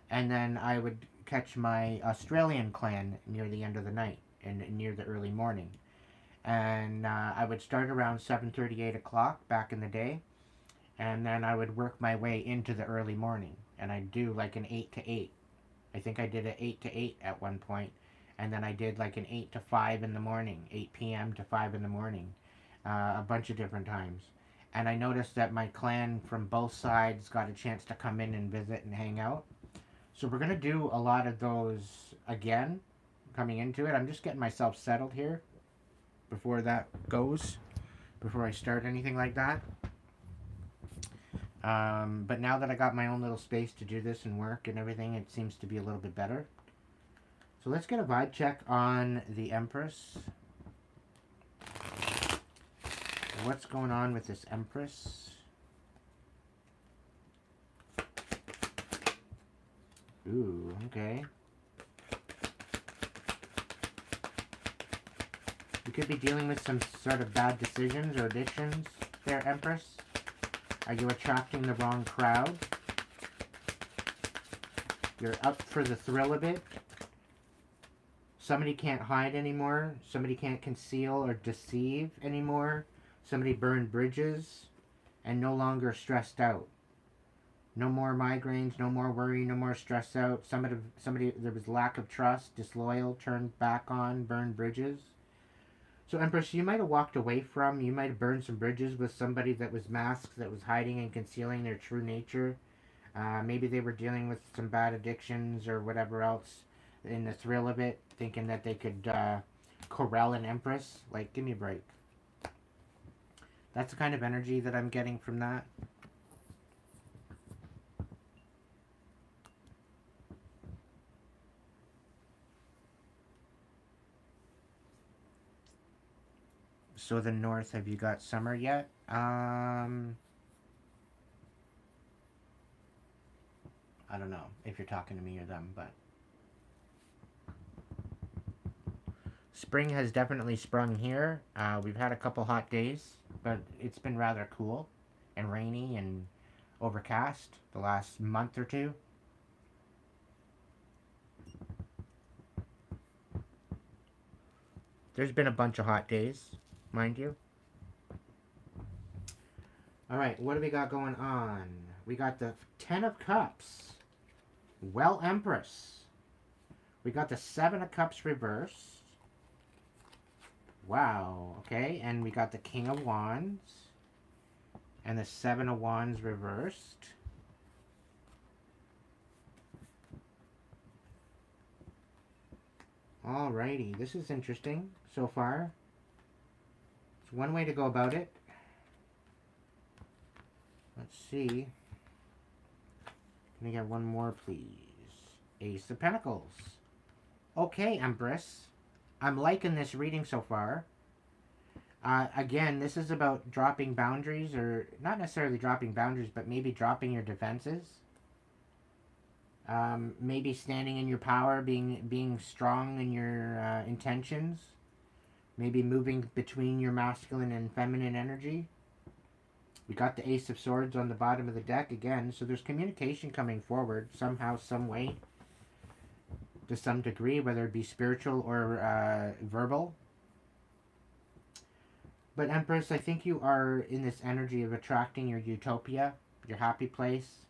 and then I would catch my Australian clan near the end of the night and near the early morning. And I would start around 7:30, 8 o'clock back in the day, and then I would work my way into the early morning, and I'd do like an 8 to 8. I think I did an 8 to 8 at one point, and then I did like an 8 to 5 in the morning, 8 p.m. to 5 in the morning, a bunch of different times. And I noticed that my clan from both sides got a chance to come in and visit and hang out. So we're gonna do a lot of those again, coming into it. I'm just getting myself settled here before that goes, before I start anything like that. But now that I got my own little space to do this and work and everything, it seems to be a little bit better. So let's get a vibe check on the Empress. What's going on with this Empress? Ooh, okay. You could be dealing with some sort of bad decisions or addictions there, Empress. Are you attracting the wrong crowd? You're up for the thrill of it. Somebody can't hide anymore. Somebody can't conceal or deceive anymore. Somebody burned bridges and no longer stressed out. No more migraines, no more worry, no more stress out. Somebody, there was lack of trust, disloyal, turned back on, burned bridges. So Empress, you might have walked away from, you might have burned some bridges with somebody that was masked, that was hiding and concealing their true nature. Maybe they were dealing with some bad addictions or whatever else in the thrill of it, thinking that they could corral an Empress. Like, give me a break. That's the kind of energy that I'm getting from that. So the north, have you got summer yet? I don't know if you're talking to me or them, but spring has definitely sprung here. We've had a couple hot days, but it's been rather cool and rainy and overcast the last month or two. There's been a bunch of hot days, mind you. Alright, what do we got going on? We got the 10 of Cups. Well, Empress. We got the 7 of Cups reversed. Wow, okay. And we got the King of Wands. And the 7 of Wands reversed. Alrighty, this is interesting so far. It's one way to go about it. Let's see. Can I get one more, please? Ace of Pentacles. Okay, Empress. I'm liking this reading so far. Again, this is about dropping boundaries, or not necessarily dropping boundaries, but maybe dropping your defenses. Maybe standing in your power, being strong in your intentions. Maybe moving between your masculine and feminine energy. We got the Ace of Swords on the bottom of the deck again, so there's communication coming forward somehow, some way, to some degree, whether it be spiritual or verbal. But Empress, I think you are in this energy of attracting your utopia, your happy place,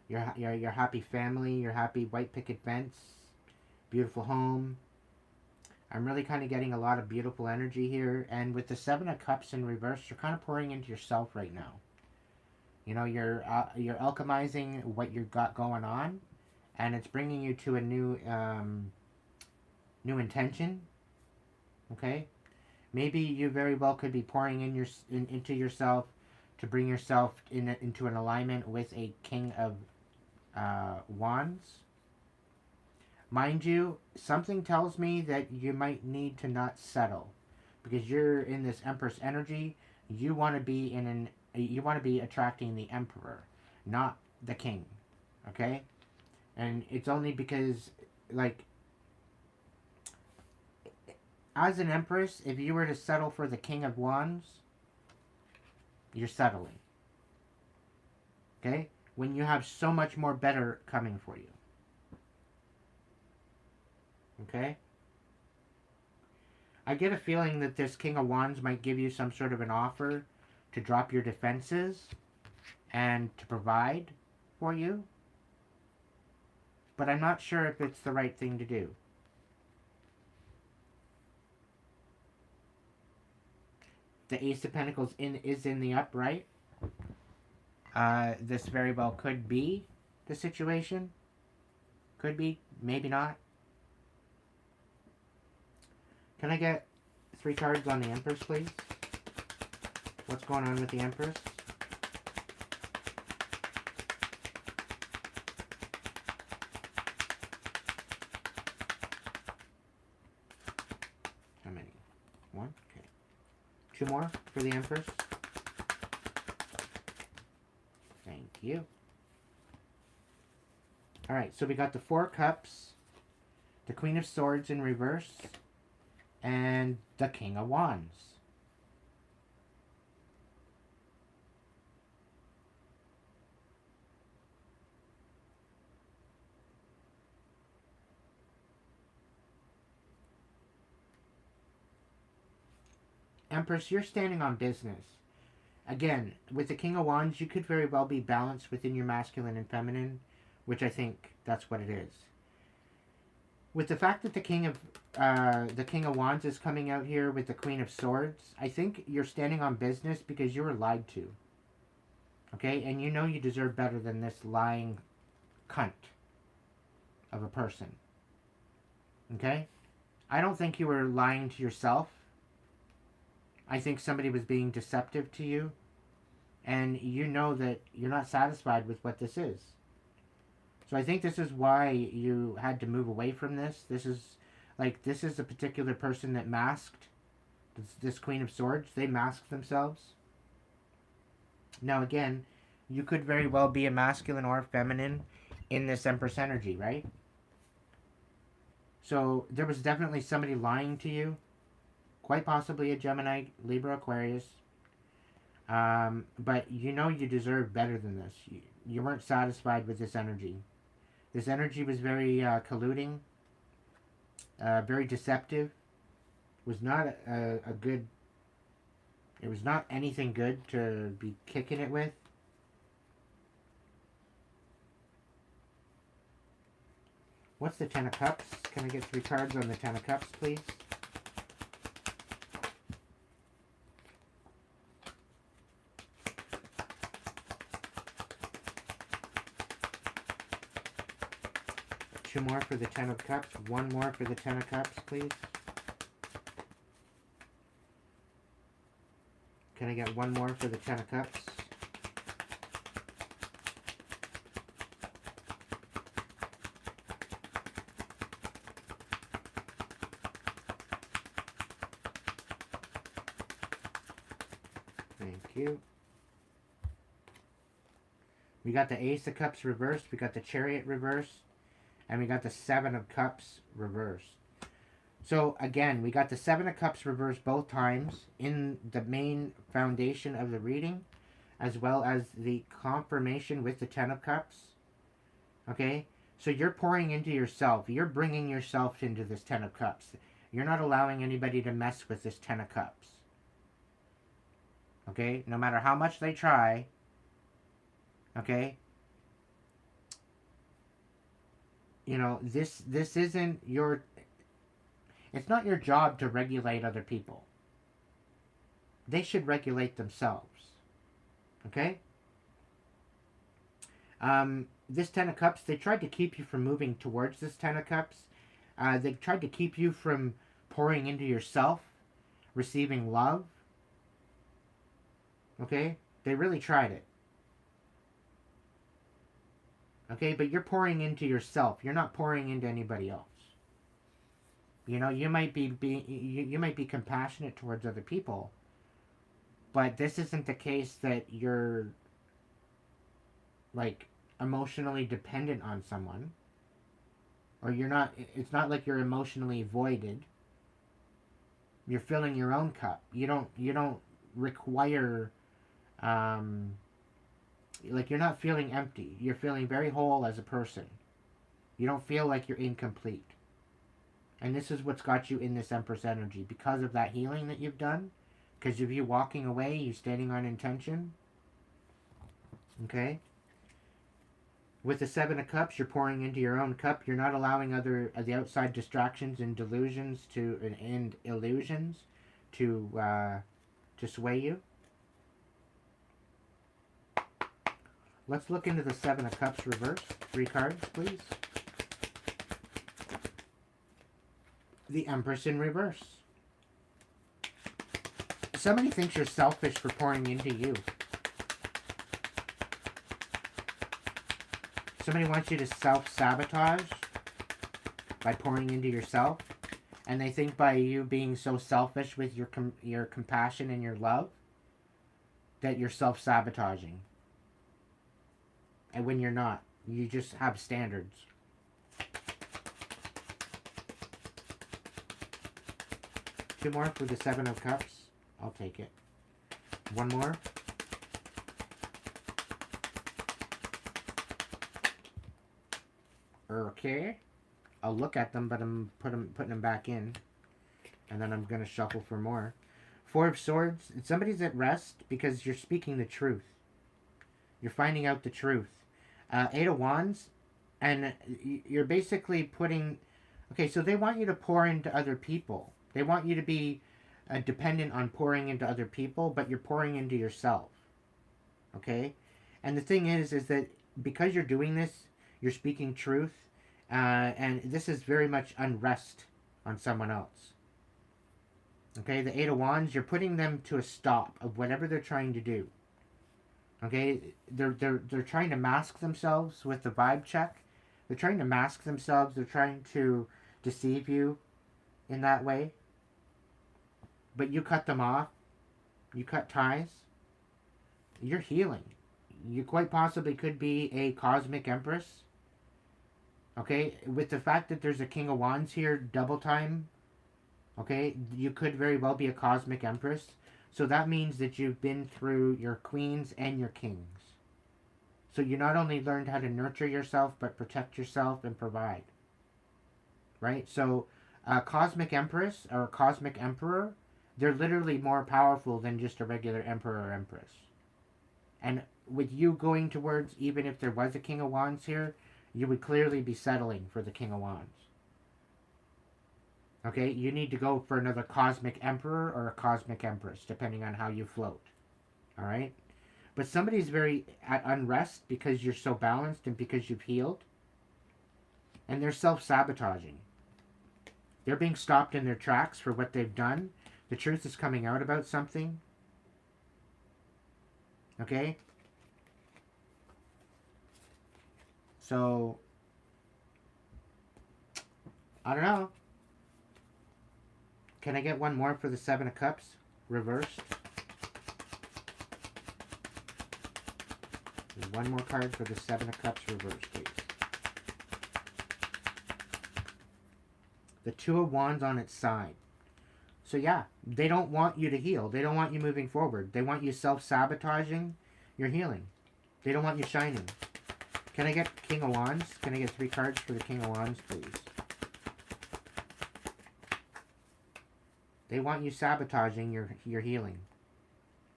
your happy family, your happy white picket fence, beautiful home. I'm really kind of getting a lot of beautiful energy here. And with the Seven of Cups in reverse, you're kind of pouring into yourself right now. You know, you're alchemizing what you've got going on, and it's bringing you to a new intention. Okay, maybe you very well could be pouring into yourself to bring yourself into an alignment with a King of Wands. Mind you, something tells me that you might need to not settle because you're in this Empress energy. You want to be you want to be attracting the Emperor, not the King. Okay? And it's only because, like, as an Empress, if you were to settle for the King of Wands, you're settling. Okay? When you have so much more better coming for you. Okay? I get a feeling that this King of Wands might give you some sort of an offer to drop your defenses and to provide for you. But I'm not sure if it's the right thing to do. The Ace of Pentacles is in the upright. This very well could be the situation. Could be, maybe not. Can I get 3 cards on the Empress, please? What's going on with the Empress? How many? 1? Okay. 2 more for the Empress. Thank you. Alright, so we got the 4 Cups, the Queen of Swords in reverse, and the King of Wands. Empress, you're standing on business. Again, with the King of Wands, you could very well be balanced within your masculine and feminine, which I think that's what it is. With the fact that the King of Wands is coming out here with the Queen of Swords, I think you're standing on business because you were lied to. Okay? And you know you deserve better than this lying cunt of a person. Okay? I don't think you were lying to yourself. I think somebody was being deceptive to you. And you know that you're not satisfied with what this is. So I think this is why you had to move away from this. This is a particular person that masked this Queen of Swords. They masked themselves. Now again, you could very well be a masculine or feminine in this Empress energy, right? So there was definitely somebody lying to you. Quite possibly a Gemini, Libra, Aquarius. But you know you deserve better than this. You weren't satisfied with this energy. This energy was very colluding, very deceptive. Was not a good. It was not anything good to be kicking it with. What's the Ten of Cups? Can I get 3 cards on the Ten of Cups, please? Two more for the Ten of Cups. 1 more for the Ten of Cups, please. Can I get 1 more for the Ten of Cups? Thank you. We got the Ace of Cups reversed. We got the Chariot reversed. And we got the 7 of Cups reversed. So again, we got the 7 of Cups reversed both times in the main foundation of the reading, as well as the confirmation with the 10 of Cups. Okay? So you're pouring into yourself. You're bringing yourself into this 10 of Cups. You're not allowing anybody to mess with this 10 of Cups. Okay? No matter how much they try, okay? You know, this isn't your, it's not your job to regulate other people. They should regulate themselves. Okay? This Ten of Cups, they tried to keep you from moving towards this Ten of Cups. They tried to keep you from pouring into yourself, receiving love. Okay? They really tried it. Okay? But you're pouring into yourself. You're not pouring into anybody else. You know, you might you might be compassionate towards other people, but this isn't the case that you're like emotionally dependent on someone, or you're not, it's not like you're emotionally voided. You're filling your own cup. You don't require like, you're not feeling empty. You're feeling very whole as a person. You don't feel like you're incomplete. And this is what's got you in this Empress energy, because of that healing that you've done, because of you walking away, you standing on intention. Okay? With the Seven of Cups, you're pouring into your own cup. You're not allowing the outside distractions and delusions and illusions to sway you. Let's look into the Seven of Cups reverse. 3 cards, please. The Empress in reverse. Somebody thinks you're selfish for pouring into you. Somebody wants you to self-sabotage by pouring into yourself. And they think by you being so selfish with your compassion and your love that you're self-sabotaging. And when you're not, you just have standards. Two more for the Seven of Cups. I'll take it. One more. Okay. I'll look at them, but I'm putting them back in. And then I'm going to shuffle for more. Four of Swords. Somebody's at rest because you're speaking the truth. You're finding out the truth. Eight of Wands. And you're basically putting... Okay, so they want you to pour into other people. They want you to be dependent on pouring into other people, but you're pouring into yourself. Okay? And the thing is that because you're doing this, you're speaking truth, and this is very much unrest on someone else. Okay? The Eight of Wands, you're putting them to a stop of whatever they're trying to do. Okay? They're trying to mask themselves with the vibe check. They're trying to mask themselves. They're trying to deceive you in that way. But you cut them off. You cut ties. You're healing. You quite possibly could be a cosmic empress. Okay? With the fact that there's a King of Wands here, double time. Okay? You could very well be a cosmic empress. So that means that you've been through your queens and your kings. So you not only learned how to nurture yourself, but protect yourself and provide. Right? So a cosmic empress or a cosmic emperor, they're literally more powerful than just a regular emperor or empress. And with you going towards, even if there was a King of Wands here, you would clearly be settling for the King of Wands. Okay? You need to go for another cosmic emperor or a cosmic empress, depending on how you float. Alright? But somebody's very at unrest because you're so balanced and because you've healed. And they're self-sabotaging. They're being stopped in their tracks for what they've done. The truth is coming out about something. Okay? So, I don't know. Can I get one more for the Seven of Cups? Reversed. One more card for the Seven of Cups reversed, please. The Two of Wands on its side. So yeah, they don't want you to heal. They don't want you moving forward. They want you self-sabotaging your healing. They don't want you shining. Can I get King of Wands? Can I get 3 cards for the King of Wands, please? They want you sabotaging your healing.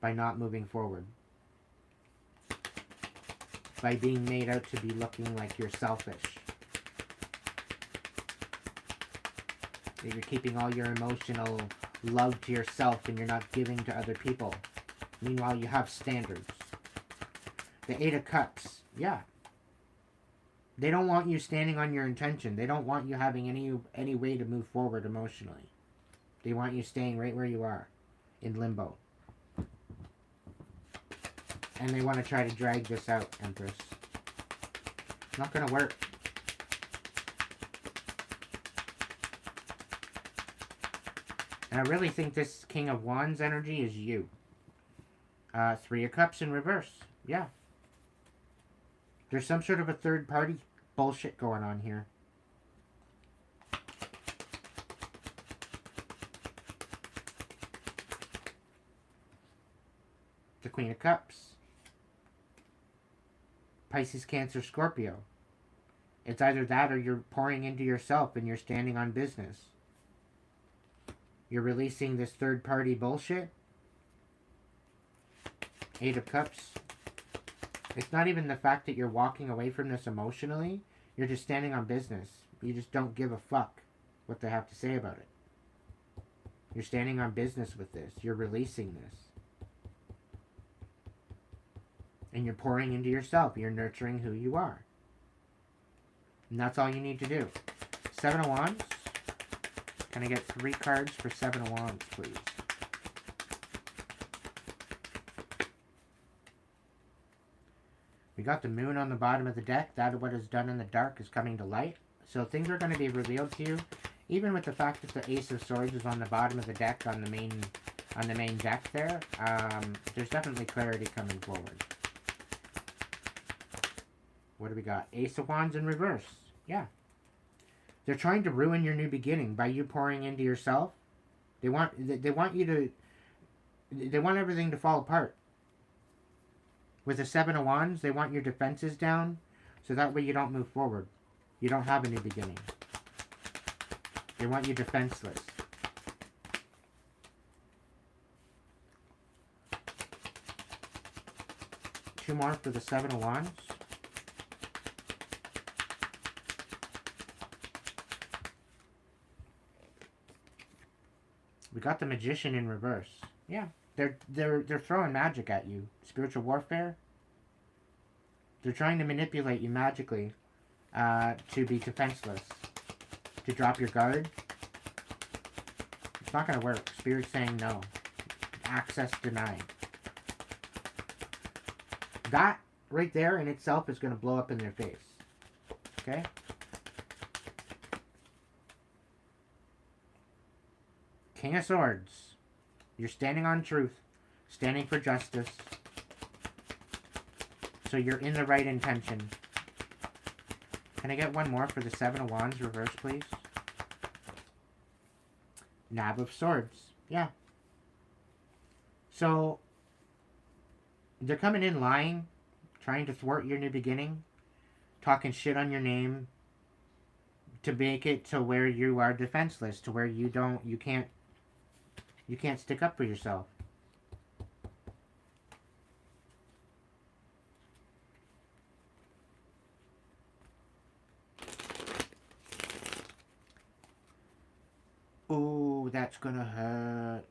by not moving forward. By being made out to be looking like you're selfish. That you're keeping all your emotional love to yourself and you're not giving to other people. Meanwhile, you have standards. The Eight of Cups, yeah. They don't want you standing on your intention. They don't want you having any way to move forward emotionally. They want you staying right where you are, in limbo. And they want to try to drag this out, Empress. It's not going to work. And I really think this King of Wands energy is you. Three of Cups in reverse. Yeah. There's some sort of a third party bullshit going on here. The Queen of Cups. Pisces, Cancer, Scorpio. It's either that or you're pouring into yourself and you're standing on business. You're releasing this third party bullshit. Eight of Cups. It's not even the fact that you're walking away from this emotionally. You're just standing on business. You just don't give a fuck what they have to say about it. You're standing on business with this. You're releasing this. And you're pouring into yourself. You're nurturing who you are. And that's all you need to do. Seven of Wands. Can I get 3 cards for Seven of Wands, please? We got the Moon on the bottom of the deck. That what is done in the dark is coming to light. So things are going to be revealed to you. Even with the fact that the Ace of Swords is on the bottom of the deck on the main deck there, there's definitely clarity coming forward. What do we got? Ace of Wands in reverse. Yeah. They're trying to ruin your new beginning by you pouring into yourself. They want everything to fall apart. With the Seven of Wands, they want your defenses down, so that way you don't move forward. You don't have a new beginning. They want you defenseless. Two more for the Seven of Wands. We got the Magician in reverse. Yeah. They're throwing magic at you. Spiritual warfare. They're trying to manipulate you magically to be defenseless. To drop your guard. It's not going to work. Spirit's saying no. Access denied. That right there in itself is going to blow up in their face. Okay? King of Swords. You're standing on truth, standing for justice. So you're in the right intention. Can I get one more for the Seven of Wands reverse, please? Knave of Swords. Yeah. So, they're coming in lying, trying to thwart your new beginning, talking shit on your name, to make it to where you are defenseless, to where you can't stick up for yourself. Ooh, that's gonna hurt.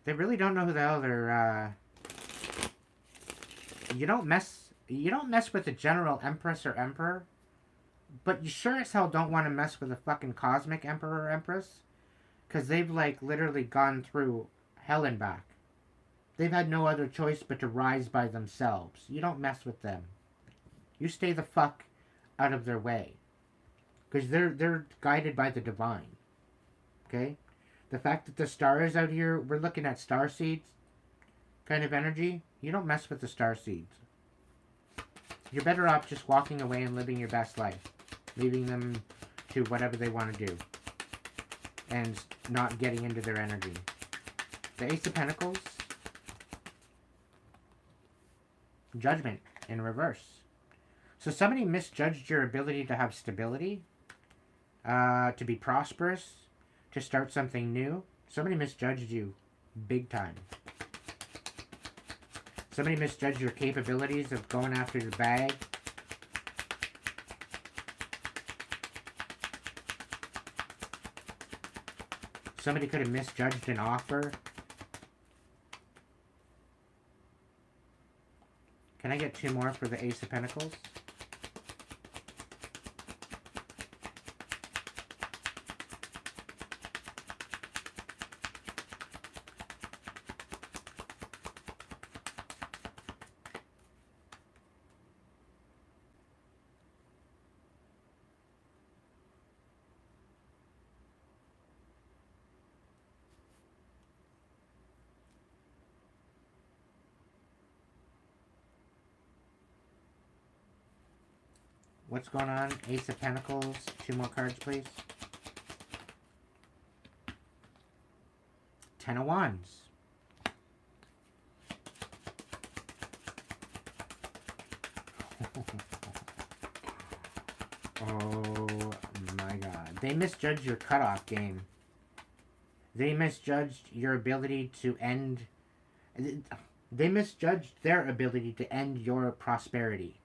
They really don't know who the hell they're, You don't mess with the General Empress or Emperor. But you sure as hell don't want to mess with a fucking cosmic Emperor or Empress. Because they've, like, literally gone through hell and back. They've had no other choice but to rise by themselves. You don't mess with them. You stay the fuck out of their way. Because they're guided by the divine. Okay? The fact that the stars out here, we're looking at star seeds kind of energy. You don't mess with the star seeds. You're better off just walking away and living your best life. Leaving them to whatever they want to do. And not getting into their energy. The Ace of Pentacles. Judgment in reverse. So somebody misjudged your ability to have stability. To be prosperous. To start something new. Somebody misjudged you big time. Somebody misjudged your capabilities of going after your bag. Somebody could have misjudged an offer. Can I get 2 more for the Ace of Pentacles? What's going on? Ace of Pentacles. 2 more cards, please. 10 of Wands. Oh my god. They misjudged your cutoff game. They misjudged your ability to end... They misjudged their ability to end your prosperity.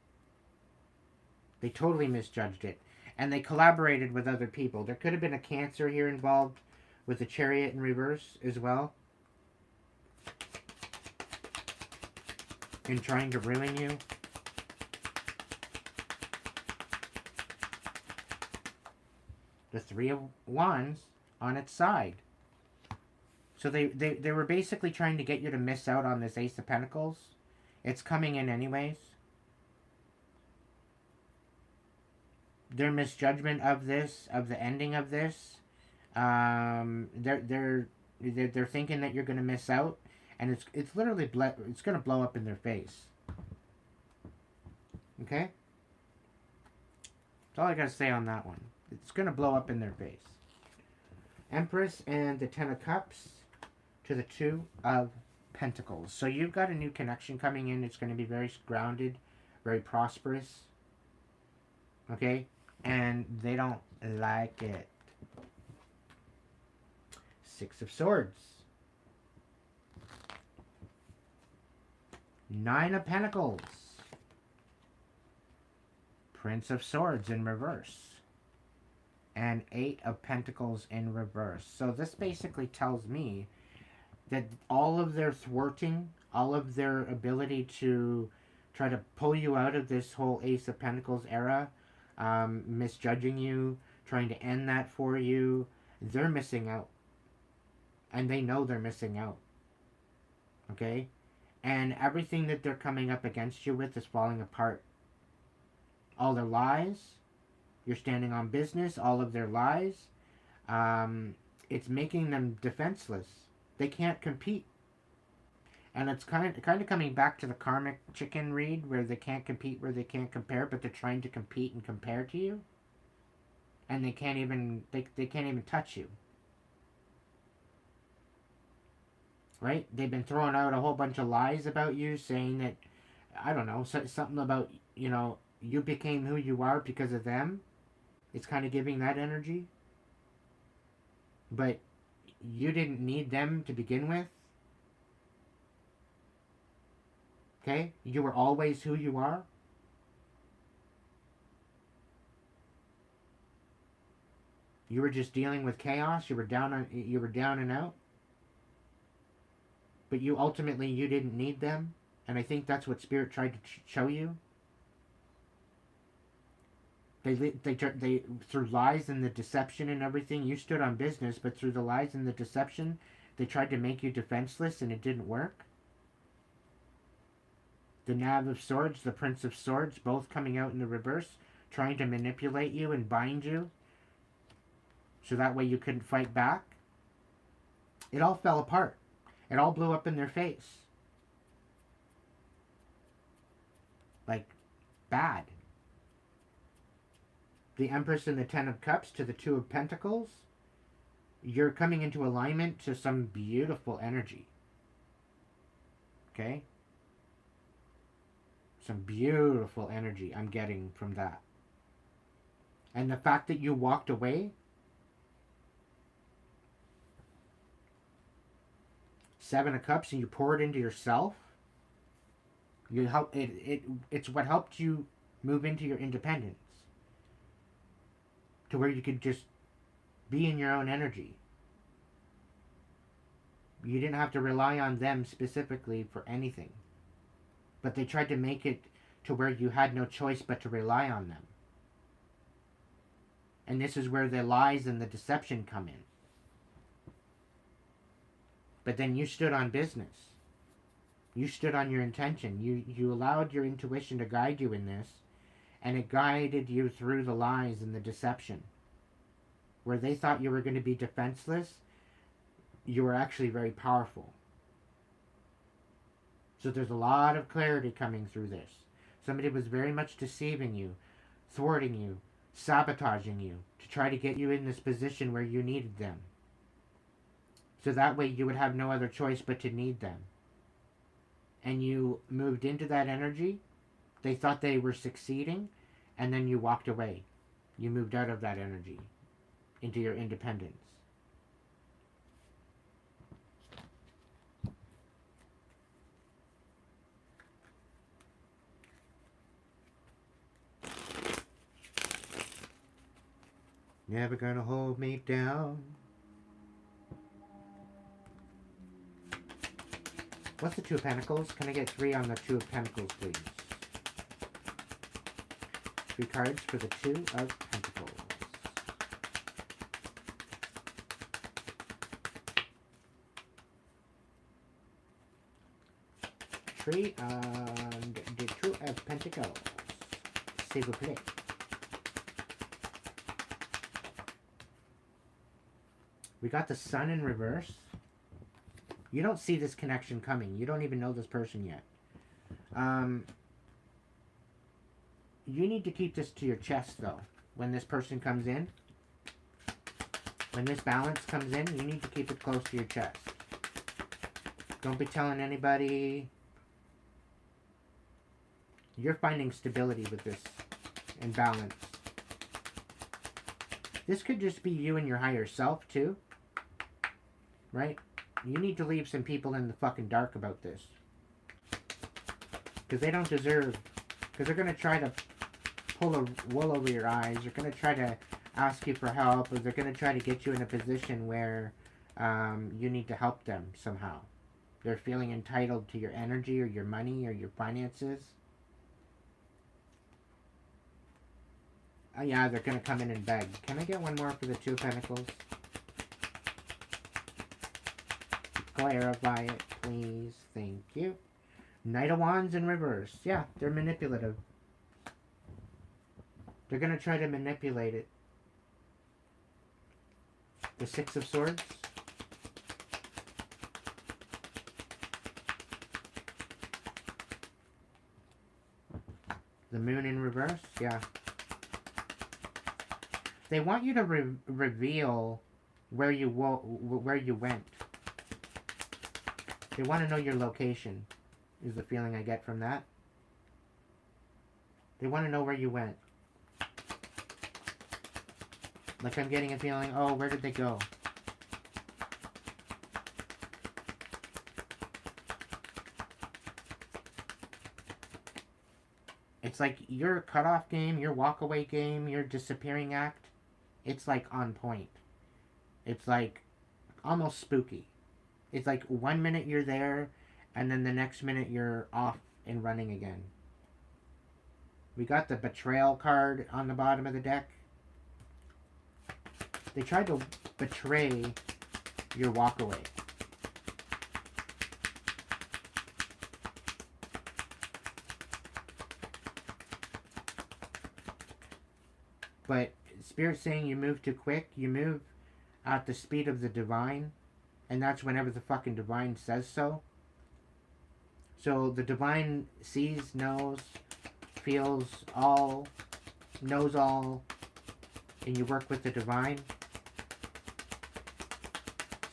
They totally misjudged it. And they collaborated with other people. There could have been a Cancer here involved with the Chariot in reverse as well. In trying to ruin you. The 3 of Wands on its side. So they were basically trying to get you to miss out on this Ace of Pentacles. It's coming in anyways. Their misjudgment of this, of the ending of this, they're thinking that you're gonna miss out, and it's literally it's gonna blow up in their face. Okay, that's all I gotta say on that one. It's gonna blow up in their face. Empress and the 10 of Cups to the 2 of Pentacles. So you've got a new connection coming in. It's going to be very grounded, very prosperous. Okay? And they don't like it. 6 of Swords. 9 of Pentacles. Prince of Swords in reverse. And 8 of Pentacles in reverse. So this basically tells me that all of their thwarting, all of their ability to try to pull you out of this whole Ace of Pentacles era, misjudging you, trying to end that for you, they're missing out. And they know they're missing out. Okay? And everything that they're coming up against you with is falling apart. All their lies, you're standing on business, all of their lies, it's making them defenseless. They can't compete. And it's kind of coming back to the karmic chicken read, where they can't compete, where they can't compare, but they're trying to compete and compare to you. And they can't even touch you. Right? They've been throwing out a whole bunch of lies about you, saying that, I don't know, something about, you became who you are because of them. It's kind of giving that energy. But you didn't need them to begin with. Okay? You were always who you are. You were just dealing with chaos. You were down and out. But you didn't need them. And I think that's what Spirit tried to show you. They through lies and the deception and everything, you stood on business, but through the lies and the deception, they tried to make you defenseless, and it didn't work. The Knave of Swords, the Prince of Swords, both coming out in the reverse, trying to manipulate you and bind you, so that way you couldn't fight back. It all fell apart. It all blew up in their face. Like, bad. The Empress and the 10 of Cups to the 2 of Pentacles. You're coming into alignment to some beautiful energy. Okay? Some beautiful energy I'm getting from that. And the fact that you walked away, Seven of Cups and you pour it into yourself, you help it's what helped you move into your independence. To where you could just be in your own energy. You didn't have to rely on them specifically for anything. But they tried to make it to where you had no choice but to rely on them. And this is where the lies and the deception come in. But then you stood on business. You stood on your intention. You allowed your intuition to guide you in this, and it guided you through the lies and the deception. Where they thought you were going to be defenseless, you were actually very powerful. So there's a lot of clarity coming through this. Somebody was very much deceiving you, thwarting you, sabotaging you, to try to get you in this position where you needed them. So that way you would have no other choice but to need them. And you moved into that energy. They thought they were succeeding, and then you walked away. You moved out of that energy into your independence. Never gonna hold me down. What's the Two of Pentacles? Can I get 3 on the Two of Pentacles, please? 3 cards for the Two of Pentacles. Three and the Two of Pentacles. S'il vous plaît. We got the Sun in reverse. You don't see this connection coming. You don't even know this person yet. You need to keep this to your chest, though. When this person comes in, when this balance comes in, you need to keep it close to your chest. Don't be telling anybody. You're finding stability with this and balance. This could just be you and your higher self, too. Right? You need to leave some people in the fucking dark about this. Because they don't deserve. Because they're going to try to pull a wool over your eyes. They're going to try to ask you for help. Or they're going to try to get you in a position where you need to help them somehow. They're feeling entitled to your energy or your money or your finances. Oh yeah, they're going to come in and beg. Can I get one more for the Two of Pentacles? Clarify it, please. Thank you. Knight of Wands in reverse. Yeah, they're manipulative. They're going to try to manipulate it. The Six of Swords. The Moon in reverse. Yeah. They want you to reveal where you went. They want to know your location, is the feeling I get from that. They want to know where you went. Like I'm getting a feeling, oh, where did they go? It's like your cutoff game, your walk-away game, your disappearing act, it's like on point. It's like almost spooky. It's like 1 minute you're there, and then the next minute you're off and running again. We got the Betrayal card on the bottom of the deck. They tried to betray your walkaway. But Spirit's saying you move too quick. You move at the speed of the divine. And that's whenever the fucking divine says so. So the divine sees, knows, feels all, knows all, and you work with the divine.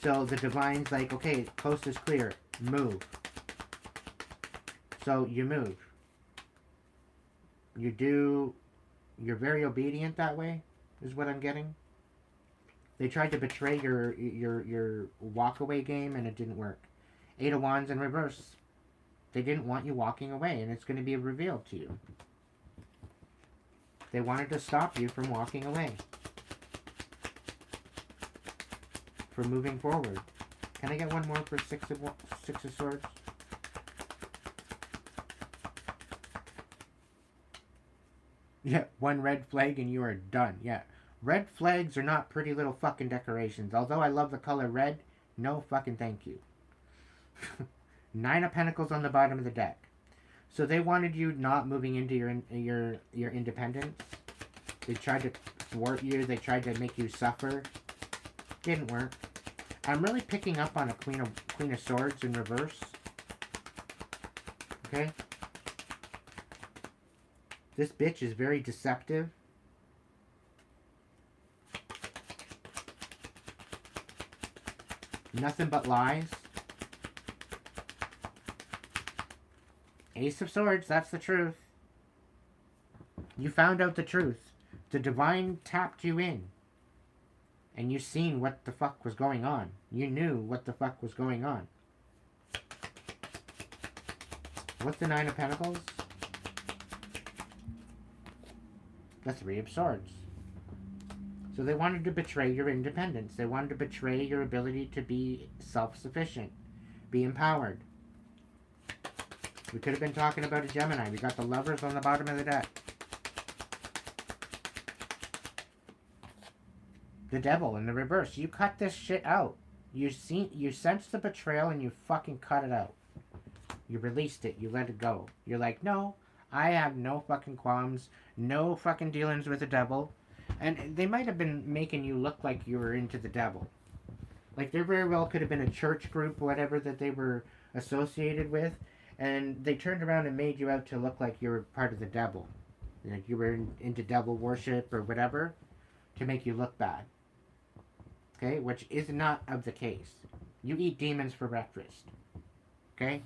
So the divine's like, okay, coast is clear, move. So you move. You're very obedient that way, is what I'm getting. They tried to betray your walk-away game, and it didn't work. Eight of Wands in reverse. They didn't want you walking away, and it's going to be revealed to you. They wanted to stop you from walking away. For moving forward. Can I get one more for Six of Swords? Yeah, one red flag and you are done. Yeah. Red flags are not pretty little fucking decorations. Although I love the color red, no fucking thank you. Nine of Pentacles on the bottom of the deck. So they wanted you not moving into your independence. They tried to thwart you. They tried to make you suffer. Didn't work. I'm really picking up on a Queen of Swords in reverse. Okay? This bitch is very deceptive. Nothing but lies. Ace of Swords, that's the truth. You found out the truth. The divine tapped you in. And you seen what the fuck was going on. You knew what the fuck was going on. What's the Nine of Pentacles? The Three of Swords. So they wanted to betray your independence. They wanted to betray your ability to be self-sufficient. Be empowered. We could have been talking about a Gemini. We got the Lovers on the bottom of the deck. The Devil in the reverse. You cut this shit out. You sensed the betrayal and you fucking cut it out. You released it. You let it go. You're like, no, I have no fucking qualms. No fucking dealings with the devil. And they might have been making you look like you were into the devil. Like, there very well could have been a church group, whatever, that they were associated with. And they turned around and made you out to look like you were part of the devil. Like you were into devil worship or whatever. To make you look bad. Okay? Which is not of the case. You eat demons for breakfast. Okay?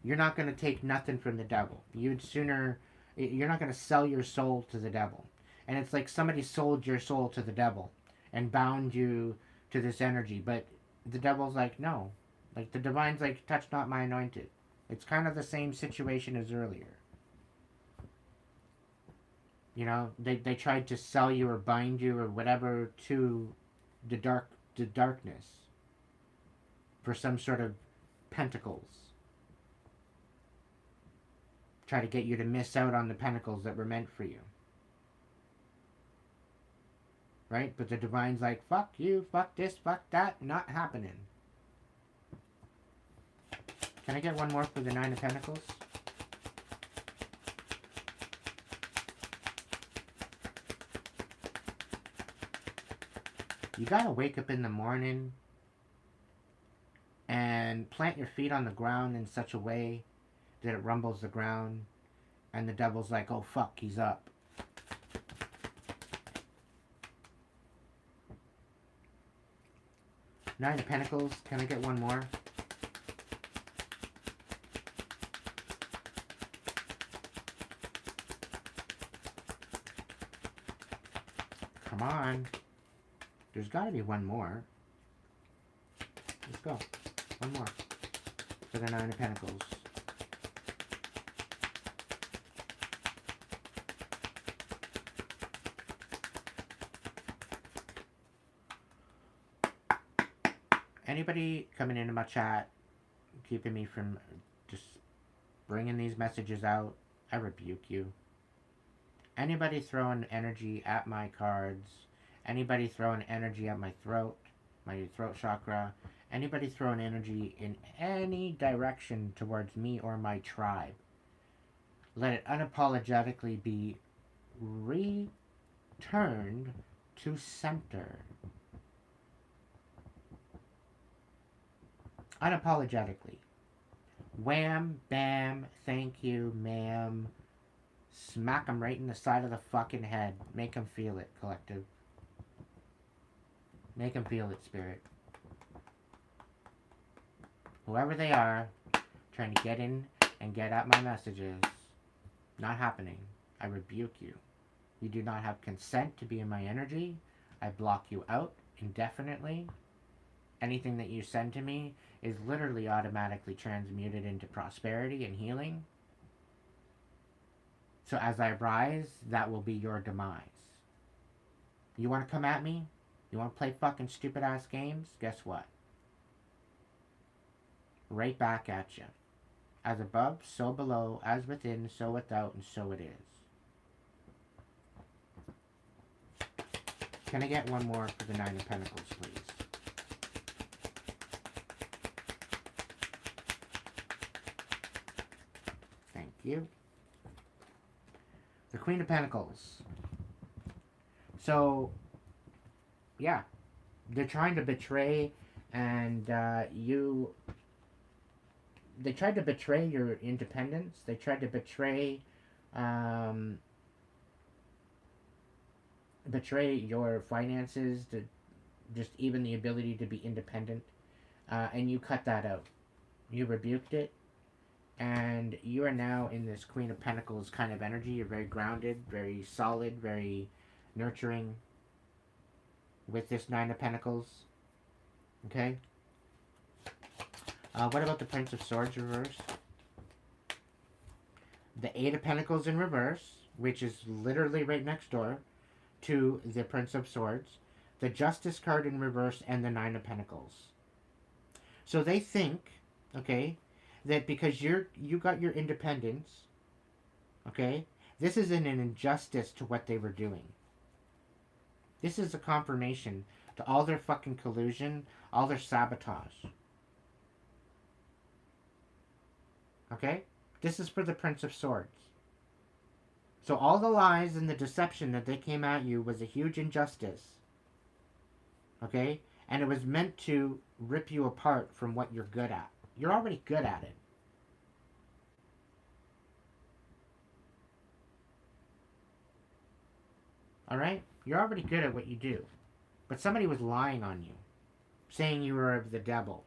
You're not going to take nothing from the devil. You're not going to sell your soul to the devil. And it's like somebody sold your soul to the devil and bound you to this energy. But the devil's like, no. Like, the divine's like, touch not my anointed. It's kind of the same situation as earlier. You know, they tried to sell you or bind you or whatever to the darkness for some sort of pentacles. Try to get you to miss out on the pentacles that were meant for you. Right? But the divine's like, fuck you, fuck this, fuck that, not happening. Can I get one more for the Nine of Pentacles? You gotta wake up in the morning and plant your feet on the ground in such a way that it rumbles the ground, and the devil's like, oh fuck, he's up. Nine of Pentacles, can I get one more? Come on. There's got to be one more. Let's go. One more. For the Nine of Pentacles. Anybody coming into my chat, keeping me from just bringing these messages out, I rebuke you. Anybody throwing energy at my cards, anybody throwing energy at my throat chakra, anybody throwing energy in any direction towards me or my tribe, let it unapologetically be returned to center. Unapologetically. Wham, bam, thank you, ma'am. Smack them right in the side of the fucking head. Make them feel it, collective. Make them feel it, spirit. Whoever they are, trying to get in and get at my messages. Not happening. I rebuke you. You do not have consent to be in my energy. I block you out indefinitely. anything that you send to me is literally automatically transmuted into prosperity and healing. So as I rise, that will be your demise. You want to come at me? You want to play fucking stupid ass games? Guess what? Right back at you. As above, so below, as within, so without, and so it is. Can I get one more for the Nine of Pentacles, please? Thank you. The Queen of Pentacles. So, yeah. They're trying to betray and they tried to betray your independence. They tried to betray your finances, to just even the ability to be independent. And you cut that out. You rebuked it. And you are now in this Queen of Pentacles kind of energy. You're very grounded, very solid, very nurturing with this Nine of Pentacles. Okay? What about the Prince of Swords reverse? The Eight of Pentacles in reverse, which is literally right next door to the Prince of Swords. The Justice card in reverse and the Nine of Pentacles. So they think, okay, that because you got your independence, okay, this is an injustice to what they were doing. This is a confirmation to all their fucking collusion, all their sabotage. Okay? This is for the Prince of Swords. So all the lies and the deception that they came at you was a huge injustice. Okay? And it was meant to rip you apart from what you're good at. You're already good at it. Alright? You're already good at what you do. But somebody was lying on you. Saying you were of the devil.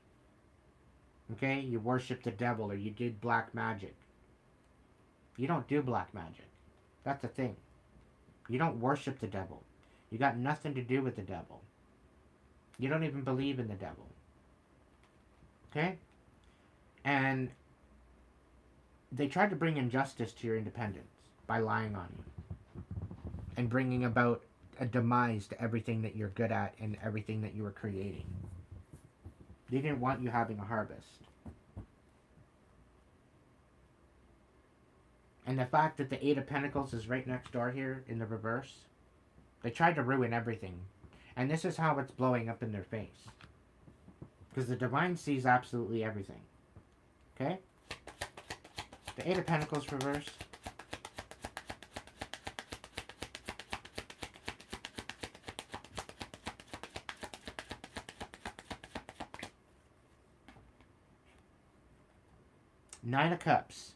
Okay? You worship the devil or you did black magic. You don't do black magic. That's the thing. You don't worship the devil. You got nothing to do with the devil. You don't even believe in the devil. Okay? And they tried to bring injustice to your independence by lying on you. And bringing about a demise to everything that you're good at and everything that you were creating. They didn't want you having a harvest. And the fact that the Eight of Pentacles is right next door here in the reverse, they tried to ruin everything. And this is how it's blowing up in their face. Because the Divine sees absolutely everything. Okay? The Eight of Pentacles reverse. Nine of Cups.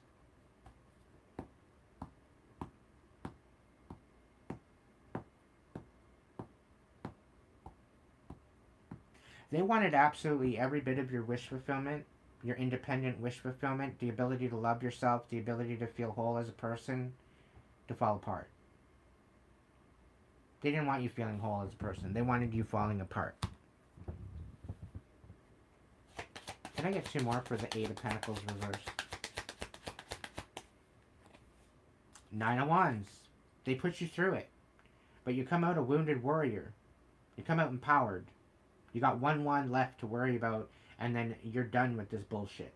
They wanted absolutely every bit of your wish fulfillment, your independent wish fulfillment, the ability to love yourself, the ability to feel whole as a person, to fall apart. They didn't want you feeling whole as a person. They wanted you falling apart. Can I get two more for the Eight of Pentacles reverse? Nine of Wands. They put you through it. But you come out a wounded warrior. You come out empowered. You got one wand left to worry about, and then you're done with this bullshit.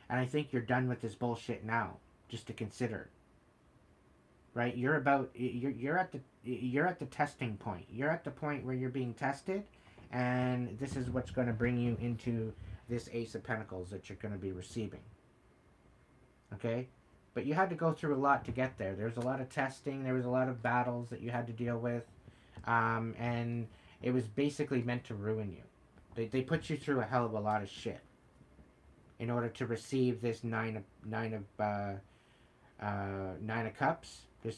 And I think you're done with this bullshit now, just to consider. Right? You're at the testing point. You're at the point where you're being tested, and this is what's going to bring you into this Ace of Pentacles that you're going to be receiving. Okay? But you had to go through a lot to get there. There was a lot of testing. There was a lot of battles that you had to deal with. And it was basically meant to ruin you. They put you through a hell of a lot of shit in order to receive this nine of Cups, this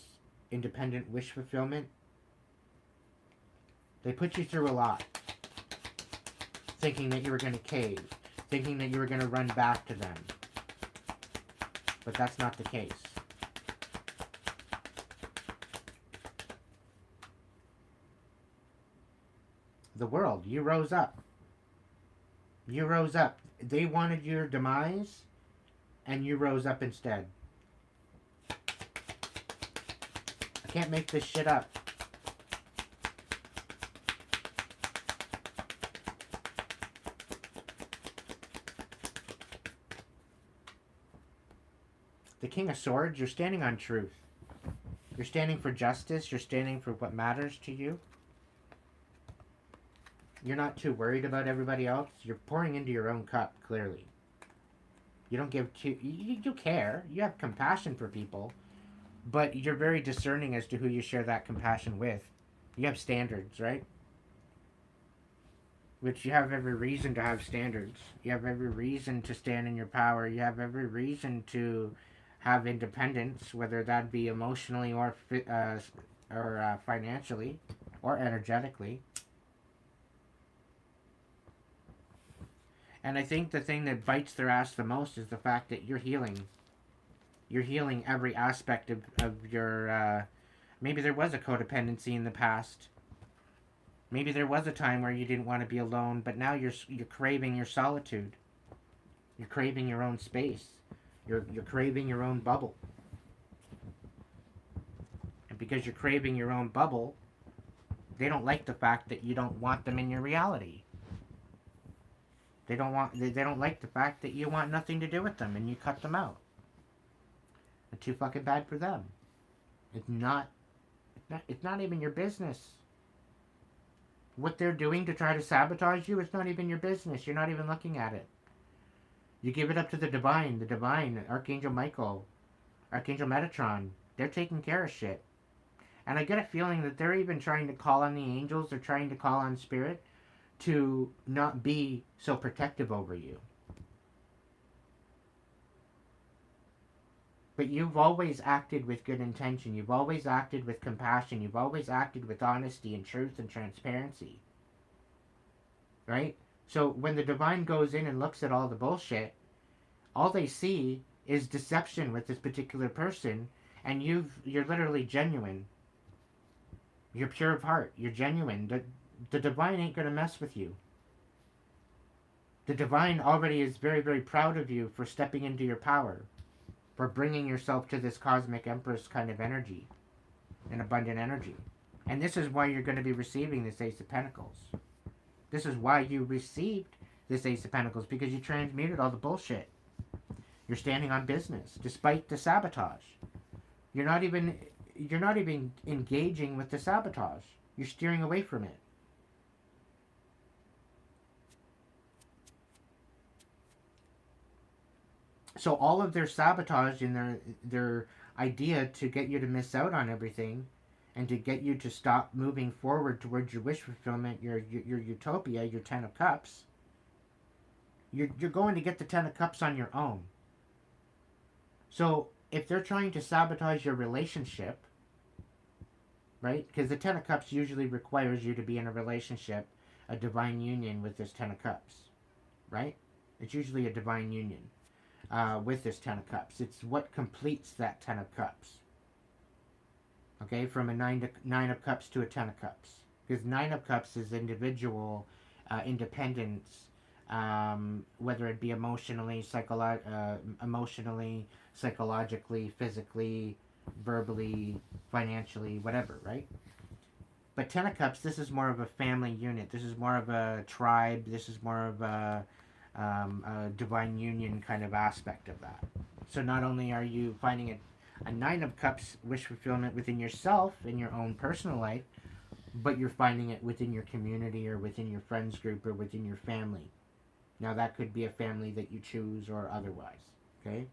independent wish fulfillment. They put you through a lot, thinking that you were going to cave, thinking that you were going to run back to them. But that's not the case. The World, you rose up. You rose up. They wanted your demise, and you rose up instead. I can't make this shit up. The King of Swords, you're standing on truth. You're standing for justice. You're standing for what matters to you. You're not too worried about everybody else. You're pouring into your own cup, clearly. You don't give two... You care. You have compassion for people. But you're very discerning as to who you share that compassion with. You have standards, right? Which you have every reason to have standards. You have every reason to stand in your power. You have every reason to have independence, whether that be emotionally or financially or energetically. And I think the thing that bites their ass the most is the fact that you're healing. You're healing every aspect of your... maybe there was a codependency in the past. Maybe there was a time where you didn't want to be alone, but now you're craving your solitude. You're craving your own space. You're craving your own bubble. And because you're craving your own bubble, they don't like the fact that you don't want them in your reality. They don't like the fact that you want nothing to do with them and you cut them out. It's too fucking bad for them. It's not even your business. What they're doing to try to sabotage you, it's not even your business. You're not even looking at it. You give it up to the divine, Archangel Michael, Archangel Metatron. They're taking care of shit. And I get a feeling that they're even trying to call on the angels, they're trying to call on spirit to not be so protective over you. But you've always acted with good intention. You've always acted with compassion. You've always acted with honesty and truth and transparency. Right? So when the divine goes in and looks at all the bullshit, all they see is deception with this particular person, and you're literally genuine. You're pure of heart. You're genuine. The divine ain't going to mess with you. The divine already is very, very proud of you for stepping into your power, for bringing yourself to this cosmic empress kind of energy, an abundant energy. And this is why you're going to be receiving this Ace of Pentacles. This is why you received this Ace of Pentacles, because you transmuted all the bullshit. You're standing on business, despite the sabotage. You're not even engaging with the sabotage. You're steering away from it. So all of their sabotage and their idea to get you to miss out on everything and to get you to stop moving forward towards your wish fulfillment, your utopia, your 10 of Cups, you're going to get the 10 of Cups on your own. So if they're trying to sabotage your relationship, right? Because the 10 of Cups usually requires you to be in a relationship, a divine union with this 10 of Cups, right? It's usually a divine union with this 10 of Cups. It's what completes that 10 of Cups. Okay, from a 9 of Cups to a 10 of Cups. Because 9 of Cups is individual independence, whether it be emotionally, psychologically, physically, verbally, financially, whatever, right? But 10 of Cups, this is more of a family unit. This is more of a tribe. This is more of a divine union kind of aspect of that. So not only are you finding a 9 of Cups wish fulfillment within yourself, in your own personal life, but you're finding it within your community or within your friends group or within your family. Now that could be a family that you choose or otherwise, okay?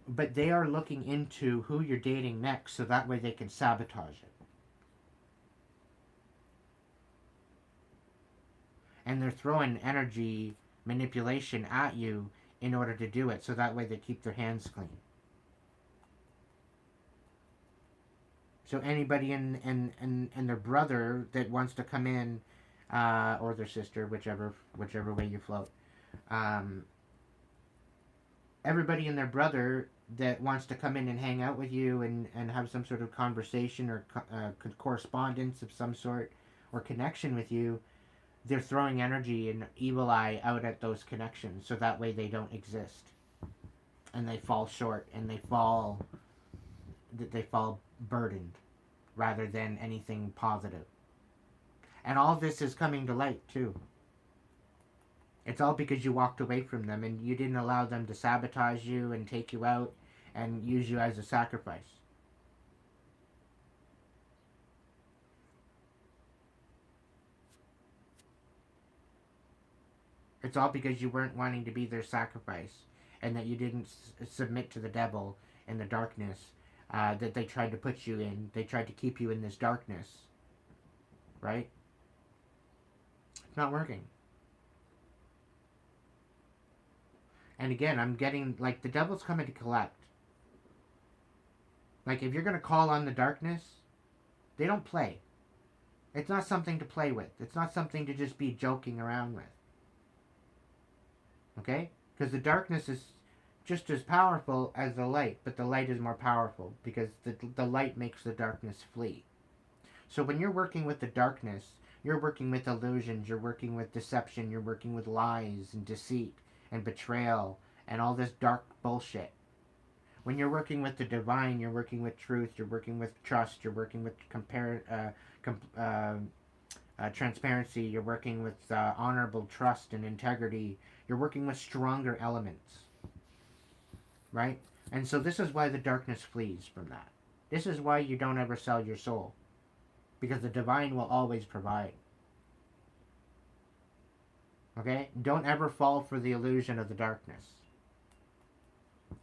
But they are looking into who you're dating next so that way they can sabotage it. And they're throwing energy manipulation at you in order to do it, so that way they keep their hands clean. So anybody and their brother that wants to come in, or their sister, whichever way you float, everybody and their brother that wants to come in and hang out with you and have some sort of conversation or correspondence of some sort or connection with you, they're throwing energy and evil eye out at those connections so that way they don't exist. And they fall short and they fall burdened rather than anything positive. And all this is coming to light too. It's all because you walked away from them and you didn't allow them to sabotage you and take you out and use you as a sacrifice. It's all because you weren't wanting to be their sacrifice and that you didn't submit to the devil and the darkness that they tried to put you in. They tried to keep you in this darkness. Right? It's not working. And again, I'm getting, like, the devil's coming to collect. Like, if you're going to call on the darkness, they don't play. It's not something to play with. It's not something to just be joking around with. Okay? Because the darkness is just as powerful as the light, but the light is more powerful because the light makes the darkness flee. So when you're working with the darkness, you're working with illusions, you're working with deception, you're working with lies and deceit and betrayal and all this dark bullshit. When you're working with the divine, you're working with truth, you're working with trust, you're working with transparency, you're working with honorable trust and integrity, you're working with stronger elements. Right? And so this is why the darkness flees from that. This is why you don't ever sell your soul. Because the divine will always provide. Okay? Don't ever fall for the illusion of the darkness.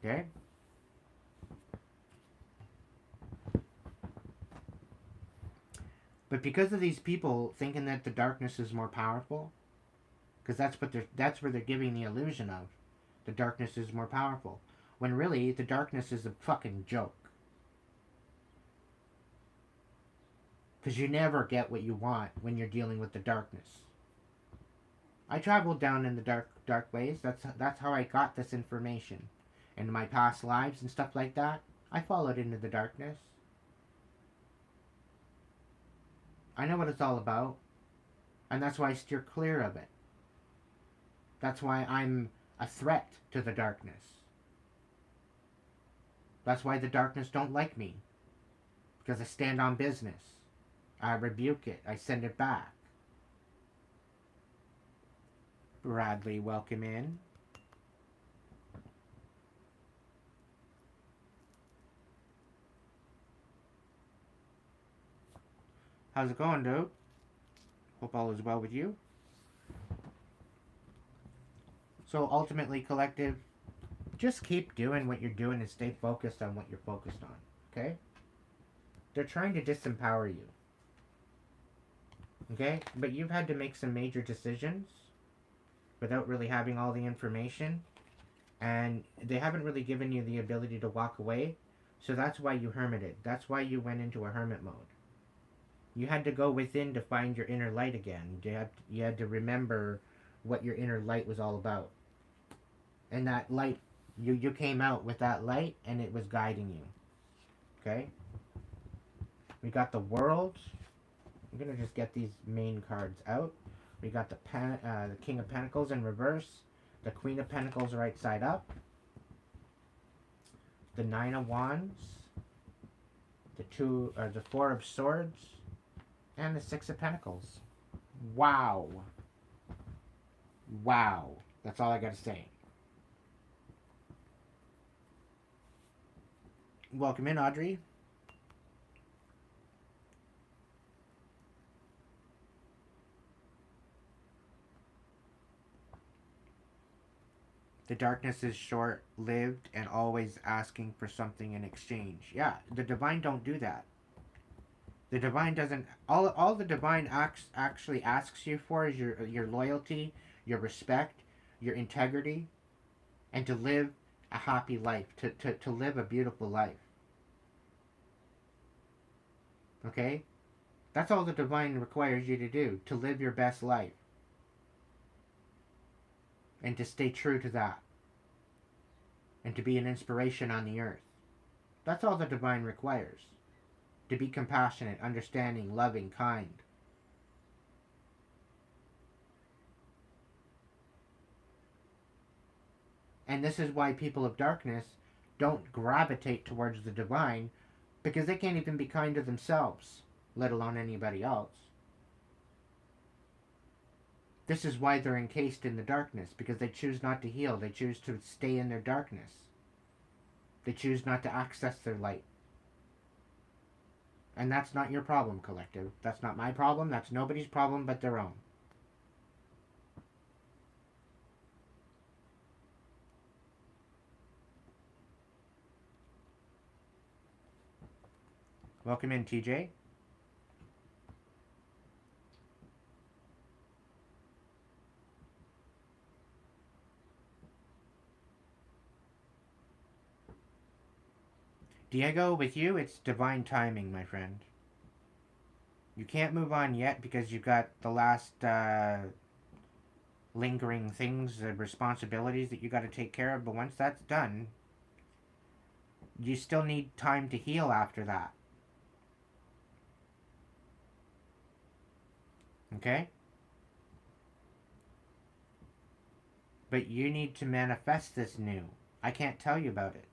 Okay? But because of these people thinking that the darkness is more powerful, because that's where they're giving the illusion of the darkness is more powerful, when really the darkness is a fucking joke. Because you never get what you want when you're dealing with the darkness. I traveled down in the dark ways. That's how I got this information. In my past lives and stuff like that, I followed into the darkness. I know what it's all about. And that's why I steer clear of it. That's why I'm a threat to the darkness. That's why the darkness don't like me. Because I stand on business. I rebuke it. I send it back. Bradley, welcome in. How's it going, dude? Hope all is well with you. So ultimately, collective, just keep doing what you're doing and stay focused on what you're focused on. Okay? They're trying to disempower you. Okay? But you've had to make some major decisions without really having all the information. And they haven't really given you the ability to walk away. So that's why you hermited. That's why you went into a hermit mode. You had to go within to find your inner light again. You had to remember what your inner light was all about. And that light, you came out with that light and it was guiding you. Okay? We got the world. I'm going to just get these main cards out. We got the King of Pentacles in reverse. The Queen of Pentacles right side up. The Nine of Wands. The Four of Swords. And the Six of Pentacles. Wow. Wow. That's all I got to say. Welcome in, Audrey. The darkness is short-lived and always asking for something in exchange. Yeah, the divine don't do that. The divine doesn't. All the divine actually asks you for is your loyalty, your respect, your integrity, and to live a happy life, to live a beautiful life. Okay? That's all the divine requires you to do, to live your best life. And to stay true to that. And to be an inspiration on the earth. That's all the divine requires. To be compassionate, understanding, loving, kind. And this is why people of darkness don't gravitate towards the divine, because they can't even be kind to themselves, let alone anybody else. This is why they're encased in the darkness, because they choose not to heal. They choose to stay in their darkness. They choose not to access their light. And that's not your problem, collective. That's not my problem. That's nobody's problem but their own. Welcome in, TJ. Diego, with you, it's divine timing, my friend. You can't move on yet because you've got the last lingering things, responsibilities that you got to take care of. But once that's done, you still need time to heal after that. Okay? But you need to manifest this new. I can't tell you about it.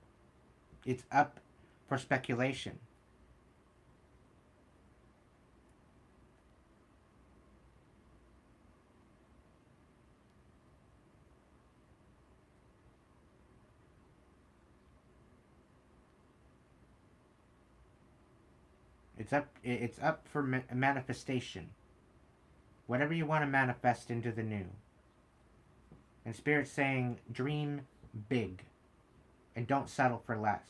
It's up for speculation. It's up for manifestation. Whatever you want to manifest into the new. And Spirit's saying, dream big. And don't settle for less.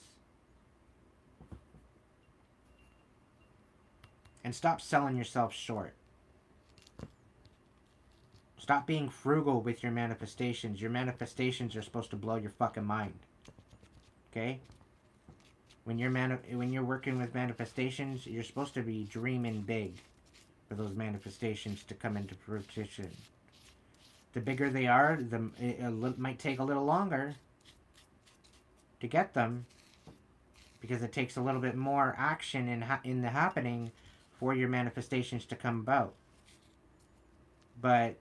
And stop selling yourself short. Stop being frugal with your manifestations. Your manifestations are supposed to blow your fucking mind. Okay? When you're working with manifestations, you're supposed to be dreaming big for those manifestations to come into fruition. The bigger they are, it might take a little longer to get them, because it takes a little bit more action in the happening for your manifestations to come about. But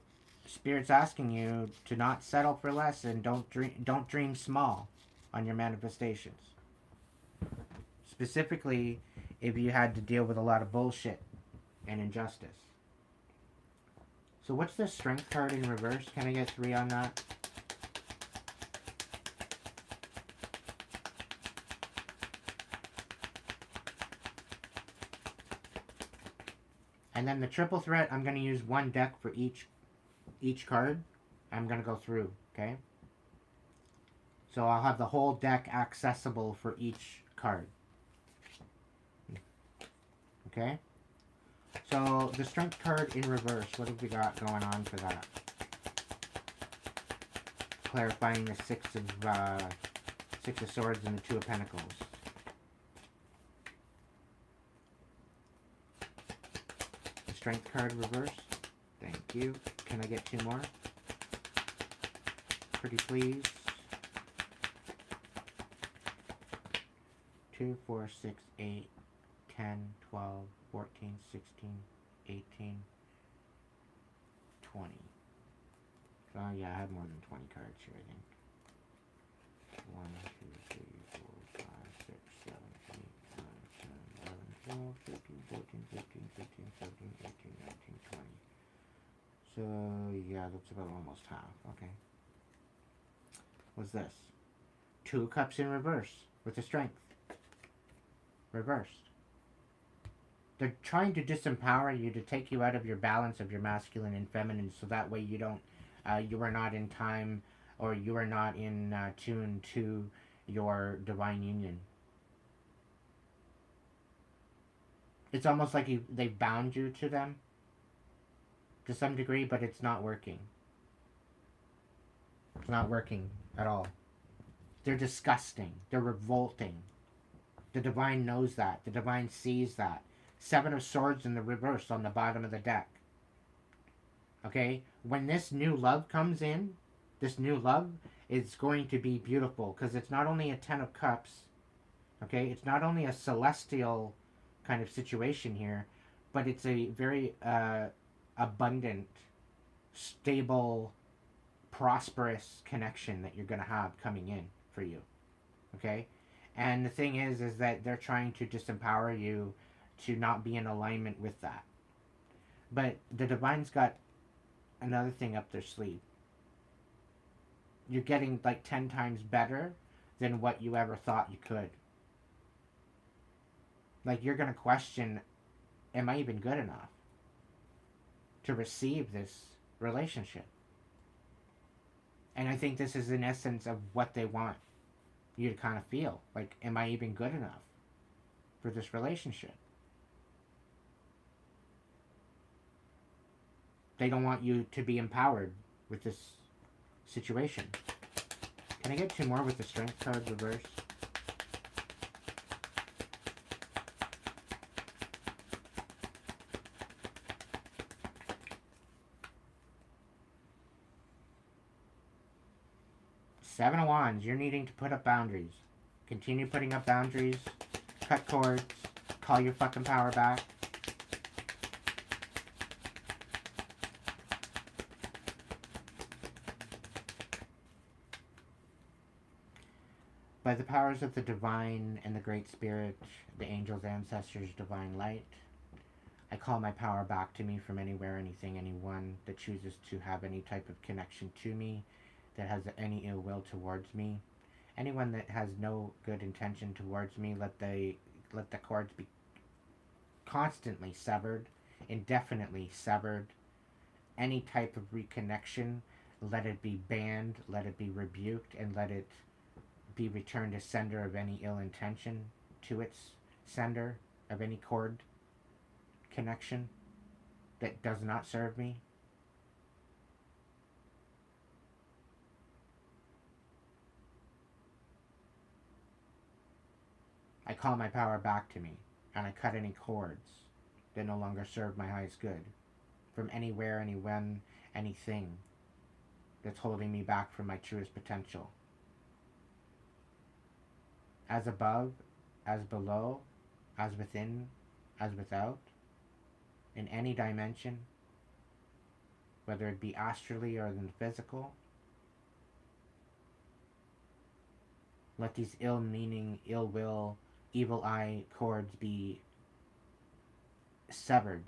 Spirit's asking you to not settle for less, and don't dream small on your manifestations. Specifically, if you had to deal with a lot of bullshit and injustice. So what's the strength card in reverse? Can I get 3 on that? And then the triple threat, I'm going to use one deck for each card. I'm going to go through, okay? So I'll have the whole deck accessible for each card. Okay? So the strength card in reverse, what have we got going on for that? Clarifying the Six of Swords and the Two of Pentacles. The strength card reverse. Thank you. Can I get 2 more? Pretty please. 2, 4, 6, 8, 10, 12, 14, 16, 18, 20. So yeah, I have more than 20 cards here, I think. 1, 2, 3, 4, 5, 6, 7, 8, 9, 10, 11, 12, 13, 14, 15, 16, 17, 18, 19, 20. So yeah, that's about almost half. Okay. What's this? 2 of Cups in reverse with the strength. Reversed. They're trying to disempower you, to take you out of your balance of your masculine and feminine, so that way you don't, you are not in time, or you are not in tune to your divine union. It's almost like they've bound you to them to some degree, but it's not working. It's not working at all. They're disgusting. They're revolting. The divine knows that. The divine sees that. 7 of Swords in the reverse on the bottom of the deck. Okay? When this new love comes in, this new love is going to be beautiful, because it's not only a 10 of Cups. Okay? It's not only a celestial kind of situation here, but it's a very abundant, stable, prosperous connection that you're going to have coming in for you. Okay? And the thing is that they're trying to disempower you to not be in alignment with that. But the divine's got another thing up their sleeve. You're getting like 10 times better than what you ever thought you could. Like, you're going to question, am I even good enough to receive this relationship? And I think this is in essence of what they want you to kind of feel. Like, am I even good enough for this relationship? They don't want you to be empowered with this situation. Can I get 2 more with the strength card reverse? Seven of Wands, you're needing to put up boundaries. Continue putting up boundaries. Cut cords. Call your fucking power back. By the powers of the divine and the great spirit, the angels, ancestors, divine light, I call my power back to me from anywhere, anything, anyone that chooses to have any type of connection to me, that has any ill will towards me. Anyone that has no good intention towards me, let the cords be constantly severed, indefinitely severed. Any type of reconnection, let it be banned, let it be rebuked, and let it be returned to sender of any ill intention to its sender of any cord connection that does not serve me. I call my power back to me, and I cut any cords that no longer serve my highest good from anywhere, anyone, anything that's holding me back from my truest potential. As above, as below, as within, as without, in any dimension, whether it be astrally or in the physical. Let these ill-meaning, ill-will, evil eye cords be severed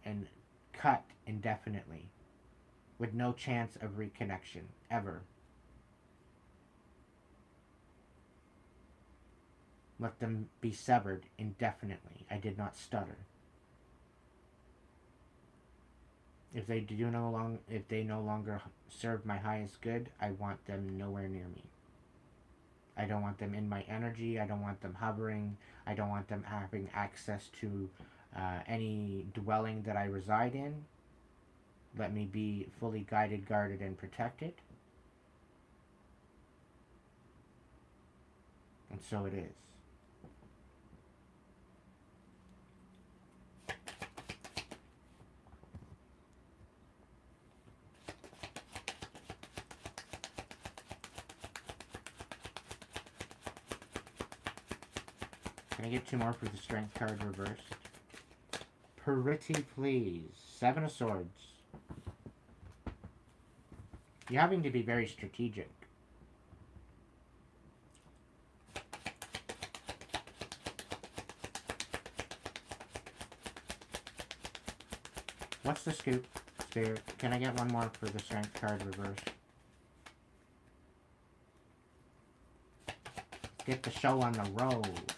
and cut indefinitely, with no chance of reconnection, ever. Let them be severed indefinitely. I did not stutter. If they no longer serve my highest good, I want them nowhere near me. I don't want them in my energy. I don't want them hovering. I don't want them having access to any dwelling that I reside in. Let me be fully guided, guarded, and protected. And so it is. Can I get 2 more for the strength card reversed? Pretty please. 7 of Swords. You're having to be very strategic. What's the scoop, Spirit? Can I get 1 more for the strength card reversed? Get the show on the road.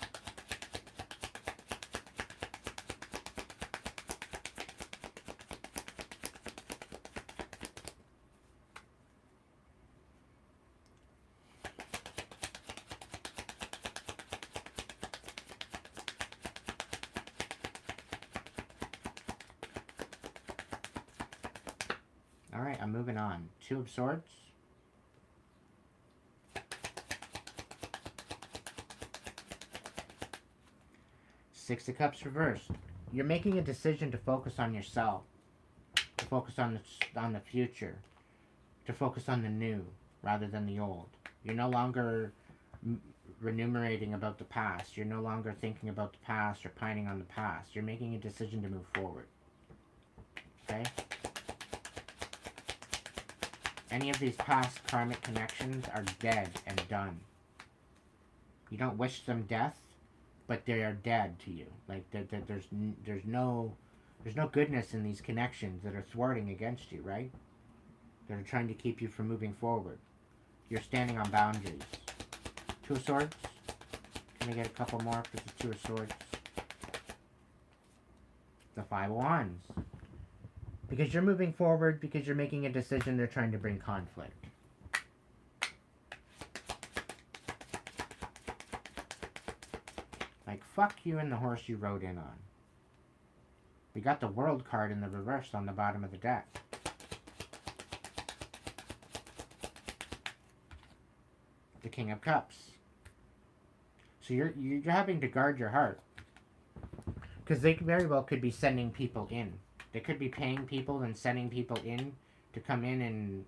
Alright, I'm moving on. 2 of Swords. Six of Cups reversed. You're making a decision to focus on yourself, to focus on the future, to focus on the new rather than the old. You're no longer remunerating about the past. You're no longer thinking about the past or pining on the past. You're making a decision to move forward. Okay? Any of these past karmic connections are dead and done. You don't wish them death, but they are dead to you. Like there's no goodness in these connections that are thwarting against you, right? That are trying to keep you from moving forward. You're standing on boundaries. Two of Swords. Can I get a couple more for the Two of Swords? The Five of Wands. Because you're moving forward, because you're making a decision, they're trying to bring conflict. Like, fuck you and the horse you rode in on. We got the World card in the reverse on the bottom of the deck. The King of Cups. So you're having to guard your heart. Because they very well could be sending people in. They could be paying people and sending people in to come in and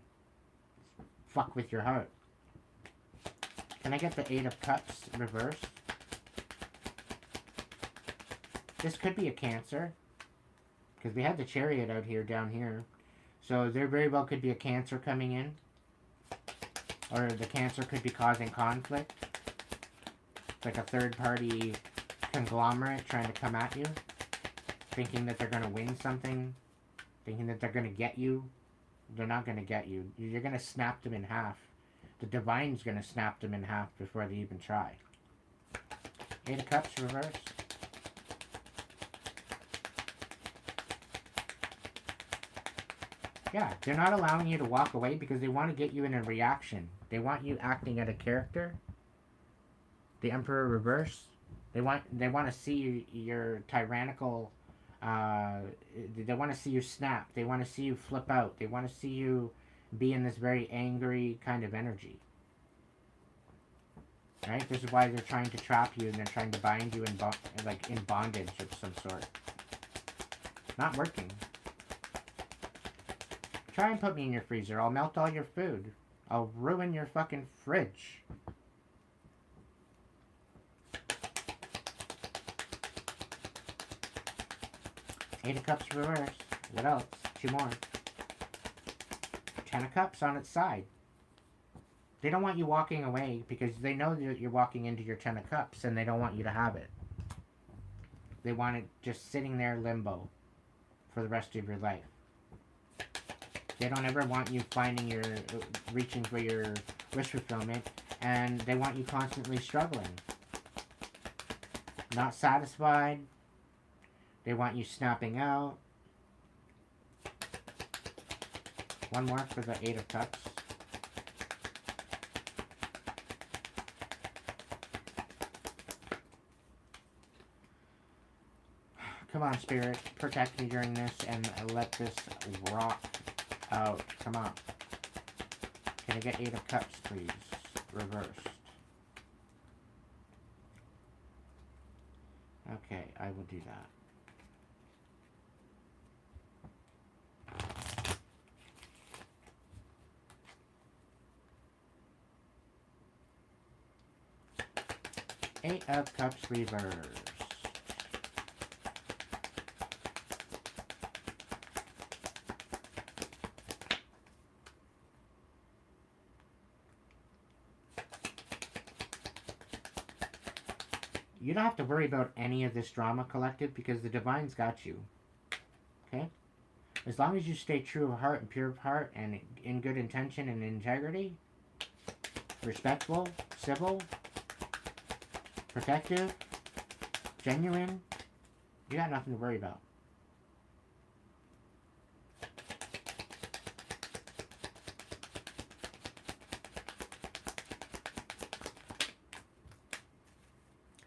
fuck with your heart. Can I get the Eight of Cups reversed? This could be a Cancer. Because we had the Chariot out here, down here. So there very well could be a Cancer coming in. Or the Cancer could be causing conflict. It's like a third party conglomerate trying to come at you. Thinking that they're going to win something. Thinking that they're going to get you. They're not going to get you. You're going to snap them in half. The Divine's going to snap them in half before they even try. Eight of Cups reversed. Yeah, they're not allowing you to walk away because they want to get you in a reaction. They want you acting out a character. The Emperor reverse. They want to see your tyrannical. They want to see you snap. They want to see you flip out. They want to see you be in this very angry kind of energy. Right? This is why they're trying to trap you and they're trying to bind you in bondage of some sort. Not working. Try and put me in your freezer. I'll melt all your food. I'll ruin your fucking fridge. Eight of Cups reverse. What else? Two more. Ten of Cups on its side. They don't want you walking away because they know that you're walking into your Ten of Cups and they don't want you to have it. They want it just sitting there limbo for the rest of your life. They don't ever want you reaching for your wish fulfillment, and they want you constantly struggling. Not satisfied. They want you snapping out. One more for the Eight of Cups. Come on, Spirit. Protect me during this and let this rock out. Come on. Can I get Eight of Cups, please? Reversed. Okay, I will do that. Eight of Cups reversed. You don't have to worry about any of this drama, Collective, because the Divine's got you. Okay? As long as you stay true of heart and pure of heart and in good intention and integrity, respectful, civil, protective, genuine, you got nothing to worry about.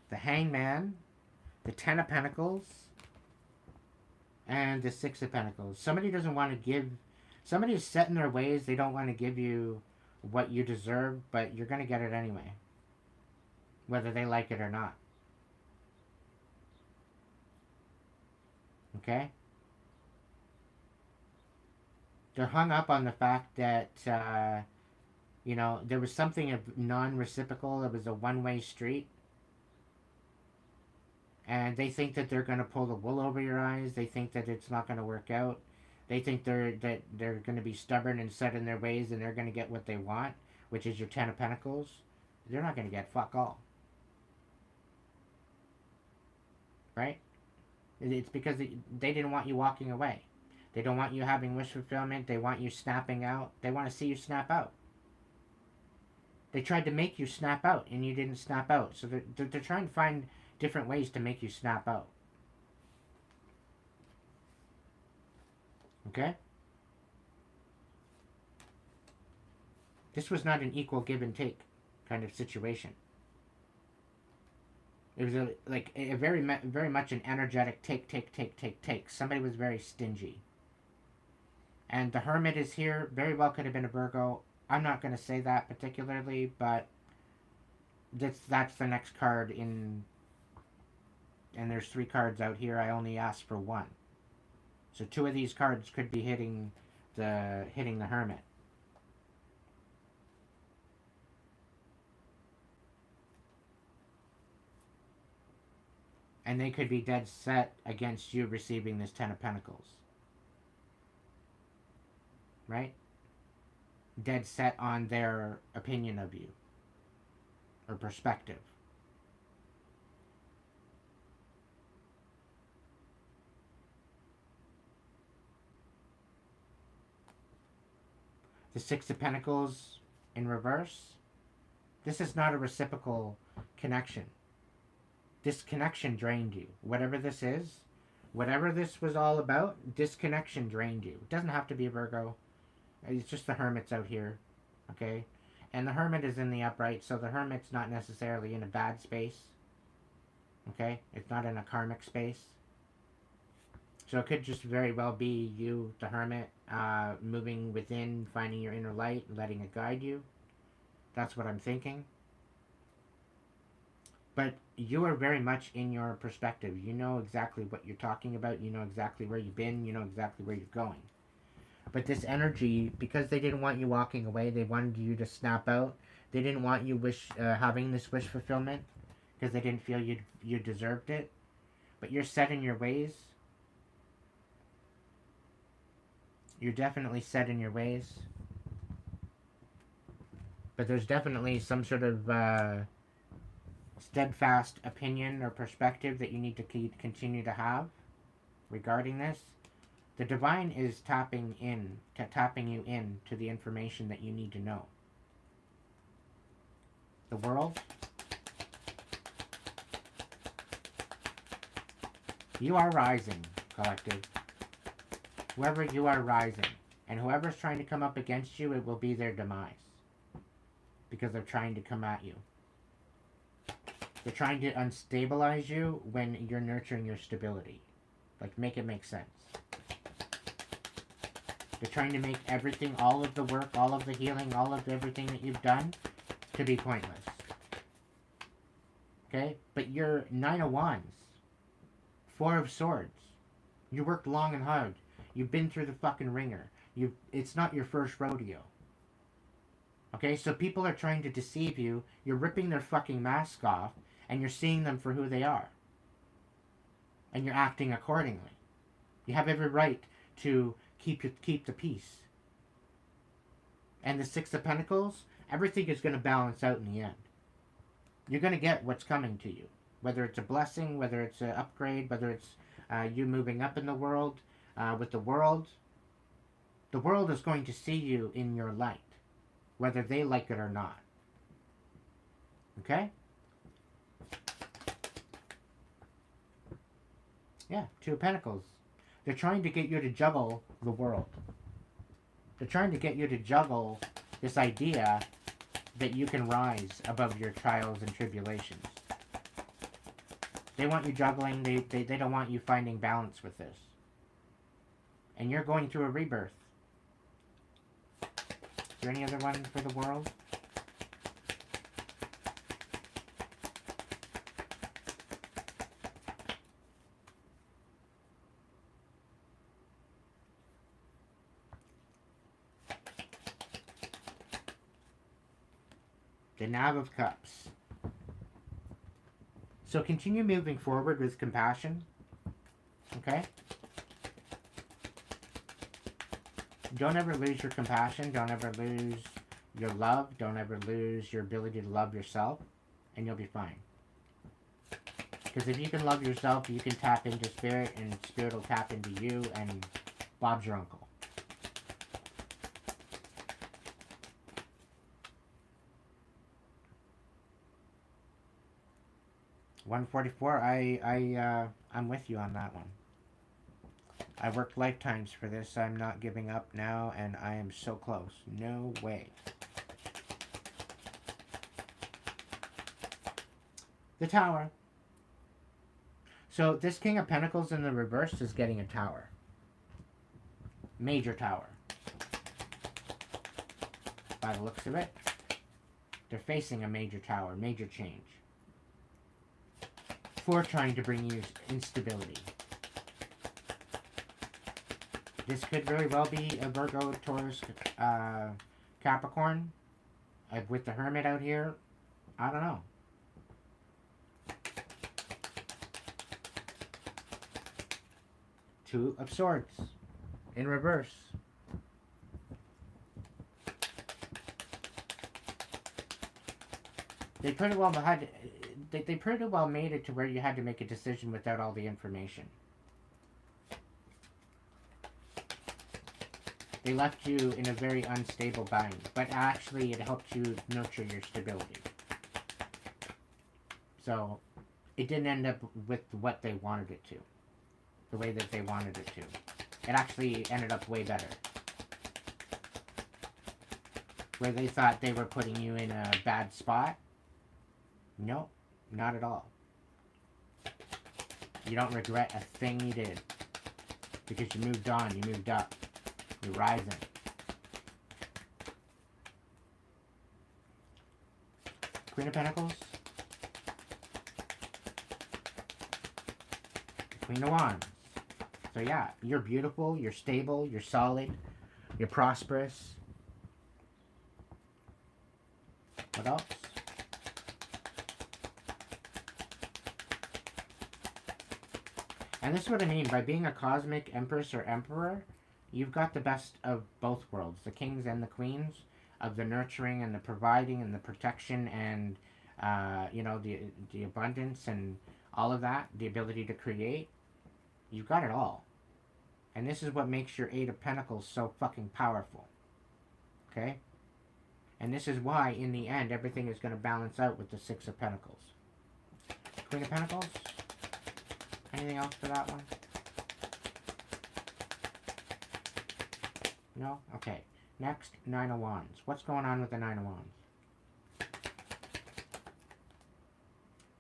The Hangman, the Ten of Pentacles, and the Six of Pentacles. Somebody doesn't want to give... Somebody is set in their ways. They don't want to give you what you deserve, but you're going to get it anyway. Whether they like it or not. Okay? They're hung up on the fact that, there was something of non-reciprocal. It was a one-way street. And they think that they're going to pull the wool over your eyes. They think that it's not going to work out. They think they're going to be stubborn and set in their ways, and they're going to get what they want, which is your Ten of Pentacles. They're not going to get fuck all. Right? It's because they didn't want you walking away. They don't want you having wish fulfillment. They want you snapping out. They want to see you snap out. They tried to make you snap out, and you didn't snap out. So they're trying to find different ways to make you snap out. Okay? This was not an equal give and take kind of situation. It was a very much an energetic take. Somebody was very stingy. And the Hermit is here. Very well could have been a Virgo. I'm not going to say that particularly, but that's the next card in. And there's 3 cards out here. I only asked for 1. So 2 of these cards could be hitting the Hermit. And they could be dead set against you receiving this Ten of Pentacles. Right? Dead set on their opinion of you. Or perspective. The Six of Pentacles in reverse. This is not a reciprocal connection. This connection drained you. Whatever this is, whatever this was all about, this connection drained you. It doesn't have to be a Virgo. It's just the Hermit's out here. Okay? And the Hermit is in the upright, so the Hermit's not necessarily in a bad space. Okay? It's not in a karmic space. So it could just very well be you, the Hermit, moving within, finding your inner light, letting it guide you. That's what I'm thinking. But you are very much in your perspective. You know exactly what you're talking about. You know exactly where you've been. You know exactly where you're going. But this energy, because they didn't want you walking away, they wanted you to snap out. They didn't want you having this wish fulfillment because they didn't feel you deserved it. But you're set in your ways. You're definitely set in your ways. But there's definitely some sort of steadfast opinion or perspective that you need to continue to have regarding this. The divine is tapping you in to the information that you need to know. The world. You are rising, collective. Whoever you are rising. And whoever's trying to come up against you, it will be their demise. Because they're trying to come at you. They're trying to unstabilize you when you're nurturing your stability. Like, make it make sense. They're trying to make everything, all of the work, all of the healing, all of everything that you've done to be pointless. Okay? But you're 9 of Wands. 4 of Swords. You worked long and hard. You've been through the fucking ringer. It's not your first rodeo. Okay? So people are trying to deceive you. You're ripping their fucking mask off. And you're seeing them for who they are. And you're acting accordingly. You have every right to keep the peace. And the Six of Pentacles, everything is going to balance out in the end. You're going to get what's coming to you. Whether it's a blessing, whether it's an upgrade, whether it's you moving up in the world, with the world. The world is going to see you in your light. Whether they like it or not. Okay? Yeah, 2 of Pentacles. They're trying to get you to juggle the world. They're trying to get you to juggle this idea that you can rise above your trials and tribulations. They want you juggling. They don't want you finding balance with this. And you're going through a rebirth. Is there any other one for the world? The Knave of Cups. So continue moving forward with compassion. Okay? don't ever lose your compassion. Don't ever lose your love. Don't ever lose your ability to love yourself, and you'll be fine. Because if you can love yourself, you can tap into spirit, and spirit will tap into you, and Bob's your uncle. $144. I'm with you on that one. I worked lifetimes for this. I'm not giving up now, and I am so close. No way. The Tower. So this King of Pentacles in the reverse is getting a tower. Major tower. By the looks of it, they're facing a major tower, major change. For trying to bring you instability. This could very well be a Virgo, Taurus, Capricorn. With the Hermit out here, I don't know. Two of Swords in reverse. They pretty well had. They pretty well made it to where you had to make a decision without all the information. They left you in a very unstable bind, but actually it helped you nurture your stability. So it didn't end up with what they wanted it to, the way that they wanted it to. It actually ended up way better. Where they thought they were putting you in a bad spot, nope, not at all. You don't regret a thing you did, because you moved on, you moved up. You're rising. Queen of Pentacles. Queen of Wands. So yeah, you're beautiful, you're stable, you're solid, you're prosperous. What else? And this is what I mean by being a cosmic empress or emperor. You've got the best of both worlds, the kings and the queens, of the nurturing and the providing and the protection and, you know, the abundance and all of that, the ability to create. You've got it all. And this is what makes your Eight of Pentacles so fucking powerful. Okay? And this is why, in the end, everything is going to balance out with the Six of Pentacles. Queen of Pentacles? Anything else for that one? No? Okay. Next, Nine of Wands. What's going on with the Nine of Wands?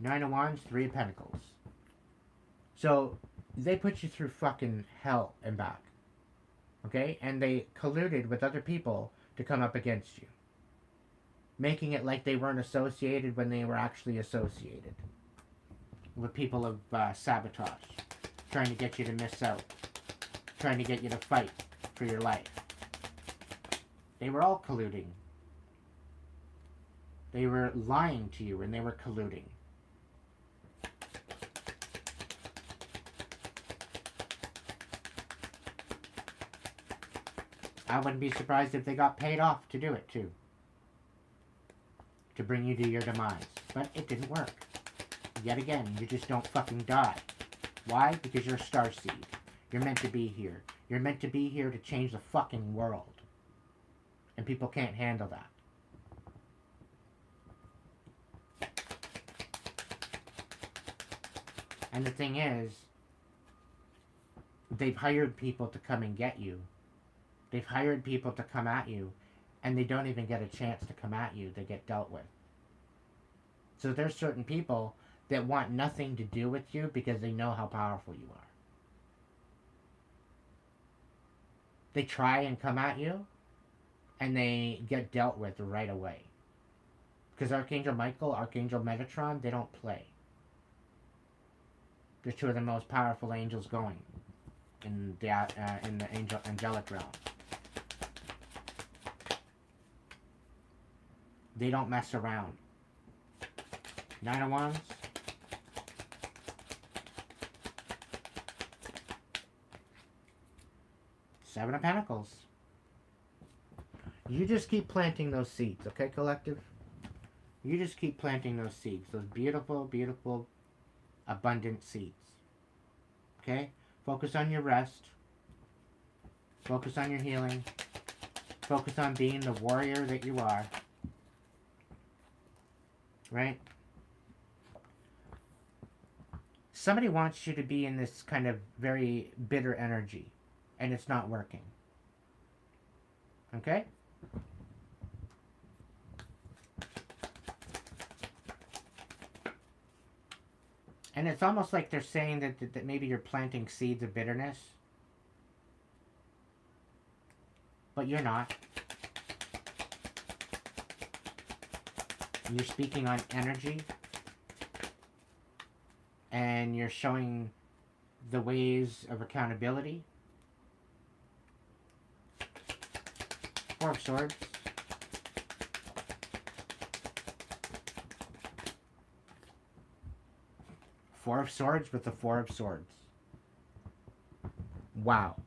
Nine of Wands, Three of Pentacles. So, they put you through fucking hell and back. Okay? And they colluded with other people to come up against you. Making it like they weren't associated when they were actually associated. With people of sabotage. Trying to get you to miss out. Trying to get you to fight for your life. They were all colluding. They were lying to you and they were colluding. I wouldn't be surprised if they got paid off to do it too. To bring you to your demise. But it didn't work. Yet again, you just don't fucking die. Why? Because you're a starseed. You're meant to be here. You're meant to be here to change the fucking world. And people can't handle that. And the thing is, they've hired people to come and get you. They've hired people to come at you, and they don't even get a chance to come at you. They get dealt with. So there's certain people that want nothing to do with you because they know how powerful you are. They try and come at you, and they get dealt with right away. Because Archangel Michael, Archangel Metatron, they don't play. They're two of the most powerful angels going in the angelic realm. They don't mess around. Nine of Wands. Seven of Pentacles. You just keep planting those seeds, okay, collective? You just keep planting those seeds, those beautiful, beautiful, abundant seeds. Okay? Focus on your rest. Focus on your healing. Focus on being the warrior that you are. Right? Somebody wants you to be in this kind of very bitter energy, and it's not working. Okay? And it's almost like they're saying that maybe you're planting seeds of bitterness. But you're not. You're speaking on energy. And you're showing the ways of accountability. Four of Swords. Four of Swords with the Four of Swords. Wow.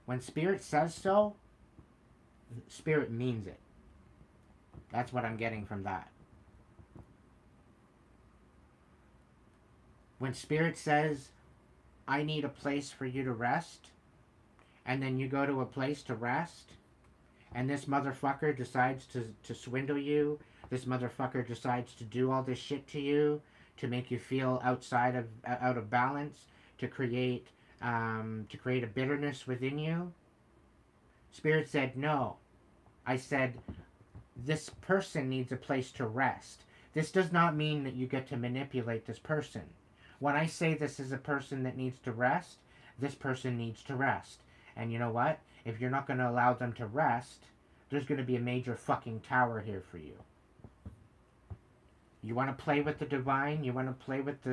When Spirit says so, Spirit means it. That's what I'm getting from that. When Spirit says, I need a place for you to rest, and then you go to a place to rest, and this motherfucker decides to swindle you, this motherfucker decides to do all this shit to you, to make you feel out of balance, to create a bitterness within you. Spirit said, no. I said, this person needs a place to rest. This does not mean that you get to manipulate this person. When I say this is a person that needs to rest, this person needs to rest. And you know what? If you're not going to allow them to rest, there's going to be a major fucking tower here for you. You want to play with the divine? You want to play with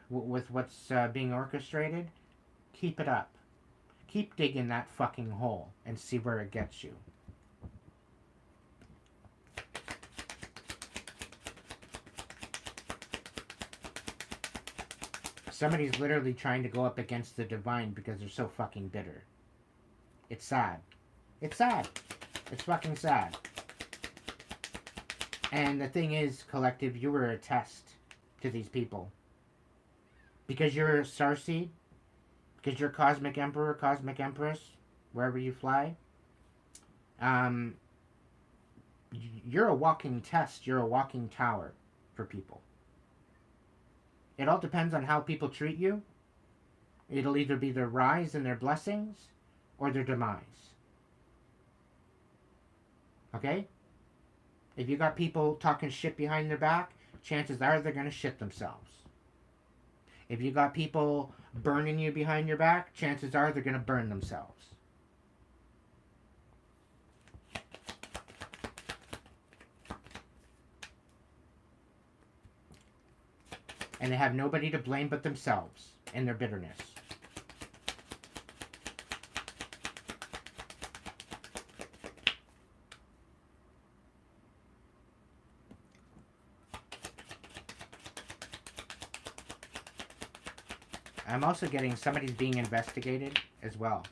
what's being orchestrated? Keep it up. Keep digging that fucking hole and see where it gets you. Somebody's literally trying to go up against the divine because they're so fucking bitter. It's sad. It's sad. It's fucking sad. And the thing is, collective, you were a test to these people. Because you're a starseed, because you're cosmic emperor, cosmic empress, wherever you fly, you're a walking test, you're a walking tower for people. It all depends on how people treat you. It'll either be their rise and their blessings or their demise. Okay? If you got people talking shit behind their back, chances are they're going to shit themselves. If you got people burning you behind your back, chances are they're going to burn themselves. And they have nobody to blame but themselves and their bitterness. I'm also getting somebody's being investigated as well.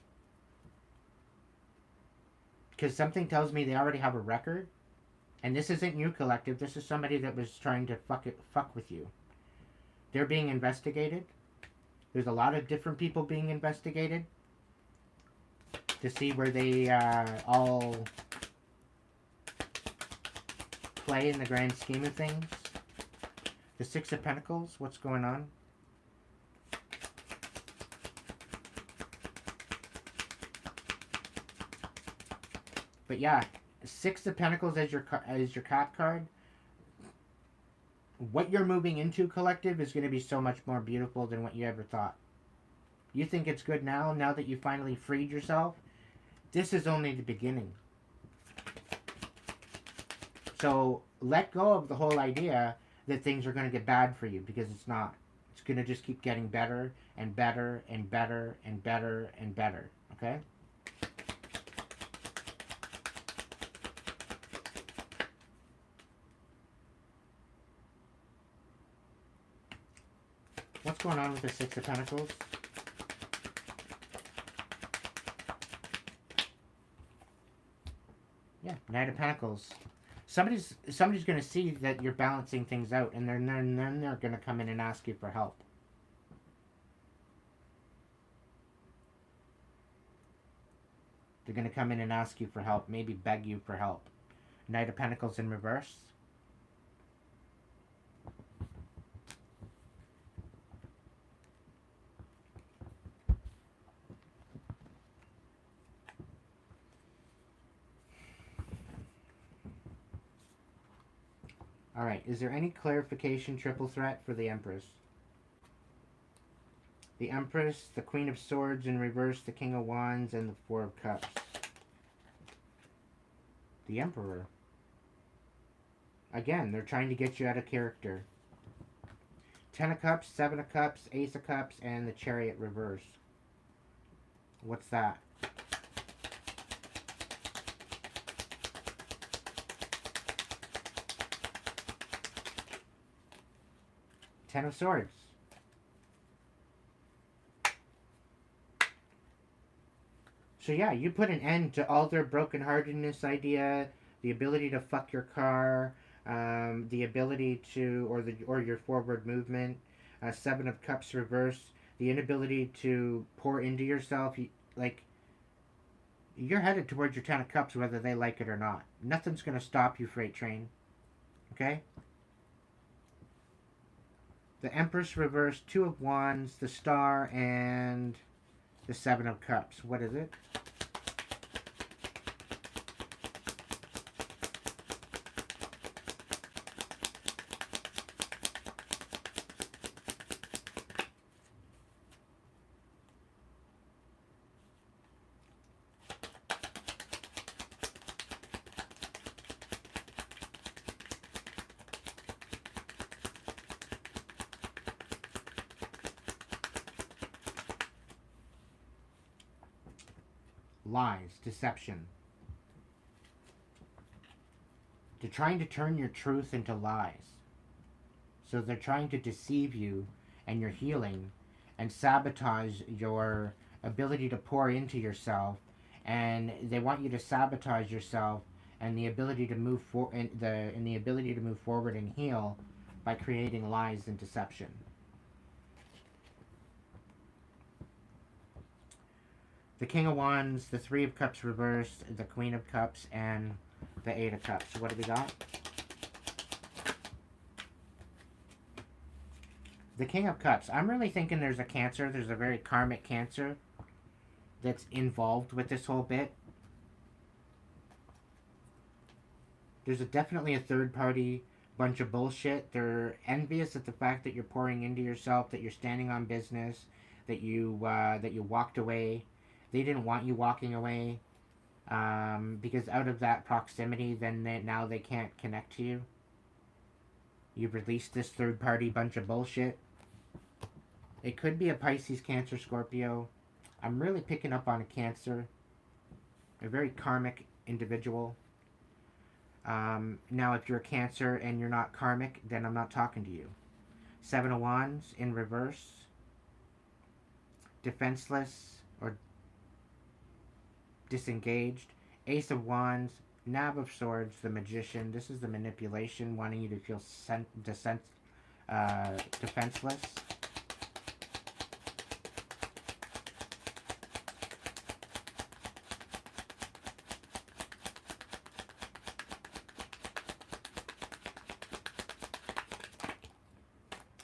Because something tells me they already have a record. And this isn't you, collective. This is somebody that was trying to fuck with you. They're being investigated. There's a lot of different people being investigated to see where they all play in the grand scheme of things. The Six of Pentacles, what's going on? But yeah, Six of Pentacles as your cap card. What you're moving into, collective, is going to be so much more beautiful than what you ever thought. You think it's good now that you finally freed yourself? This is only the beginning. So let go of the whole idea that things are going to get bad for you, because it's not. It's going to just keep getting better and better and better and better and better. Okay? What's going on with the Six of Pentacles? Yeah, Knight of Pentacles. Somebody's going to see that you're balancing things out, and then they're going to come in and ask you for help. They're going to come in and ask you for help, maybe beg you for help. Knight of Pentacles in reverse. Alright, is there any clarification triple threat for the Empress? The Empress, the Queen of Swords in reverse, the King of Wands, and the Four of Cups. The Emperor. Again, they're trying to get you out of character. 10 of Cups, 7 of Cups, Ace of Cups, and the Chariot reverse. What's that? Ten of Swords. So yeah, you put an end to all their brokenheartedness idea, the ability to fuck your car, the ability to, or your forward movement. Seven of Cups reverse, the inability to pour into yourself. Like, you're headed towards your Ten of Cups whether they like it or not. Nothing's going to stop you, Freight Train. Okay? The Empress reverse, Two of Wands, the Star, and the Seven of Cups. What is it? Lies, deception. They're trying to turn your truth into lies. So they're trying to deceive you and your healing and sabotage your ability to pour into yourself, and they want you to sabotage yourself and the ability to move the ability to move forward and heal by creating lies and deception. The King of Wands, the Three of Cups reversed, the Queen of Cups, and the Eight of Cups. What do we got? The King of Cups. I'm really thinking there's a Cancer. There's a very karmic Cancer that's involved with this whole bit. There's definitely a third party bunch of bullshit. They're envious at the fact that you're pouring into yourself, that you're standing on business, that you walked away. They didn't want you walking away because out of that proximity, then now they can't connect to you. You've released this third party bunch of bullshit. It could be a Pisces, Cancer, Scorpio. I'm really picking up on a Cancer. A very karmic individual. Now, if you're a Cancer and you're not karmic, then I'm not talking to you. Seven of Wands in reverse. Defenseless or disengaged. Ace of Wands. Nab of Swords, the Magician. This is the manipulation, wanting you to feel defenseless.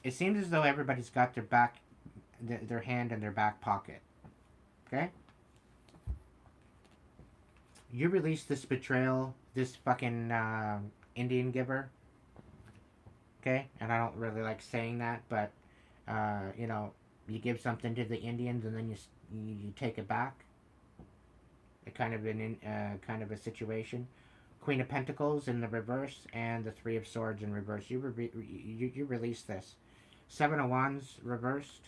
It seems as though everybody's got their hand in their back pocket. Okay? You release this betrayal, this fucking Indian giver. Okay? And I don't really like saying that, but, you give something to the Indians and then you take it back. A kind of a situation. Queen of Pentacles in the reverse and the Three of Swords in reverse. You release this. Seven of Wands reversed.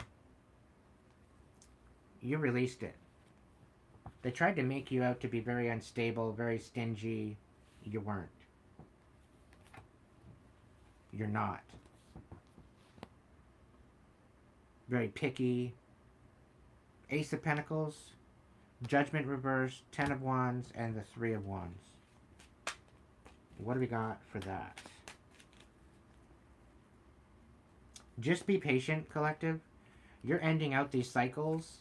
You released it. They tried to make you out to be very unstable, very stingy. You weren't. You're not. Very picky. Ace of Pentacles, Judgment reversed, Ten of Wands, and the Three of Wands. What do we got for that? Just be patient, collective. You're ending out these cycles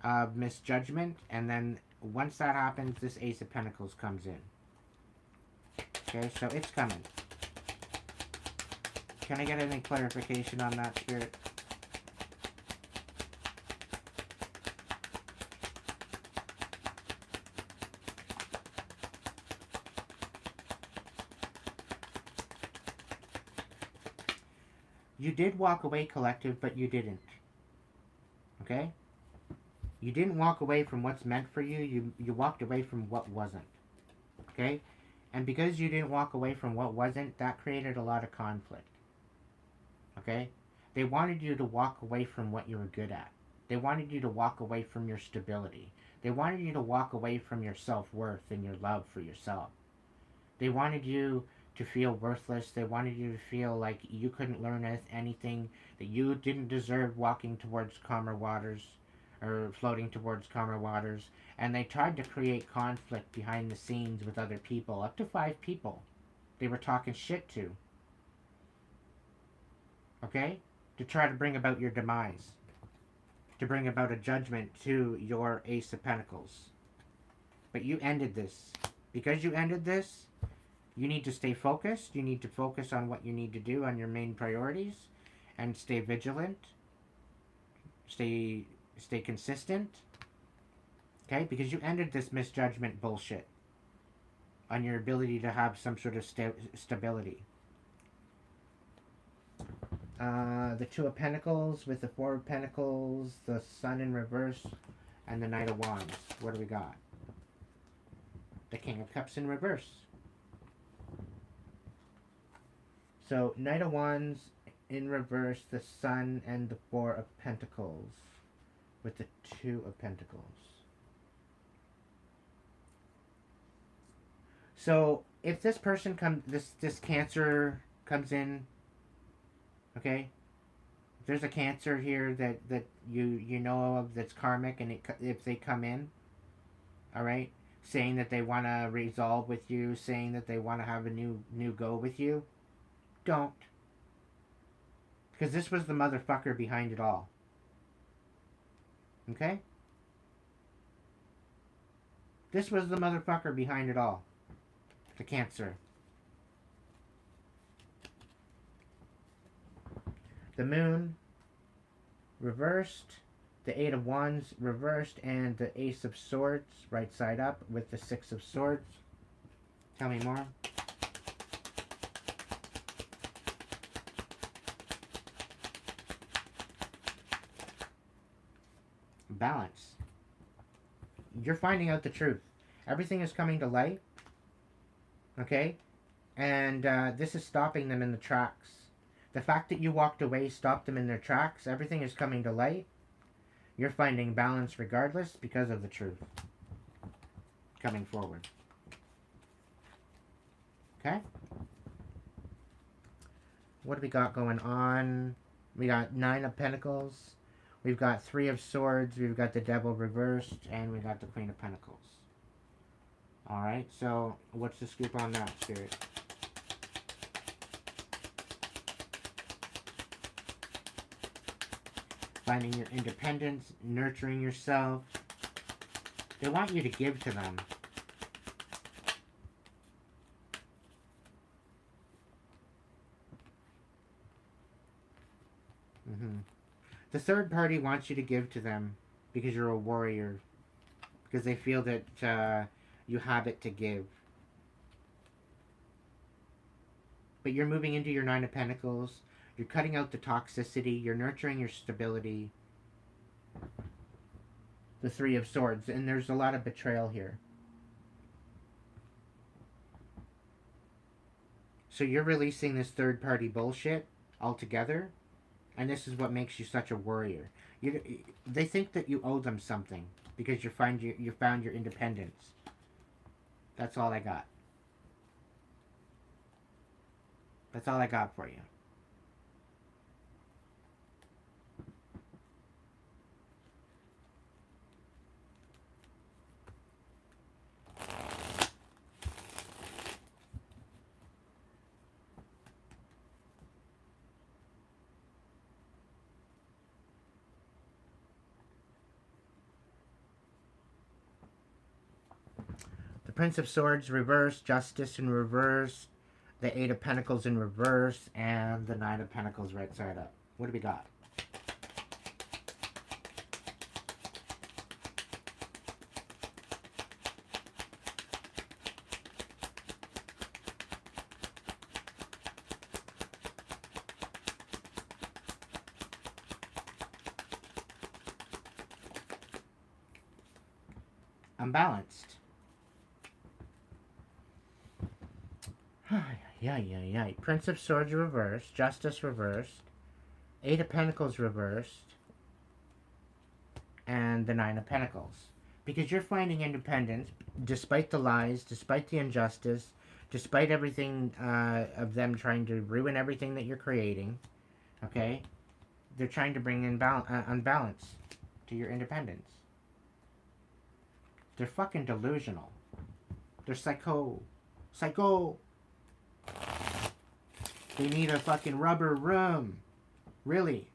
of misjudgment, and then once that happens, this Ace of Pentacles comes in. Okay, so it's coming. Can I get any clarification on that, Spirit? You did walk away, collective, but you didn't. Okay? You didn't walk away from what's meant for you. You walked away from what wasn't. Okay? And because you didn't walk away from what wasn't, that created a lot of conflict. Okay? They wanted you to walk away from what you were good at. They wanted you to walk away from your stability. They wanted you to walk away from your self-worth and your love for yourself. They wanted you to feel worthless. They wanted you to feel like you couldn't learn anything, that you didn't deserve walking towards calmer waters or floating towards calmer waters. And they tried to create conflict behind the scenes with other people, up to 5 people they were talking shit to. Okay? To try to bring about your demise. To bring about a judgment to your Ace of Pentacles. But you ended this. Because you ended this, you need to stay focused. You need to focus on what you need to do on your main priorities. And stay vigilant. Stay consistent. Okay? Because you ended this misjudgment bullshit. On your ability to have some sort of stability. The Two of Pentacles with the Four of Pentacles, the Sun in reverse, and the Knight of Wands. What do we got? The King of Cups in reverse. So, Knight of Wands in reverse, the Sun and the Four of Pentacles with the Two of Pentacles. So, if this person this Cancer comes in, okay, if there's a Cancer here that you know of that's karmic, and if they come in, all right, saying that they want to resolve with you, saying that they want to have a new go with you, don't. Because this was the motherfucker behind it all. Okay? This was the motherfucker behind it all. The Cancer. The Moon reversed, the Eight of Wands reversed, and the Ace of Swords right side up with the Six of Swords. Tell me more. Balance. You're finding out the truth. Everything is coming to light. Okay? And this is stopping them in the tracks. The fact that you walked away stopped them in their tracks. Everything is coming to light. You're finding balance regardless because of the truth coming forward. Okay? What do we got going on? We got Nine of Pentacles. We've got Three of Swords. We've got the Devil reversed. And we got the Queen of Pentacles. Alright, so what's the scoop on that, Spirit? Finding your independence, nurturing yourself. They want you to give to them. The third party wants you to give to them because you're a warrior. Because they feel that you have it to give. But you're moving into your Nine of Pentacles. You're cutting out the toxicity. You're nurturing your stability. The Three of Swords. And there's a lot of betrayal here. So you're releasing this third party bullshit altogether. And this is what makes you such a warrior. They think that you owe them something. Because you found your independence. That's all I got. That's all I got for you. Prince of Swords reversed, Justice in reverse, the Eight of Pentacles in reverse, and the Nine of Pentacles right side up. What do we got? Unbalanced. Yeah. Prince of Swords reversed, Justice reversed, Eight of Pentacles reversed, and the Nine of Pentacles. Because you're finding independence, despite the lies, despite the injustice, despite everything of them trying to ruin everything that you're creating, okay? They're trying to bring in unbalance to your independence. They're fucking delusional. They're psycho. They need a fucking rubber room. Really.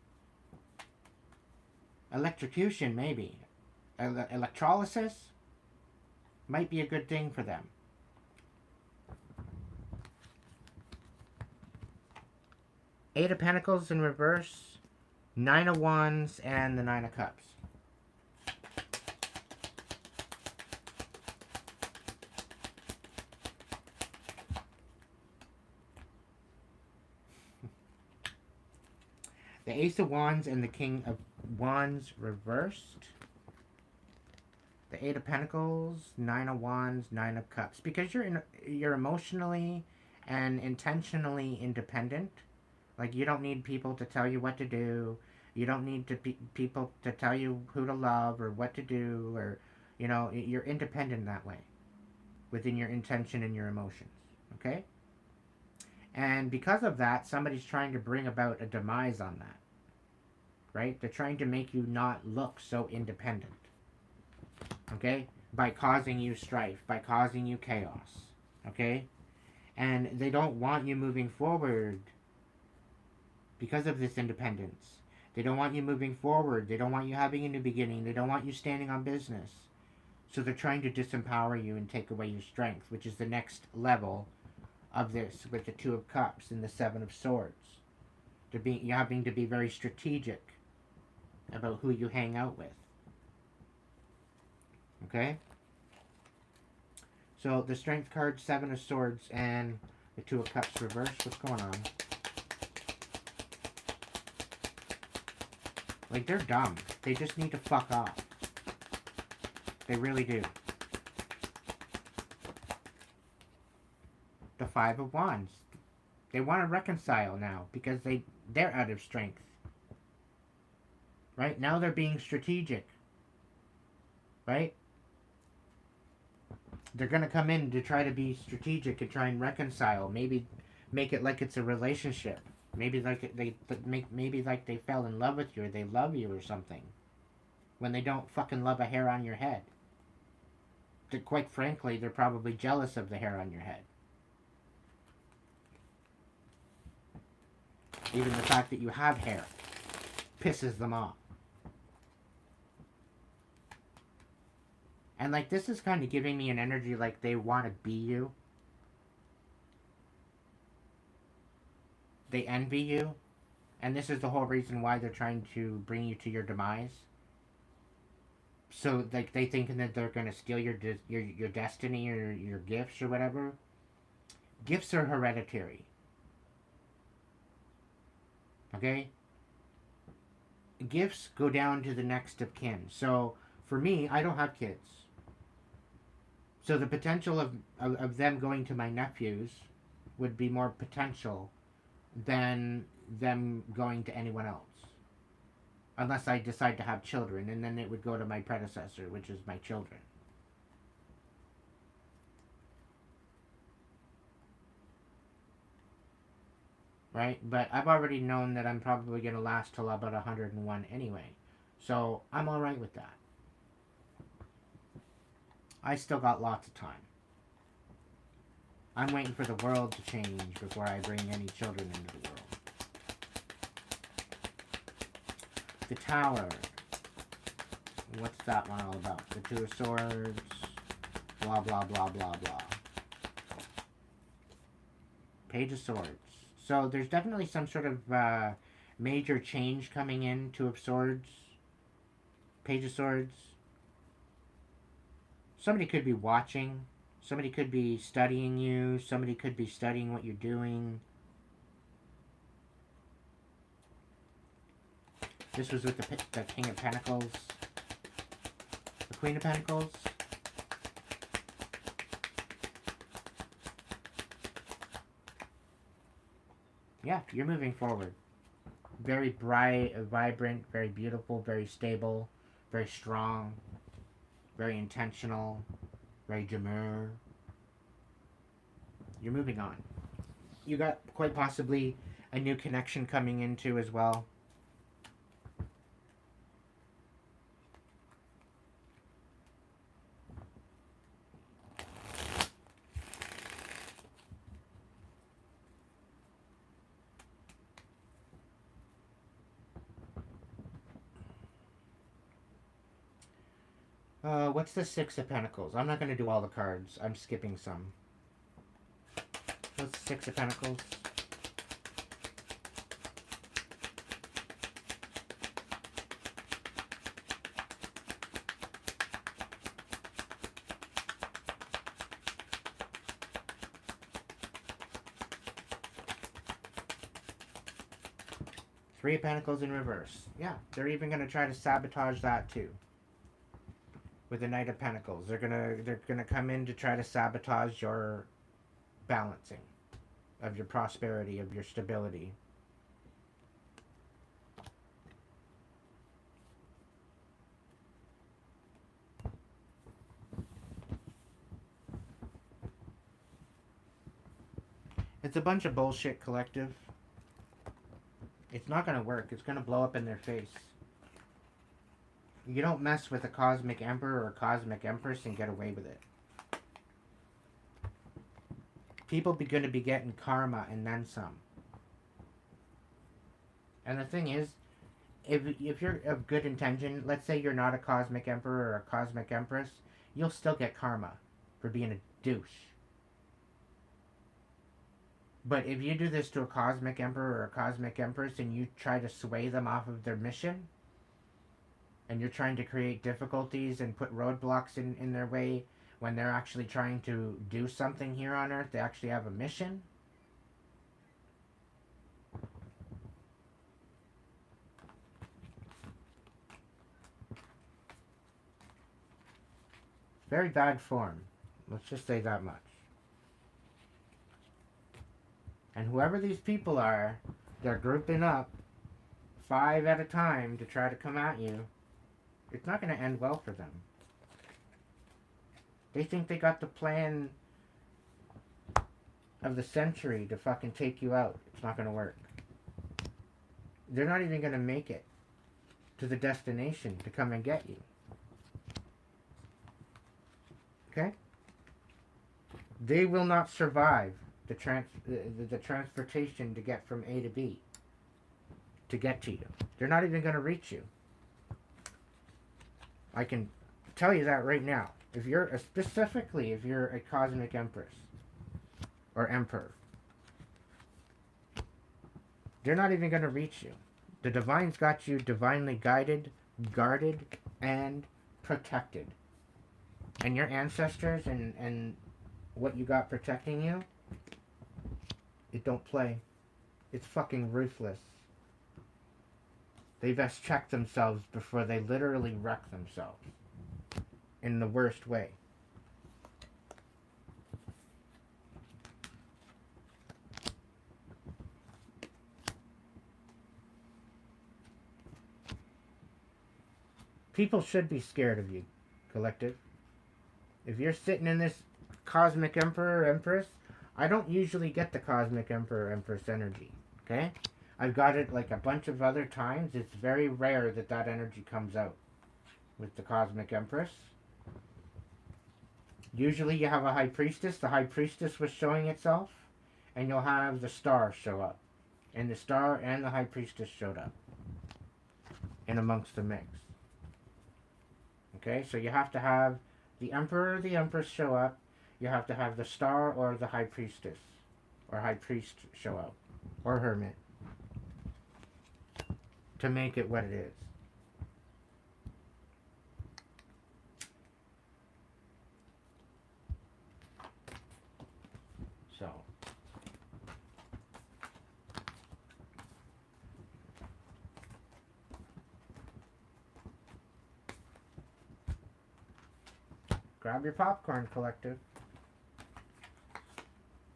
Electrocution, maybe. Electrolysis? Might be a good thing for them. Eight of Pentacles in reverse. Nine of Wands and the Nine of Cups. The Ace of Wands and the King of Wands reversed. The Eight of Pentacles, Nine of Wands, Nine of Cups. Because you're emotionally and intentionally independent. Like, you don't need people to tell you what to do. You don't need people to tell you who to love or what to do. Or, you know, you're independent that way. Within your intention and your emotions. Okay? And because of that, somebody's trying to bring about a demise on that. Right? They're trying to make you not look so independent. Okay? By causing you strife, by causing you chaos. Okay? And they don't want you moving forward because of this independence. They don't want you moving forward. They don't want you having a new beginning. They don't want you standing on business. So they're trying to disempower you and take away your strength, which is the next level of this with the Two of Cups and the Seven of Swords. You're having to be very strategic about who you hang out with. Okay? So the Strength card, Seven of Swords, and the Two of Cups reversed. What's going on? Like, they're dumb. They just need to fuck off. They really do. The Five of Wands. They want to reconcile now because they're out of strength. Right? Now they're being strategic. Right? They're going to come in to try to be strategic and try and reconcile. Maybe make it like it's a relationship. Maybe like they fell in love with you or they love you or something. When they don't fucking love a hair on your head. Quite frankly, they're probably jealous of the hair on your head. Even the fact that you have hair pisses them off. And like, this is kind of giving me an energy like they want to be you. They envy you. And this is the whole reason why they're trying to bring you to your demise. So like, they thinking that they're going to steal your destiny or your gifts or whatever. Gifts are hereditary. Okay? Gifts go down to the next of kin. So for me, I don't have kids. So the potential of them going to my nephews would be more potential than them going to anyone else. Unless I decide to have children, and then it would go to my predecessor, which is my children. Right? But I've already known that I'm probably going to last till about 101 anyway. So I'm alright with that. I still got lots of time. I'm waiting for the world to change before I bring any children into the world. The Tower. What's that one all about? The Two of Swords. blah, blah, blah, blah, blah. Page of Swords. So there's definitely some sort of major change coming in Two of Swords. Page of Swords. Somebody could be watching. Somebody could be studying you. Somebody could be studying what you're doing. This was with the King of Pentacles. The Queen of Pentacles. Yeah, you're moving forward. Very bright, vibrant, very beautiful, very stable, very strong, very intentional, very demure. You're moving on. You got quite possibly a new connection coming into as well. What's the Six of Pentacles? I'm not going to do all the cards. I'm skipping some. What's the Six of Pentacles? Three of Pentacles in reverse. Yeah, they're even going to try to sabotage that too. With the Knight of Pentacles, they're gonna come in to try to sabotage your balancing of your prosperity, of your stability. It's a bunch of bullshit, collective. It's not gonna work. It's gonna blow up in their face. You don't mess with a Cosmic Emperor or Cosmic Empress and get away with it. People are going to be getting karma and then some. And the thing is, if you're of good intention, let's say you're not a Cosmic Emperor or a Cosmic Empress, you'll still get karma for being a douche. But if you do this to a Cosmic Emperor or a Cosmic Empress and you try to sway them off of their mission, and you're trying to create difficulties and put roadblocks in their way when they're actually trying to do something here on Earth, they actually have a mission. Very bad form. Let's just say that much. And whoever these people are, they're grouping up 5 at a time to try to come at you. It's not going to end well for them. They think they got the plan of the century to fucking take you out. It's not going to work. They're not even going to make it to the destination to come and get you. Okay? They will not survive the transportation to get from A to B to get to you. They're not even going to reach you. I can tell you that right now. If you're specifically if you're a Cosmic Empress or Emperor, they're not even going to reach you. The Divine's got you divinely guided, guarded, and protected. And your ancestors and what you got protecting you, it don't play. It's fucking ruthless. They best check themselves before they literally wreck themselves. In the worst way. People should be scared of you, collective. If you're sitting in this Cosmic Emperor, Empress, I don't usually get the Cosmic Emperor, Empress energy, okay? I've got it like a bunch of other times. It's very rare that that energy comes out with the Cosmic Empress. Usually you have a High Priestess. The High Priestess was showing itself. And you'll have the Star show up. And the Star and the High Priestess showed up. In amongst the mix. Okay, so you have to have The Emperor or the Empress show up, you have to have the Star or the High Priestess or High Priest show up, or Hermit, to make it what it is. So, grab your popcorn, collective.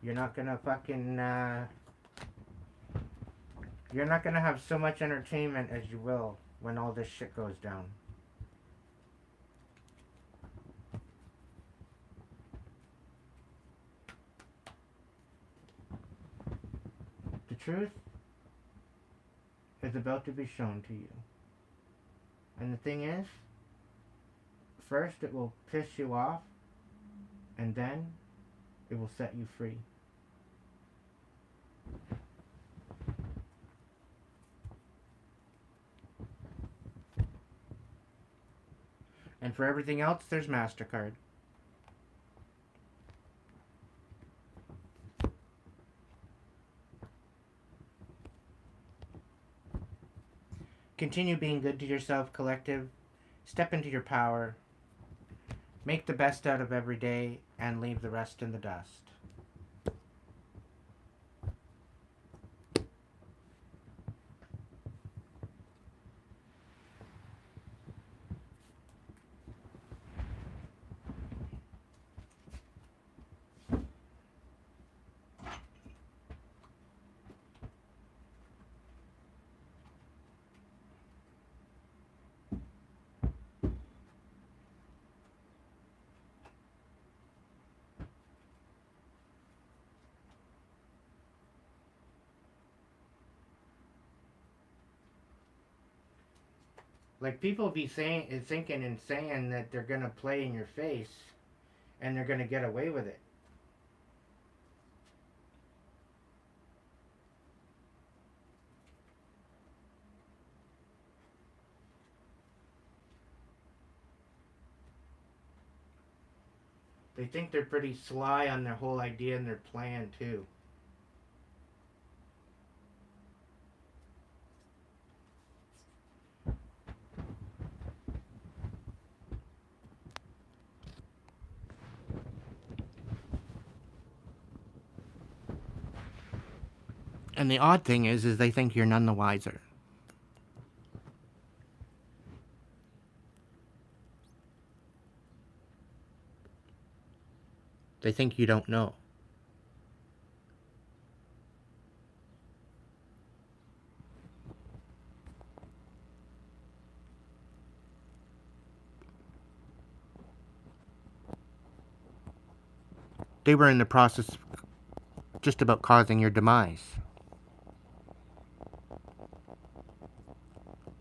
You're not gonna fucking, you're not gonna have so much entertainment as you will when all this shit goes down. The truth is about to be shown to you. And the thing is, first it will piss you off, and then it will set you free. And for everything else, there's MasterCard. Continue being good to yourself, collective. Step into your power. Make the best out of every day and leave the rest in the dust. Like, people be thinking and saying that they're gonna play in your face and they're gonna get away with it. They think they're pretty sly on their whole idea and their plan too. And the odd thing is they think you're none the wiser. They think you don't know. They were in the process just about causing your demise.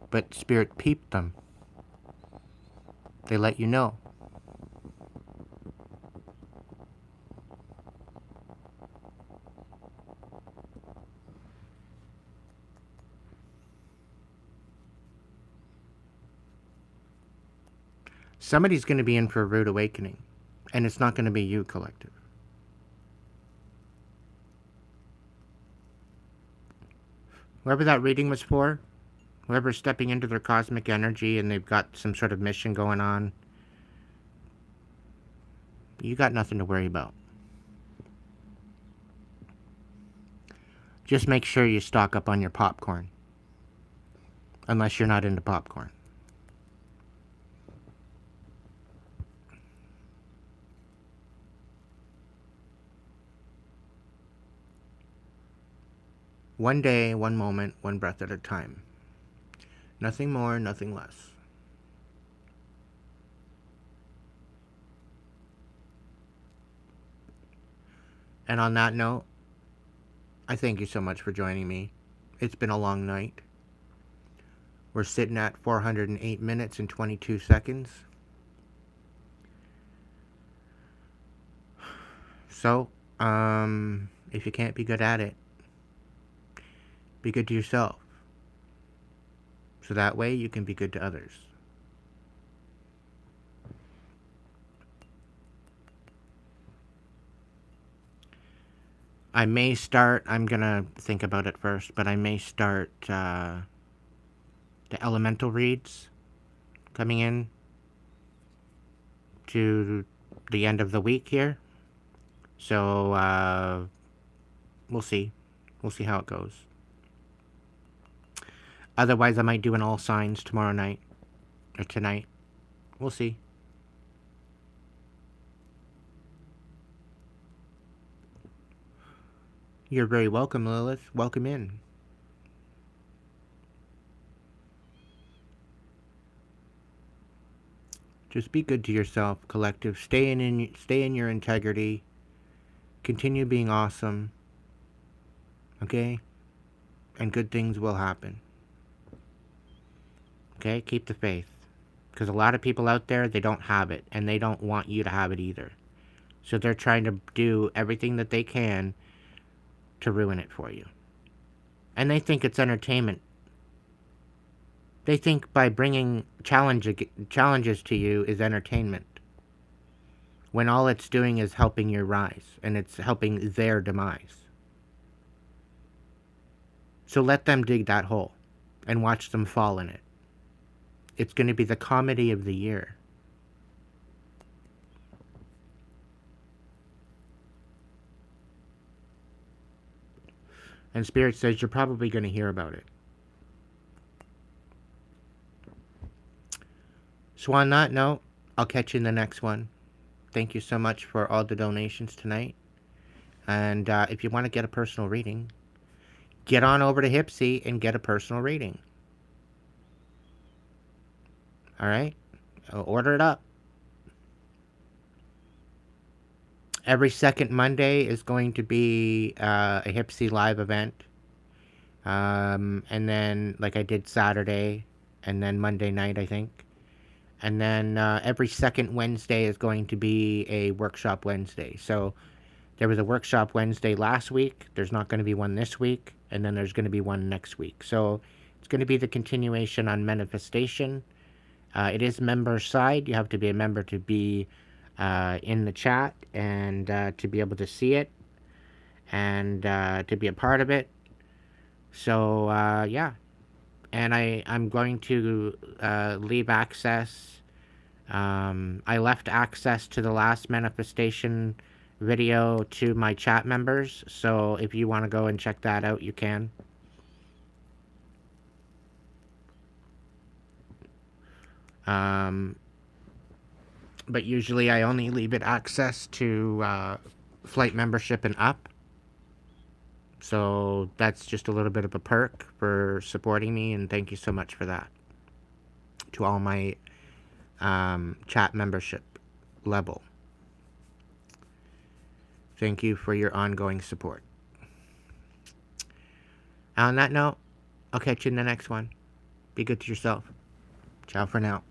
But Spirit peeped them. They let you know. Somebody's going to be in for a rude awakening. And it's not going to be you, collective. Whoever that reading was for, whoever's stepping into their cosmic energy and they've got some sort of mission going on, you got nothing to worry about. Just make sure you stock up on your popcorn. Unless you're not into popcorn. One day, one moment, one breath at a time. Nothing more, nothing less. And on that note, I thank you so much for joining me. It's been a long night. We're sitting at 408 minutes and 22 seconds. So, if you can't be good at it, be good to yourself. So that way you can be good to others. I may start, I'm gonna think about it first, but I may start the elemental reads coming in to the end of the week here. So, we'll see. We'll see how it goes. Otherwise, I might do an all signs tomorrow night. Or tonight. We'll see. You're very welcome, Lilith. Welcome in. Just be good to yourself, collective. Stay in your integrity. Continue being awesome. Okay? And good things will happen. Okay? Keep the faith. Because a lot of people out there, they don't have it. And they don't want you to have it either. So they're trying to do everything that they can to ruin it for you. And they think it's entertainment. They think by bringing challenges to you is entertainment. When all it's doing is helping your rise. And it's helping their demise. So let them dig that hole. And watch them fall in it. It's going to be the comedy of the year. And Spirit says you're probably going to hear about it. So on that note, I'll catch you in the next one. Thank you so much for all the donations tonight. And if you want to get a personal reading, get on over to Hipsy and get a personal reading. Alright? Order it up. Every second Monday is going to be a Hipsy live event. And then, like I did Saturday, and then Monday night, I think. And then every second Wednesday is going to be a workshop Wednesday. So there was a workshop Wednesday last week. There's not going to be one this week. And then there's going to be one next week. So it's going to be the continuation on manifestation. It is member side. You have to be a member to be in the chat and to be able to see it and to be a part of it. So, yeah. And I'm going to leave access. I left access to the last manifestation video to my chat members. So if you want to go and check that out, you can. But usually I only leave it access to flight membership and up. So that's just a little bit of a perk for supporting me, and thank you so much for that. To all my chat membership level. Thank you for your ongoing support. On that note, I'll catch you in the next one. Be good to yourself. Ciao for now.